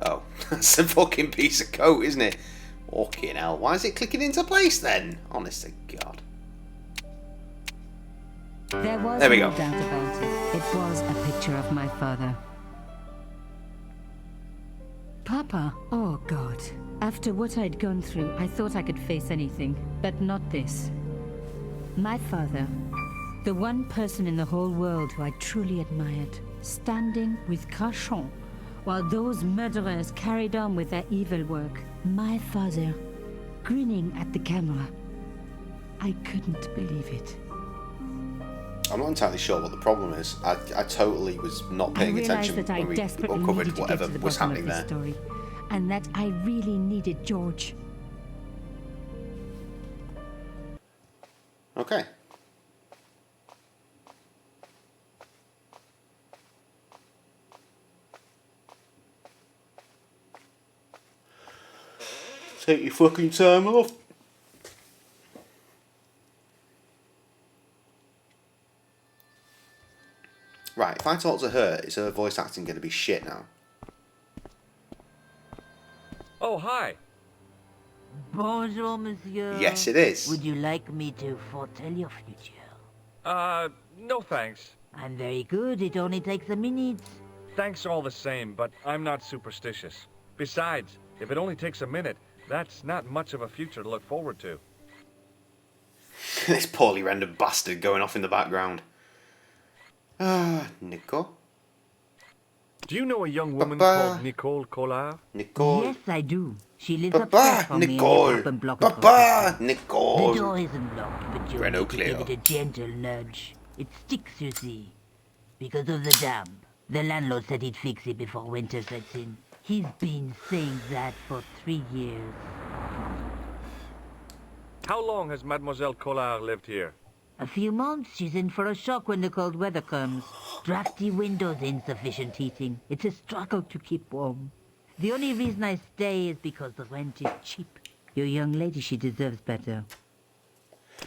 [SPEAKER 3] Oh, that's a fucking piece of coat, isn't it? Fucking hell. Why is it clicking into place then? Honest to God.
[SPEAKER 4] There was
[SPEAKER 3] There we
[SPEAKER 4] no
[SPEAKER 3] go.
[SPEAKER 4] doubt about it. It was a picture of my father. Papa, oh God. After what I'd gone through, I thought I could face anything, but not this. My father, the one person in the whole world who I truly admired, standing with Crachon, while those murderers carried on with their evil work. My father, grinning at the camera. I couldn't believe it.
[SPEAKER 3] I'm not entirely sure what the problem is. I totally was not paying attention
[SPEAKER 4] that I
[SPEAKER 3] when we
[SPEAKER 4] desperately
[SPEAKER 3] uncovered
[SPEAKER 4] needed to
[SPEAKER 3] whatever
[SPEAKER 4] get to the
[SPEAKER 3] was
[SPEAKER 4] bottom
[SPEAKER 3] happening
[SPEAKER 4] of this
[SPEAKER 3] there.
[SPEAKER 4] story, and that I really needed George.
[SPEAKER 3] Okay. Take your fucking time off. Right, if I talk to her, is her voice acting going to be shit now?
[SPEAKER 10] Oh, hi.
[SPEAKER 19] Bonjour, monsieur.
[SPEAKER 3] Yes, it is.
[SPEAKER 19] Would you like me to foretell your future?
[SPEAKER 10] No thanks.
[SPEAKER 19] I'm very good. It only takes a minute.
[SPEAKER 10] Thanks all the same, but I'm not superstitious. Besides, if it only takes a minute, that's not much of a future to look forward to.
[SPEAKER 3] This poorly rendered bastard going off in the background. Nico?
[SPEAKER 10] Do you know a young woman
[SPEAKER 3] Papa.
[SPEAKER 10] called Nicole Collard?
[SPEAKER 3] Nicole?
[SPEAKER 19] Yes, I do. She lives upstairs
[SPEAKER 3] Papa!
[SPEAKER 19] from me in
[SPEAKER 3] Nicole!
[SPEAKER 19] the apartment block across
[SPEAKER 3] Papa!
[SPEAKER 19] the
[SPEAKER 3] Nicole!
[SPEAKER 19] The door isn't locked, but you
[SPEAKER 3] Renault
[SPEAKER 19] need to give
[SPEAKER 3] Clio.
[SPEAKER 19] it a gentle nudge. It sticks, you see. Because of the damp. The landlord said he'd fix it before winter sets in. He's been saying that for 3 years.
[SPEAKER 10] How long has Mademoiselle Collard lived here?
[SPEAKER 19] A few months. She's in for a shock when the cold weather comes. Drafty windows, insufficient heating. It's a struggle to keep warm. The only reason I stay is because the rent is cheap. Your young lady, she deserves better.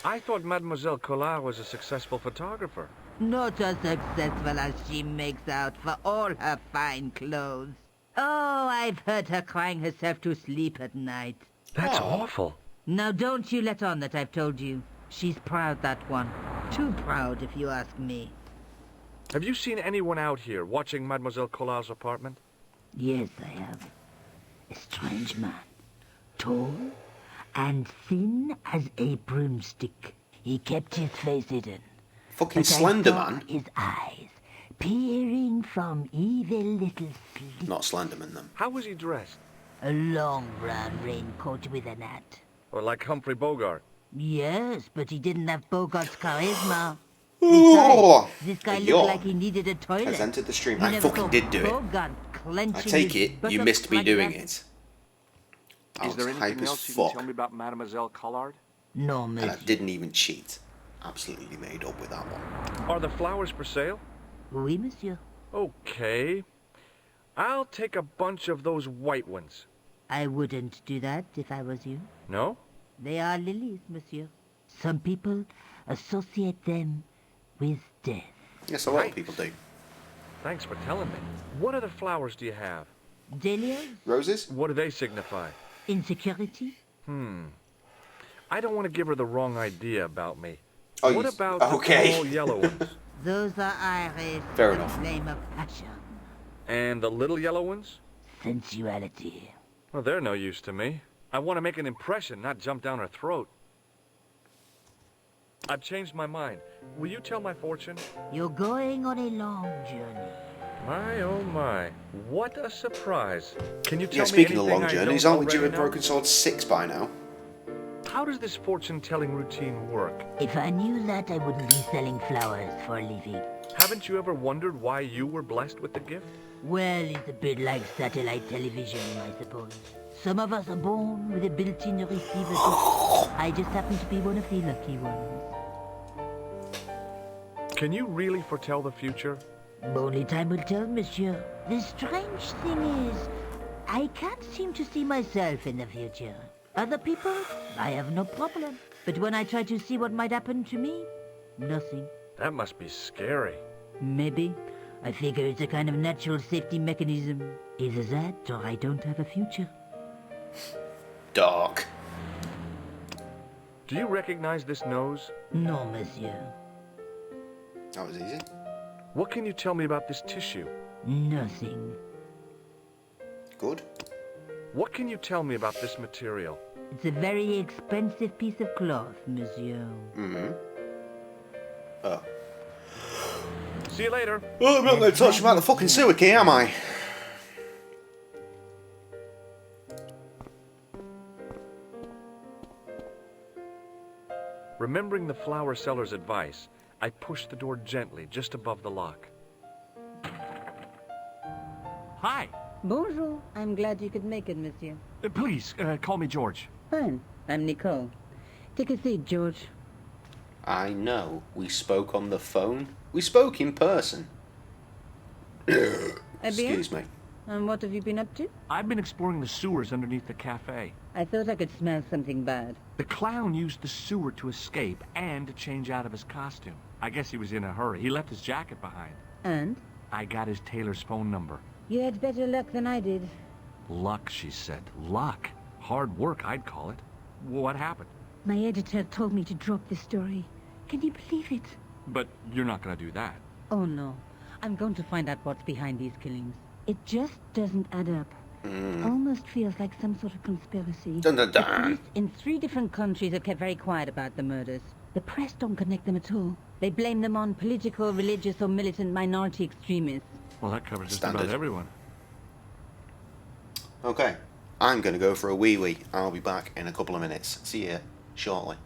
[SPEAKER 10] I thought Mademoiselle Collard was a successful photographer.
[SPEAKER 19] Not as successful as she makes out for all her fine clothes. Oh, I've heard her crying herself to sleep at night.
[SPEAKER 10] That's awful.
[SPEAKER 19] Now don't you let on that I've told you. She's proud, that one. Too proud, if you ask me.
[SPEAKER 10] Have you seen anyone out here watching Mademoiselle Collard's apartment?
[SPEAKER 19] Yes, I have. A strange man. Tall and thin as a broomstick. He kept his face hidden.
[SPEAKER 3] Fucking
[SPEAKER 19] But
[SPEAKER 3] Slender
[SPEAKER 19] I saw
[SPEAKER 3] Man?
[SPEAKER 19] his eyes peering from evil little slits.
[SPEAKER 3] Not Slenderman, then.
[SPEAKER 10] How was he dressed?
[SPEAKER 19] A long brown raincoat with an hat.
[SPEAKER 10] Or like Humphrey Bogart?
[SPEAKER 19] Yes, but he didn't have Bogart's charisma.
[SPEAKER 3] Oh,
[SPEAKER 19] Besides, this guy
[SPEAKER 3] yo.
[SPEAKER 19] looked like he needed a toilet.
[SPEAKER 3] Has entered the stream.
[SPEAKER 19] You
[SPEAKER 3] I
[SPEAKER 19] never
[SPEAKER 3] fucking
[SPEAKER 19] saw
[SPEAKER 3] did do it.
[SPEAKER 19] Bogart clenching
[SPEAKER 3] I take
[SPEAKER 19] his
[SPEAKER 3] it you
[SPEAKER 19] buttocks
[SPEAKER 3] missed me
[SPEAKER 19] like
[SPEAKER 3] doing
[SPEAKER 19] that.
[SPEAKER 3] it.
[SPEAKER 10] Is there anything else you can tell me about Mademoiselle Collard?
[SPEAKER 19] No,
[SPEAKER 3] And
[SPEAKER 19] monsieur.
[SPEAKER 3] I didn't even cheat. Absolutely made up with that one.
[SPEAKER 10] Are the flowers for sale?
[SPEAKER 19] Oui, monsieur.
[SPEAKER 10] Okay. I'll take a bunch of those white ones.
[SPEAKER 19] I wouldn't do that if I was you.
[SPEAKER 10] No?
[SPEAKER 19] They are lilies, monsieur. Some people associate them with death.
[SPEAKER 3] Yes, a lot of people do.
[SPEAKER 10] Thanks for telling me. What other flowers do you have?
[SPEAKER 19] Dahlias?
[SPEAKER 3] Roses?
[SPEAKER 10] What do they signify?
[SPEAKER 19] Insecurity?
[SPEAKER 10] I don't want to give her the wrong idea about me.
[SPEAKER 3] Oh,
[SPEAKER 10] what
[SPEAKER 3] you-
[SPEAKER 10] about
[SPEAKER 3] okay.
[SPEAKER 10] the tall yellow ones?
[SPEAKER 19] Those are iris.
[SPEAKER 3] Fair
[SPEAKER 19] in the
[SPEAKER 3] enough.
[SPEAKER 19] flame of passion.
[SPEAKER 10] And the little yellow ones?
[SPEAKER 19] Sensuality.
[SPEAKER 10] Well, they're no use to me. I want to make an impression, not jump down her throat. I've changed my mind. Will you tell my fortune?
[SPEAKER 19] You're going on a long journey.
[SPEAKER 10] My, oh my. What a surprise. Can you tell
[SPEAKER 3] Yeah,
[SPEAKER 10] me
[SPEAKER 3] speaking of
[SPEAKER 10] anything
[SPEAKER 3] long
[SPEAKER 10] I
[SPEAKER 3] journeys,
[SPEAKER 10] don't
[SPEAKER 3] aren't we due
[SPEAKER 10] already
[SPEAKER 3] at
[SPEAKER 10] know?
[SPEAKER 3] Broken Sword 6 by now?
[SPEAKER 10] How does this fortune-telling routine work?
[SPEAKER 19] If I knew that, I wouldn't be selling flowers for a living.
[SPEAKER 10] Haven't you ever wondered why you were blessed with the gift?
[SPEAKER 19] Well, it's a bit like satellite television, I suppose. Some of us are born with a built-in receiver. I just happen to be one of the lucky ones.
[SPEAKER 10] Can you really foretell the future?
[SPEAKER 19] Only time will tell, monsieur. The strange thing is, I can't seem to see myself in the future. Other people, I have no problem. But when I try to see what might happen to me, nothing.
[SPEAKER 10] That must be scary.
[SPEAKER 19] Maybe. I figure it's a kind of natural safety mechanism. Either that, or I don't have a future.
[SPEAKER 3] Dark.
[SPEAKER 10] Do you recognize this nose?
[SPEAKER 19] No, monsieur.
[SPEAKER 3] That was easy.
[SPEAKER 10] What can you tell me about this tissue?
[SPEAKER 19] Nothing.
[SPEAKER 3] Good.
[SPEAKER 10] What can you tell me about this material?
[SPEAKER 19] It's a very expensive piece of cloth, monsieur.
[SPEAKER 3] Mm-hmm. Oh.
[SPEAKER 10] See you later.
[SPEAKER 3] Oh, I'm not going to touch about the fucking sewer key, am I?
[SPEAKER 10] Remembering the flower seller's advice, I pushed the door gently just above the lock.
[SPEAKER 9] Hi.
[SPEAKER 7] Bonjour. I'm glad you could make it, monsieur.
[SPEAKER 9] Please, call me George.
[SPEAKER 7] Fine. I'm Nicole. Take a seat, George.
[SPEAKER 3] I know. We spoke on the phone. We spoke in person. Excuse me.
[SPEAKER 7] And what have you been up to?
[SPEAKER 9] I've been exploring the sewers underneath the cafe.
[SPEAKER 7] I thought I could smell something bad.
[SPEAKER 9] The clown used the sewer to escape and to change out of his costume. I guess he was in a hurry. He left his jacket behind.
[SPEAKER 7] And?
[SPEAKER 9] I got his tailor's phone number.
[SPEAKER 7] You had better luck than I did.
[SPEAKER 9] Luck, she said. Luck. Hard work, I'd call it. What happened?
[SPEAKER 7] My editor told me to drop this story. Can you believe it?
[SPEAKER 9] But you're not going to do that.
[SPEAKER 7] Oh no. I'm going to find out what's behind these killings. It just doesn't add up. It almost feels like some sort of conspiracy.
[SPEAKER 3] Dun, dun, dun.
[SPEAKER 7] The police in 3 different countries have kept very quiet about the murders. The press don't connect them at all. They blame them on political, religious, or militant minority extremists.
[SPEAKER 9] Well, that covers just
[SPEAKER 3] Standard.
[SPEAKER 9] about everyone.
[SPEAKER 3] Okay. I'm going to go for a wee-wee. I'll be back in a couple of minutes. See you shortly.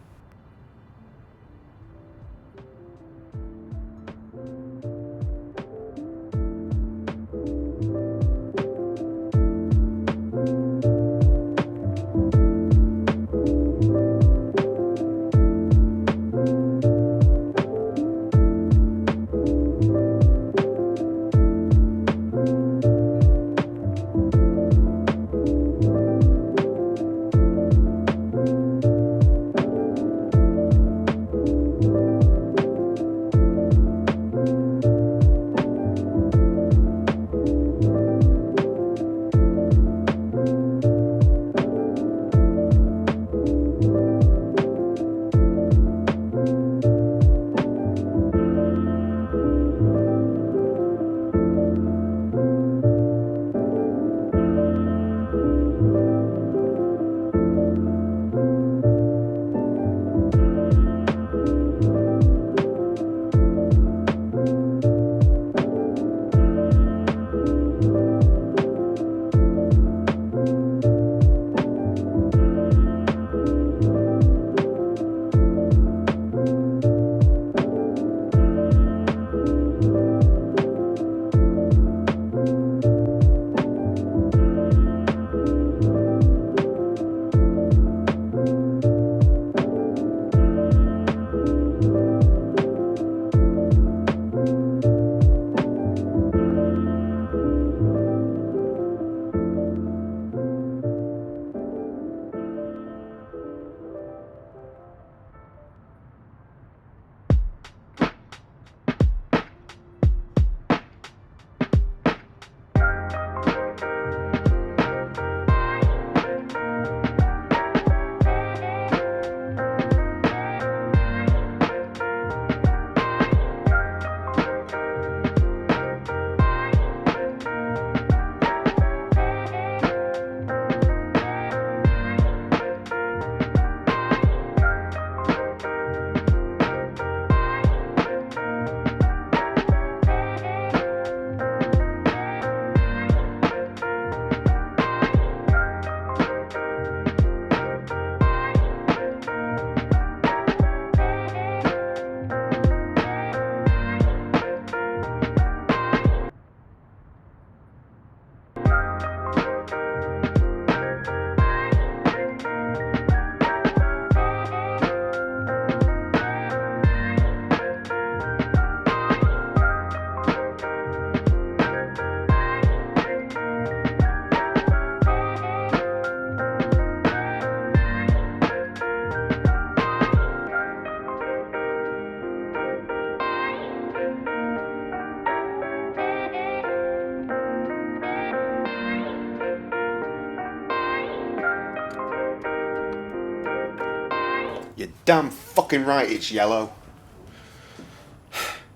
[SPEAKER 3] damn fucking right it's yellow.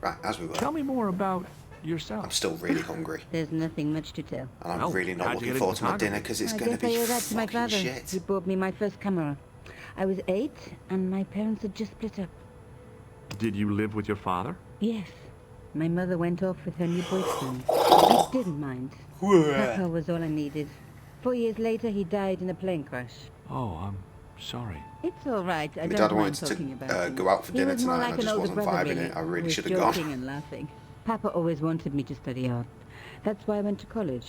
[SPEAKER 3] Right, as we were.
[SPEAKER 9] Tell me more about yourself.
[SPEAKER 3] I'm still really hungry.
[SPEAKER 7] There's nothing much to tell.
[SPEAKER 3] And I'm really not looking forward to my dinner because it's going to be fucking shit.
[SPEAKER 7] He bought me my first camera. I was 8 and my parents had just split up.
[SPEAKER 9] Did you live with your father?
[SPEAKER 7] Yes. My mother went off with her new boyfriend. I didn't mind. Papa was all I needed. 4 years later, he died in a plane crash.
[SPEAKER 9] Oh, I'm sorry.
[SPEAKER 7] It's all right. I
[SPEAKER 3] My
[SPEAKER 7] don't
[SPEAKER 3] dad
[SPEAKER 7] mind
[SPEAKER 3] wanted
[SPEAKER 7] talking
[SPEAKER 3] to
[SPEAKER 7] about
[SPEAKER 3] go out for dinner
[SPEAKER 7] was more
[SPEAKER 3] tonight
[SPEAKER 7] like
[SPEAKER 3] and I
[SPEAKER 7] an
[SPEAKER 3] just
[SPEAKER 7] older
[SPEAKER 3] wasn't
[SPEAKER 7] brother,
[SPEAKER 3] vibing it. I really
[SPEAKER 7] who
[SPEAKER 3] should
[SPEAKER 7] was
[SPEAKER 3] have gone.
[SPEAKER 7] joking and laughing. Papa always wanted me to study art. That's why I went to college.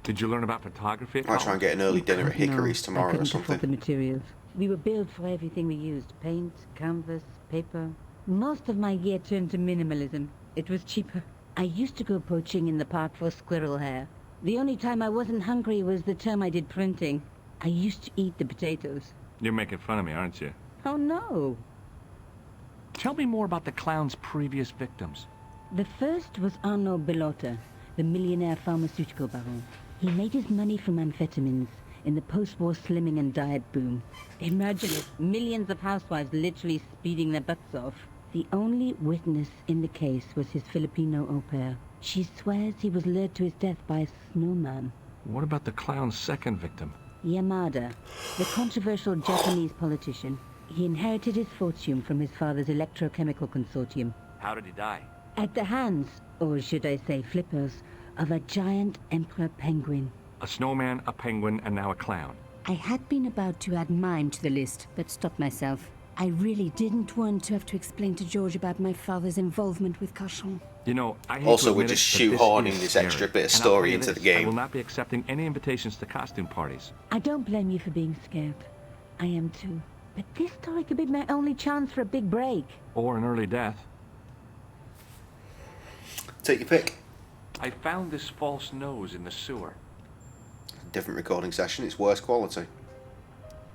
[SPEAKER 9] Did you learn about photography at
[SPEAKER 3] I'll try and get an early dinner at Hickory's
[SPEAKER 7] I
[SPEAKER 3] tomorrow or
[SPEAKER 7] couldn't
[SPEAKER 3] something.
[SPEAKER 7] afford the materials. We were billed for everything we used. Paint, canvas, paper. Most of my gear turned to minimalism. It was cheaper. I used to go poaching in the park for squirrel hair. The only time I wasn't hungry was the term I did printing. I used to eat the potatoes.
[SPEAKER 9] You're making fun of me, aren't you?
[SPEAKER 7] Oh, no.
[SPEAKER 9] Tell me more about the clown's previous victims.
[SPEAKER 7] The first was Arno Bellotta, the millionaire pharmaceutical baron. He made his money from amphetamines in the post-war slimming and diet boom. Imagine it, millions of housewives literally speeding their butts off. The only witness in the case was his Filipino au pair. She swears he was lured to his death by a snowman.
[SPEAKER 9] What about the clown's second victim?
[SPEAKER 7] Yamada, the controversial Japanese politician. He inherited his fortune from his father's electrochemical consortium.
[SPEAKER 10] How did he die?
[SPEAKER 7] At the hands, or should I say flippers, of a giant emperor penguin.
[SPEAKER 9] A snowman, a penguin, and now a clown.
[SPEAKER 4] I had been about to add mine to the list, but stopped myself. I really didn't want to have to explain to George about my father's involvement with Cauchon.
[SPEAKER 9] You know, I hate
[SPEAKER 3] Also,
[SPEAKER 9] to
[SPEAKER 3] we're
[SPEAKER 9] admit
[SPEAKER 3] just
[SPEAKER 9] it, but
[SPEAKER 3] shoehorning
[SPEAKER 9] this is
[SPEAKER 3] this extra
[SPEAKER 9] scary.
[SPEAKER 3] bit of
[SPEAKER 9] And I'll tell
[SPEAKER 3] story
[SPEAKER 9] you
[SPEAKER 3] into
[SPEAKER 9] this,
[SPEAKER 3] the game.
[SPEAKER 9] I will not be accepting any invitations to costume parties.
[SPEAKER 7] I don't blame you for being scared. I am too. But this story could be my only chance for a big break.
[SPEAKER 9] Or an early death.
[SPEAKER 3] Take your pick.
[SPEAKER 10] I found this false nose in the sewer.
[SPEAKER 3] Different recording session, it's worse quality.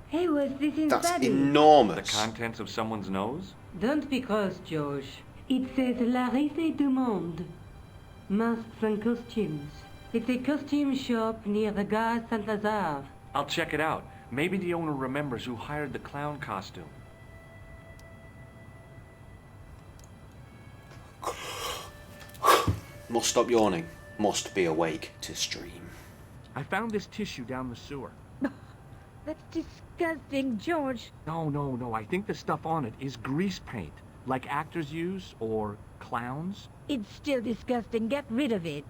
[SPEAKER 7] Hey, was this inside?
[SPEAKER 3] That's enormous.
[SPEAKER 10] The contents of someone's nose?
[SPEAKER 11] Don't be cross, George. It says La Risée du Monde. Masks and costumes. It's a costume shop near the Gare Saint-Lazare.
[SPEAKER 10] I'll check it out. Maybe the owner remembers who hired the clown costume.
[SPEAKER 3] Must stop yawning. Must be awake to stream.
[SPEAKER 9] I found this tissue down the sewer.
[SPEAKER 7] That's disgusting, George.
[SPEAKER 9] No. I think the stuff on it is grease paint, like actors use, or clowns.
[SPEAKER 7] It's still disgusting. Get rid of it.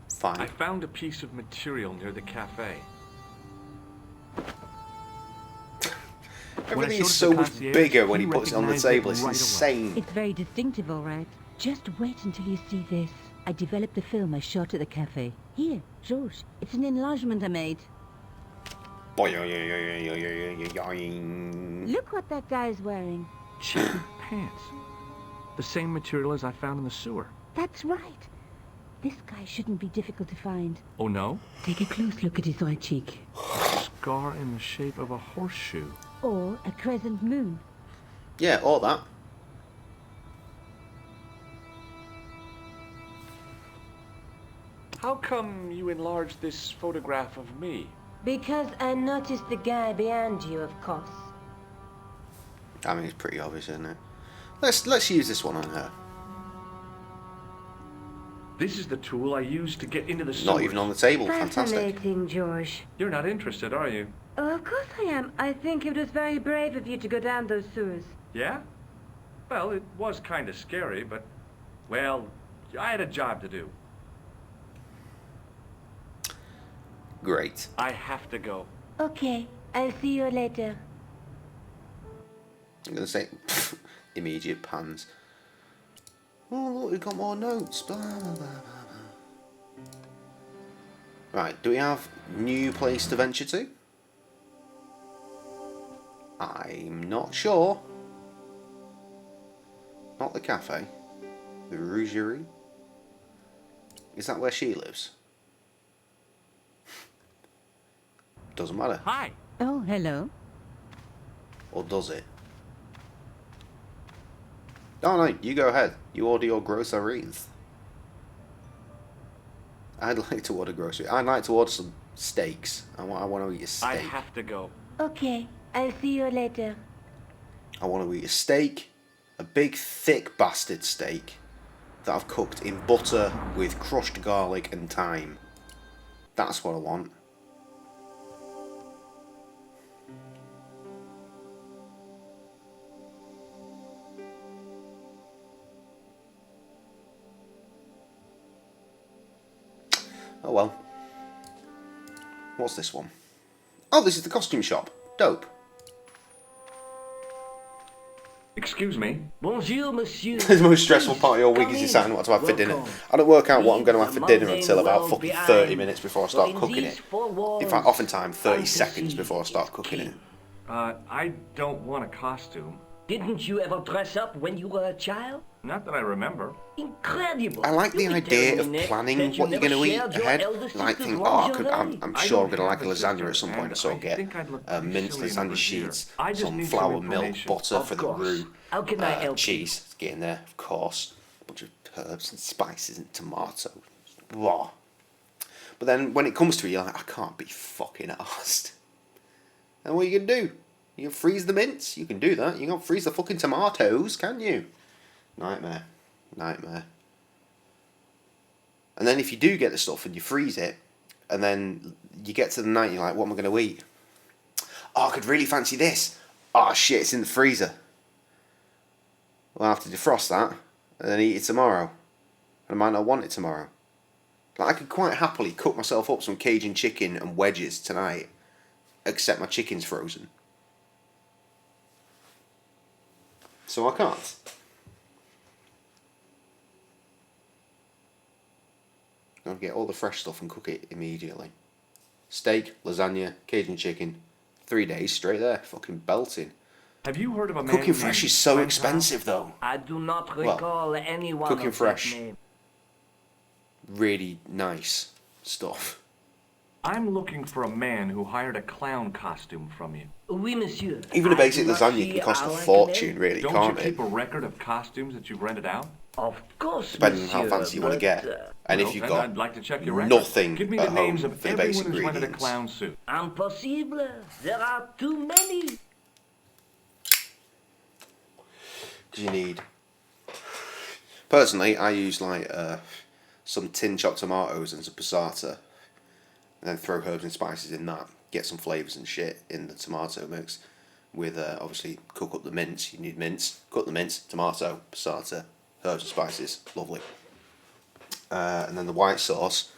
[SPEAKER 3] Fine.
[SPEAKER 10] I found a piece of material near the cafe.
[SPEAKER 3] Everything is so much bigger when he puts it on the table. It's insane.
[SPEAKER 7] It's very distinctive, all right. Just wait until you see this. I developed a film I shot at the cafe. Here, George. It's an enlargement I made. Look what that guy's wearing.
[SPEAKER 9] Checkered pants. The same material as I found in the sewer.
[SPEAKER 7] That's right. This guy shouldn't be difficult to find.
[SPEAKER 9] Oh, no?
[SPEAKER 7] Take a close look at his right cheek.
[SPEAKER 9] Scar in the shape of a horseshoe.
[SPEAKER 7] Or a crescent moon.
[SPEAKER 3] Yeah, or that.
[SPEAKER 10] How come you enlarged this photograph of me?
[SPEAKER 11] Because I noticed the guy behind you, of course.
[SPEAKER 3] I mean, it's pretty obvious, isn't it? Let's use this one on her.
[SPEAKER 10] This is the tool I used to get into the sewers.
[SPEAKER 3] Not even on the table. Fantastic.
[SPEAKER 11] Fascinating, George.
[SPEAKER 10] You're not interested, are you?
[SPEAKER 11] Oh, of course I am. I think it was very brave of you to go down those sewers.
[SPEAKER 10] Yeah? Well, it was kind of scary, but... Well, I had a job to do.
[SPEAKER 3] Great.
[SPEAKER 10] I have to go.
[SPEAKER 11] Okay, I'll see you later.
[SPEAKER 3] I'm going to say immediate pans. Oh, look, we've got more notes. Blah, blah, blah, blah. Right, do we have new place to venture to? I'm not sure. Not the cafe. The Rougerie. Is that where she lives? Doesn't matter.
[SPEAKER 9] Hi.
[SPEAKER 7] Oh, hello.
[SPEAKER 3] Or does it? Oh no, you go ahead. You order your groceries. I'd like to order groceries. I'd like to order some steaks. I want to eat a steak.
[SPEAKER 10] I have to go.
[SPEAKER 19] Okay, I'll see you later.
[SPEAKER 3] I want to eat a steak, a big thick bastard steak that I've cooked in butter with crushed garlic and thyme. That's what I want. Oh well. What's this one? Oh, this is the costume shop. Dope.
[SPEAKER 10] Excuse me.
[SPEAKER 11] Bonjour, monsieur.
[SPEAKER 3] The most stressful part of your week is deciding what to have for dinner. I don't work out what I'm going to have for dinner until about fucking 30 minutes before I start cooking it. In fact, oftentimes 30 seconds before I start cooking it.
[SPEAKER 10] I don't want a costume.
[SPEAKER 11] Didn't you ever dress up when you were a child?
[SPEAKER 10] Not that I remember.
[SPEAKER 11] Incredible.
[SPEAKER 3] I like the idea of planning what you're going to eat ahead. Like, think, I'm sure I'm going to like a lasagna at some point, so I'll get minced lasagna sheets, some flour, milk, butter for the roux, cheese, get in there, of course, a bunch of herbs and spices and tomatoes. Blah. But then when it comes to it, you're like, I can't be fucking arsed. And what are you going to do? You can freeze the mince, you can do that. You can't freeze the fucking tomatoes, can you? Nightmare. Nightmare. And then if you do get the stuff and you freeze it, and then you get to the night, you're like, what am I going to eat? Oh, I could really fancy this. Oh shit, it's in the freezer. Well, I'll have to defrost that, and then eat it tomorrow. And I might not want it tomorrow. Like, I could quite happily cook myself up some Cajun chicken and wedges tonight, except my chicken's frozen. So I can't. I'll get all the fresh stuff and cook it immediately. Steak, lasagna, Cajun chicken, 3 days straight there, fucking belting.
[SPEAKER 10] Have you heard of a man
[SPEAKER 3] Cooking fresh is so expensive though.
[SPEAKER 11] I do not recall anyone
[SPEAKER 3] cooking
[SPEAKER 11] of
[SPEAKER 3] fresh,
[SPEAKER 11] that name.
[SPEAKER 3] really nice stuff.
[SPEAKER 10] I'm looking for a man who hired a clown costume from you.
[SPEAKER 11] Oui, monsieur.
[SPEAKER 3] Even a basic lasagna can cost a fortune, really,
[SPEAKER 10] Don't
[SPEAKER 3] can't
[SPEAKER 10] you
[SPEAKER 3] it?
[SPEAKER 10] keep a record of costumes that you've rented out?
[SPEAKER 11] Of course,
[SPEAKER 3] Depending on how fancy you want to get. And if you've got
[SPEAKER 10] I'd like to check your record.
[SPEAKER 3] nothing
[SPEAKER 10] Give me
[SPEAKER 3] at
[SPEAKER 10] the names
[SPEAKER 3] home
[SPEAKER 10] of
[SPEAKER 3] for the basic
[SPEAKER 10] everyone who's rented a
[SPEAKER 3] ingredients.
[SPEAKER 10] clown suit.
[SPEAKER 11] Impossible. There are too many.
[SPEAKER 3] Because you need... Personally, I use like some tin chopped tomatoes and some passata, and then throw herbs and spices in that. Get some flavours and shit in the tomato mix. With obviously cook up the mince. You need mince. Cook the mince, tomato, passata, herbs and spices. Lovely. And then the white sauce,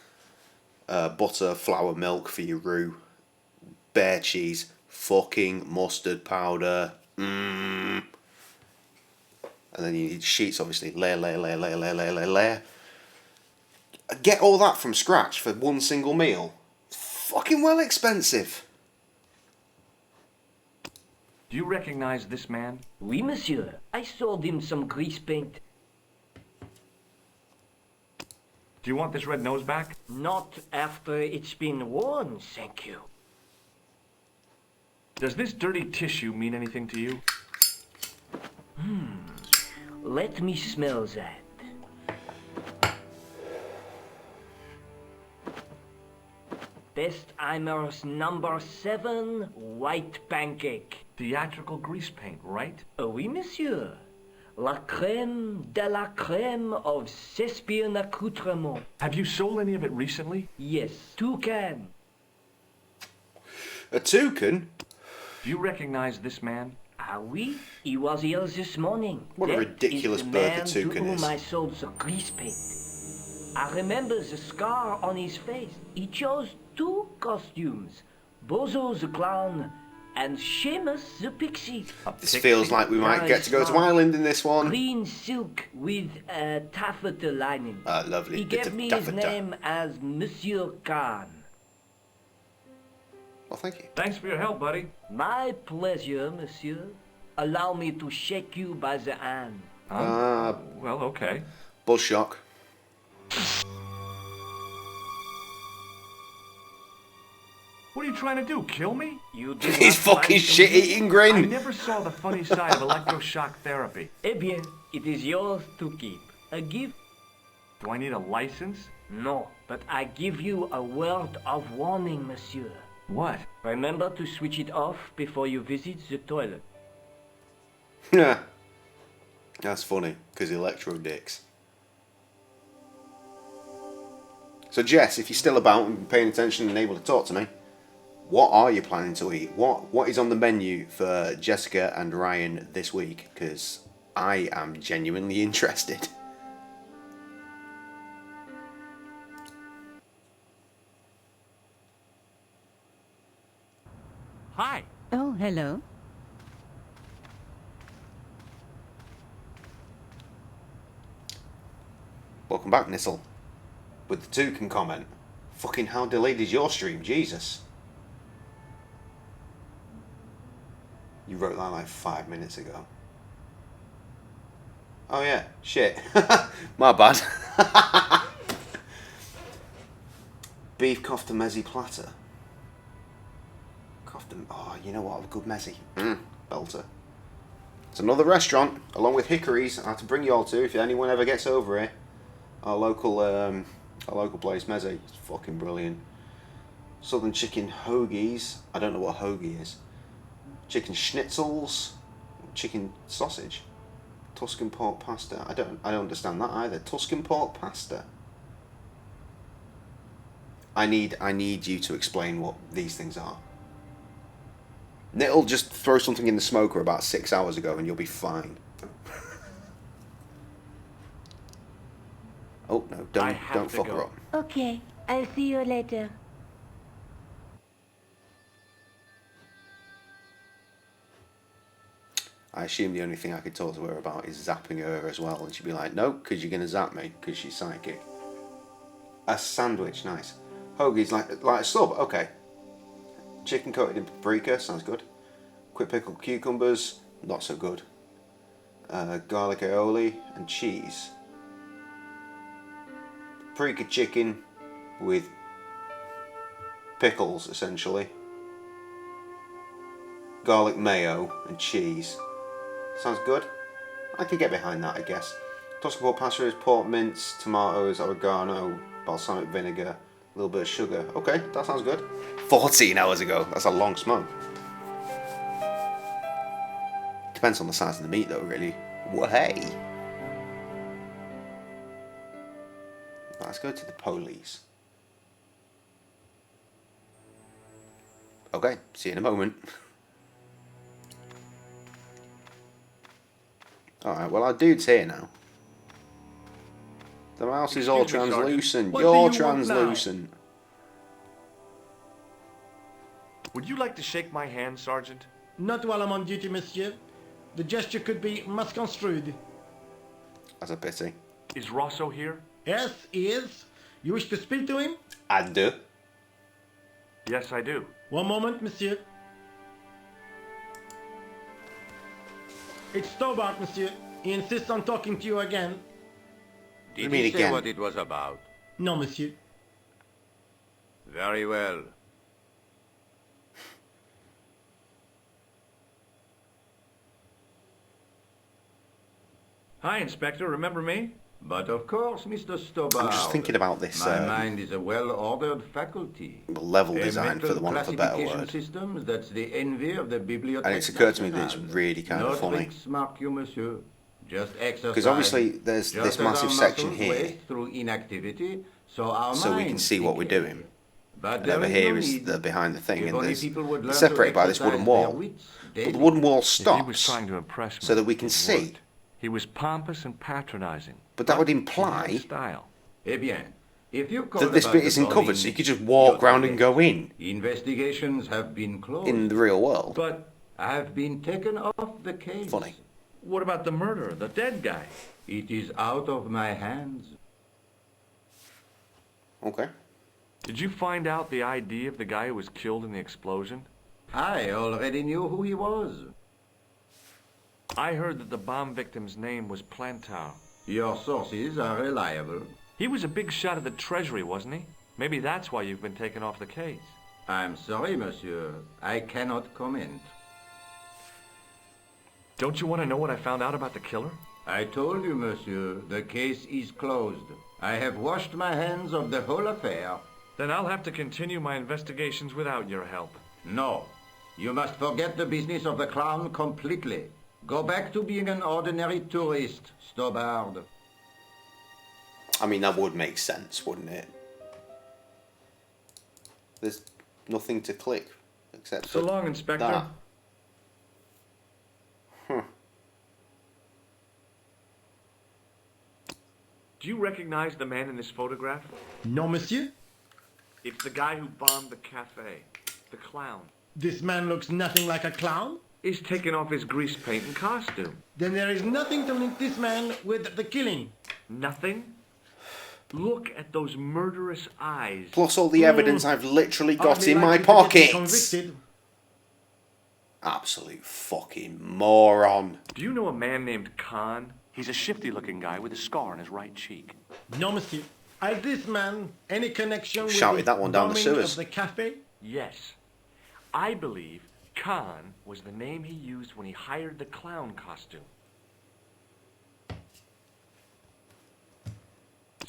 [SPEAKER 3] butter, flour, milk for your roux, bare cheese, fucking mustard powder. And then you need sheets, obviously. Layer. Get all that from scratch for one single meal. Fucking well expensive.
[SPEAKER 10] Do you recognize this man?
[SPEAKER 11] Oui, monsieur. I sold him some grease paint.
[SPEAKER 10] Do you want this red nose back?
[SPEAKER 11] Not after it's been worn, thank you.
[SPEAKER 10] Does this dirty tissue mean anything to you?
[SPEAKER 11] Let me smell that. Bestheimer's number 7 white pancake.
[SPEAKER 10] Theatrical grease paint, right?
[SPEAKER 11] Oui, monsieur. La crème de la crème of Thespian accoutrement.
[SPEAKER 10] Have you sold any of it recently?
[SPEAKER 11] Yes, 2 cans.
[SPEAKER 3] A toucan?
[SPEAKER 10] Do you recognize this man?
[SPEAKER 11] Ah oui, he was here this morning.
[SPEAKER 3] What a ridiculous bird the toucan is.
[SPEAKER 11] To whom I sold the grease paint. I remember the scar on his face. He chose 2 costumes. Bozo the clown and Seamus the pixie.
[SPEAKER 3] This feels like we might get to go to Ireland in this one.
[SPEAKER 11] Green silk with a taffeta lining.
[SPEAKER 3] Ah, lovely.
[SPEAKER 11] He
[SPEAKER 3] Bit
[SPEAKER 11] gave
[SPEAKER 3] of
[SPEAKER 11] me
[SPEAKER 3] taffeta.
[SPEAKER 11] his name as Monsieur Khan.
[SPEAKER 3] Well, thank you.
[SPEAKER 10] Thanks for your help, buddy.
[SPEAKER 11] My pleasure, monsieur. Allow me to shake you by the hand.
[SPEAKER 10] Well, okay.
[SPEAKER 3] Buzz shock.
[SPEAKER 10] What are you trying to do, kill me?
[SPEAKER 11] You do
[SPEAKER 3] His
[SPEAKER 11] not
[SPEAKER 3] fucking
[SPEAKER 11] like to
[SPEAKER 3] shit-eating
[SPEAKER 11] leave?
[SPEAKER 3] grin.
[SPEAKER 10] I never saw the funny side of electroshock therapy.
[SPEAKER 11] Eh bien, it is yours to keep. A gift.
[SPEAKER 10] Do I need a license?
[SPEAKER 11] No, but I give you a word of warning, monsieur.
[SPEAKER 10] What?
[SPEAKER 11] Remember to switch it off before you visit the toilet.
[SPEAKER 3] Yeah. That's funny, because electro dicks. So Jess, if you're still about and paying attention and able to talk to me, what are you planning to eat? What is on the menu for Jessica and Ryan this week? Because I am genuinely interested.
[SPEAKER 10] Hi.
[SPEAKER 7] Oh, hello.
[SPEAKER 3] Welcome back, Nissel. With the two can comment. Fucking how delayed is your stream? Jesus. You wrote that like 5 minutes ago. Oh yeah, shit. My bad. Beef kofta mezzi platter. Kofta, oh, you know what, a good mezzi. Belter. It's another restaurant, along with Hickory's, I have to bring you all to if anyone ever gets over here. Our local place, mezzi. It's fucking brilliant. Southern chicken hoagies. I don't know what hoagie is. Chicken schnitzels. Chicken sausage. Tuscan pork pasta. I don't understand that either. Tuscan pork pasta. I need you to explain what these things are. It'll just throw something in the smoker about 6 hours ago and you'll be fine. Oh no, don't fuck her up.
[SPEAKER 19] Okay, I'll see you later.
[SPEAKER 3] I assume the only thing I could talk to her about is zapping her as well, and she'd be like, no, because you're going to zap me, because she's psychic. A sandwich, nice. Hoagie's like a sub, okay. Chicken coated in paprika, sounds good. Quick pickled cucumbers, not so good. Garlic aioli and cheese. Paprika chicken with pickles, essentially. Garlic mayo and cheese. Sounds good. I could get behind that, I guess. Tuscan pork pasta is pork mince, tomatoes, oregano, balsamic vinegar, a little bit of sugar. Okay, that sounds good. 14 hours ago. That's a long smoke. Depends on the size of the meat, though, really. Way. Let's go to the police. Okay, see you in a moment. Alright, well, our dude's here now. The mouse is all translucent. You're translucent.
[SPEAKER 10] Would you like to shake my hand, Sergeant?
[SPEAKER 13] Not while I'm on duty, monsieur. The gesture could be misconstrued.
[SPEAKER 3] That's a pity.
[SPEAKER 10] Is Rosso here?
[SPEAKER 13] Yes, he is. You wish to speak to him?
[SPEAKER 3] I do.
[SPEAKER 10] Yes, I do.
[SPEAKER 13] One moment, monsieur. It's Stobart, monsieur. He insists on talking to you again.
[SPEAKER 14] Did he say what it was about?
[SPEAKER 13] No, monsieur.
[SPEAKER 14] Very well.
[SPEAKER 10] Hi, Inspector. Remember me?
[SPEAKER 14] But of course, Mr. Stobart.
[SPEAKER 3] I'm just thinking about this.
[SPEAKER 14] My mind is a well-ordered faculty.
[SPEAKER 3] Level design, for the want of a better word.
[SPEAKER 14] System that's the envy of the bibliothèque.
[SPEAKER 3] And it's occurred to me that it's really kind of funny.
[SPEAKER 14] Mark you, monsieur. Just exercise.
[SPEAKER 3] Because obviously there's this massive section here,
[SPEAKER 14] through inactivity, so
[SPEAKER 3] we can see what we're doing. And over here is the behind the thing, and it's separated by this wooden wall. But the wooden wall stops,
[SPEAKER 10] he was trying to impress me.
[SPEAKER 3] so that we can see.
[SPEAKER 10] He was pompous and patronizing.
[SPEAKER 3] But that would imply
[SPEAKER 14] Eh bien, if you
[SPEAKER 3] that this bit isn't covered, so you could just walk round and go in.
[SPEAKER 14] Investigations have been closed.
[SPEAKER 3] In the real world.
[SPEAKER 14] But I've been taken off the case.
[SPEAKER 3] Funny.
[SPEAKER 10] What about the murderer, the dead guy?
[SPEAKER 14] It is out of my hands.
[SPEAKER 3] Okay.
[SPEAKER 10] Did you find out the ID of the guy who was killed in the explosion?
[SPEAKER 14] I already knew who he was.
[SPEAKER 10] I heard that the bomb victim's name was Plantar.
[SPEAKER 14] Your sources are reliable.
[SPEAKER 10] He was a big shot at the Treasury, wasn't he? Maybe that's why you've been taken off the case.
[SPEAKER 14] I'm sorry, monsieur. I cannot comment.
[SPEAKER 10] Don't you want to know what I found out about the killer?
[SPEAKER 14] I told you, monsieur, the case is closed. I have washed my hands of the whole affair.
[SPEAKER 10] Then I'll have to continue my investigations without your help.
[SPEAKER 14] No. You must forget the business of the clown completely. Go back to being an ordinary tourist, Stobard.
[SPEAKER 3] I mean, that would make sense, wouldn't it? There's nothing to click except
[SPEAKER 10] So
[SPEAKER 3] for
[SPEAKER 10] long, Inspector.
[SPEAKER 3] that. Huh.
[SPEAKER 10] Do you recognize the man in this photograph?
[SPEAKER 13] No, monsieur.
[SPEAKER 10] It's the guy who bombed the cafe. The clown.
[SPEAKER 13] This man looks nothing like a clown.
[SPEAKER 10] He's taken off his grease paint and costume.
[SPEAKER 13] Then there is nothing to link this man with the killing.
[SPEAKER 10] Nothing? Look at those murderous eyes.
[SPEAKER 3] Plus all the evidence I've literally got in my pockets. Absolute fucking moron.
[SPEAKER 10] Do you know a man named Khan? He's a shifty-looking guy with a scar on his right cheek.
[SPEAKER 13] No, monsieur. Has this man any connection with
[SPEAKER 3] Shouted
[SPEAKER 13] the
[SPEAKER 3] that one down the
[SPEAKER 13] bombing
[SPEAKER 3] sewers.
[SPEAKER 13] of the cafe?
[SPEAKER 10] Yes. I believe Khan was the name he used when he hired the clown costume.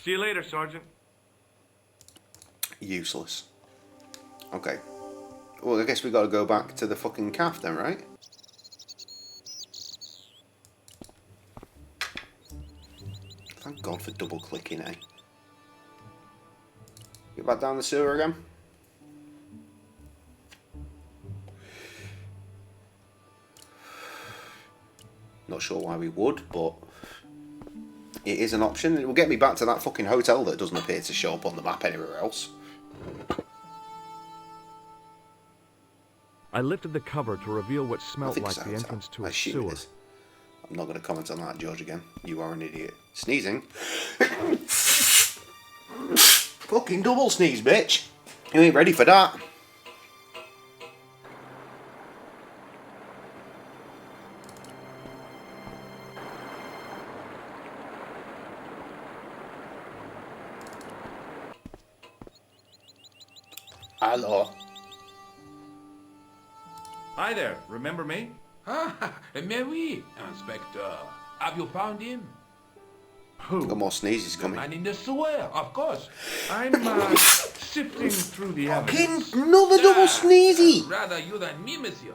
[SPEAKER 10] See you later, Sergeant.
[SPEAKER 3] Useless. Okay. Well, I guess we got to go back to the fucking calf then, right? Thank God for double clicking, eh? Get back down the sewer again. Not sure why we would, but it is an option. It will get me back to that fucking hotel that doesn't appear to show up on the map anywhere else.
[SPEAKER 10] I lifted the cover to reveal what smelled like
[SPEAKER 3] so.
[SPEAKER 10] the entrance to
[SPEAKER 3] I
[SPEAKER 10] a
[SPEAKER 3] assume
[SPEAKER 10] sewer.
[SPEAKER 3] it is. I'm not going to comment on that, George, again. You are an idiot. Sneezing. Fucking double sneeze, bitch. You ain't ready for that. Hello.
[SPEAKER 10] Hi there, remember me?
[SPEAKER 16] Ah, mais oui, Inspector. Have you found him?
[SPEAKER 10] Who?
[SPEAKER 3] Got more sneezes coming.
[SPEAKER 16] Man in the sewer, of course.
[SPEAKER 10] I'm sifting through the evidence.
[SPEAKER 3] Fucking another double sneezy.
[SPEAKER 16] Rather you than me, monsieur.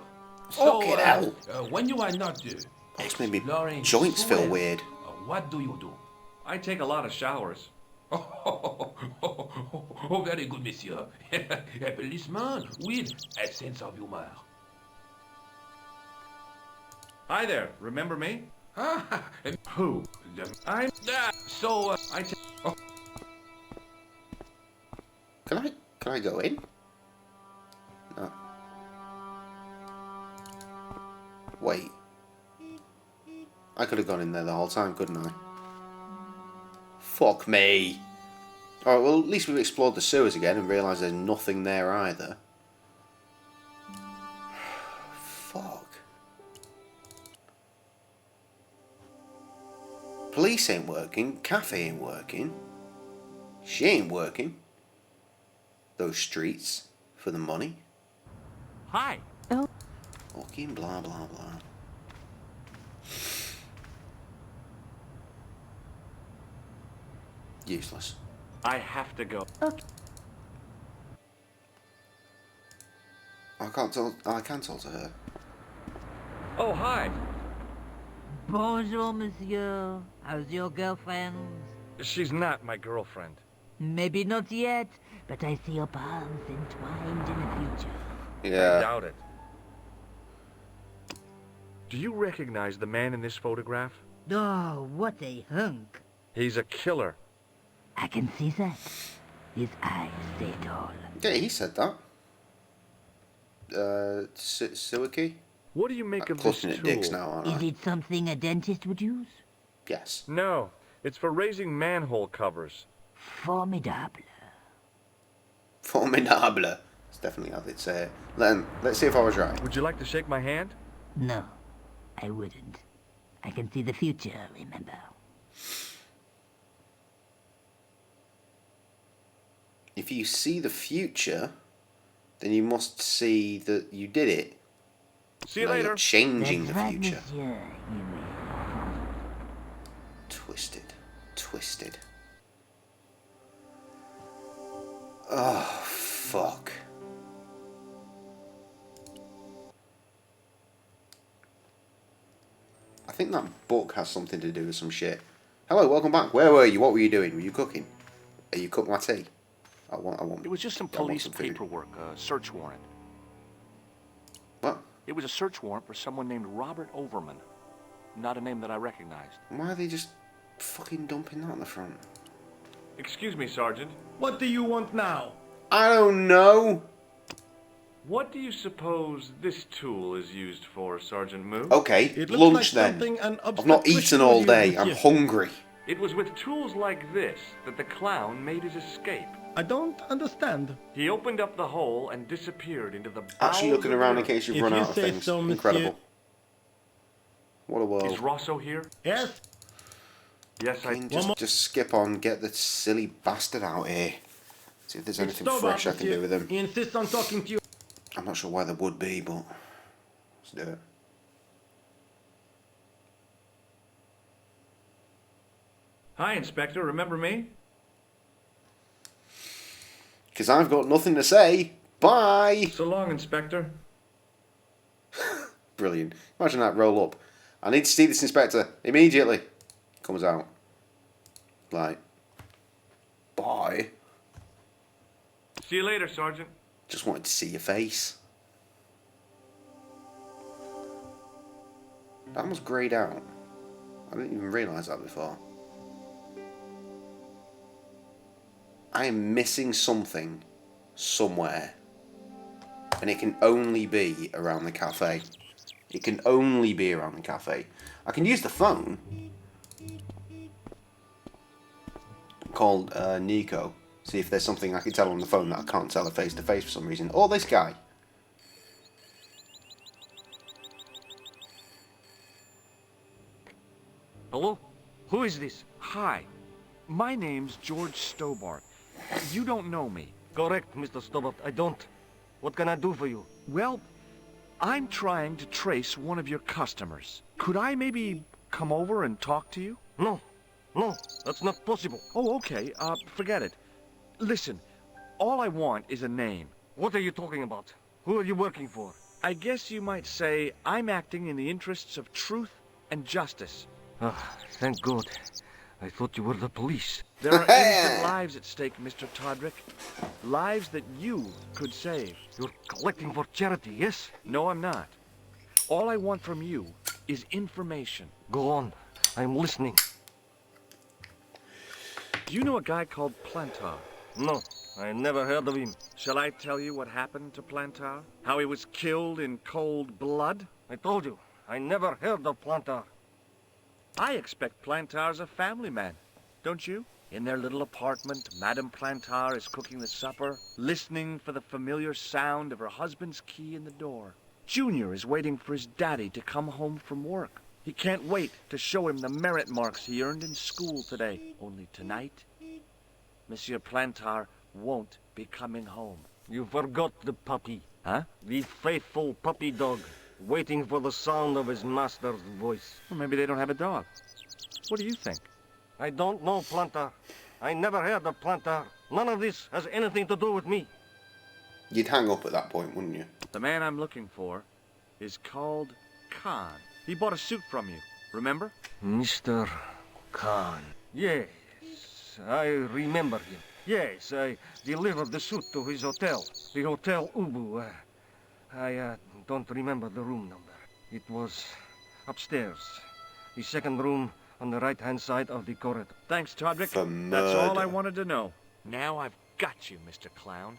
[SPEAKER 3] Fucking hell.
[SPEAKER 16] When you are not
[SPEAKER 3] That's made me
[SPEAKER 16] exploring
[SPEAKER 3] joints feel
[SPEAKER 16] sewer,
[SPEAKER 3] weird.
[SPEAKER 16] What do you do?
[SPEAKER 10] I take a lot of showers.
[SPEAKER 16] Oh, very good, monsieur. A policeman with a sense of humor.
[SPEAKER 10] Hi there, remember me?
[SPEAKER 16] Ah,
[SPEAKER 10] Who? I'm...
[SPEAKER 16] so,
[SPEAKER 10] I take...
[SPEAKER 16] Oh.
[SPEAKER 3] Can I go in? No. Wait. I could have gone in there the whole time, couldn't I? Fuck me. Alright, well, at least we've explored the sewers again and realised there's nothing there either. Fuck. Police ain't working. Cafe ain't working. She ain't working. Those streets for the money.
[SPEAKER 10] Hi.
[SPEAKER 4] Oh.
[SPEAKER 3] Fucking blah blah blah. Useless.
[SPEAKER 10] I have to go.
[SPEAKER 4] Okay.
[SPEAKER 3] I can't tell. I can tell to her.
[SPEAKER 10] Oh, hi.
[SPEAKER 19] Bonjour, monsieur. How's your girlfriend?
[SPEAKER 10] She's not my girlfriend.
[SPEAKER 19] Maybe not yet, but I see your palms entwined in the future.
[SPEAKER 3] Yeah.
[SPEAKER 10] I doubt it. Do you recognize the man in this photograph?
[SPEAKER 19] Oh, what a hunk.
[SPEAKER 10] He's a killer.
[SPEAKER 19] I can see that. His eyes say it all.
[SPEAKER 3] Yeah, he said that. Suiki?
[SPEAKER 10] What do you make of this
[SPEAKER 3] clutching
[SPEAKER 10] tool?
[SPEAKER 3] at dicks now, aren't I?
[SPEAKER 19] Is it something a dentist would use?
[SPEAKER 3] Yes.
[SPEAKER 10] No, it's for raising manhole covers.
[SPEAKER 19] Formidable.
[SPEAKER 3] Formidable. It's definitely how they'd say it. Let's see if I was right.
[SPEAKER 10] Would you like to shake my hand?
[SPEAKER 19] No, I wouldn't. I can see the future, remember?
[SPEAKER 3] If you see the future, then you must see that you did it.
[SPEAKER 10] See you
[SPEAKER 3] Now
[SPEAKER 10] later.
[SPEAKER 3] You're changing
[SPEAKER 19] That's
[SPEAKER 3] the
[SPEAKER 19] right,
[SPEAKER 3] future.
[SPEAKER 19] monsieur, you will.
[SPEAKER 3] Twisted. Twisted. Oh, fuck. I think that book has something to do with some shit. Hello, welcome back. Where were you? What were you doing? Were you cooking? Are you cooking my tea? I want.
[SPEAKER 9] It was just some police paperwork, a search warrant.
[SPEAKER 3] What?
[SPEAKER 9] It was a search warrant for someone named Robert Overman. Not a name that I recognized.
[SPEAKER 3] Why are they just fucking dumping that on the front?
[SPEAKER 10] Excuse me, Sergeant.
[SPEAKER 13] What do you want now?
[SPEAKER 3] I don't know.
[SPEAKER 10] What do you suppose this tool is used for, Sergeant Moo?
[SPEAKER 3] Okay, lunch then. I've not eaten all day. I'm hungry.
[SPEAKER 10] It was with tools like this that the clown made his escape.
[SPEAKER 13] I don't understand.
[SPEAKER 10] He opened up the hole and disappeared into the
[SPEAKER 3] Actually looking around in case you've run out of things.
[SPEAKER 13] So,
[SPEAKER 3] incredible. What a world.
[SPEAKER 10] Is Rosso here?
[SPEAKER 13] Yes.
[SPEAKER 10] Yes, I...
[SPEAKER 3] Just skip on, get the silly bastard out here. See if there's anything fresh I can do with him.
[SPEAKER 13] He insists on talking to you.
[SPEAKER 3] I'm not sure why there would be, but let's do it.
[SPEAKER 10] Hi, Inspector. Remember me?
[SPEAKER 3] Because I've got nothing to say. Bye!
[SPEAKER 10] So long, Inspector.
[SPEAKER 3] Brilliant. Imagine that roll up. I need to see this Inspector. Immediately. Comes out. Like. Bye.
[SPEAKER 10] See you later, Sergeant.
[SPEAKER 3] Just wanted to see your face. That was greyed out. I didn't even realise that before. I am missing something somewhere. And it can only be around the cafe. It can only be around the cafe. I can use the phone. Called Nico. See if there's something I can tell on the phone that I can't tell her face to face for some reason. Or this guy.
[SPEAKER 9] Hello? Who is this? Hi. My name's George Stobart. You don't know me.
[SPEAKER 17] Correct, Mr. Stobart. I don't. What can I do for you?
[SPEAKER 9] Well, I'm trying to trace one of your customers. Could I maybe come over and talk to you?
[SPEAKER 17] No. No, that's not possible.
[SPEAKER 9] Oh, okay. Forget it. Listen, all I want is a name.
[SPEAKER 17] What are you talking about? Who are you working for?
[SPEAKER 9] I guess you might say I'm acting in the interests of truth and justice.
[SPEAKER 17] Ah, thank God. I thought you were the police.
[SPEAKER 9] There are innocent lives at stake, Mr. Todrick. Lives that you could save.
[SPEAKER 17] You're collecting for charity, yes?
[SPEAKER 9] No, I'm not. All I want from you is information.
[SPEAKER 17] Go on. I'm listening.
[SPEAKER 9] Do you know a guy called Plantar?
[SPEAKER 17] No, I never heard of him.
[SPEAKER 9] Shall I tell you what happened to Plantar? How he was killed in cold blood?
[SPEAKER 17] I told you, I never heard of Plantar.
[SPEAKER 9] I expect Plantar's a family man, don't you? In their little apartment, Madame Plantar is cooking the supper, listening for the familiar sound of her husband's key in the door. Junior is waiting for his daddy to come home from work. He can't wait to show him the merit marks he earned in school today. Only tonight, Monsieur Plantar won't be coming home.
[SPEAKER 17] You forgot the puppy.
[SPEAKER 9] Huh?
[SPEAKER 17] The faithful puppy dog, waiting for the sound of his master's voice.
[SPEAKER 9] Well, maybe they don't have a dog. What do you think?
[SPEAKER 17] I don't know, Plantar. I never heard of Plantar. None of this has anything to do with me.
[SPEAKER 3] You'd hang up at that point, wouldn't you?
[SPEAKER 9] The man I'm looking for is called Khan. He bought a suit from you, remember?
[SPEAKER 17] Mr. Khan. Yes, I remember him. Yes, I delivered the suit to his hotel. The Hotel Ubu. I don't remember the room number. It was upstairs. The second room on the right-hand side of the corridor.
[SPEAKER 9] Thanks, Todrick. That's all I wanted to know. Now I've got you, Mr. Clown.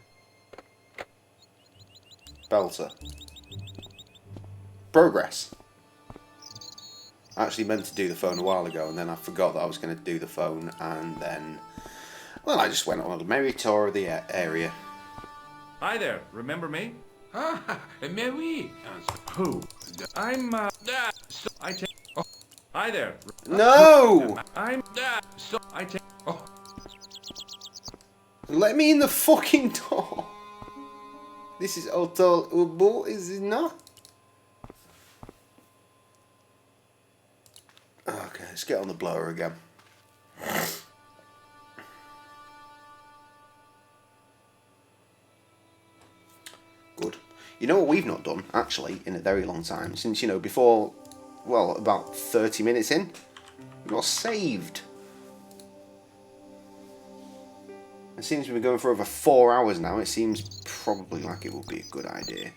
[SPEAKER 3] Belter. Progress. I actually meant to do the phone a while ago, and then I forgot that I was going to do the phone, and then, well, I just went on a merry tour of the area.
[SPEAKER 10] Hi there, remember me?
[SPEAKER 16] Ah, Mary.
[SPEAKER 10] Who? I'm, I take... Oh. Hi there.
[SPEAKER 3] No!
[SPEAKER 10] I'm, I take... Oh.
[SPEAKER 3] Let me in the fucking door. This is Hotel Ubu, is it not? Okay, let's get on the blower again. You know what we've not done, actually, in a very long time? Since, you know, before, well, about 30 minutes in, we've not saved. It seems we've been going for over 4 hours now. It seems probably like it would be a good idea.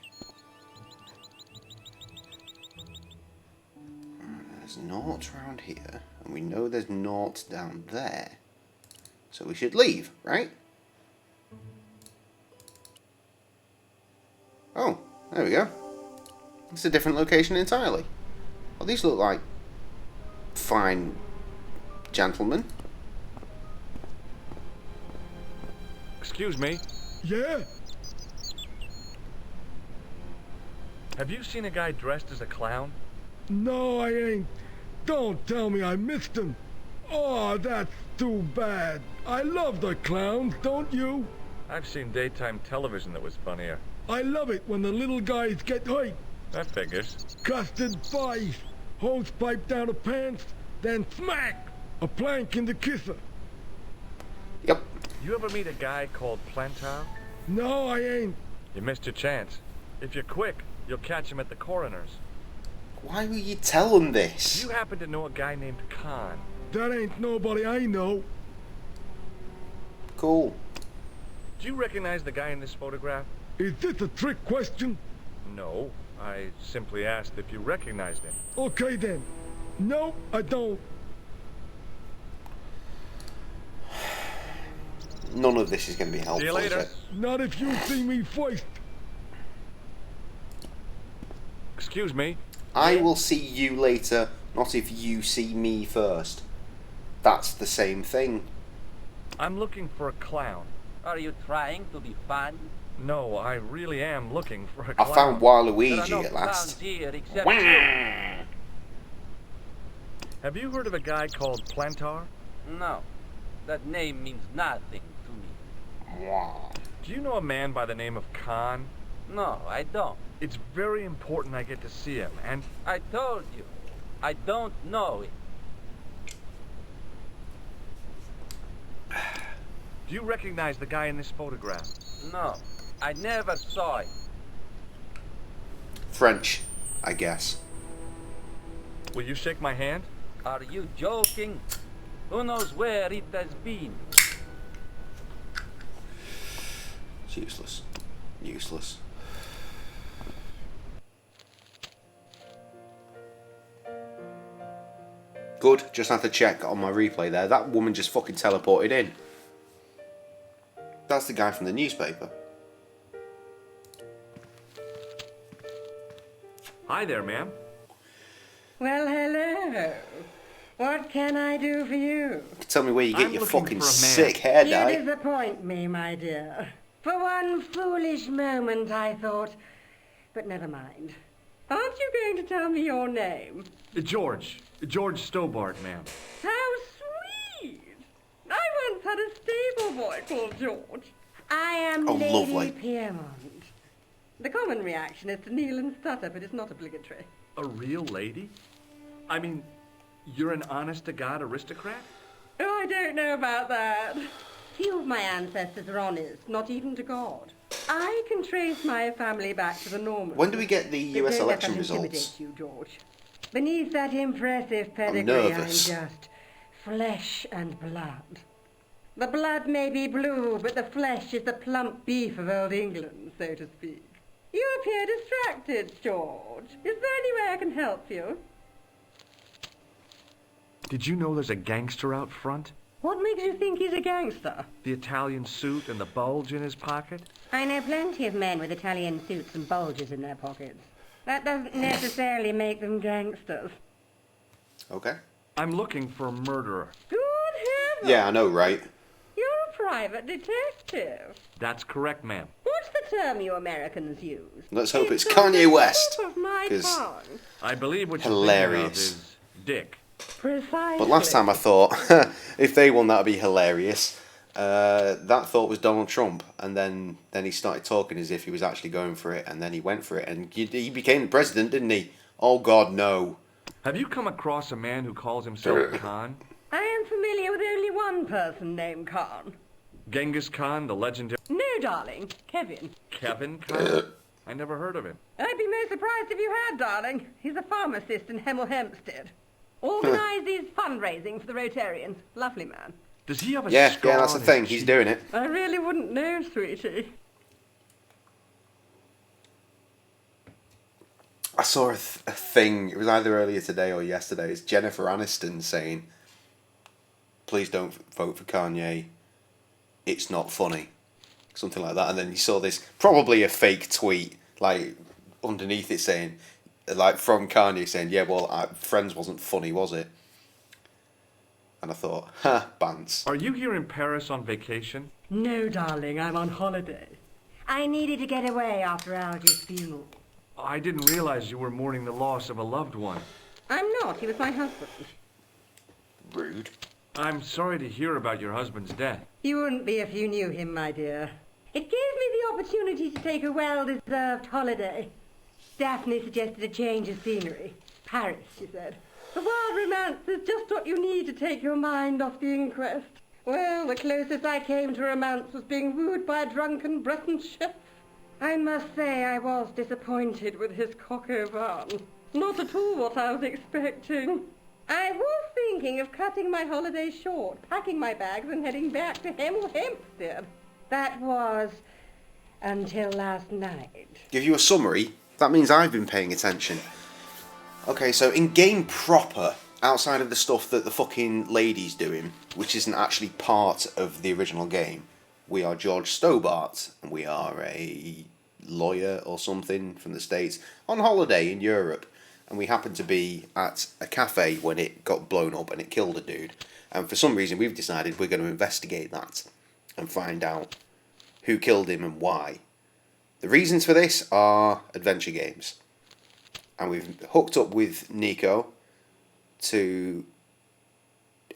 [SPEAKER 3] There's naught around here, and we know there's naught down there. So we should leave, right? Oh, there we go. It's a different location entirely. Well, these look like fine gentlemen.
[SPEAKER 10] Excuse me.
[SPEAKER 15] Yeah?
[SPEAKER 10] Have you seen a guy dressed as a clown?
[SPEAKER 15] No, I ain't. Don't tell me I missed him. Oh, that's too bad. I love the clowns, don't you?
[SPEAKER 10] I've seen daytime television that was funnier.
[SPEAKER 15] I love it when the little guys get hurt.
[SPEAKER 10] That figures.
[SPEAKER 15] Custard pies, hose pipe down the pants, then smack! A plank in the kisser.
[SPEAKER 3] Yep.
[SPEAKER 10] You ever meet a guy called Plantar?
[SPEAKER 15] No, I ain't.
[SPEAKER 10] You missed your chance. If you're quick, you'll catch him at the coroner's.
[SPEAKER 3] Why will you tell them this?
[SPEAKER 10] You happen to know a guy named Khan?
[SPEAKER 15] That ain't nobody I know.
[SPEAKER 3] Cool.
[SPEAKER 10] Do you recognize the guy in this photograph?
[SPEAKER 15] Is this a trick question?
[SPEAKER 10] No. I simply asked if you recognized him.
[SPEAKER 15] Okay then. No, I don't.
[SPEAKER 3] None of this is going to be helpful.
[SPEAKER 10] See you later.
[SPEAKER 3] Is it?
[SPEAKER 15] Not if you see me first.
[SPEAKER 10] Excuse me.
[SPEAKER 3] I will see you later, not if you see me first. That's the same thing.
[SPEAKER 10] I'm looking for a clown.
[SPEAKER 11] Are you trying to be fun?
[SPEAKER 10] No, I really am looking for a
[SPEAKER 3] I
[SPEAKER 10] clown.
[SPEAKER 3] found Waluigi at last.
[SPEAKER 10] Have you heard of a guy called Plantar?
[SPEAKER 11] No. That name means nothing to me.
[SPEAKER 10] Do you know a man by the name of Khan?
[SPEAKER 11] No, I don't.
[SPEAKER 10] It's very important I get to see him, and...
[SPEAKER 11] I told you, I don't know it.
[SPEAKER 10] Do you recognize the guy in this photograph?
[SPEAKER 11] No, I never saw it.
[SPEAKER 3] French, I guess.
[SPEAKER 10] Will you shake my hand?
[SPEAKER 11] Are you joking? Who knows where it has been?
[SPEAKER 3] It's useless. Useless. Good, just have to check on my replay there. That woman just fucking teleported in. That's the guy from the newspaper.
[SPEAKER 10] Hi there, ma'am.
[SPEAKER 21] Well, hello. What can I do for you?
[SPEAKER 3] Tell me where you get your fucking sick hair dye.
[SPEAKER 21] You disappoint me, my dear. For one foolish moment I thought... But never mind. Aren't you going to tell me your name?
[SPEAKER 10] George. George Stobart, ma'am.
[SPEAKER 21] How sweet! I once had a stable boy called George. I am Lady
[SPEAKER 3] lovely.
[SPEAKER 21] Piermont. The common reaction is to kneel and stutter, but it's not obligatory.
[SPEAKER 10] A real lady? I mean, you're an honest-to-God aristocrat?
[SPEAKER 21] Oh, I don't know about that. Few of my ancestors are honest, not even to God. I can trace my family back to the Normans.
[SPEAKER 3] When do we get the US election
[SPEAKER 21] results?
[SPEAKER 3] results?
[SPEAKER 21] You, George. Beneath that impressive pedigree, I'm just flesh and blood. The blood may be blue, but the flesh is the plump beef of old England, so to speak. You appear distracted, George. Is there any way I can help you?
[SPEAKER 10] Did you know there's a gangster out front?
[SPEAKER 21] What makes you think he's a gangster?
[SPEAKER 10] The Italian suit and the bulge in his pocket?
[SPEAKER 21] I know plenty of men with Italian suits and bulges in their pockets. That doesn't necessarily make them gangsters.
[SPEAKER 3] Okay.
[SPEAKER 10] I'm looking for a murderer.
[SPEAKER 21] Good heavens!
[SPEAKER 3] Yeah, I know, right?
[SPEAKER 21] You're a private detective.
[SPEAKER 10] That's correct, ma'am.
[SPEAKER 21] What's the term you Americans use?
[SPEAKER 3] Let's hope it's Kanye West. Because
[SPEAKER 10] I believe what
[SPEAKER 3] hilarious.
[SPEAKER 10] you're thinking of is Dick.
[SPEAKER 21] Precisely.
[SPEAKER 3] But last time I thought, if they won, that would be hilarious. That thought was Donald Trump, and then he started talking as if he was actually going for it, and then he went for it, and he became the president, didn't he? Oh God, no.
[SPEAKER 10] Have you come across a man who calls himself Khan?
[SPEAKER 21] I am familiar with only one person named Khan.
[SPEAKER 10] Genghis Khan, the legendary...
[SPEAKER 21] No, darling. Kevin.
[SPEAKER 10] Kevin Khan? I never heard of him.
[SPEAKER 21] I'd be most surprised if you had, darling. He's a pharmacist in Hemel Hempstead. Organises fundraising for the Rotarians. Lovely man.
[SPEAKER 10] Does he have a
[SPEAKER 3] Yeah,
[SPEAKER 10] scar
[SPEAKER 3] that's the
[SPEAKER 10] on
[SPEAKER 3] thing.
[SPEAKER 10] his
[SPEAKER 3] He's
[SPEAKER 10] cheek?
[SPEAKER 3] doing it.
[SPEAKER 21] I really wouldn't know, sweetie.
[SPEAKER 3] I saw a thing, it was either earlier today or yesterday, it's Jennifer Aniston saying, please don't vote for Kanye, it's not funny. Something like that. And then you saw this, probably a fake tweet, like, underneath it saying, like, from Kanye saying, yeah, well, Friends wasn't funny, was it? And I thought, ha, Bants.
[SPEAKER 10] Are you here in Paris on vacation?
[SPEAKER 21] No, darling, I'm on holiday. I needed to get away after Algy's funeral.
[SPEAKER 10] I didn't realize you were mourning the loss of a loved one.
[SPEAKER 21] I'm not. He was my husband.
[SPEAKER 3] Rude.
[SPEAKER 10] I'm sorry to hear about your husband's death.
[SPEAKER 21] You wouldn't be if you knew him, my dear. It gave me the opportunity to take a well-deserved holiday. Daphne suggested a change of scenery. Paris, she said. The wild romance is just what you need to take your mind off the inquest. Well, the closest I came to romance was being wooed by a drunken Breton chef. I must say I was disappointed with his coq au vin. Not at all what I was expecting. I was thinking of cutting my holiday short, packing my bags and heading back to Hemel Hempstead. That was until last night.
[SPEAKER 3] Give you a summary? That means I've been paying attention. Okay, so in game proper, outside of the stuff that the fucking lady's doing, which isn't actually part of the original game, we are George Stobart, and we are a lawyer or something from the States on holiday in Europe, and we happen to be at a cafe when it got blown up and it killed a dude, and for some reason we've decided we're going to investigate that and find out who killed him and why. The reasons for this are adventure games, and we've hooked up with Nico to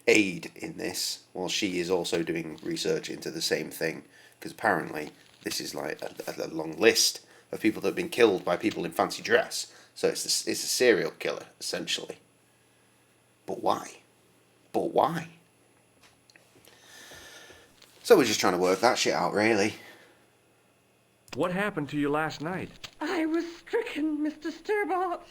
[SPEAKER 3] aid in this while she is also doing research into the same thing, because apparently this is like a long list of people that have been killed by people in fancy dress, so it's a serial killer essentially. But why? So we're just trying to work that shit out, really.
[SPEAKER 10] What happened to you last night?
[SPEAKER 21] I was stricken, Mr. Stobart.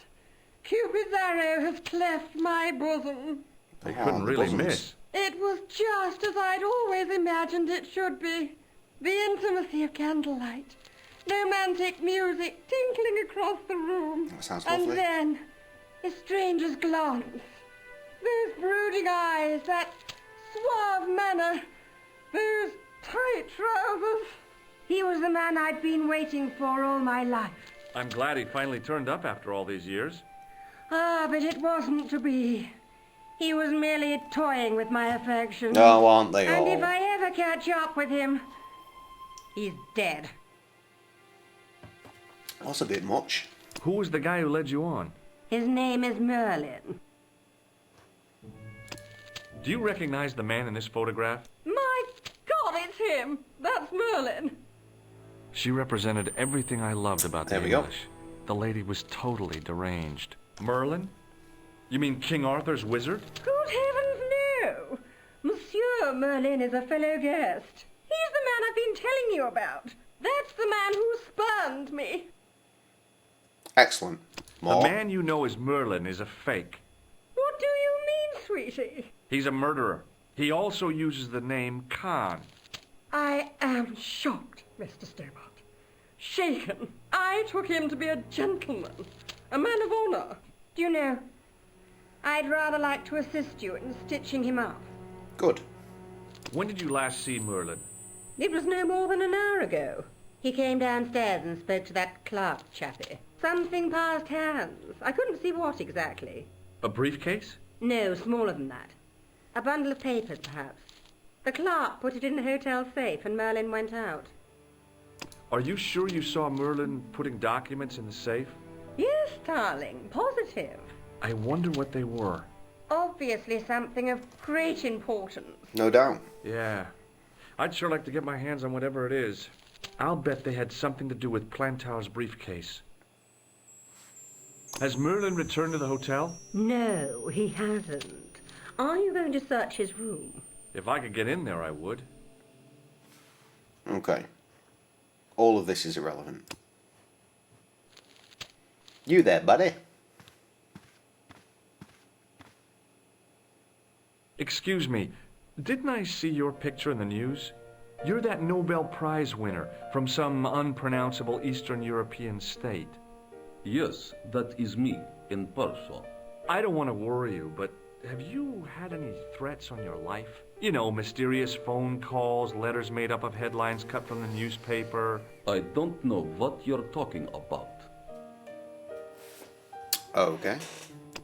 [SPEAKER 21] Cupid's arrow has cleft my bosom.
[SPEAKER 10] They couldn't really miss.
[SPEAKER 21] It was just as I'd always imagined it should be. The intimacy of candlelight. Romantic music tinkling across the room.
[SPEAKER 3] That sounds lovely.
[SPEAKER 21] And then, a stranger's glance. Those brooding eyes, that suave manner, those tight trousers. He was the man I'd been waiting for all my life.
[SPEAKER 10] I'm glad he finally turned up after all these years.
[SPEAKER 21] Ah, but it wasn't to be. He was merely toying with my affection.
[SPEAKER 3] Oh, aren't they
[SPEAKER 21] and
[SPEAKER 3] all?
[SPEAKER 21] if I ever catch up with him, he's dead.
[SPEAKER 3] That's a bit much.
[SPEAKER 10] Who was the guy who led you on?
[SPEAKER 21] His name is Merlin.
[SPEAKER 10] Do you recognize the man in this photograph?
[SPEAKER 21] My God, it's him! That's Merlin.
[SPEAKER 10] She represented everything I loved about the English. The lady was totally deranged. Merlin? You mean King Arthur's wizard?
[SPEAKER 21] Good heavens, no! Monsieur Merlin is a fellow guest. He's the man I've been telling you about. That's the man who spurned me.
[SPEAKER 3] Excellent. More?
[SPEAKER 10] The man you know as Merlin is a fake.
[SPEAKER 21] What do you mean, sweetie?
[SPEAKER 10] He's a murderer. He also uses the name Khan.
[SPEAKER 21] I am shocked, Mr. Stobart. Shaken. I took him to be a gentleman, a man of honor. Do you know, I'd rather like to assist you in stitching him up.
[SPEAKER 3] Good.
[SPEAKER 10] When did you last see Merlin?
[SPEAKER 21] It was no more than an hour ago. He came downstairs and spoke to that clerk chappie. Something passed hands. I couldn't see what exactly.
[SPEAKER 10] A briefcase?
[SPEAKER 21] No, smaller than that. A bundle of papers, perhaps. The clerk put it in the hotel safe and Merlin went out.
[SPEAKER 10] Are you sure you saw Merlin putting documents in the safe?
[SPEAKER 21] Yes, darling, positive.
[SPEAKER 10] I wonder what they were.
[SPEAKER 21] Obviously something of great importance.
[SPEAKER 3] No doubt.
[SPEAKER 10] Yeah. I'd sure like to get my hands on whatever it is. I'll bet they had something to do with Plantow's briefcase. Has Merlin returned to the hotel?
[SPEAKER 21] No, he hasn't. Are you going to search his room?
[SPEAKER 10] If I could get in there, I would.
[SPEAKER 3] Okay. All of this is irrelevant. You there, buddy?
[SPEAKER 10] Excuse me, didn't I see your picture in the news? You're that Nobel Prize winner from some unpronounceable Eastern European state.
[SPEAKER 1] Yes, that is me, in person.
[SPEAKER 10] I don't want to worry you, but have you had any threats on your life? You know, mysterious phone calls, letters made up of headlines cut from the newspaper.
[SPEAKER 1] I don't know what you're talking about.
[SPEAKER 3] Okay.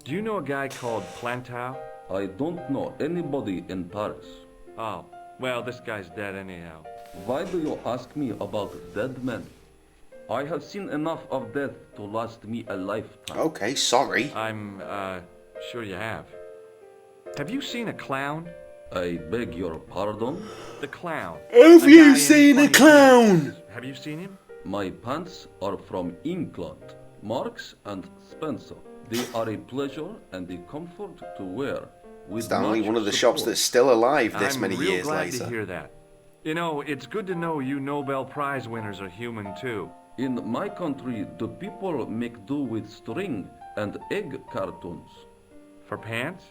[SPEAKER 10] Do you know a guy called Plantow?
[SPEAKER 1] I don't know anybody in Paris.
[SPEAKER 10] Oh, well, this guy's dead anyhow.
[SPEAKER 1] Why do you ask me about dead men? I have seen enough of death to last me a lifetime.
[SPEAKER 3] Okay, sorry.
[SPEAKER 10] I'm, sure you have. Have you seen a clown?
[SPEAKER 1] I beg your pardon?
[SPEAKER 10] The clown.
[SPEAKER 3] Have you seen a clown?
[SPEAKER 10] Have you seen him?
[SPEAKER 1] My pants are from England. Marks and Spencer. They are a pleasure and a comfort to wear.
[SPEAKER 3] It's only one of the shops that's still alive this many years
[SPEAKER 10] I'm real glad
[SPEAKER 3] later.
[SPEAKER 10] to hear that. You know, it's good to know you Nobel Prize winners are human too.
[SPEAKER 1] In my country, the people make do with string and egg cartoons.
[SPEAKER 10] For pants?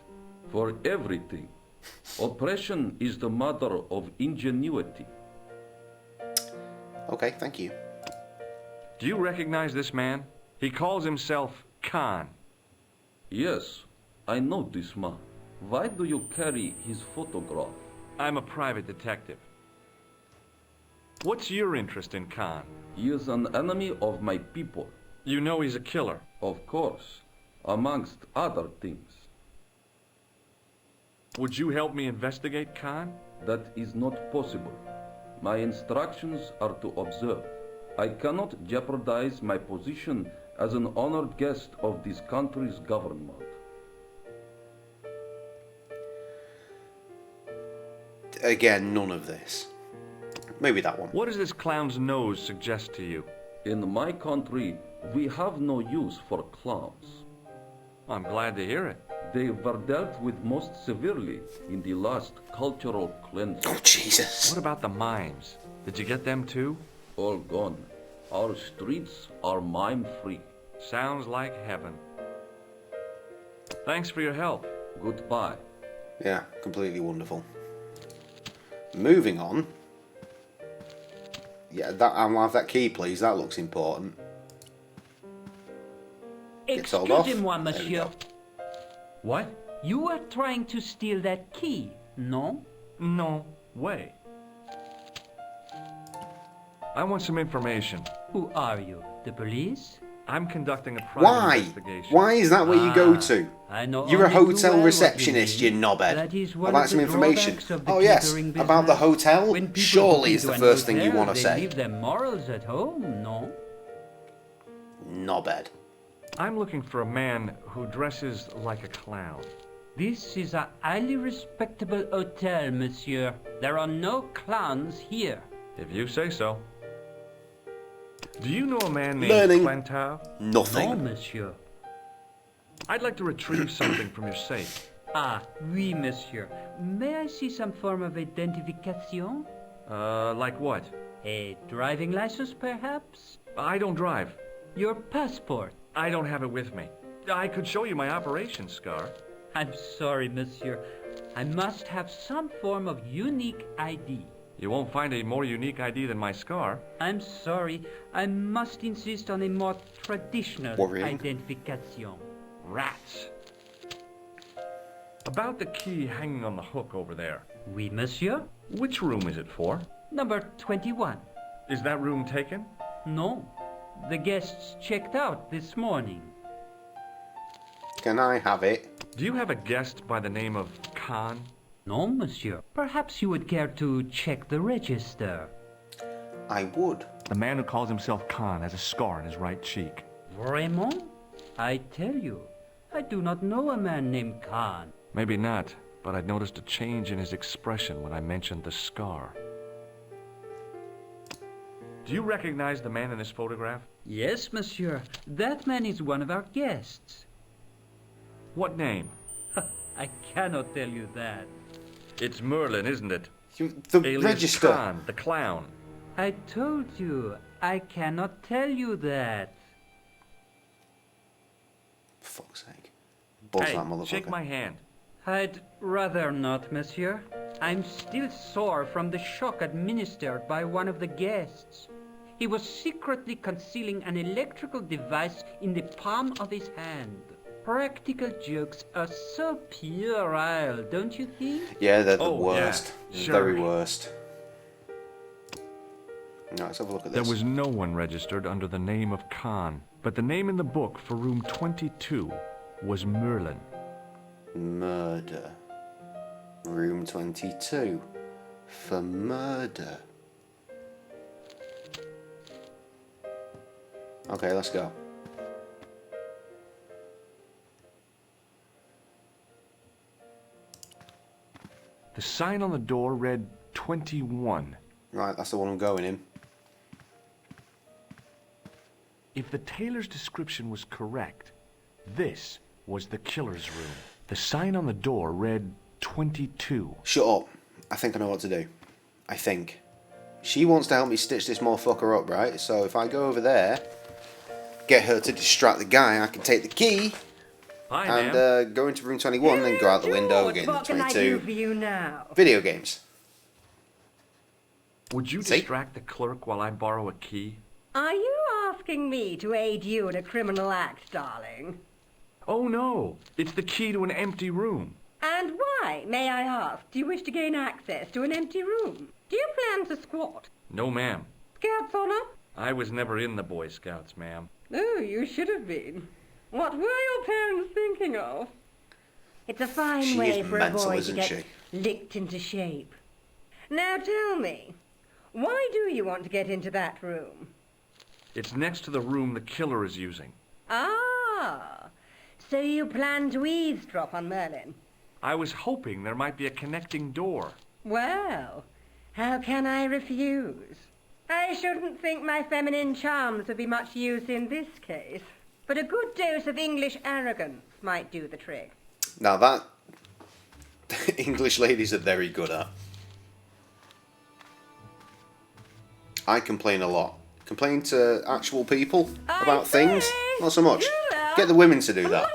[SPEAKER 1] For everything. Oppression is the mother of ingenuity.
[SPEAKER 3] Okay, thank you.
[SPEAKER 10] Do you recognize this man? He calls himself Khan.
[SPEAKER 1] Yes, I know this man. Why do you carry his photograph?
[SPEAKER 10] I'm a private detective. What's your interest in Khan?
[SPEAKER 1] He is an enemy of my people.
[SPEAKER 10] You know he's a killer?
[SPEAKER 1] Of course, amongst other things.
[SPEAKER 10] Would you help me investigate Khan?
[SPEAKER 1] That is not possible. My instructions are to observe. I cannot jeopardize my position as an honored guest of this country's government.
[SPEAKER 3] Again, none of this. Maybe that one.
[SPEAKER 10] What does this clown's nose suggest to you?
[SPEAKER 1] In my country, we have no use for clowns.
[SPEAKER 10] I'm glad to hear it.
[SPEAKER 1] They were dealt with most severely in the last cultural cleansing.
[SPEAKER 3] Oh, Jesus.
[SPEAKER 10] What about the mimes? Did you get them too?
[SPEAKER 1] All gone. Our streets are mime-free.
[SPEAKER 10] Sounds like heaven. Thanks for your help.
[SPEAKER 1] Goodbye.
[SPEAKER 3] Yeah, completely wonderful. Moving on. Yeah, I'll have that key, please. That looks important.
[SPEAKER 11] Excusez-moi, monsieur.
[SPEAKER 10] What?
[SPEAKER 11] You are trying to steal that key, no?
[SPEAKER 10] No way. I want some information.
[SPEAKER 11] Who are you? The police?
[SPEAKER 10] I'm conducting a private investigation.
[SPEAKER 3] Why is that where you go to?
[SPEAKER 11] I know
[SPEAKER 3] You're a
[SPEAKER 11] only
[SPEAKER 3] hotel
[SPEAKER 11] too well
[SPEAKER 3] receptionist, you knobhead.
[SPEAKER 11] That is
[SPEAKER 3] I'd
[SPEAKER 11] one
[SPEAKER 3] like
[SPEAKER 11] of
[SPEAKER 3] some
[SPEAKER 11] the
[SPEAKER 3] information.
[SPEAKER 11] drawbacks of the
[SPEAKER 3] Oh yes,
[SPEAKER 11] catering
[SPEAKER 3] about the
[SPEAKER 11] business.
[SPEAKER 3] hotel?
[SPEAKER 11] When people
[SPEAKER 3] Surely
[SPEAKER 11] go
[SPEAKER 3] it's the
[SPEAKER 11] to an
[SPEAKER 3] first thing you
[SPEAKER 11] hotel,
[SPEAKER 3] want to
[SPEAKER 11] they
[SPEAKER 3] say.
[SPEAKER 11] leave their morals at home, no?
[SPEAKER 3] Knobhead.
[SPEAKER 10] I'm looking for a man who dresses like a clown.
[SPEAKER 11] This is a highly respectable hotel, monsieur. There are no clowns here.
[SPEAKER 10] If you say so. Do you know a man named Plantow?
[SPEAKER 3] Nothing.
[SPEAKER 11] No, monsieur.
[SPEAKER 10] I'd like to retrieve something from your safe.
[SPEAKER 11] Ah, oui, monsieur. May I see some form of identification?
[SPEAKER 10] Like what?
[SPEAKER 11] A driving license, perhaps?
[SPEAKER 10] I don't drive.
[SPEAKER 11] Your passport?
[SPEAKER 10] I don't have it with me. I could show you my operation scar.
[SPEAKER 11] I'm sorry, monsieur. I must have some form of unique ID.
[SPEAKER 10] You won't find a more unique ID than my scar.
[SPEAKER 11] I'm sorry. I must insist on a more traditional
[SPEAKER 3] Worrying.
[SPEAKER 11] identification.
[SPEAKER 10] Rats. About the key hanging on the hook over there.
[SPEAKER 11] Oui, monsieur.
[SPEAKER 10] Which room is it for?
[SPEAKER 11] Number 21.
[SPEAKER 10] Is that room taken?
[SPEAKER 11] No. The guests checked out this morning.
[SPEAKER 3] Can I have it?
[SPEAKER 10] Do you have a guest by the name of Khan?
[SPEAKER 11] No, monsieur. Perhaps you would care to check the register.
[SPEAKER 3] I would.
[SPEAKER 10] The man who calls himself Khan has a scar on his right cheek.
[SPEAKER 11] Vraiment? I tell you, I do not know a man named Khan.
[SPEAKER 10] Maybe not, but I'd noticed a change in his expression when I mentioned the scar. Do you recognize the man in this photograph?
[SPEAKER 11] Yes, monsieur. That man is one of our guests.
[SPEAKER 10] What name?
[SPEAKER 11] I cannot tell you that.
[SPEAKER 10] It's Merlin, isn't it?
[SPEAKER 3] The
[SPEAKER 10] Alias
[SPEAKER 3] register.
[SPEAKER 10] Khan, the clown.
[SPEAKER 11] I told you, I cannot tell you that.
[SPEAKER 3] fuck's sake. Buzz
[SPEAKER 10] Hey,
[SPEAKER 3] that motherfucker.
[SPEAKER 10] shake my hand.
[SPEAKER 8] I'd rather not, monsieur. I'm still sore from the shock administered by one of the guests. He was secretly concealing an electrical device in the palm of his hand. Practical jokes are so puerile, don't you think?
[SPEAKER 3] Yeah, they're the worst.
[SPEAKER 10] Yeah, sure.
[SPEAKER 3] Very worst. Now, let's have a look at this.
[SPEAKER 10] There was no one registered under the name of Khan, but the name in the book for room 22 was Merlin.
[SPEAKER 3] Murder. Room 22. For murder. Okay, let's go.
[SPEAKER 10] The sign on the door read 21.
[SPEAKER 3] Right, that's the one I'm going in.
[SPEAKER 10] If the tailor's description was correct, this was the killer's room. The sign on the door read 22.
[SPEAKER 3] Shut up. I think I know what to do. I think. She wants to help me stitch this motherfucker up, right? So if I go over there, get her to distract the guy, I can take the key and go into room 21, then go out the window, get into 22.
[SPEAKER 21] What can I do for you now?
[SPEAKER 3] Video games.
[SPEAKER 10] Would you distract the clerk while I borrow a key?
[SPEAKER 21] Are you asking me to aid you in a criminal act, darling?
[SPEAKER 10] Oh no, it's the key to an empty room.
[SPEAKER 21] And why, may I ask, do you wish to gain access to an empty room? Do you plan to squat?
[SPEAKER 10] No, ma'am.
[SPEAKER 21] Scouts honor?
[SPEAKER 10] I was never in the Boy Scouts, ma'am.
[SPEAKER 21] Oh, you should have been. What were your parents thinking of? It's a fine way for a boy to get licked into shape. Now tell me, why do you want to get into that room?
[SPEAKER 10] It's next to the room the killer is using.
[SPEAKER 21] Ah, so you plan to eavesdrop on Merlin?
[SPEAKER 10] I was hoping there might be a connecting door.
[SPEAKER 21] Well, how can I refuse? I shouldn't think my feminine charms would be much use in this case, but a good dose of English arrogance might do the trick.
[SPEAKER 3] Now that English ladies are very good at. I complain a lot. Complain to actual people about things? Not so much. Get the women to do that.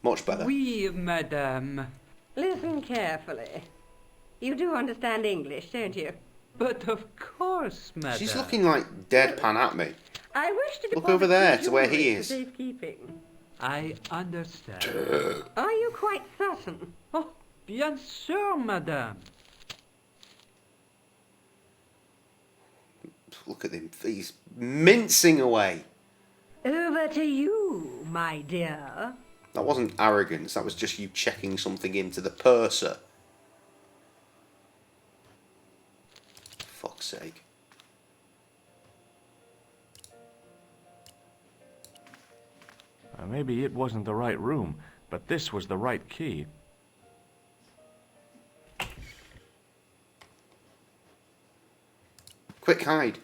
[SPEAKER 3] Much better.
[SPEAKER 8] Oui, madame.
[SPEAKER 21] Listen carefully. You do understand English, don't you?
[SPEAKER 8] But of course, madame.
[SPEAKER 3] She's looking like deadpan at me.
[SPEAKER 21] I wish to
[SPEAKER 3] look over there to where he is.
[SPEAKER 21] Safekeeping.
[SPEAKER 8] I understand.
[SPEAKER 21] Are you quite certain?
[SPEAKER 8] Oh, bien sûr, madame.
[SPEAKER 3] Look at him. He's mincing away.
[SPEAKER 21] Over to you, my dear.
[SPEAKER 3] That wasn't arrogance. That was just you checking something into the purser. For fuck's sake.
[SPEAKER 10] Maybe it wasn't the right room, but this was the right key.
[SPEAKER 3] Quick, hide.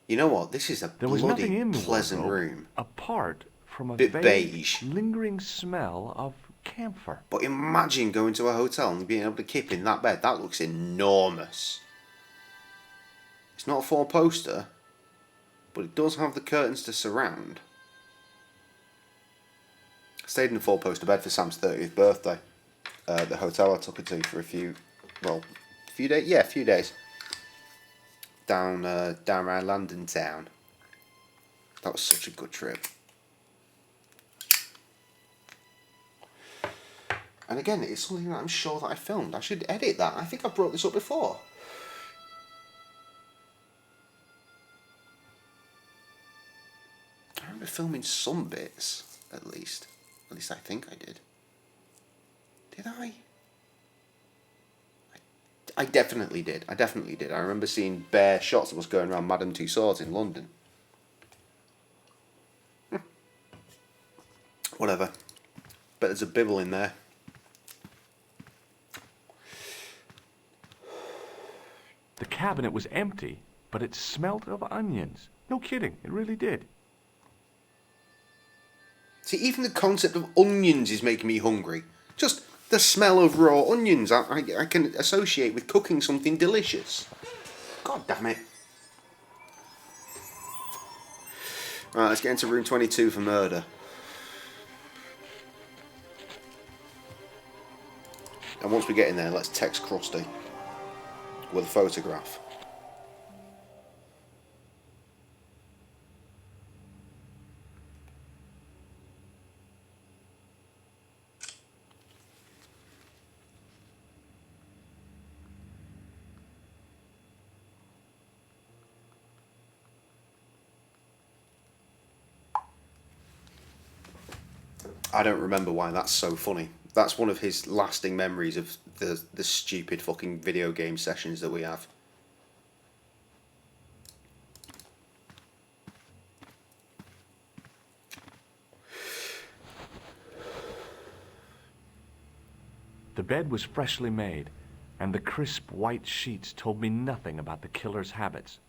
[SPEAKER 3] You know what? This is a bloody pleasant room.
[SPEAKER 10] Apart from a
[SPEAKER 3] bit
[SPEAKER 10] vague,
[SPEAKER 3] beige,
[SPEAKER 10] lingering smell of camphor.
[SPEAKER 3] But imagine going to a hotel and being able to keep in that bed. That looks enormous. It's not a four-poster, but it does have the curtains to surround. I stayed in a four-poster bed for Sam's 30th birthday. The hotel I took her to for a few days. Yeah, a few days. Down around London town. That was such a good trip. And again, it's something that I'm sure that I filmed. I should edit that. I think I've brought this up before. I remember filming some bits, at least. At least I think I did. Did I? I definitely did. I definitely did. I remember seeing bare shots of us going around Madame Tussauds in London. Whatever. Bet there's a bibble in there.
[SPEAKER 10] The cabinet was empty, but it smelt of onions. No kidding, it really did.
[SPEAKER 3] See, even the concept of onions is making me hungry. Just the smell of raw onions I can associate with cooking something delicious. God damn it. Right, let's get into room 22 for murder. And once we get in there, let's text Krusty with a photograph. I don't remember why that's so funny. That's one of his lasting memories of the stupid fucking video game sessions that we have.
[SPEAKER 10] The bed was freshly made, and the crisp white sheets told me nothing about the killer's habits.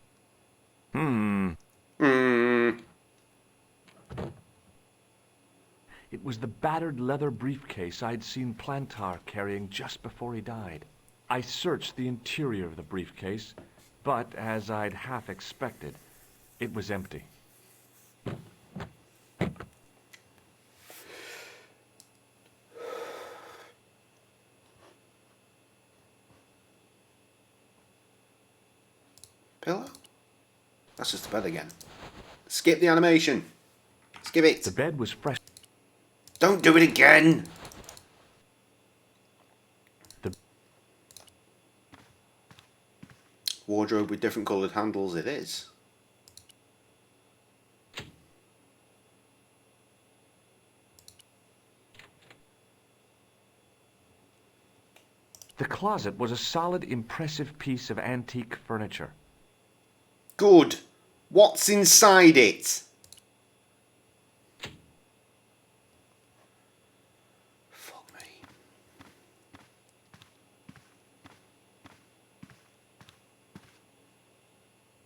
[SPEAKER 10] It was the battered leather briefcase I'd seen Plantar carrying just before he died. I searched the interior of the briefcase, but as I'd half expected, it was empty.
[SPEAKER 3] Pillow? That's just the bed again. Skip the animation. Skip it.
[SPEAKER 10] The bed was fresh.
[SPEAKER 3] Don't do it again.
[SPEAKER 10] The
[SPEAKER 3] wardrobe with different coloured handles it is.
[SPEAKER 10] The closet was a solid, impressive piece of antique furniture.
[SPEAKER 3] Good. What's inside it? Fuck me.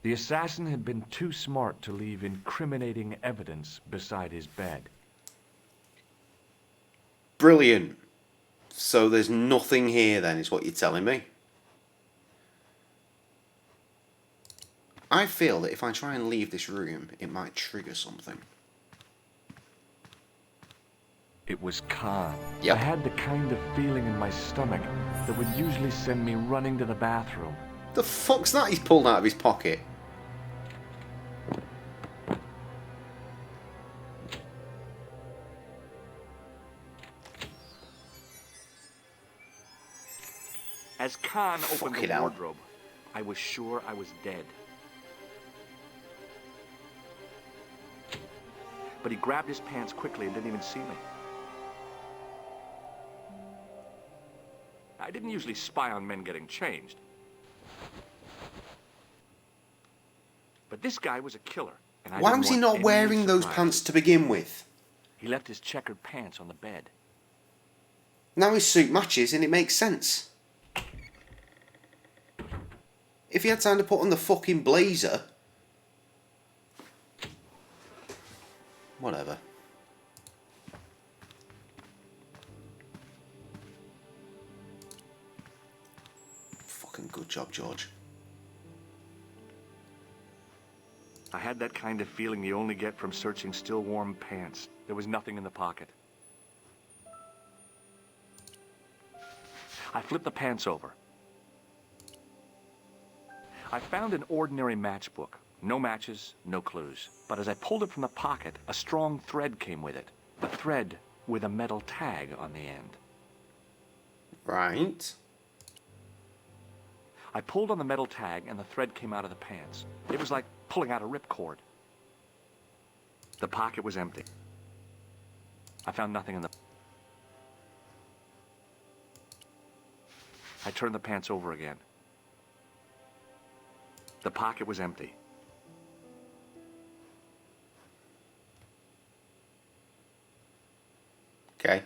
[SPEAKER 10] The assassin had been too smart to leave incriminating evidence beside his bed.
[SPEAKER 3] Brilliant. So there's nothing here then, is what you're telling me? I feel that if I try and leave this room, it might trigger something.
[SPEAKER 10] It was Khan.
[SPEAKER 3] Yep.
[SPEAKER 10] I had the kind of feeling in my stomach that would usually send me running to the bathroom.
[SPEAKER 3] The fuck's that he's pulled out of his pocket?
[SPEAKER 10] As Khan opened
[SPEAKER 3] Fucking
[SPEAKER 10] the
[SPEAKER 3] hell.
[SPEAKER 10] wardrobe, I was sure I was dead. But he grabbed his pants quickly and didn't even see me. I didn't usually spy on men getting changed. But this guy was a killer. And
[SPEAKER 3] Why was he not wearing those pants to begin with?
[SPEAKER 10] He left his checkered pants on the bed.
[SPEAKER 3] Now his suit matches and it makes sense. If he had time to put on the fucking blazer... Whatever. Fucking good job, George.
[SPEAKER 10] I had that kind of feeling you only get from searching still warm pants. There was nothing in the pocket. I flipped the pants over. I found an ordinary matchbook. No matches, no clues. But as I pulled it from the pocket, a strong thread came with it. A thread with a metal tag on the end.
[SPEAKER 3] Right.
[SPEAKER 10] I pulled on the metal tag and the thread came out of the pants. It was like pulling out a ripcord. The pocket was empty. I found nothing in the... I turned the pants over again. The pocket was empty.
[SPEAKER 3] Okay.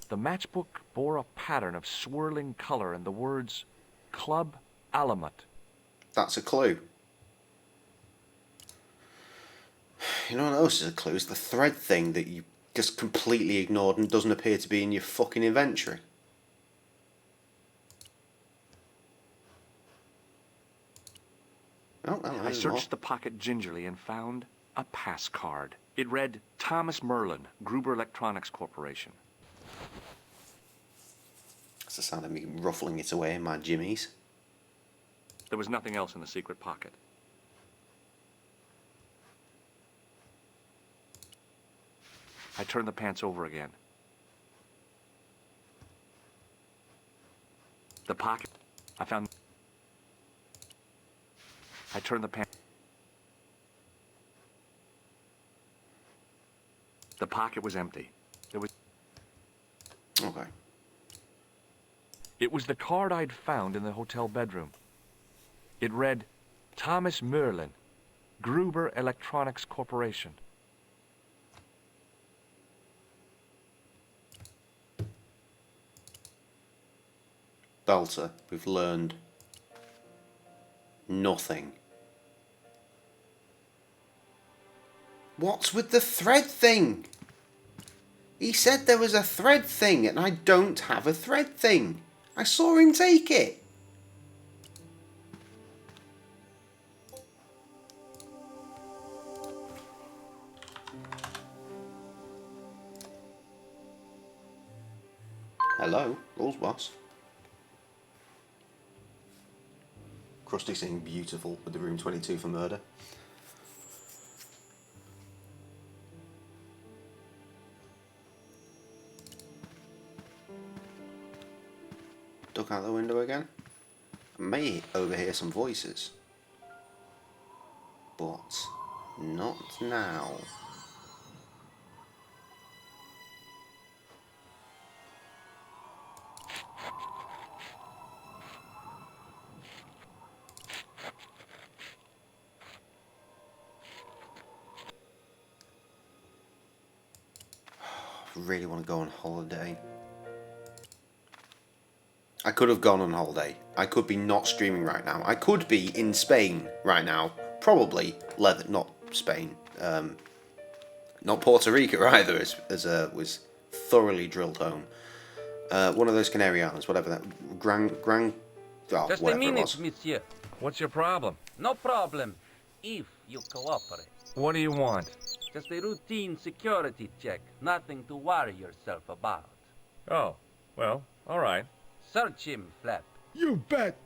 [SPEAKER 10] The matchbook bore a pattern of swirling color and the words Club Alamut.
[SPEAKER 3] That's a clue. You know what else is a clue? It's the thread thing that you just completely ignored and doesn't appear to be in your fucking inventory. Oh,
[SPEAKER 10] I searched the pocket gingerly and found a pass card. It read, Thomas Merlin, Gruber Electronics Corporation.
[SPEAKER 3] That's the sound of me ruffling it away in my jimmies.
[SPEAKER 10] There was nothing else in the secret pocket. I turned the pants over again. The pocket. I found... I turned the pants... The pocket was empty. There was...
[SPEAKER 3] Okay.
[SPEAKER 10] It was the card I'd found in the hotel bedroom. It read, Thomas Merlin, Gruber Electronics Corporation.
[SPEAKER 3] Belter, we've learned nothing. What's with the thread thing? He said there was a thread thing and I don't have a thread thing. I saw him take it. Hello, rules boss. Krusty singing beautiful with the room 22 for murder. Duck out the window again. I may overhear some voices, but not now. I really want to go on holiday. I could have gone on holiday. I could be not streaming right now. I could be in Spain right now. Probably not Spain. Not Puerto Rico either, as was thoroughly drilled home. One of those Canary Islands, whatever that. Oh,
[SPEAKER 12] Just a minute, monsieur.
[SPEAKER 10] What's your problem?
[SPEAKER 12] No problem, if you cooperate.
[SPEAKER 10] What do you want?
[SPEAKER 12] Just a routine security check. Nothing to worry yourself about.
[SPEAKER 10] Oh, well, all right.
[SPEAKER 12] Search him, Flap.
[SPEAKER 15] You bet.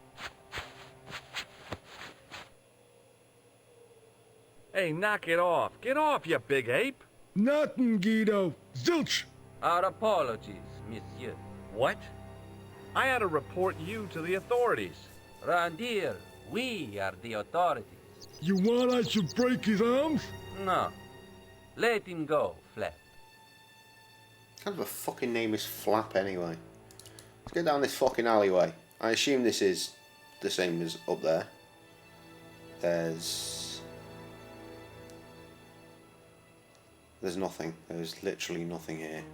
[SPEAKER 10] Hey, knock it off. Get off, you big ape.
[SPEAKER 15] Nothing, Guido. Zilch.
[SPEAKER 12] Our apologies, monsieur.
[SPEAKER 10] What? I had to report you to the authorities.
[SPEAKER 12] Round here, we are the authorities.
[SPEAKER 15] You want I should break his arms?
[SPEAKER 12] No. Let him go, Flap.
[SPEAKER 3] What kind of a fucking name is Flap anyway? Let's get down this fucking alleyway. I assume this is the same as up there. There's nothing. There's literally nothing here.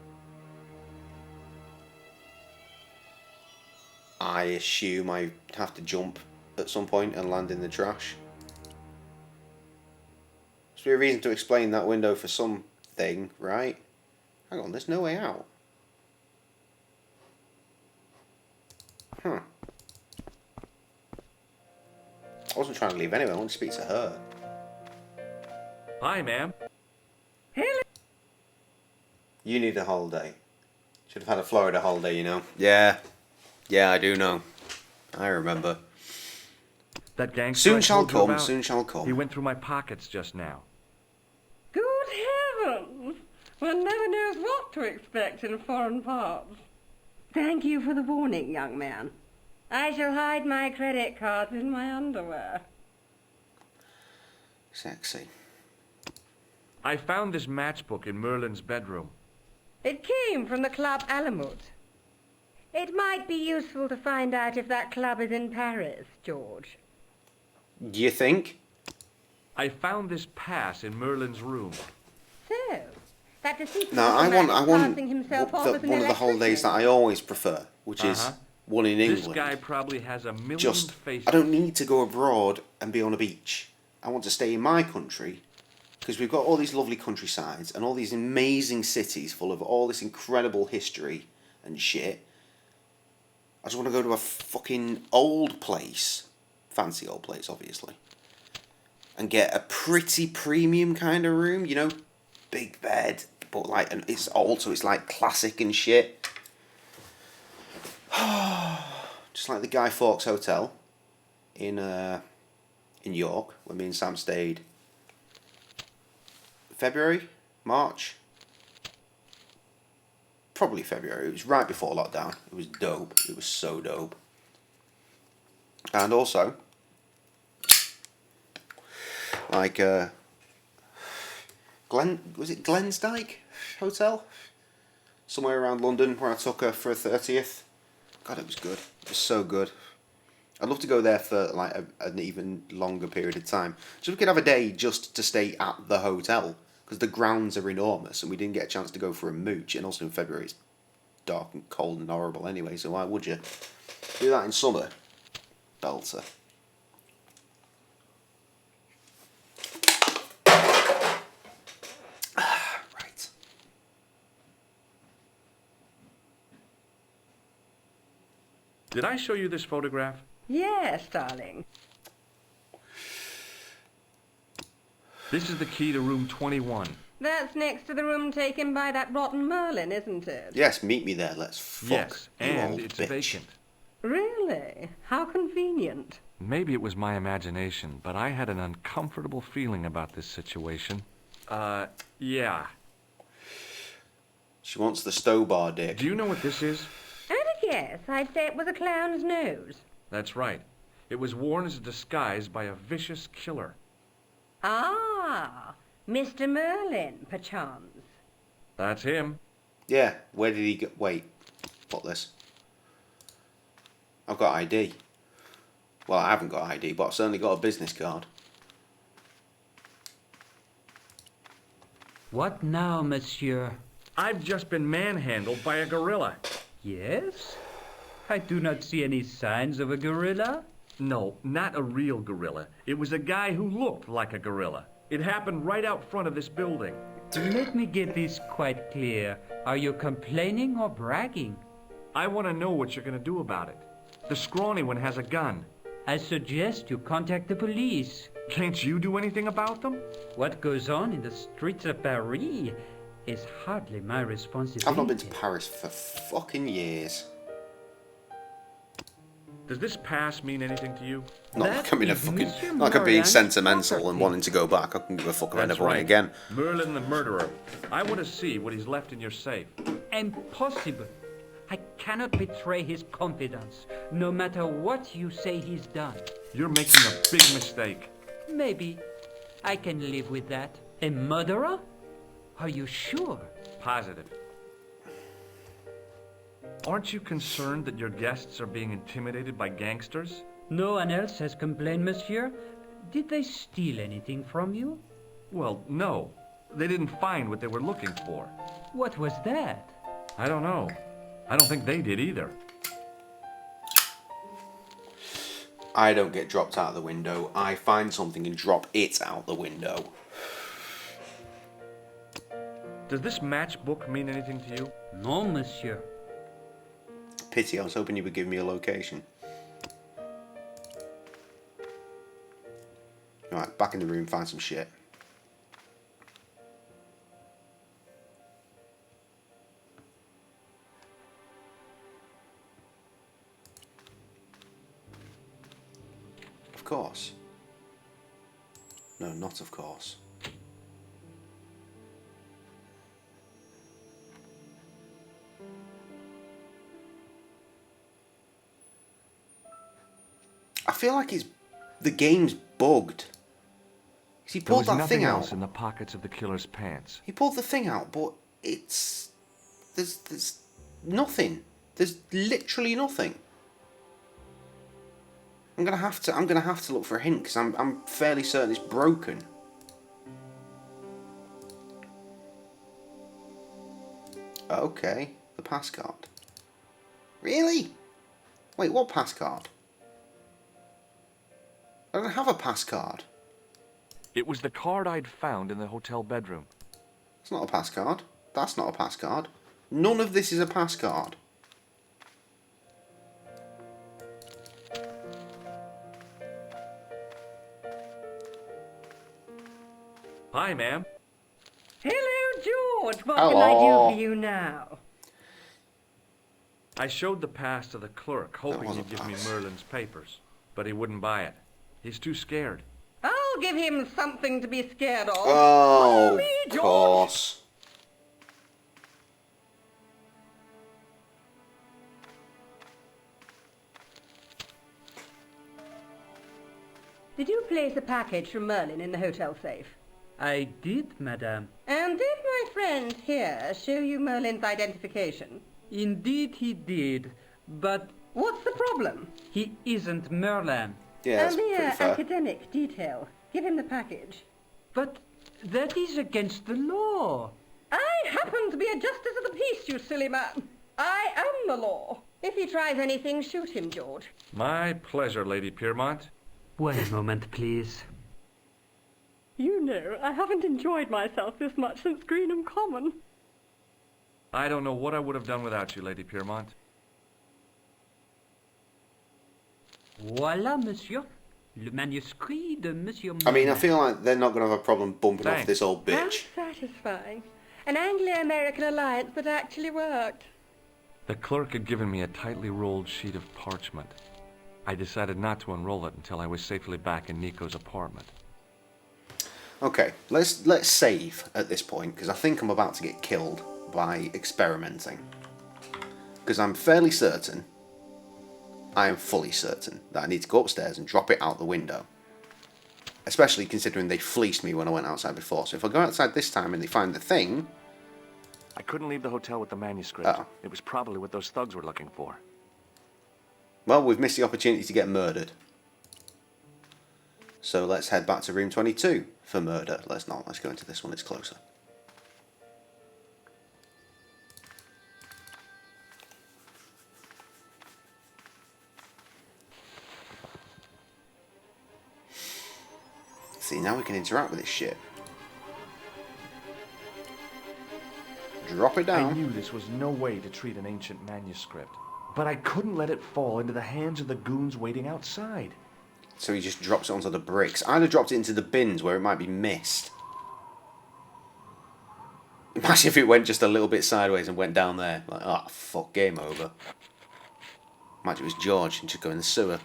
[SPEAKER 3] I assume I have to jump at some point and land in the trash. Must be a reason to explain that window for something, right? Hang on, there's no way out. Huh. I wasn't trying to leave anyway, I want to speak to her.
[SPEAKER 10] Hi, ma'am.
[SPEAKER 21] Hello.
[SPEAKER 3] You need a holiday. Should have had a Florida holiday, you know. Yeah, I do know. I remember.
[SPEAKER 10] That gangster
[SPEAKER 3] Soon
[SPEAKER 10] I
[SPEAKER 3] shall
[SPEAKER 10] told you
[SPEAKER 3] come,
[SPEAKER 10] about,
[SPEAKER 3] soon shall come.
[SPEAKER 10] He went through my pockets just now.
[SPEAKER 21] Good heavens! One never knows what to expect in foreign parts. Thank you for the warning, young man. I shall hide my credit cards in my underwear.
[SPEAKER 3] Sexy.
[SPEAKER 10] I found this matchbook in Merlin's bedroom.
[SPEAKER 21] It came from the Club Alamut. It might be useful to find out if that club is in Paris, George.
[SPEAKER 3] Do you think?
[SPEAKER 10] I found this pass in Merlin's room.
[SPEAKER 21] So, that deceitful
[SPEAKER 3] No, I
[SPEAKER 21] man
[SPEAKER 3] want
[SPEAKER 21] passing himself off as an
[SPEAKER 3] one of the holidays that I always prefer, which is one in England.
[SPEAKER 10] This guy probably has a million faces.
[SPEAKER 3] I don't need to go abroad and be on a beach. I want to stay in my country because we've got all these lovely countrysides and all these amazing cities full of all this incredible history and shit. I just want to go to a fucking old place. Fancy old place, obviously. and get a pretty premium kind of room, you know, big bed, but like, and it's like classic and shit. Just like the Guy Fawkes Hotel in York, where me and Sam stayed. February, March, probably February. It was right before lockdown. It was dope. It was so dope. And also, like was it Glensdyke Hotel? Somewhere around London, where I took her for a 30th. God, it was good. It was so good. I'd love to go there for like an even longer period of time. So we could have a day just to stay at the hotel, because the grounds are enormous and we didn't get a chance to go for a mooch. And also in February it's dark and cold and horrible anyway, so why would you? Do that in summer. Belter. Right.
[SPEAKER 10] Did I show you this photograph?
[SPEAKER 21] Yes, darling.
[SPEAKER 10] This is the key to room 21.
[SPEAKER 21] That's next to the room taken by that rotten Merlin, isn't it?
[SPEAKER 3] Yes, meet me there. Let's fuck.
[SPEAKER 10] Yes,
[SPEAKER 3] you
[SPEAKER 10] and
[SPEAKER 3] old
[SPEAKER 10] it's
[SPEAKER 3] bitch.
[SPEAKER 10] vacant.
[SPEAKER 21] Really? How convenient.
[SPEAKER 10] Maybe it was my imagination, but I had an uncomfortable feeling about this situation. Yeah.
[SPEAKER 3] She wants the Stobar dick.
[SPEAKER 10] Do you know what this is?
[SPEAKER 21] At a guess, I'd say it was a clown's nose.
[SPEAKER 10] That's right. It was worn as a disguise by a vicious killer.
[SPEAKER 21] Ah, Mr. Merlin, perchance.
[SPEAKER 10] That's him.
[SPEAKER 3] Yeah, where did he go? Wait, what this? I've got ID. Well, I haven't got ID, but I've certainly got a business card.
[SPEAKER 8] What now, monsieur?
[SPEAKER 10] I've just been manhandled by a gorilla.
[SPEAKER 8] Yes? I do not see any signs of a gorilla.
[SPEAKER 10] No, not a real gorilla. It was a guy who looked like a gorilla. It happened right out front of this building.
[SPEAKER 8] Let me get this quite clear. Are you complaining or bragging?
[SPEAKER 10] I want to know what you're going to do about it. The scrawny one has a gun.
[SPEAKER 8] I suggest you contact the police.
[SPEAKER 10] Can't you do anything about them?
[SPEAKER 8] What goes on in the streets of Paris is hardly my responsibility.
[SPEAKER 3] I've not been to Paris for fucking years.
[SPEAKER 10] Does this pass mean anything to you?
[SPEAKER 3] Not like I'm in a fucking, not like I'm being sentimental and wanting to go back. I can give a fuck if I never want it again.
[SPEAKER 10] Merlin the murderer. I want to see what he's left in your safe.
[SPEAKER 8] Impossible. I cannot betray his confidence, no matter what you say he's done.
[SPEAKER 10] You're making a big mistake.
[SPEAKER 8] Maybe. I can live with that. A murderer? Are you sure?
[SPEAKER 10] Positive. Aren't you concerned that your guests are being intimidated by gangsters?
[SPEAKER 8] No one else has complained, monsieur. Did they steal anything from you?
[SPEAKER 10] Well, no. They didn't find what they were looking for.
[SPEAKER 8] What was that?
[SPEAKER 10] I don't know. I don't think they did either.
[SPEAKER 3] I don't get dropped out of the window. I find something and drop it out the window.
[SPEAKER 10] Does this matchbook mean anything to you?
[SPEAKER 8] No, monsieur.
[SPEAKER 3] Pity, I was hoping you would give me a location. Alright, back in the room, find some shit. Of course. No, not of course. I feel like the game's bugged. He pulled that thing out.
[SPEAKER 10] There was nothing else in the pockets of the killer's pants.
[SPEAKER 3] He pulled the thing out, but it's there's nothing. There's literally nothing. I'm gonna have to look for a hint because I'm fairly certain it's broken. Okay, the pass card. Really? Wait, what pass card? I don't have a pass card.
[SPEAKER 10] It was the card I'd found in the hotel bedroom.
[SPEAKER 3] It's not a pass card. That's not a pass card. None of this is a pass card.
[SPEAKER 10] Hi, ma'am.
[SPEAKER 21] Hello, George. What
[SPEAKER 3] Hello.
[SPEAKER 21] can I do for you now?
[SPEAKER 10] I showed the pass to the clerk, hoping he'd give me Merlin's papers. But he wouldn't buy it. He's too scared.
[SPEAKER 21] I'll give him something to be scared of.
[SPEAKER 3] Oh,
[SPEAKER 21] Follow me,
[SPEAKER 3] of
[SPEAKER 21] George.
[SPEAKER 3] course.
[SPEAKER 21] Did you place a package from Merlin in the hotel safe?
[SPEAKER 8] I did, madame.
[SPEAKER 21] And did my friend here show you Merlin's identification?
[SPEAKER 8] Indeed he did, but...
[SPEAKER 21] What's the problem?
[SPEAKER 8] He isn't Merlin.
[SPEAKER 3] Yeah, that's
[SPEAKER 21] a mere
[SPEAKER 3] pretty fair.
[SPEAKER 21] academic detail. Give him the package.
[SPEAKER 8] But that is against the law.
[SPEAKER 21] I happen to be a justice of the peace, you silly man. I am the law. If he tries anything, shoot him, George.
[SPEAKER 10] My pleasure, Lady Piermont.
[SPEAKER 8] One moment, please.
[SPEAKER 21] You know, I haven't enjoyed myself this much since Greenham Common.
[SPEAKER 10] I don't know what I would have done without you, Lady Piermont.
[SPEAKER 8] Voilà, monsieur. Le manuscrit de monsieur...
[SPEAKER 3] I mean, I feel like they're not going to have a problem bumping off
[SPEAKER 10] Thanks.
[SPEAKER 3] this old bitch.
[SPEAKER 21] That's satisfying. An Anglo-American alliance that actually worked.
[SPEAKER 10] The clerk had given me a tightly rolled sheet of parchment. I decided not to unroll it until I was safely back in Nico's apartment.
[SPEAKER 3] Okay, let's save at this point, because I think I'm about to get killed by experimenting. Because I'm fairly certain, I am fully certain, that I need to go upstairs and drop it out the window. Especially considering they fleeced me when I went outside before. So if I go outside this time and they find the thing...
[SPEAKER 10] I couldn't leave the hotel with the manuscript.
[SPEAKER 3] Uh-oh.
[SPEAKER 10] It was probably what those thugs were looking for.
[SPEAKER 3] Well, we've missed the opportunity to get murdered. So let's head back to room 22 for murder. Let's not. Let's go into this one. It's closer. See, now we can interact with this shit. Drop it down.
[SPEAKER 10] I knew this was no way to treat an ancient manuscript, but I couldn't let it fall into the hands of the goons waiting outside.
[SPEAKER 3] So he just drops it onto the bricks. I'd have dropped it into the bins where it might be missed. Imagine if it went just a little bit sideways and went down there. Like, oh, fuck, game over. Imagine it was George and just go in the sewer.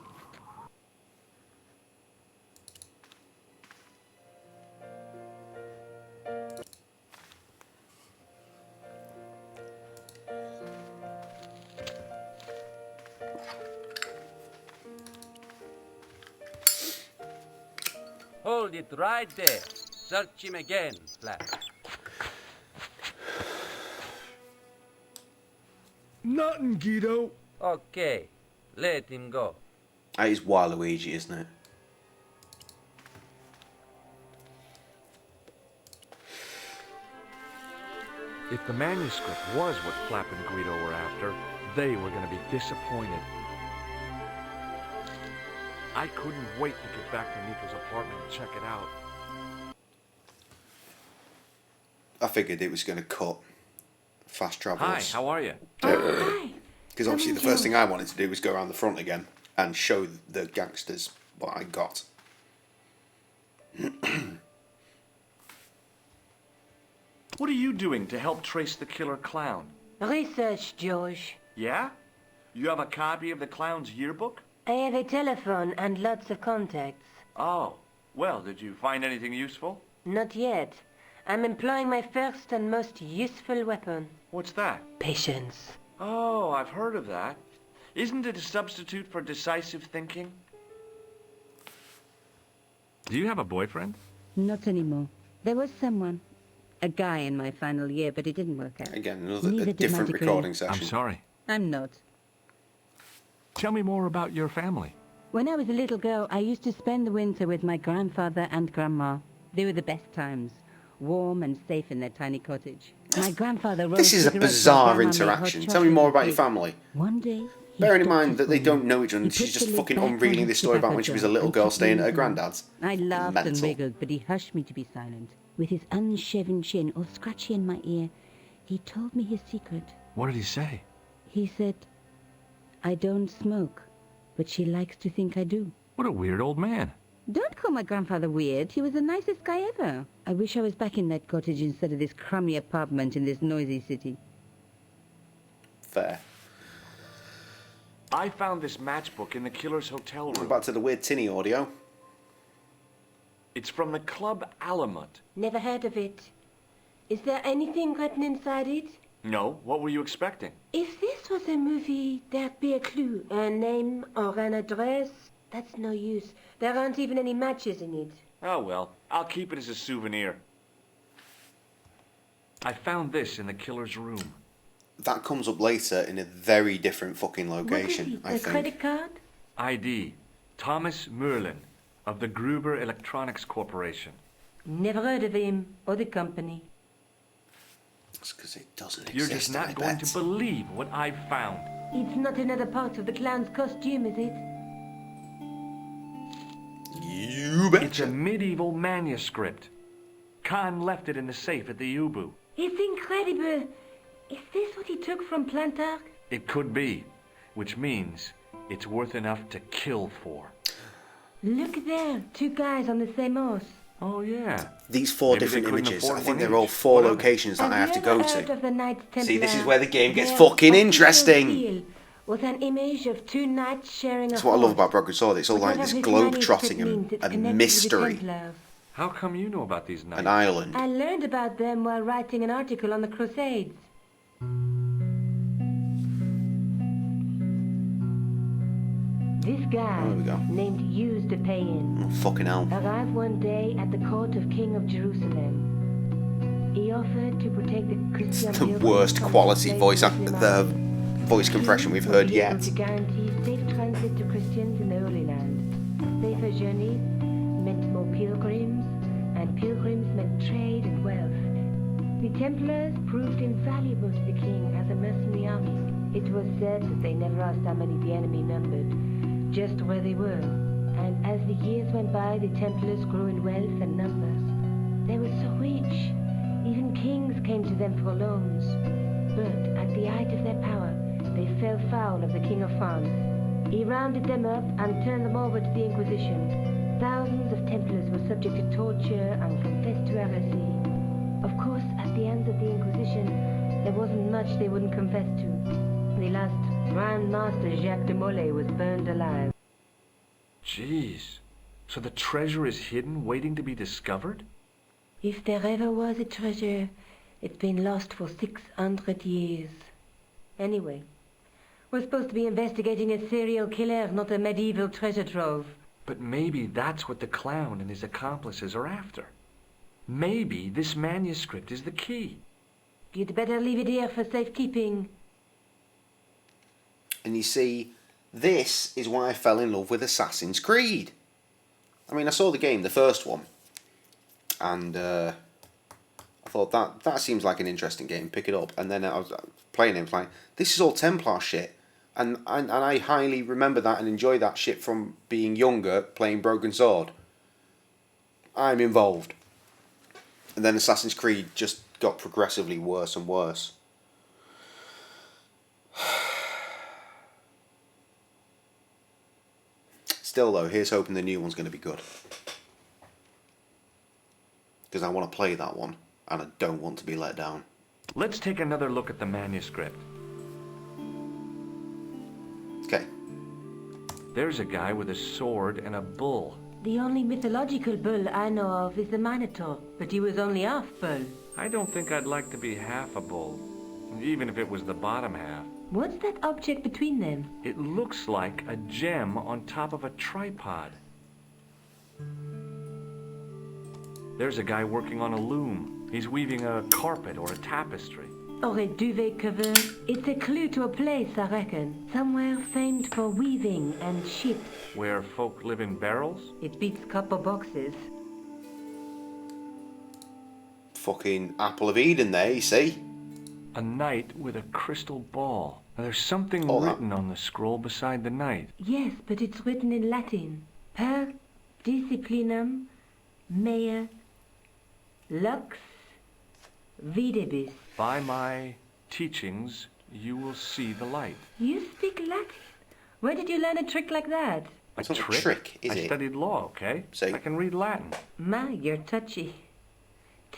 [SPEAKER 12] Hold it right there. Search him again, Flap.
[SPEAKER 15] Nothing, Guido.
[SPEAKER 12] Okay, let him go.
[SPEAKER 3] That is Waluigi, isn't it?
[SPEAKER 10] If the manuscript was what Flap and Guido were after, they were going to be disappointed. I couldn't wait to get back to Nico's apartment and check it out.
[SPEAKER 3] I figured it was going to cut fast travels.
[SPEAKER 10] Hi, how are you?
[SPEAKER 3] Because obviously the first thing I wanted to do was go around the front again and show the gangsters what I got.
[SPEAKER 10] What are you doing to help trace the killer clown?
[SPEAKER 19] Research, George.
[SPEAKER 10] Yeah? You have a copy of the clown's yearbook?
[SPEAKER 19] I have a telephone and lots of contacts.
[SPEAKER 10] Oh, well, did you find anything useful?
[SPEAKER 19] Not yet. I'm employing my first and most useful weapon.
[SPEAKER 10] What's that?
[SPEAKER 19] Patience.
[SPEAKER 10] Oh, I've heard of that. Isn't it a substitute for decisive thinking? Do you have a boyfriend?
[SPEAKER 7] Not anymore. There was someone. A guy in my final year, but it didn't work out.
[SPEAKER 3] Again, another
[SPEAKER 7] Neither
[SPEAKER 3] a
[SPEAKER 7] did my
[SPEAKER 3] different
[SPEAKER 7] degree.
[SPEAKER 3] recording session.
[SPEAKER 10] I'm sorry.
[SPEAKER 7] I'm not.
[SPEAKER 10] Tell me more about your family.
[SPEAKER 7] When I was a little girl, I used to spend the winter with my grandfather and grandma. They were the best times. Warm and safe in their tiny cottage. My grandfather
[SPEAKER 3] This is a bizarre interaction. Tell me more about your family.
[SPEAKER 7] One day,
[SPEAKER 3] bearing in mind that they don't know each other, and she's just fucking unreeling this story about when she was a little girl staying at her granddad's.
[SPEAKER 7] I laughed and
[SPEAKER 3] Mental.
[SPEAKER 7] wriggled, but he hushed me to be silent. With his unshaven chin all scratchy in my ear, he told me his secret.
[SPEAKER 10] What did he say?
[SPEAKER 7] He said, I don't smoke, but she likes to think I do.
[SPEAKER 10] What a weird old man.
[SPEAKER 7] Don't call my grandfather weird. He was the nicest guy ever. I wish I was back in that cottage instead of this crummy apartment in this noisy city.
[SPEAKER 3] Fair.
[SPEAKER 10] I found this matchbook in the killer's hotel room.
[SPEAKER 3] Back to the weird tinny audio.
[SPEAKER 10] It's from the Club Alamut.
[SPEAKER 21] Never heard of it. Is there anything written inside it?
[SPEAKER 10] No, what were you expecting?
[SPEAKER 21] If this was a movie, there'd be a clue, a name or an address. That's no use. There aren't even any matches in it.
[SPEAKER 10] Oh well, I'll keep it as a souvenir. I found this in the killer's room.
[SPEAKER 3] That comes up later in a very different fucking location,
[SPEAKER 21] What is it? A credit card?
[SPEAKER 10] ID. Thomas Merlin of the Gruber Electronics Corporation.
[SPEAKER 21] Never heard of him or the company.
[SPEAKER 3] It's because it doesn't
[SPEAKER 10] You're
[SPEAKER 3] exist.
[SPEAKER 10] just not going to believe what I've found.
[SPEAKER 21] It's not another part of the clown's costume, is it?
[SPEAKER 3] You betcha.
[SPEAKER 10] It's a medieval manuscript. Khan left it in the safe at the Ubu.
[SPEAKER 21] It's incredible. Is this what he took from Plantark?
[SPEAKER 10] It could be, which means it's worth enough to kill for.
[SPEAKER 21] Look there, 2 guys on the same horse.
[SPEAKER 10] Oh, yeah.
[SPEAKER 3] These 4
[SPEAKER 10] Maybe
[SPEAKER 3] different
[SPEAKER 10] they couldn't
[SPEAKER 3] images,
[SPEAKER 10] afford
[SPEAKER 3] I think
[SPEAKER 10] one
[SPEAKER 3] they're all
[SPEAKER 10] each.
[SPEAKER 3] 4 locations that I have to go
[SPEAKER 21] Heard
[SPEAKER 3] to.
[SPEAKER 21] of the Knights Templar?
[SPEAKER 3] See, this is where the game gets
[SPEAKER 21] Their
[SPEAKER 3] fucking
[SPEAKER 21] official
[SPEAKER 3] interesting.
[SPEAKER 21] seal was an image of 2 knights sharing
[SPEAKER 3] That's
[SPEAKER 21] a
[SPEAKER 3] what I love
[SPEAKER 21] horse.
[SPEAKER 3] about Broken Sword. It's all like
[SPEAKER 21] Whatever
[SPEAKER 3] this
[SPEAKER 21] this
[SPEAKER 3] globe-trotting
[SPEAKER 21] manuscript means, it's
[SPEAKER 3] and
[SPEAKER 21] connected with the
[SPEAKER 3] mystery.
[SPEAKER 21] Templars.
[SPEAKER 10] How come you know about these knights?
[SPEAKER 3] An island.
[SPEAKER 21] I learned about them while writing an article on the Crusades. This guy,
[SPEAKER 3] There we go.
[SPEAKER 21] named Hughes de Payen,
[SPEAKER 3] Oh, fucking hell.
[SPEAKER 21] arrived one day at the court of King of Jerusalem. He offered to protect the Christian
[SPEAKER 3] The
[SPEAKER 21] pilgrims
[SPEAKER 3] worst
[SPEAKER 21] from
[SPEAKER 3] quality
[SPEAKER 21] enslaved
[SPEAKER 3] voice
[SPEAKER 21] Muslims.
[SPEAKER 3] voice compression we've
[SPEAKER 21] He
[SPEAKER 3] heard
[SPEAKER 21] would be able
[SPEAKER 3] yet.
[SPEAKER 21] to guarantee safe transit to Christians in the Holy Land. Safer journeys meant more pilgrims, and pilgrims meant trade and wealth. The Templars proved invaluable to the king as a mercenary army. It was said that they never asked how many the enemy numbered, just where they were. And as the years went by, the Templars grew in wealth and numbers. They were so rich, even kings came to them for loans. But at the height of their power, they fell foul of the King of France. He rounded them up and turned them over to the Inquisition. Thousands of Templars were subject to torture and confessed to heresy. Of course, at the hands of the Inquisition, there wasn't much they wouldn't confess to. The last Grand Master Jacques de Molay was burned alive.
[SPEAKER 10] Jeez. So the treasure is hidden, waiting to be discovered?
[SPEAKER 21] If there ever was a treasure, it's been lost for 600 years. Anyway, we're supposed to be investigating a serial killer, not a medieval treasure trove.
[SPEAKER 10] But maybe that's what the clown and his accomplices are after. Maybe this manuscript is the key.
[SPEAKER 21] You'd better leave it here for safekeeping.
[SPEAKER 3] And you see, this is why I fell in love with Assassin's Creed. I mean, I saw the game, the first one, and I thought that seems like an interesting game, pick it up. And then I was playing it, like, this is all Templar shit. And I highly remember that and enjoy that shit from being younger, playing Broken Sword. I'm involved. And then Assassin's Creed just got progressively worse and worse. Still though, here's hoping the new one's going to be good. Because I want to play that one, and I don't want to be let down.
[SPEAKER 10] Let's take another look at the manuscript.
[SPEAKER 3] Okay.
[SPEAKER 10] There's a guy with a sword and a bull.
[SPEAKER 21] The only mythological bull I know of is the Minotaur, but he was only half bull.
[SPEAKER 10] I don't think I'd like to be half a bull, even if it was the bottom half.
[SPEAKER 21] What's that object between them?
[SPEAKER 10] It looks like a gem on top of a tripod. There's a guy working on a loom. He's weaving a carpet or a tapestry.
[SPEAKER 21] Or a duvet cover. It's a clue to a place, I reckon. Somewhere famed for weaving and ships.
[SPEAKER 10] Where folk live in barrels?
[SPEAKER 21] It beats copper boxes.
[SPEAKER 3] Fucking Apple of Eden there, you see?
[SPEAKER 10] A knight with a crystal ball. Now, there's something written on the scroll beside the knight.
[SPEAKER 21] Yes, but it's written in Latin. Per disciplinam mea lux videbis.
[SPEAKER 10] By my teachings, you will see the light.
[SPEAKER 21] You speak Latin? Where did you learn a trick like that?
[SPEAKER 10] A
[SPEAKER 3] It's not
[SPEAKER 10] trick?
[SPEAKER 3] a trick, is
[SPEAKER 10] I
[SPEAKER 3] it?
[SPEAKER 10] studied law, okay?
[SPEAKER 3] See?
[SPEAKER 10] I can read Latin.
[SPEAKER 21] My, you're touchy.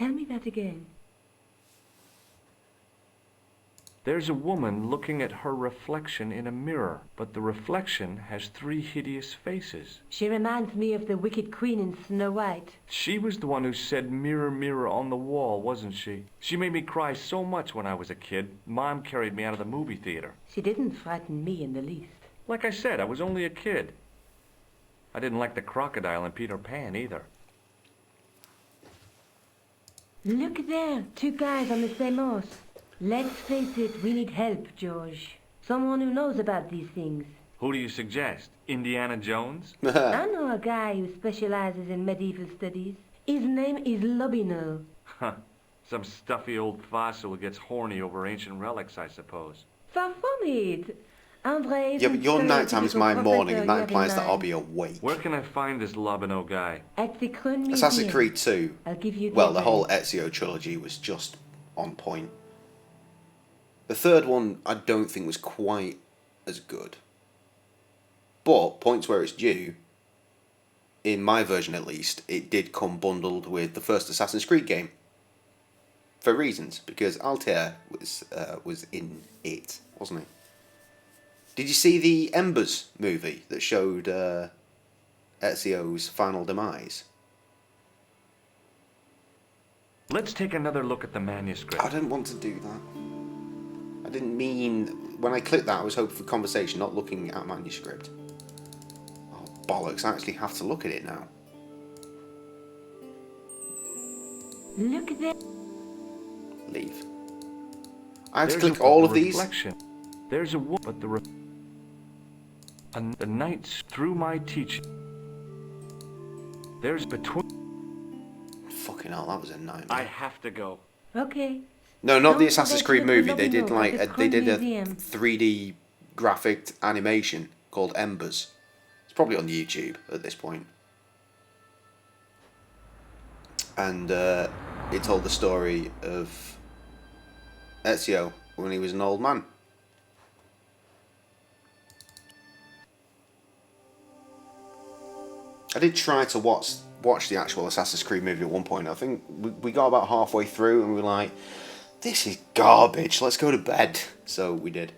[SPEAKER 21] Tell me that again.
[SPEAKER 10] There's a woman looking at her reflection in a mirror, but the reflection has 3 hideous faces.
[SPEAKER 21] She reminds me of the wicked queen in Snow White.
[SPEAKER 10] She was the one who said, "Mirror, mirror on the wall," wasn't she? She made me cry so much when I was a kid. Mom carried me out of the movie theater.
[SPEAKER 21] She didn't frighten me in the least.
[SPEAKER 10] Like I said, I was only a kid. I didn't like the crocodile in Peter Pan either.
[SPEAKER 21] Look there, 2 guys on the same horse. Let's face it, we need help, George. Someone who knows about these things.
[SPEAKER 10] Who do you suggest? Indiana Jones?
[SPEAKER 21] I know a guy who specializes in medieval studies. His name is Lobino.
[SPEAKER 10] Huh. Some stuffy old fossil who gets horny over ancient relics, I suppose.
[SPEAKER 21] Far from it. Andre
[SPEAKER 3] Yeah, but your nighttime is my morning, and that implies that I'll be awake.
[SPEAKER 10] Where can I find this Lobino guy?
[SPEAKER 21] At the Krön Museum.
[SPEAKER 3] Assassin's Creed 2.
[SPEAKER 21] I'll give you
[SPEAKER 3] Well, the whole Ezio trilogy was just on point. The third one, I don't think was quite as good. But, points where it's due, in my version at least, it did come bundled with the first Assassin's Creed game. For reasons, because Altair was in it, wasn't he? Did you see the Embers movie that showed Ezio's final demise?
[SPEAKER 10] Let's take another look at the manuscript.
[SPEAKER 3] I didn't want to do that. I didn't mean... When I clicked that, I was hoping for conversation, not looking at manuscript. Oh, bollocks. I actually have to look at it now.
[SPEAKER 21] Look there.
[SPEAKER 3] Leave. I have to click all of these?
[SPEAKER 10] There's a woman, but the nights through my teaching. There's between...
[SPEAKER 3] Fucking hell, that was a nightmare.
[SPEAKER 10] I have to go.
[SPEAKER 21] Okay.
[SPEAKER 3] No, not the Assassin's Creed movie. They did like a 3D graphic animation called Embers. It's probably on YouTube at this point. And it told the story of Ezio when he was an old man. I did try to watch the actual Assassin's Creed movie at one point. I think we got about halfway through and we were like, this is garbage, let's go to bed. So we did.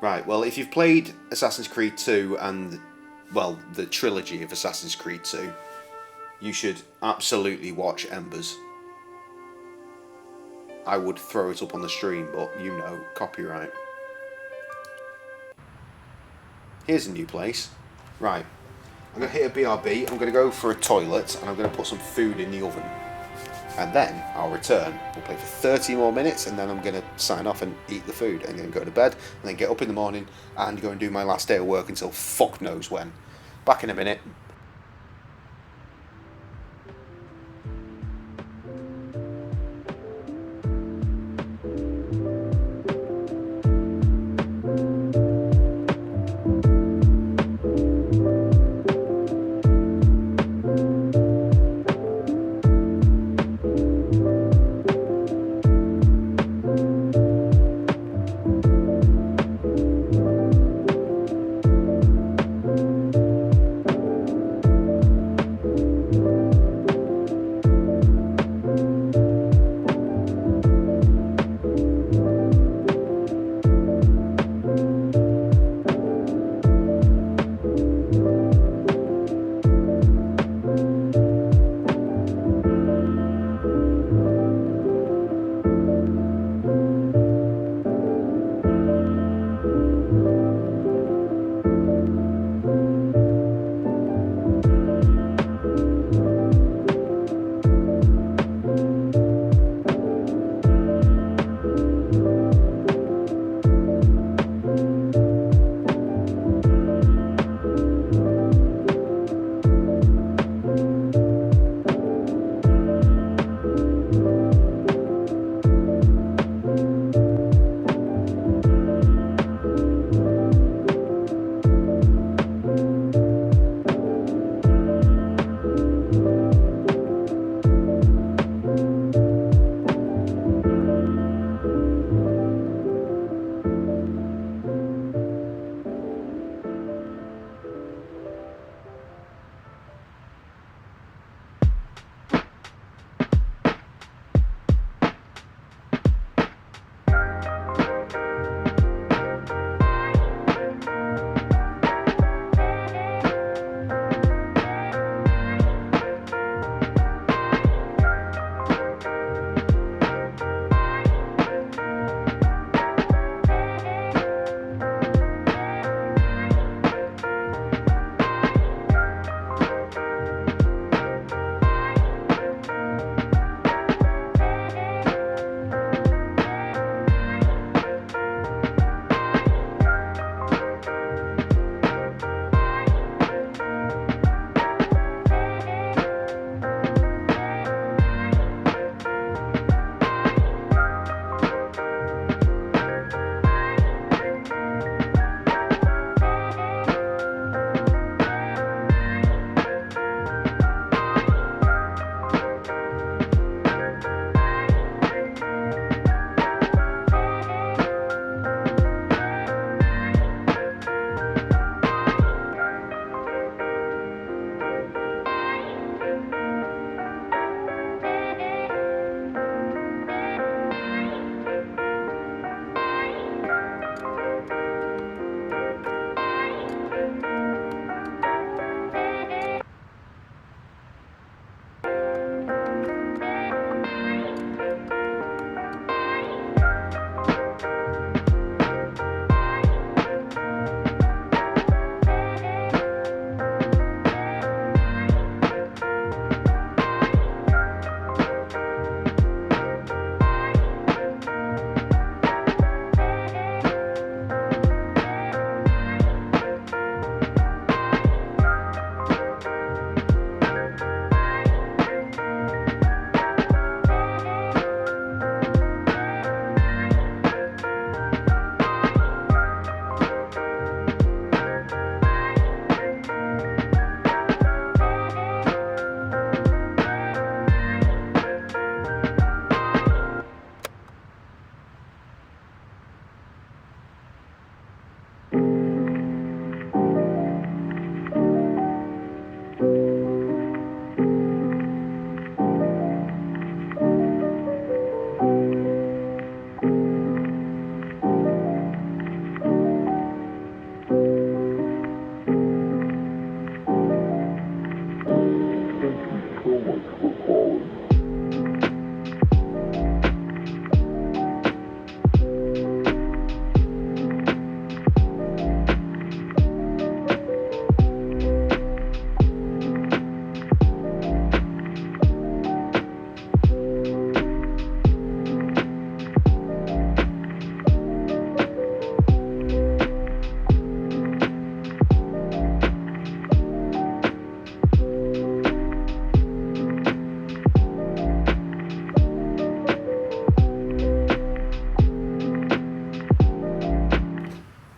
[SPEAKER 3] Right, well, if you've played Assassin's Creed 2 and, well, the trilogy of Assassin's Creed 2, you should absolutely watch Embers. I would throw it up on the stream, but you know, copyright. Here's a new place. Right, I'm going to hit a BRB, I'm going to go for a toilet, and I'm going to put some food in the oven. And then I'll return. We'll play for 30 more minutes, and then I'm going to sign off and eat the food, and then go to bed, and then get up in the morning and go and do my last day of work until fuck knows when. Back in a minute.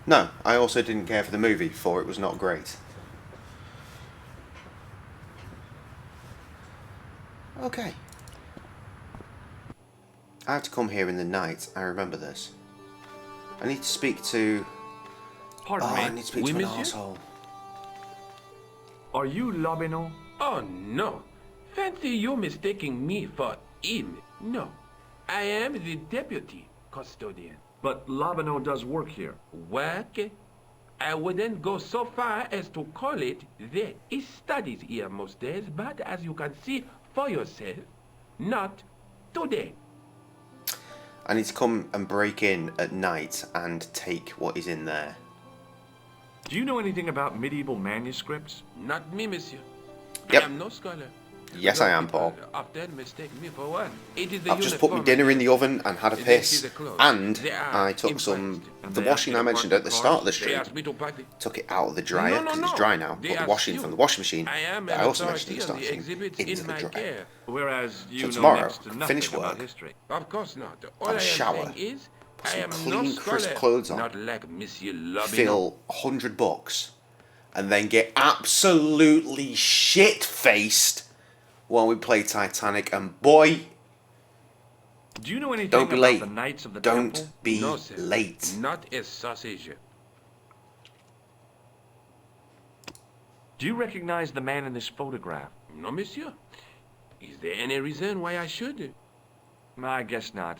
[SPEAKER 3] No, I also didn't care for the movie, for it was not great. Okay. I have to come here in the night, I remember this. I need to speak to...
[SPEAKER 10] Pardon me.
[SPEAKER 3] I need to speak to an arsehole.
[SPEAKER 10] Are you Labino?
[SPEAKER 16] Oh, no. Fancy you mistaking me for him. No. I am the deputy custodian.
[SPEAKER 10] But Labino does work here.
[SPEAKER 16] Work? I wouldn't go so far as to call it that. He studies here most days, but as you can see for yourself, not today.
[SPEAKER 3] I need to come and break in at night and take what is in there.
[SPEAKER 10] Do you know anything about medieval manuscripts?
[SPEAKER 16] Not me, monsieur.
[SPEAKER 3] Yep.
[SPEAKER 16] I am no scholar.
[SPEAKER 3] Yes, I am, Paul.
[SPEAKER 16] Often mistake me for one. It is the
[SPEAKER 3] I've just put my dinner in the oven and had a piss, and I took the washing I mentioned at the start of the stream, took it out of the dryer, because it's dry now, put the washing from the washing machine, that I also mentioned at the start of the stream, into the dryer.
[SPEAKER 10] Whereas you
[SPEAKER 3] So
[SPEAKER 10] know
[SPEAKER 3] tomorrow,
[SPEAKER 10] next to nothing
[SPEAKER 3] finish
[SPEAKER 10] about
[SPEAKER 3] work,
[SPEAKER 10] history.
[SPEAKER 16] Of course not. All
[SPEAKER 3] have
[SPEAKER 16] I
[SPEAKER 3] a
[SPEAKER 16] am
[SPEAKER 3] shower,
[SPEAKER 16] saying is,
[SPEAKER 3] put
[SPEAKER 16] I
[SPEAKER 3] some
[SPEAKER 16] am
[SPEAKER 3] clean,
[SPEAKER 16] no
[SPEAKER 3] crisp
[SPEAKER 16] scholar,
[SPEAKER 3] clothes on,
[SPEAKER 16] not like Monsieur Labino.
[SPEAKER 3] fill $100, and then get absolutely shit-faced while we play Titanic, and boy,
[SPEAKER 10] Do you know anything
[SPEAKER 3] don't be
[SPEAKER 10] about
[SPEAKER 3] late.
[SPEAKER 10] the Knights of the
[SPEAKER 3] Don't
[SPEAKER 10] Temple?
[SPEAKER 3] be
[SPEAKER 16] No, sir.
[SPEAKER 3] late.
[SPEAKER 16] Not a sausage.
[SPEAKER 10] Do you recognize the man in this photograph?
[SPEAKER 16] No, monsieur. Is there any reason why I should?
[SPEAKER 10] I guess not.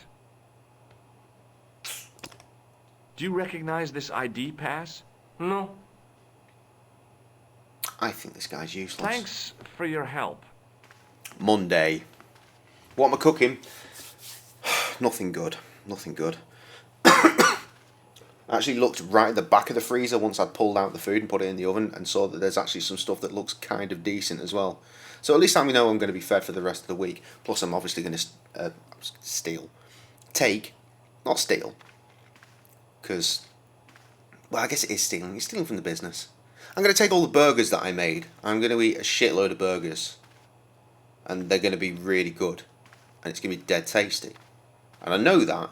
[SPEAKER 10] Do you recognize this ID pass?
[SPEAKER 11] No.
[SPEAKER 3] I think this guy's useless.
[SPEAKER 10] Thanks for your help.
[SPEAKER 3] Monday. What am I cooking? Nothing good. Nothing good. I actually looked right at the back of the freezer once I'd pulled out the food and put it in the oven and saw that there's actually some stuff that looks kind of decent as well. So at least I know I'm going to be fed for the rest of the week. Plus I'm obviously going to not steal. Because, well, I guess it is stealing. It's stealing from the business. I'm going to take all the burgers that I made. I'm going to eat a shitload of burgers. And they're going to be really good. And it's going to be dead tasty. And I know that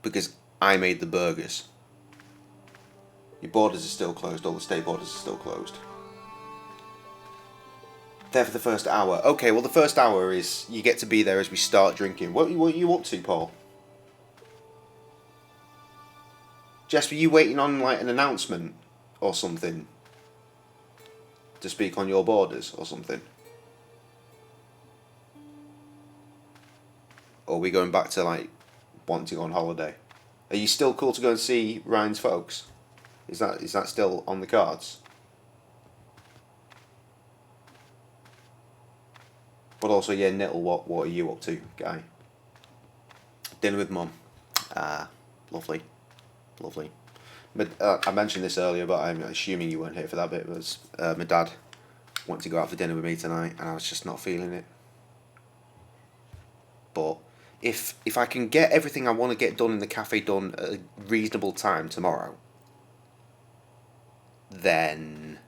[SPEAKER 3] because I made the burgers. Your borders are still closed. All the state borders are still closed. There for the first hour. Okay, well the first hour is you get to be there as we start drinking. What are you up to, Paul? Jess, were you waiting on like an announcement or something? To speak on your borders or something? Or are we going back to like wanting to go on holiday? Are you still cool to go and see Ryan's folks? Is that still on the cards? But also, yeah, Nittle, what are you up to, guy? Dinner with Mum. Lovely. Lovely. But, I mentioned this earlier, but I'm assuming you weren't here for that bit. Was my dad wanted to go out for dinner with me tonight, and I was just not feeling it. But if I can get everything I want to get done in the cafe done at a reasonable time tomorrow, then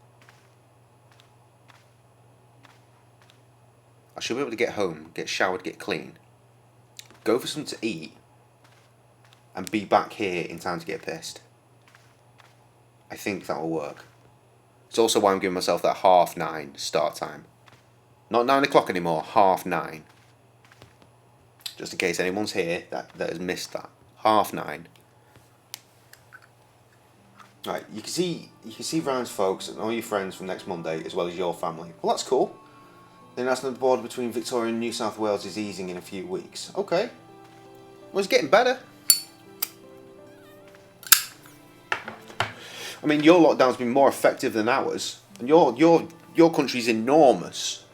[SPEAKER 3] I should be able to get home, get showered, get clean, go for something to eat, and be back here in time to get pissed. I think that will work. It's also why I'm giving myself that 9:30 start time. Not 9 o'clock anymore, 9:30. Just in case anyone's here that has missed that. 9:30. Right, you can see Ryan's folks and all your friends from next Monday as well as your family. Well, that's cool. The international border between Victoria and New South Wales is easing in a few weeks. Okay. Well, it's getting better. I mean, your lockdown's been more effective than ours, and your country's enormous.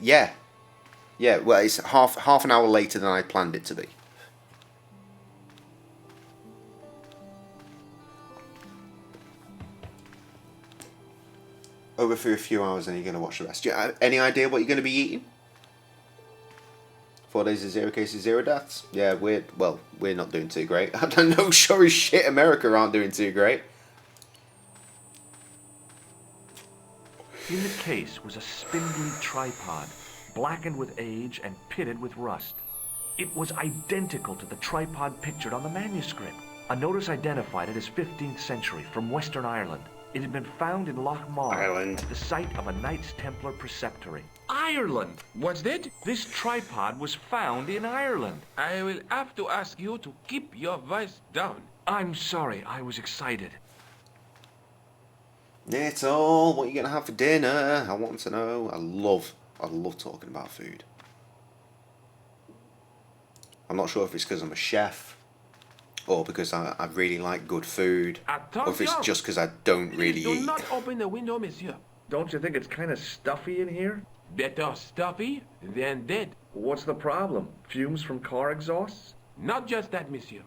[SPEAKER 3] Yeah. Well, it's half an hour later than I planned it to be. Over for a few hours, and you're going to watch the rest. Do you have any idea what you're going to be eating? 4 days of 0 cases, 0 deaths. Yeah, we're not doing too great. I don't know, sure as shit America aren't doing too great.
[SPEAKER 10] In the case was a spindly tripod, blackened with age and pitted with rust. It was identical to the tripod pictured on the manuscript. A notice identified it as 15th century from Western Ireland. It had been found in Loch Marr, the site of a Knights Templar preceptory. Ireland!
[SPEAKER 16] What's that?
[SPEAKER 10] This tripod was found in Ireland.
[SPEAKER 16] I will have to ask you to keep your voice down.
[SPEAKER 10] I'm sorry, I was excited.
[SPEAKER 3] It's all what you're gonna have for dinner. I want to know. I love talking about food. I'm not sure if it's because I'm a chef, or because I really like good food, or if it's just because I don't really
[SPEAKER 16] Do
[SPEAKER 3] eat.
[SPEAKER 16] not open the window, monsieur.
[SPEAKER 10] Don't you think it's kind of stuffy in here?
[SPEAKER 16] Better stuffy than dead.
[SPEAKER 10] What's the problem? Fumes from car exhausts?
[SPEAKER 16] Not just that, monsieur.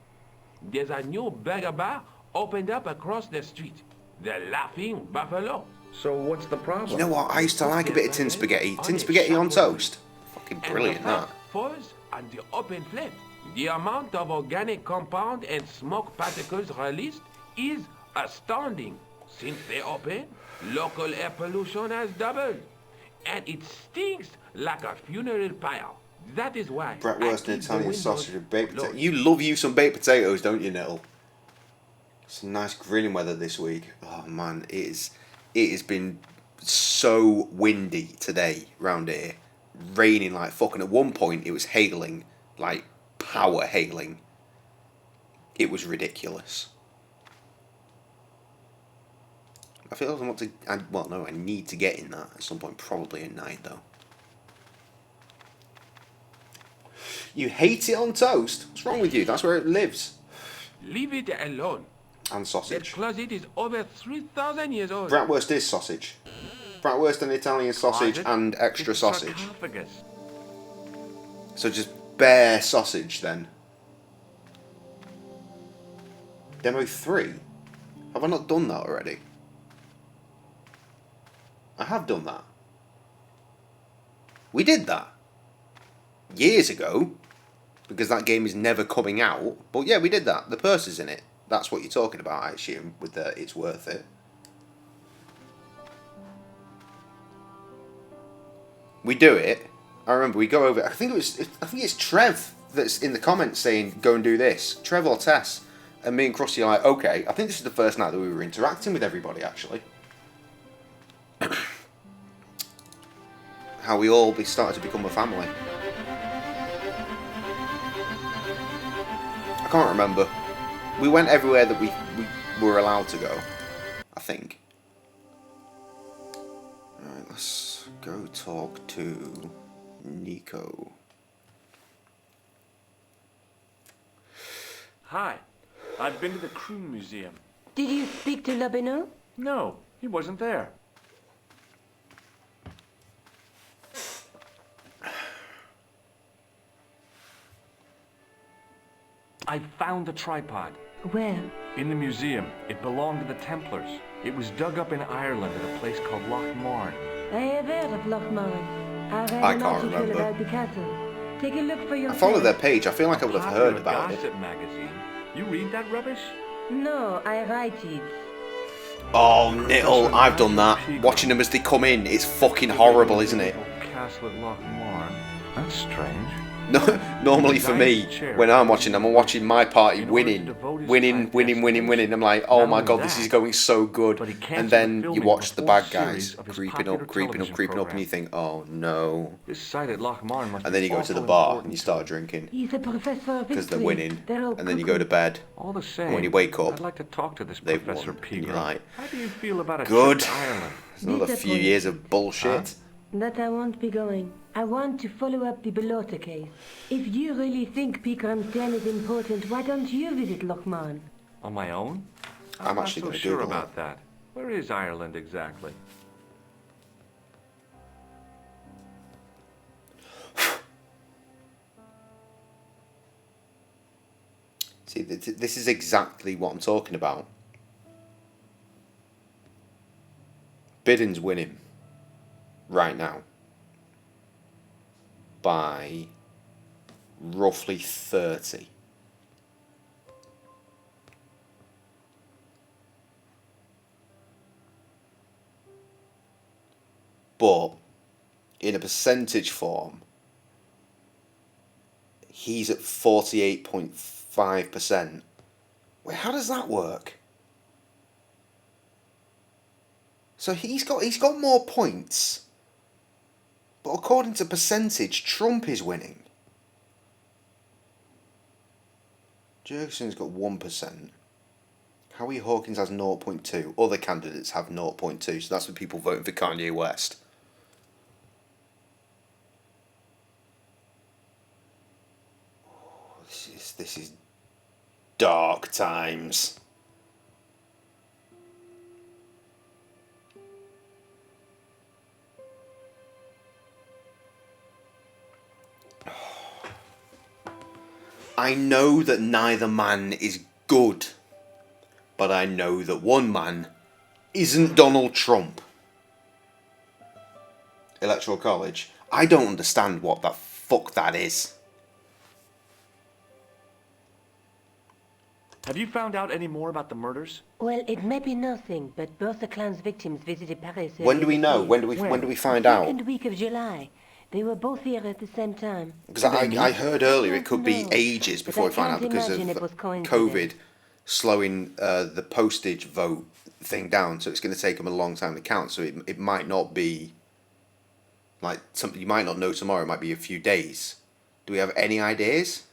[SPEAKER 16] There's a new burger bar opened up across the street. The Laughing Buffalo.
[SPEAKER 10] So what's the problem?
[SPEAKER 3] You know what? I used to like a bit of tin spaghetti. Tin spaghetti on toast. Fucking brilliant, that.
[SPEAKER 16] Falls on the open flame. The amount of organic compound and smoke particles released is astounding. Since they opened, local air pollution has doubled. And it stinks like a funeral pyre. That is why.
[SPEAKER 3] Bratwurst and Italian sausage and baked potato. You love you some baked potatoes, don't you, Nettle? Some nice grilling weather this week. Oh man, it has been so windy today round here. Raining like fucking. At one point it was hailing, like power hailing. It was ridiculous. I feel like I want to. I need to get in that at some point, probably at night though. You hate it on toast? What's wrong with you? That's where it lives.
[SPEAKER 16] Leave it alone.
[SPEAKER 3] And sausage.
[SPEAKER 16] That closet is over 3,000 years old.
[SPEAKER 3] Bratwurst is sausage. Bratwurst and Italian sausage and extra sausage.
[SPEAKER 10] Sarcophagus.
[SPEAKER 3] So just bare sausage then. Demo 3? Have I not done that already? I have done that. We did that. Years ago. Because that game is never coming out. But yeah, we did that. The purse is in it. That's what you're talking about, I assume, with the it's worth it. We do it. I remember we go over. I think it's Trev that's in the comments saying go and do this. Trev or Tess, and me and Krusty are like, okay. I think this is the first night that we were interacting with everybody actually. How we all started to become a family. I can't remember. We went everywhere that we were allowed to go, I think. Alright, let's go talk to Nico.
[SPEAKER 10] Hi, I've been to the Croon Museum.
[SPEAKER 21] Did you speak to Labino?
[SPEAKER 10] No, he wasn't there. I found the tripod.
[SPEAKER 21] Where?
[SPEAKER 10] In the museum. It belonged to the Templars. It was dug up in Ireland at a place called Loch Marr.
[SPEAKER 21] I have heard of Loch Marr. I read
[SPEAKER 3] I
[SPEAKER 21] an
[SPEAKER 3] can't
[SPEAKER 21] article
[SPEAKER 3] remember.
[SPEAKER 21] about the castle. Take a look for
[SPEAKER 3] I
[SPEAKER 21] yourself.
[SPEAKER 3] follow their page. I feel like I would have heard about it.
[SPEAKER 10] Gossip magazine. You read that rubbish?
[SPEAKER 21] No, I write it.
[SPEAKER 3] Oh, Nittle, I've done that. Watching them as they come in, it's fucking horrible, isn't it?
[SPEAKER 10] Castle at Loch Marr. That's strange.
[SPEAKER 3] No, normally for me, when I'm watching them, I'm watching my party winning. I'm like, oh my god, this is going so good. And then you watch the bad guys creeping up, and you think, oh no.
[SPEAKER 10] This site at Loch Marr must
[SPEAKER 3] And then you go to the bar and you start drinking.
[SPEAKER 21] He's a professor of
[SPEAKER 3] Because they're
[SPEAKER 21] history.
[SPEAKER 3] winning.
[SPEAKER 21] They're all
[SPEAKER 3] And then you go to bed.
[SPEAKER 10] All the same,
[SPEAKER 3] And when you wake up,
[SPEAKER 10] I'd like to talk to this
[SPEAKER 3] they've
[SPEAKER 10] Professor
[SPEAKER 3] won. And
[SPEAKER 10] Pegram.
[SPEAKER 3] you're like,
[SPEAKER 10] How do you feel about a
[SPEAKER 3] good.
[SPEAKER 10] trip to Ireland?
[SPEAKER 3] It's another few years of bullshit.
[SPEAKER 21] That I won't be going. I want to follow up the Belota case. If you really think Peakram's den is important, why don't you visit Loch Marr?
[SPEAKER 10] On my own?
[SPEAKER 3] I'm
[SPEAKER 10] not
[SPEAKER 3] actually
[SPEAKER 10] so
[SPEAKER 3] gonna
[SPEAKER 10] sure
[SPEAKER 3] Google
[SPEAKER 10] about that. Where is Ireland exactly?
[SPEAKER 3] See, this is exactly what I'm talking about. Bidding's winning right now by roughly 30. But in a percentage form, He's at 48.5%. Wait, how does that work? So he's got more points, but according to percentage, Trump is winning. Jurgensen's got 1%. Howie Hawkins has 0.2. Other candidates have 0.2. So that's the people voting for Kanye West. Oh, this is dark times. I know that neither man is good, but I know that one man isn't Donald Trump. Electoral College. I don't understand what the fuck that is.
[SPEAKER 10] Have you found out any more about the murders?
[SPEAKER 21] Well, it may be nothing, but both the clan's victims visited Paris.
[SPEAKER 3] When do we know? When do we find out?
[SPEAKER 21] Second week of July. They were both here at the same time.
[SPEAKER 3] Because I heard earlier it could be ages before we find out because of COVID slowing the postage vote thing down. So it's going to take them a long time to count. So it might not be like something you might not know tomorrow. It might be a few days. Do we have any ideas?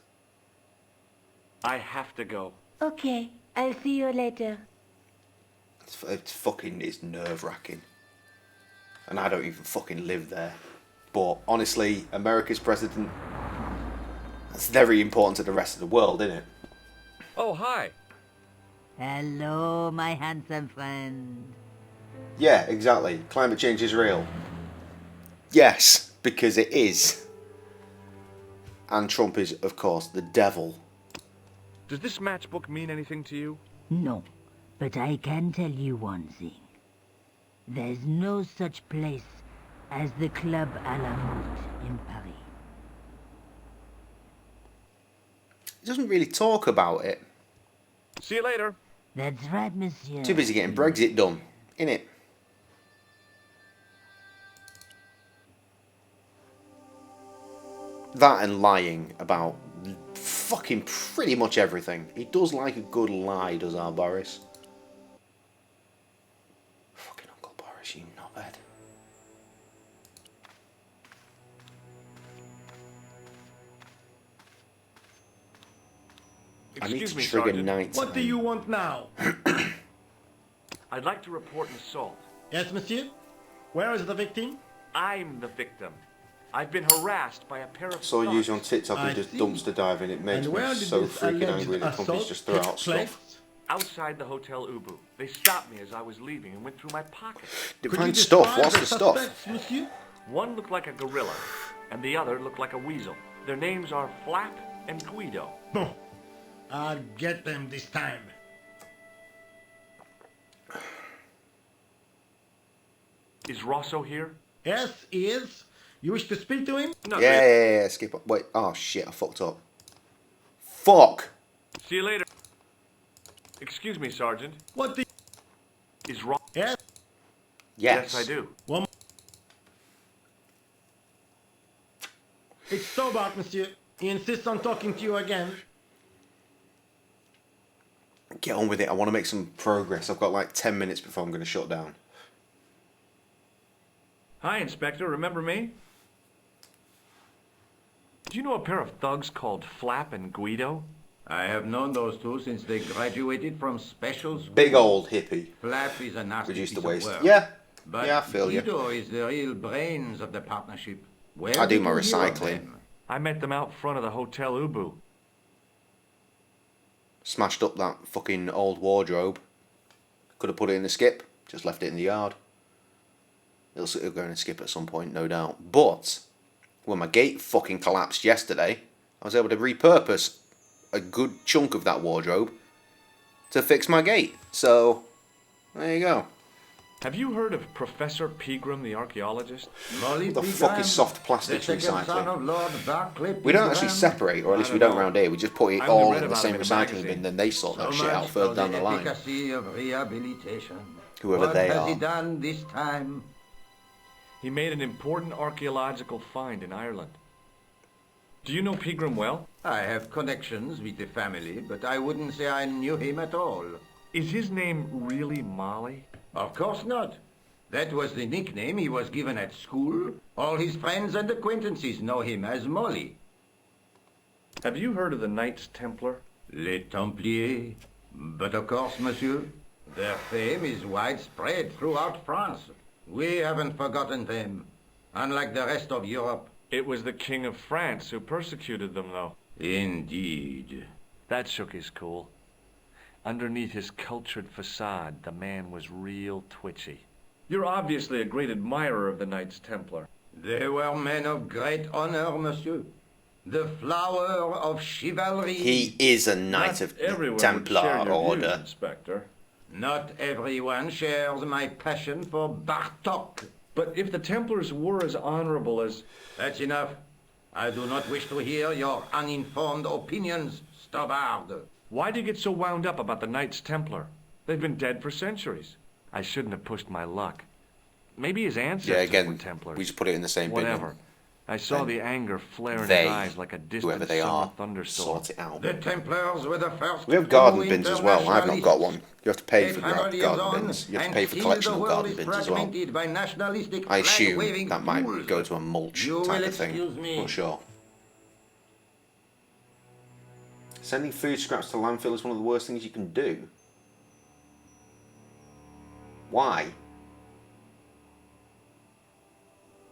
[SPEAKER 10] I have to go.
[SPEAKER 21] Okay, I'll see you later.
[SPEAKER 3] It's nerve-wracking. And I don't even fucking live there. But honestly, America's president, that's very important to the rest of the world, isn't it?
[SPEAKER 10] Oh, hi.
[SPEAKER 19] Hello, my handsome friend.
[SPEAKER 3] Yeah, exactly. Climate change is real. Yes, because it is. And Trump is, of course, the devil.
[SPEAKER 10] Does this matchbook mean anything to you?
[SPEAKER 19] No, but I can tell you one thing. There's no such place as the Club à la Motte in Paris.
[SPEAKER 3] He doesn't really talk about it.
[SPEAKER 10] See you later.
[SPEAKER 19] That's right, monsieur.
[SPEAKER 3] Too busy getting Brexit done, innit? That and lying about fucking pretty much everything. He does like a good lie, does our Boris. Fucking Uncle Boris, you knobhead. I need to trigger night.
[SPEAKER 13] What do you want now?
[SPEAKER 10] I'd like to report an assault.
[SPEAKER 13] Yes, monsieur? Where is the victim?
[SPEAKER 10] I'm the victim. I've been harassed by a pair of
[SPEAKER 3] Saw you on TikTok and just dumpster diving. It makes me so freaking angry that companies just throw out stuff.
[SPEAKER 10] Outside the Hotel Ubu. They stopped me as I was leaving and went through my pocket.
[SPEAKER 3] Define stuff. What's the stuff?
[SPEAKER 10] One looked like a gorilla, and the other looked like a weasel. Their names are Flap and Guido.
[SPEAKER 13] No. I'll get them this time.
[SPEAKER 10] Is Rosso here?
[SPEAKER 13] Yes, he is. You wish to speak to him?
[SPEAKER 10] No,
[SPEAKER 3] yeah. Skip up. Wait. Oh shit! I fucked up. Fuck.
[SPEAKER 10] See you later. Excuse me, Sergeant.
[SPEAKER 13] What the?
[SPEAKER 10] Is Rosso?
[SPEAKER 13] Yes.
[SPEAKER 3] Yes,
[SPEAKER 10] I do.
[SPEAKER 13] One. It's Stobart, monsieur. He insists on talking to you again.
[SPEAKER 3] Get on with it. I want to make some progress. I've got like 10 minutes before I'm going to shut down.
[SPEAKER 10] Hi, Inspector. Remember me? Do you know a pair of thugs called Flap and Guido?
[SPEAKER 14] I have known those two since they graduated from special school.
[SPEAKER 3] Big old hippie.
[SPEAKER 14] Flap is a nasty
[SPEAKER 3] Reduce the
[SPEAKER 14] piece of
[SPEAKER 3] waste.
[SPEAKER 14] work.
[SPEAKER 3] Yeah.
[SPEAKER 14] But
[SPEAKER 3] yeah, I feel you.
[SPEAKER 14] Guido is the real brains of the partnership. Where
[SPEAKER 3] I do
[SPEAKER 14] did
[SPEAKER 3] my
[SPEAKER 14] you hear of
[SPEAKER 3] recycling.
[SPEAKER 14] them?
[SPEAKER 10] I met them out front of the Hotel Ubu.
[SPEAKER 3] Smashed up that fucking old wardrobe. Could have put it in the skip. Just left it in the yard. It'll go in a skip at some point, no doubt. But when my gate fucking collapsed yesterday, I was able to repurpose a good chunk of that wardrobe to fix my gate. So, there you go.
[SPEAKER 10] Have you heard of Professor Pegram, the archaeologist?
[SPEAKER 3] What the fuck is soft plastics recycling? We don't actually separate, or at least we don't around here. We just put it all in the same recycling bin, then they sort that shit out further down the line. Whoever they are.
[SPEAKER 14] What has he done this time?
[SPEAKER 10] He made an important archaeological find in Ireland. Do you know Pegram well?
[SPEAKER 14] I have connections with the family, but I wouldn't say I knew him at all.
[SPEAKER 10] Is his name really Molly?
[SPEAKER 14] Of course not. That was the nickname he was given at school. All his friends and acquaintances know him as Molly.
[SPEAKER 10] Have you heard of the Knights Templar?
[SPEAKER 14] Les Templiers. But of course, monsieur, their fame is widespread throughout France. We haven't forgotten them, unlike the rest of Europe.
[SPEAKER 10] It was the King of France who persecuted them, though.
[SPEAKER 14] Indeed.
[SPEAKER 10] That shook his cool. Underneath his cultured facade, the man was real twitchy. You're obviously a great admirer of the Knights Templar.
[SPEAKER 14] They were men of great honor, monsieur. The flower of chivalry.
[SPEAKER 3] He is a knight of the Templar order.
[SPEAKER 10] Views, Inspector.
[SPEAKER 14] Not everyone shares my passion for Bartok.
[SPEAKER 10] But if the Templars were as honorable as...
[SPEAKER 14] That's enough. I do not wish to hear your uninformed opinions, Stobbard.
[SPEAKER 10] Why do you get so wound up about the Knights Templar? They've been dead for centuries. I shouldn't have pushed my luck. Maybe his ancestors were Templars.
[SPEAKER 3] We just put it in the same bin.
[SPEAKER 10] Whatever. I saw the anger flare in his eyes like a distant summer thunderstorm.
[SPEAKER 3] Sort it out.
[SPEAKER 14] The Templars were the first.
[SPEAKER 3] We have garden bins as well. I've not got one. You have to pay for garden bins. You have to pay for collection of garden bins as well. I assume that might go to a mulch type of thing. Not sure. Sending food scraps to landfill is one of the worst things you can do. Why?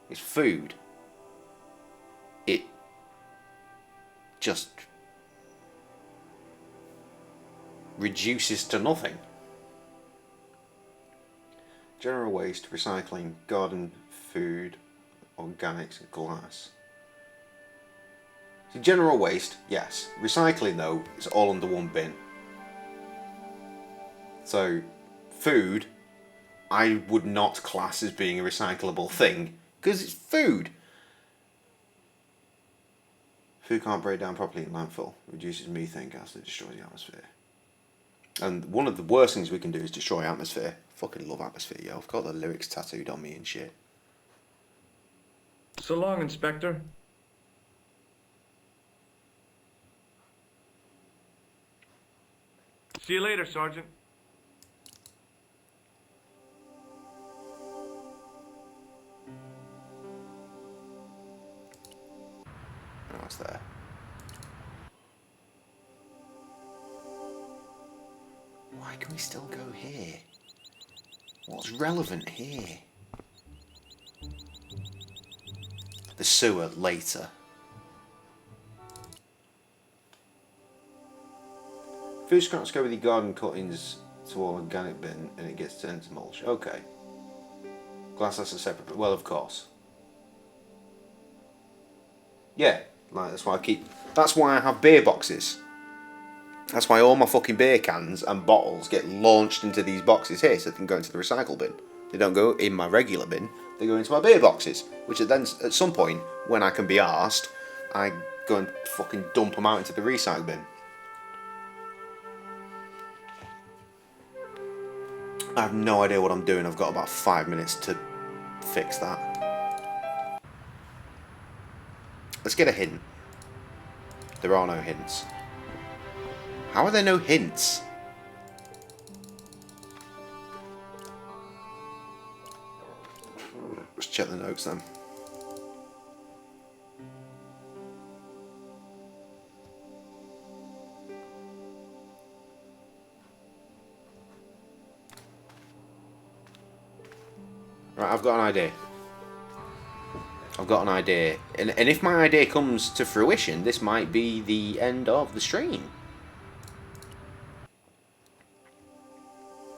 [SPEAKER 3] It's food. It just reduces to nothing. General waste, recycling, garden food, organics, glass. So general waste, yes. Recycling though, is all under one bin. So food, I would not class as being a recyclable thing because it's food. Food can't break down properly in landfill. It reduces methane gas that destroys the atmosphere. And one of the worst things we can do is destroy atmosphere. Fucking love atmosphere, yo. I've got the lyrics tattooed on me and shit.
[SPEAKER 10] So long, Inspector. See you later, Sergeant.
[SPEAKER 3] What's there? Why can we still go here? What's relevant here? The sewer later. Food scraps go with your garden cuttings to all organic bin and it gets turned to mulch. Okay. Glass has a separate... Well, of course. Yeah. Like, that's why I have beer boxes. That's why all my fucking beer cans and bottles get launched into these boxes here so they can go into the recycle bin. They don't go in my regular bin, they go into my beer boxes. Which then, at some point, when I can be arsed, I go and fucking dump them out into the recycle bin. I have no idea what I'm doing. I've got about 5 minutes to fix that. Let's get a hint. There are no hints. How are there no hints? Let's check the notes then. Right, I've got an idea. I've got an idea. And if my idea comes to fruition, this might be the end of the stream.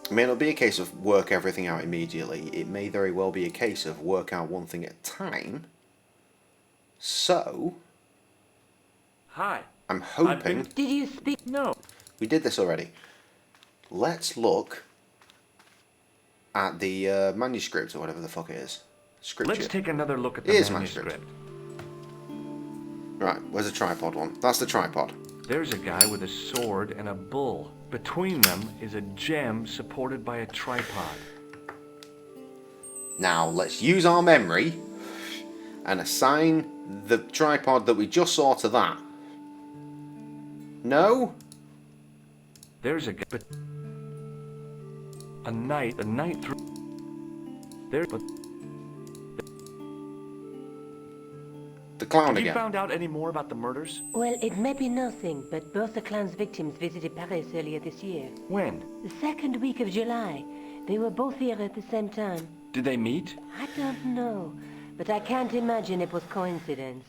[SPEAKER 3] It may not be a case of work everything out immediately. It may very well be a case of work out one thing at a time. So...
[SPEAKER 10] Hi.
[SPEAKER 3] I'm hoping...
[SPEAKER 19] Did you speak?
[SPEAKER 10] No.
[SPEAKER 3] We did this already. Let's look at the manuscript or whatever the fuck it is. Scripture.
[SPEAKER 10] Let's take another look at the manuscript.
[SPEAKER 3] Right, where's the tripod one? That's the tripod.
[SPEAKER 10] There's a guy with a sword and a bull. Between them is a gem supported by a tripod.
[SPEAKER 3] Now, let's use our memory and assign the tripod that we just saw to that. No?
[SPEAKER 10] There's a night through there, but
[SPEAKER 3] the clown
[SPEAKER 10] have
[SPEAKER 3] again.
[SPEAKER 10] you found out any more about the murders?
[SPEAKER 21] Well, it may be nothing, but both the clown's victims visited Paris earlier this year.
[SPEAKER 10] When?
[SPEAKER 21] The second week of July. They were both here at the same time.
[SPEAKER 10] Did they meet?
[SPEAKER 21] I don't know, but I can't imagine it was coincidence.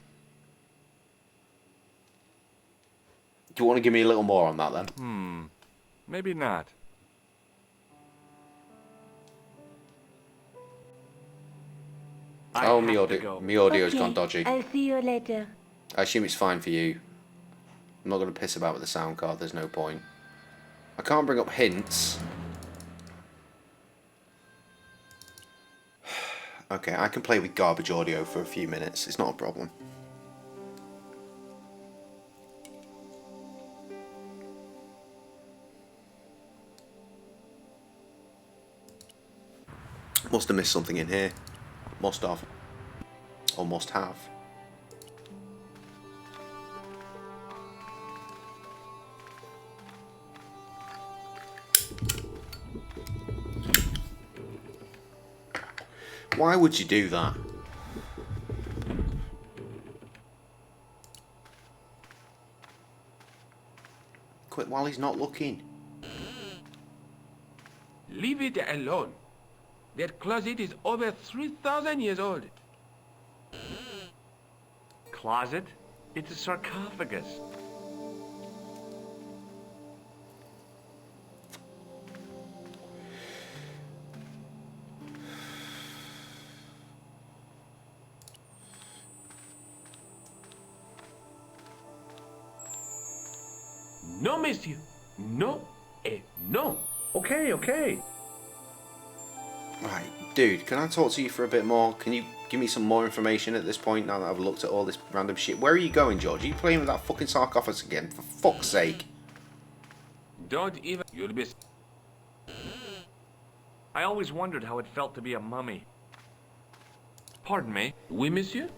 [SPEAKER 3] Do you want to give me a little more on that then?
[SPEAKER 10] Maybe not.
[SPEAKER 3] Oh, my audio's gone dodgy.
[SPEAKER 21] I'll see you later.
[SPEAKER 3] I assume it's fine for you. I'm not going to piss about with the sound card, there's no point. I can't bring up hints. Okay, I can play with garbage audio for a few minutes, it's not a problem. Must have missed something in here. Must have. Or must have. Why would you do that? Quit while he's not looking.
[SPEAKER 16] Leave it alone. That closet is over 3,000 years old.
[SPEAKER 10] Closet? It's a sarcophagus.
[SPEAKER 16] No, monsieur. No et no.
[SPEAKER 10] Okay.
[SPEAKER 3] Right, dude, can I talk to you for a bit more? Can you give me some more information at this point now that I've looked at all this random shit? Where are you going, George? Are you playing with that fucking sarcophagus again? For fuck's sake.
[SPEAKER 16] Don't even... You'll be...
[SPEAKER 10] I always wondered how it felt to be a mummy. Pardon me.
[SPEAKER 16] Oui, monsieur?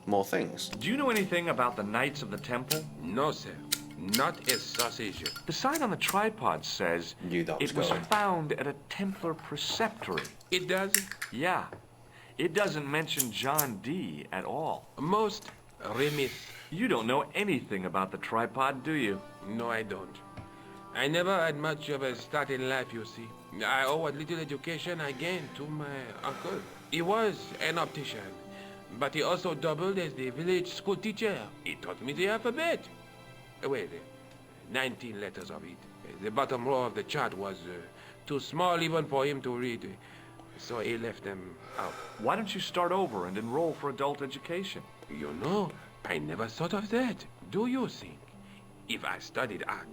[SPEAKER 3] More things.
[SPEAKER 10] Do you know anything about the Knights of the Temple?
[SPEAKER 16] No, sir. Not a sausage.
[SPEAKER 10] The sign on the tripod says it was found at a Templar preceptory.
[SPEAKER 16] It does?
[SPEAKER 10] Yeah. It doesn't mention John Dee at all.
[SPEAKER 16] Most remiss.
[SPEAKER 10] You don't know anything about the tripod, do you?
[SPEAKER 16] No, I don't. I never had much of a start in life, you see. I owe what little education I gained to my uncle. He was an optician, but he also doubled as the village school teacher. He taught me the alphabet. Wait, 19 letters of it. The bottom row of the chart was too small even for him to read, so he left them out.
[SPEAKER 10] Why don't you start over and enroll for adult education?
[SPEAKER 16] You know, I never thought of that. Do you think if I studied art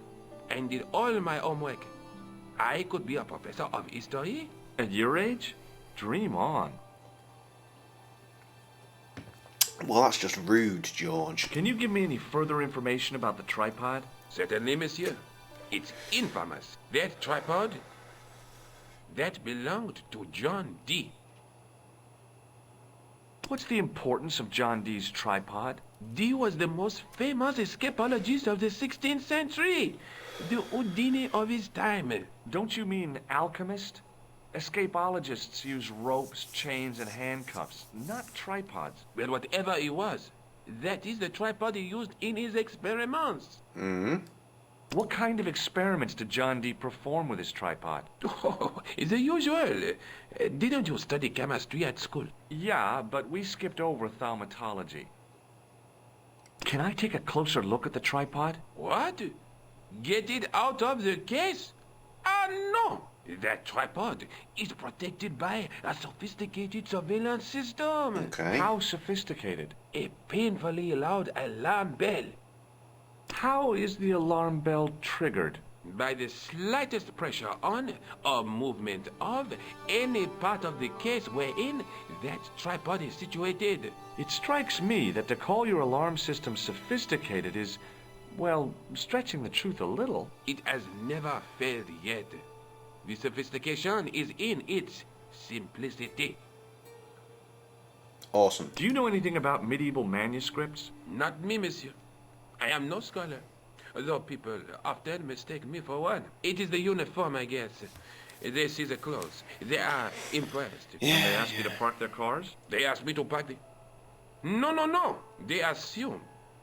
[SPEAKER 16] and did all my homework, I could be a professor of history?
[SPEAKER 10] At your age? Dream on.
[SPEAKER 3] Well, that's just rude, George.
[SPEAKER 10] Can you give me any further information about the tripod?
[SPEAKER 16] Certainly, monsieur. It's infamous. That tripod, that belonged to John Dee.
[SPEAKER 10] What's the importance of John Dee's tripod?
[SPEAKER 16] Dee was the most famous escapologist of the 16th century. The Houdini of his time.
[SPEAKER 10] Don't you mean alchemist? Escapologists use ropes, chains, and handcuffs, not tripods.
[SPEAKER 16] Well, whatever he was, that is the tripod he used in his experiments.
[SPEAKER 10] What kind of experiments did John Dee perform with his tripod?
[SPEAKER 16] Oh, the usual. Didn't you study chemistry at school?
[SPEAKER 10] Yeah, but we skipped over thaumatology. Can I take a closer look at the tripod?
[SPEAKER 16] What? Get it out of the case? Ah, no! That tripod is protected by a sophisticated surveillance system.
[SPEAKER 3] Okay.
[SPEAKER 10] How sophisticated?
[SPEAKER 16] A painfully loud alarm bell.
[SPEAKER 10] How is the alarm bell triggered?
[SPEAKER 16] By the slightest pressure on or movement of any part of the case wherein that tripod is situated.
[SPEAKER 10] It strikes me that to call your alarm system sophisticated is, well, stretching the truth a little.
[SPEAKER 16] It has never failed yet. The sophistication is in its simplicity.
[SPEAKER 3] Awesome.
[SPEAKER 10] Do you know anything about medieval manuscripts?
[SPEAKER 16] Not me, monsieur. I am no scholar, though people often mistake me for one. It is the uniform, I guess. They see the clothes. They are impressed.
[SPEAKER 3] Yeah,
[SPEAKER 10] and they ask you to park their cars?
[SPEAKER 16] They ask me to park the... No. They assume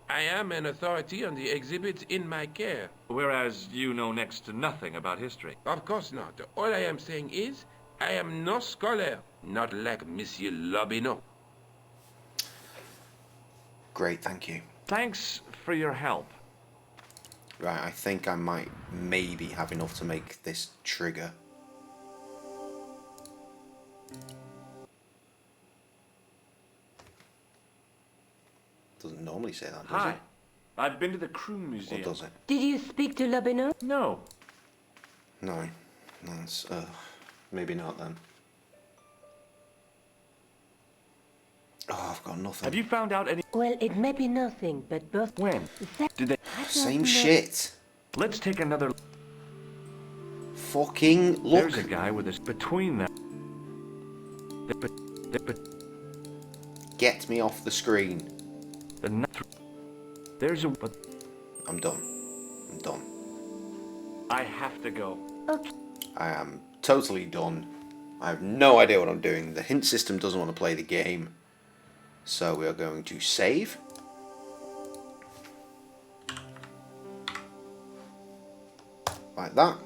[SPEAKER 16] I am an authority on the exhibits in my care.
[SPEAKER 10] Whereas you know next to nothing about history.
[SPEAKER 16] Of course not. All I am saying is, I am no scholar. Not like Monsieur Lobineau.
[SPEAKER 3] Great, thank you.
[SPEAKER 10] Thanks for your help.
[SPEAKER 3] Right, I think I might maybe have enough to make this trigger. Doesn't normally say that, does
[SPEAKER 10] Hi.
[SPEAKER 3] it?
[SPEAKER 10] I've been to the Crew Museum.
[SPEAKER 3] Or does it?
[SPEAKER 21] Did you speak to Lobineau?
[SPEAKER 10] No.
[SPEAKER 3] No. That's, maybe not then. Oh, I've got nothing.
[SPEAKER 10] Have you found out any...
[SPEAKER 21] Well, it may be nothing, but both...
[SPEAKER 10] When? Did they...
[SPEAKER 3] Same shit.
[SPEAKER 10] Let's take another...
[SPEAKER 3] Fucking look.
[SPEAKER 10] There's a guy with us between them.
[SPEAKER 3] Get me off the screen.
[SPEAKER 10] There's a...
[SPEAKER 3] I'm done. I'm done.
[SPEAKER 10] I have to go.
[SPEAKER 21] Okay.
[SPEAKER 3] I am totally done. I have no idea what I'm doing. The hint system doesn't want to play the game. So we are going to save. Like that.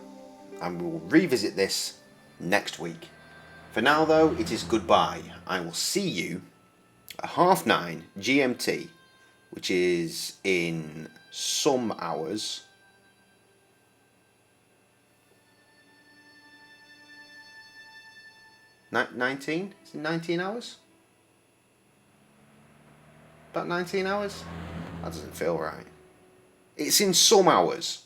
[SPEAKER 3] And we will revisit this next week. For now though, it is goodbye. I will see you at 9:30 GMT, which is in some hours. Is it 19 hours? About 19 hours? That doesn't feel right. It's in some hours.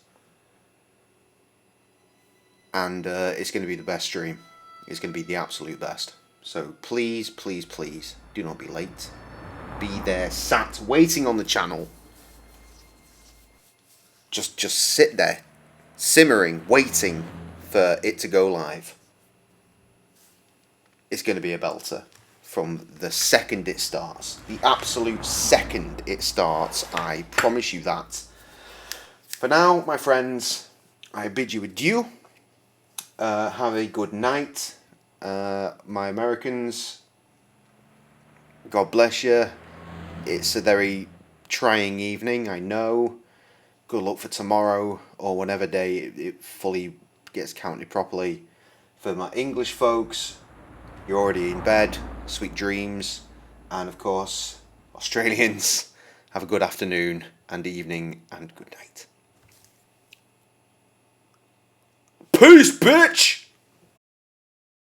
[SPEAKER 3] And it's going to be the best stream. It's going to be the absolute best. So please, please, please, do not be late. Be there, sat, waiting on the channel. Just sit there, simmering, waiting for it to go live. It's going to be a belter from the second it starts. The absolute second it starts, I promise you that. For now, my friends, I bid you adieu. Have a good night. My Americans, God bless you. It's a very trying evening, I know. Good luck for tomorrow or whatever day it fully gets counted properly. For my English folks, you're already in bed. Sweet dreams. And of course, Australians, have a good afternoon and evening and good night. Peace, bitch!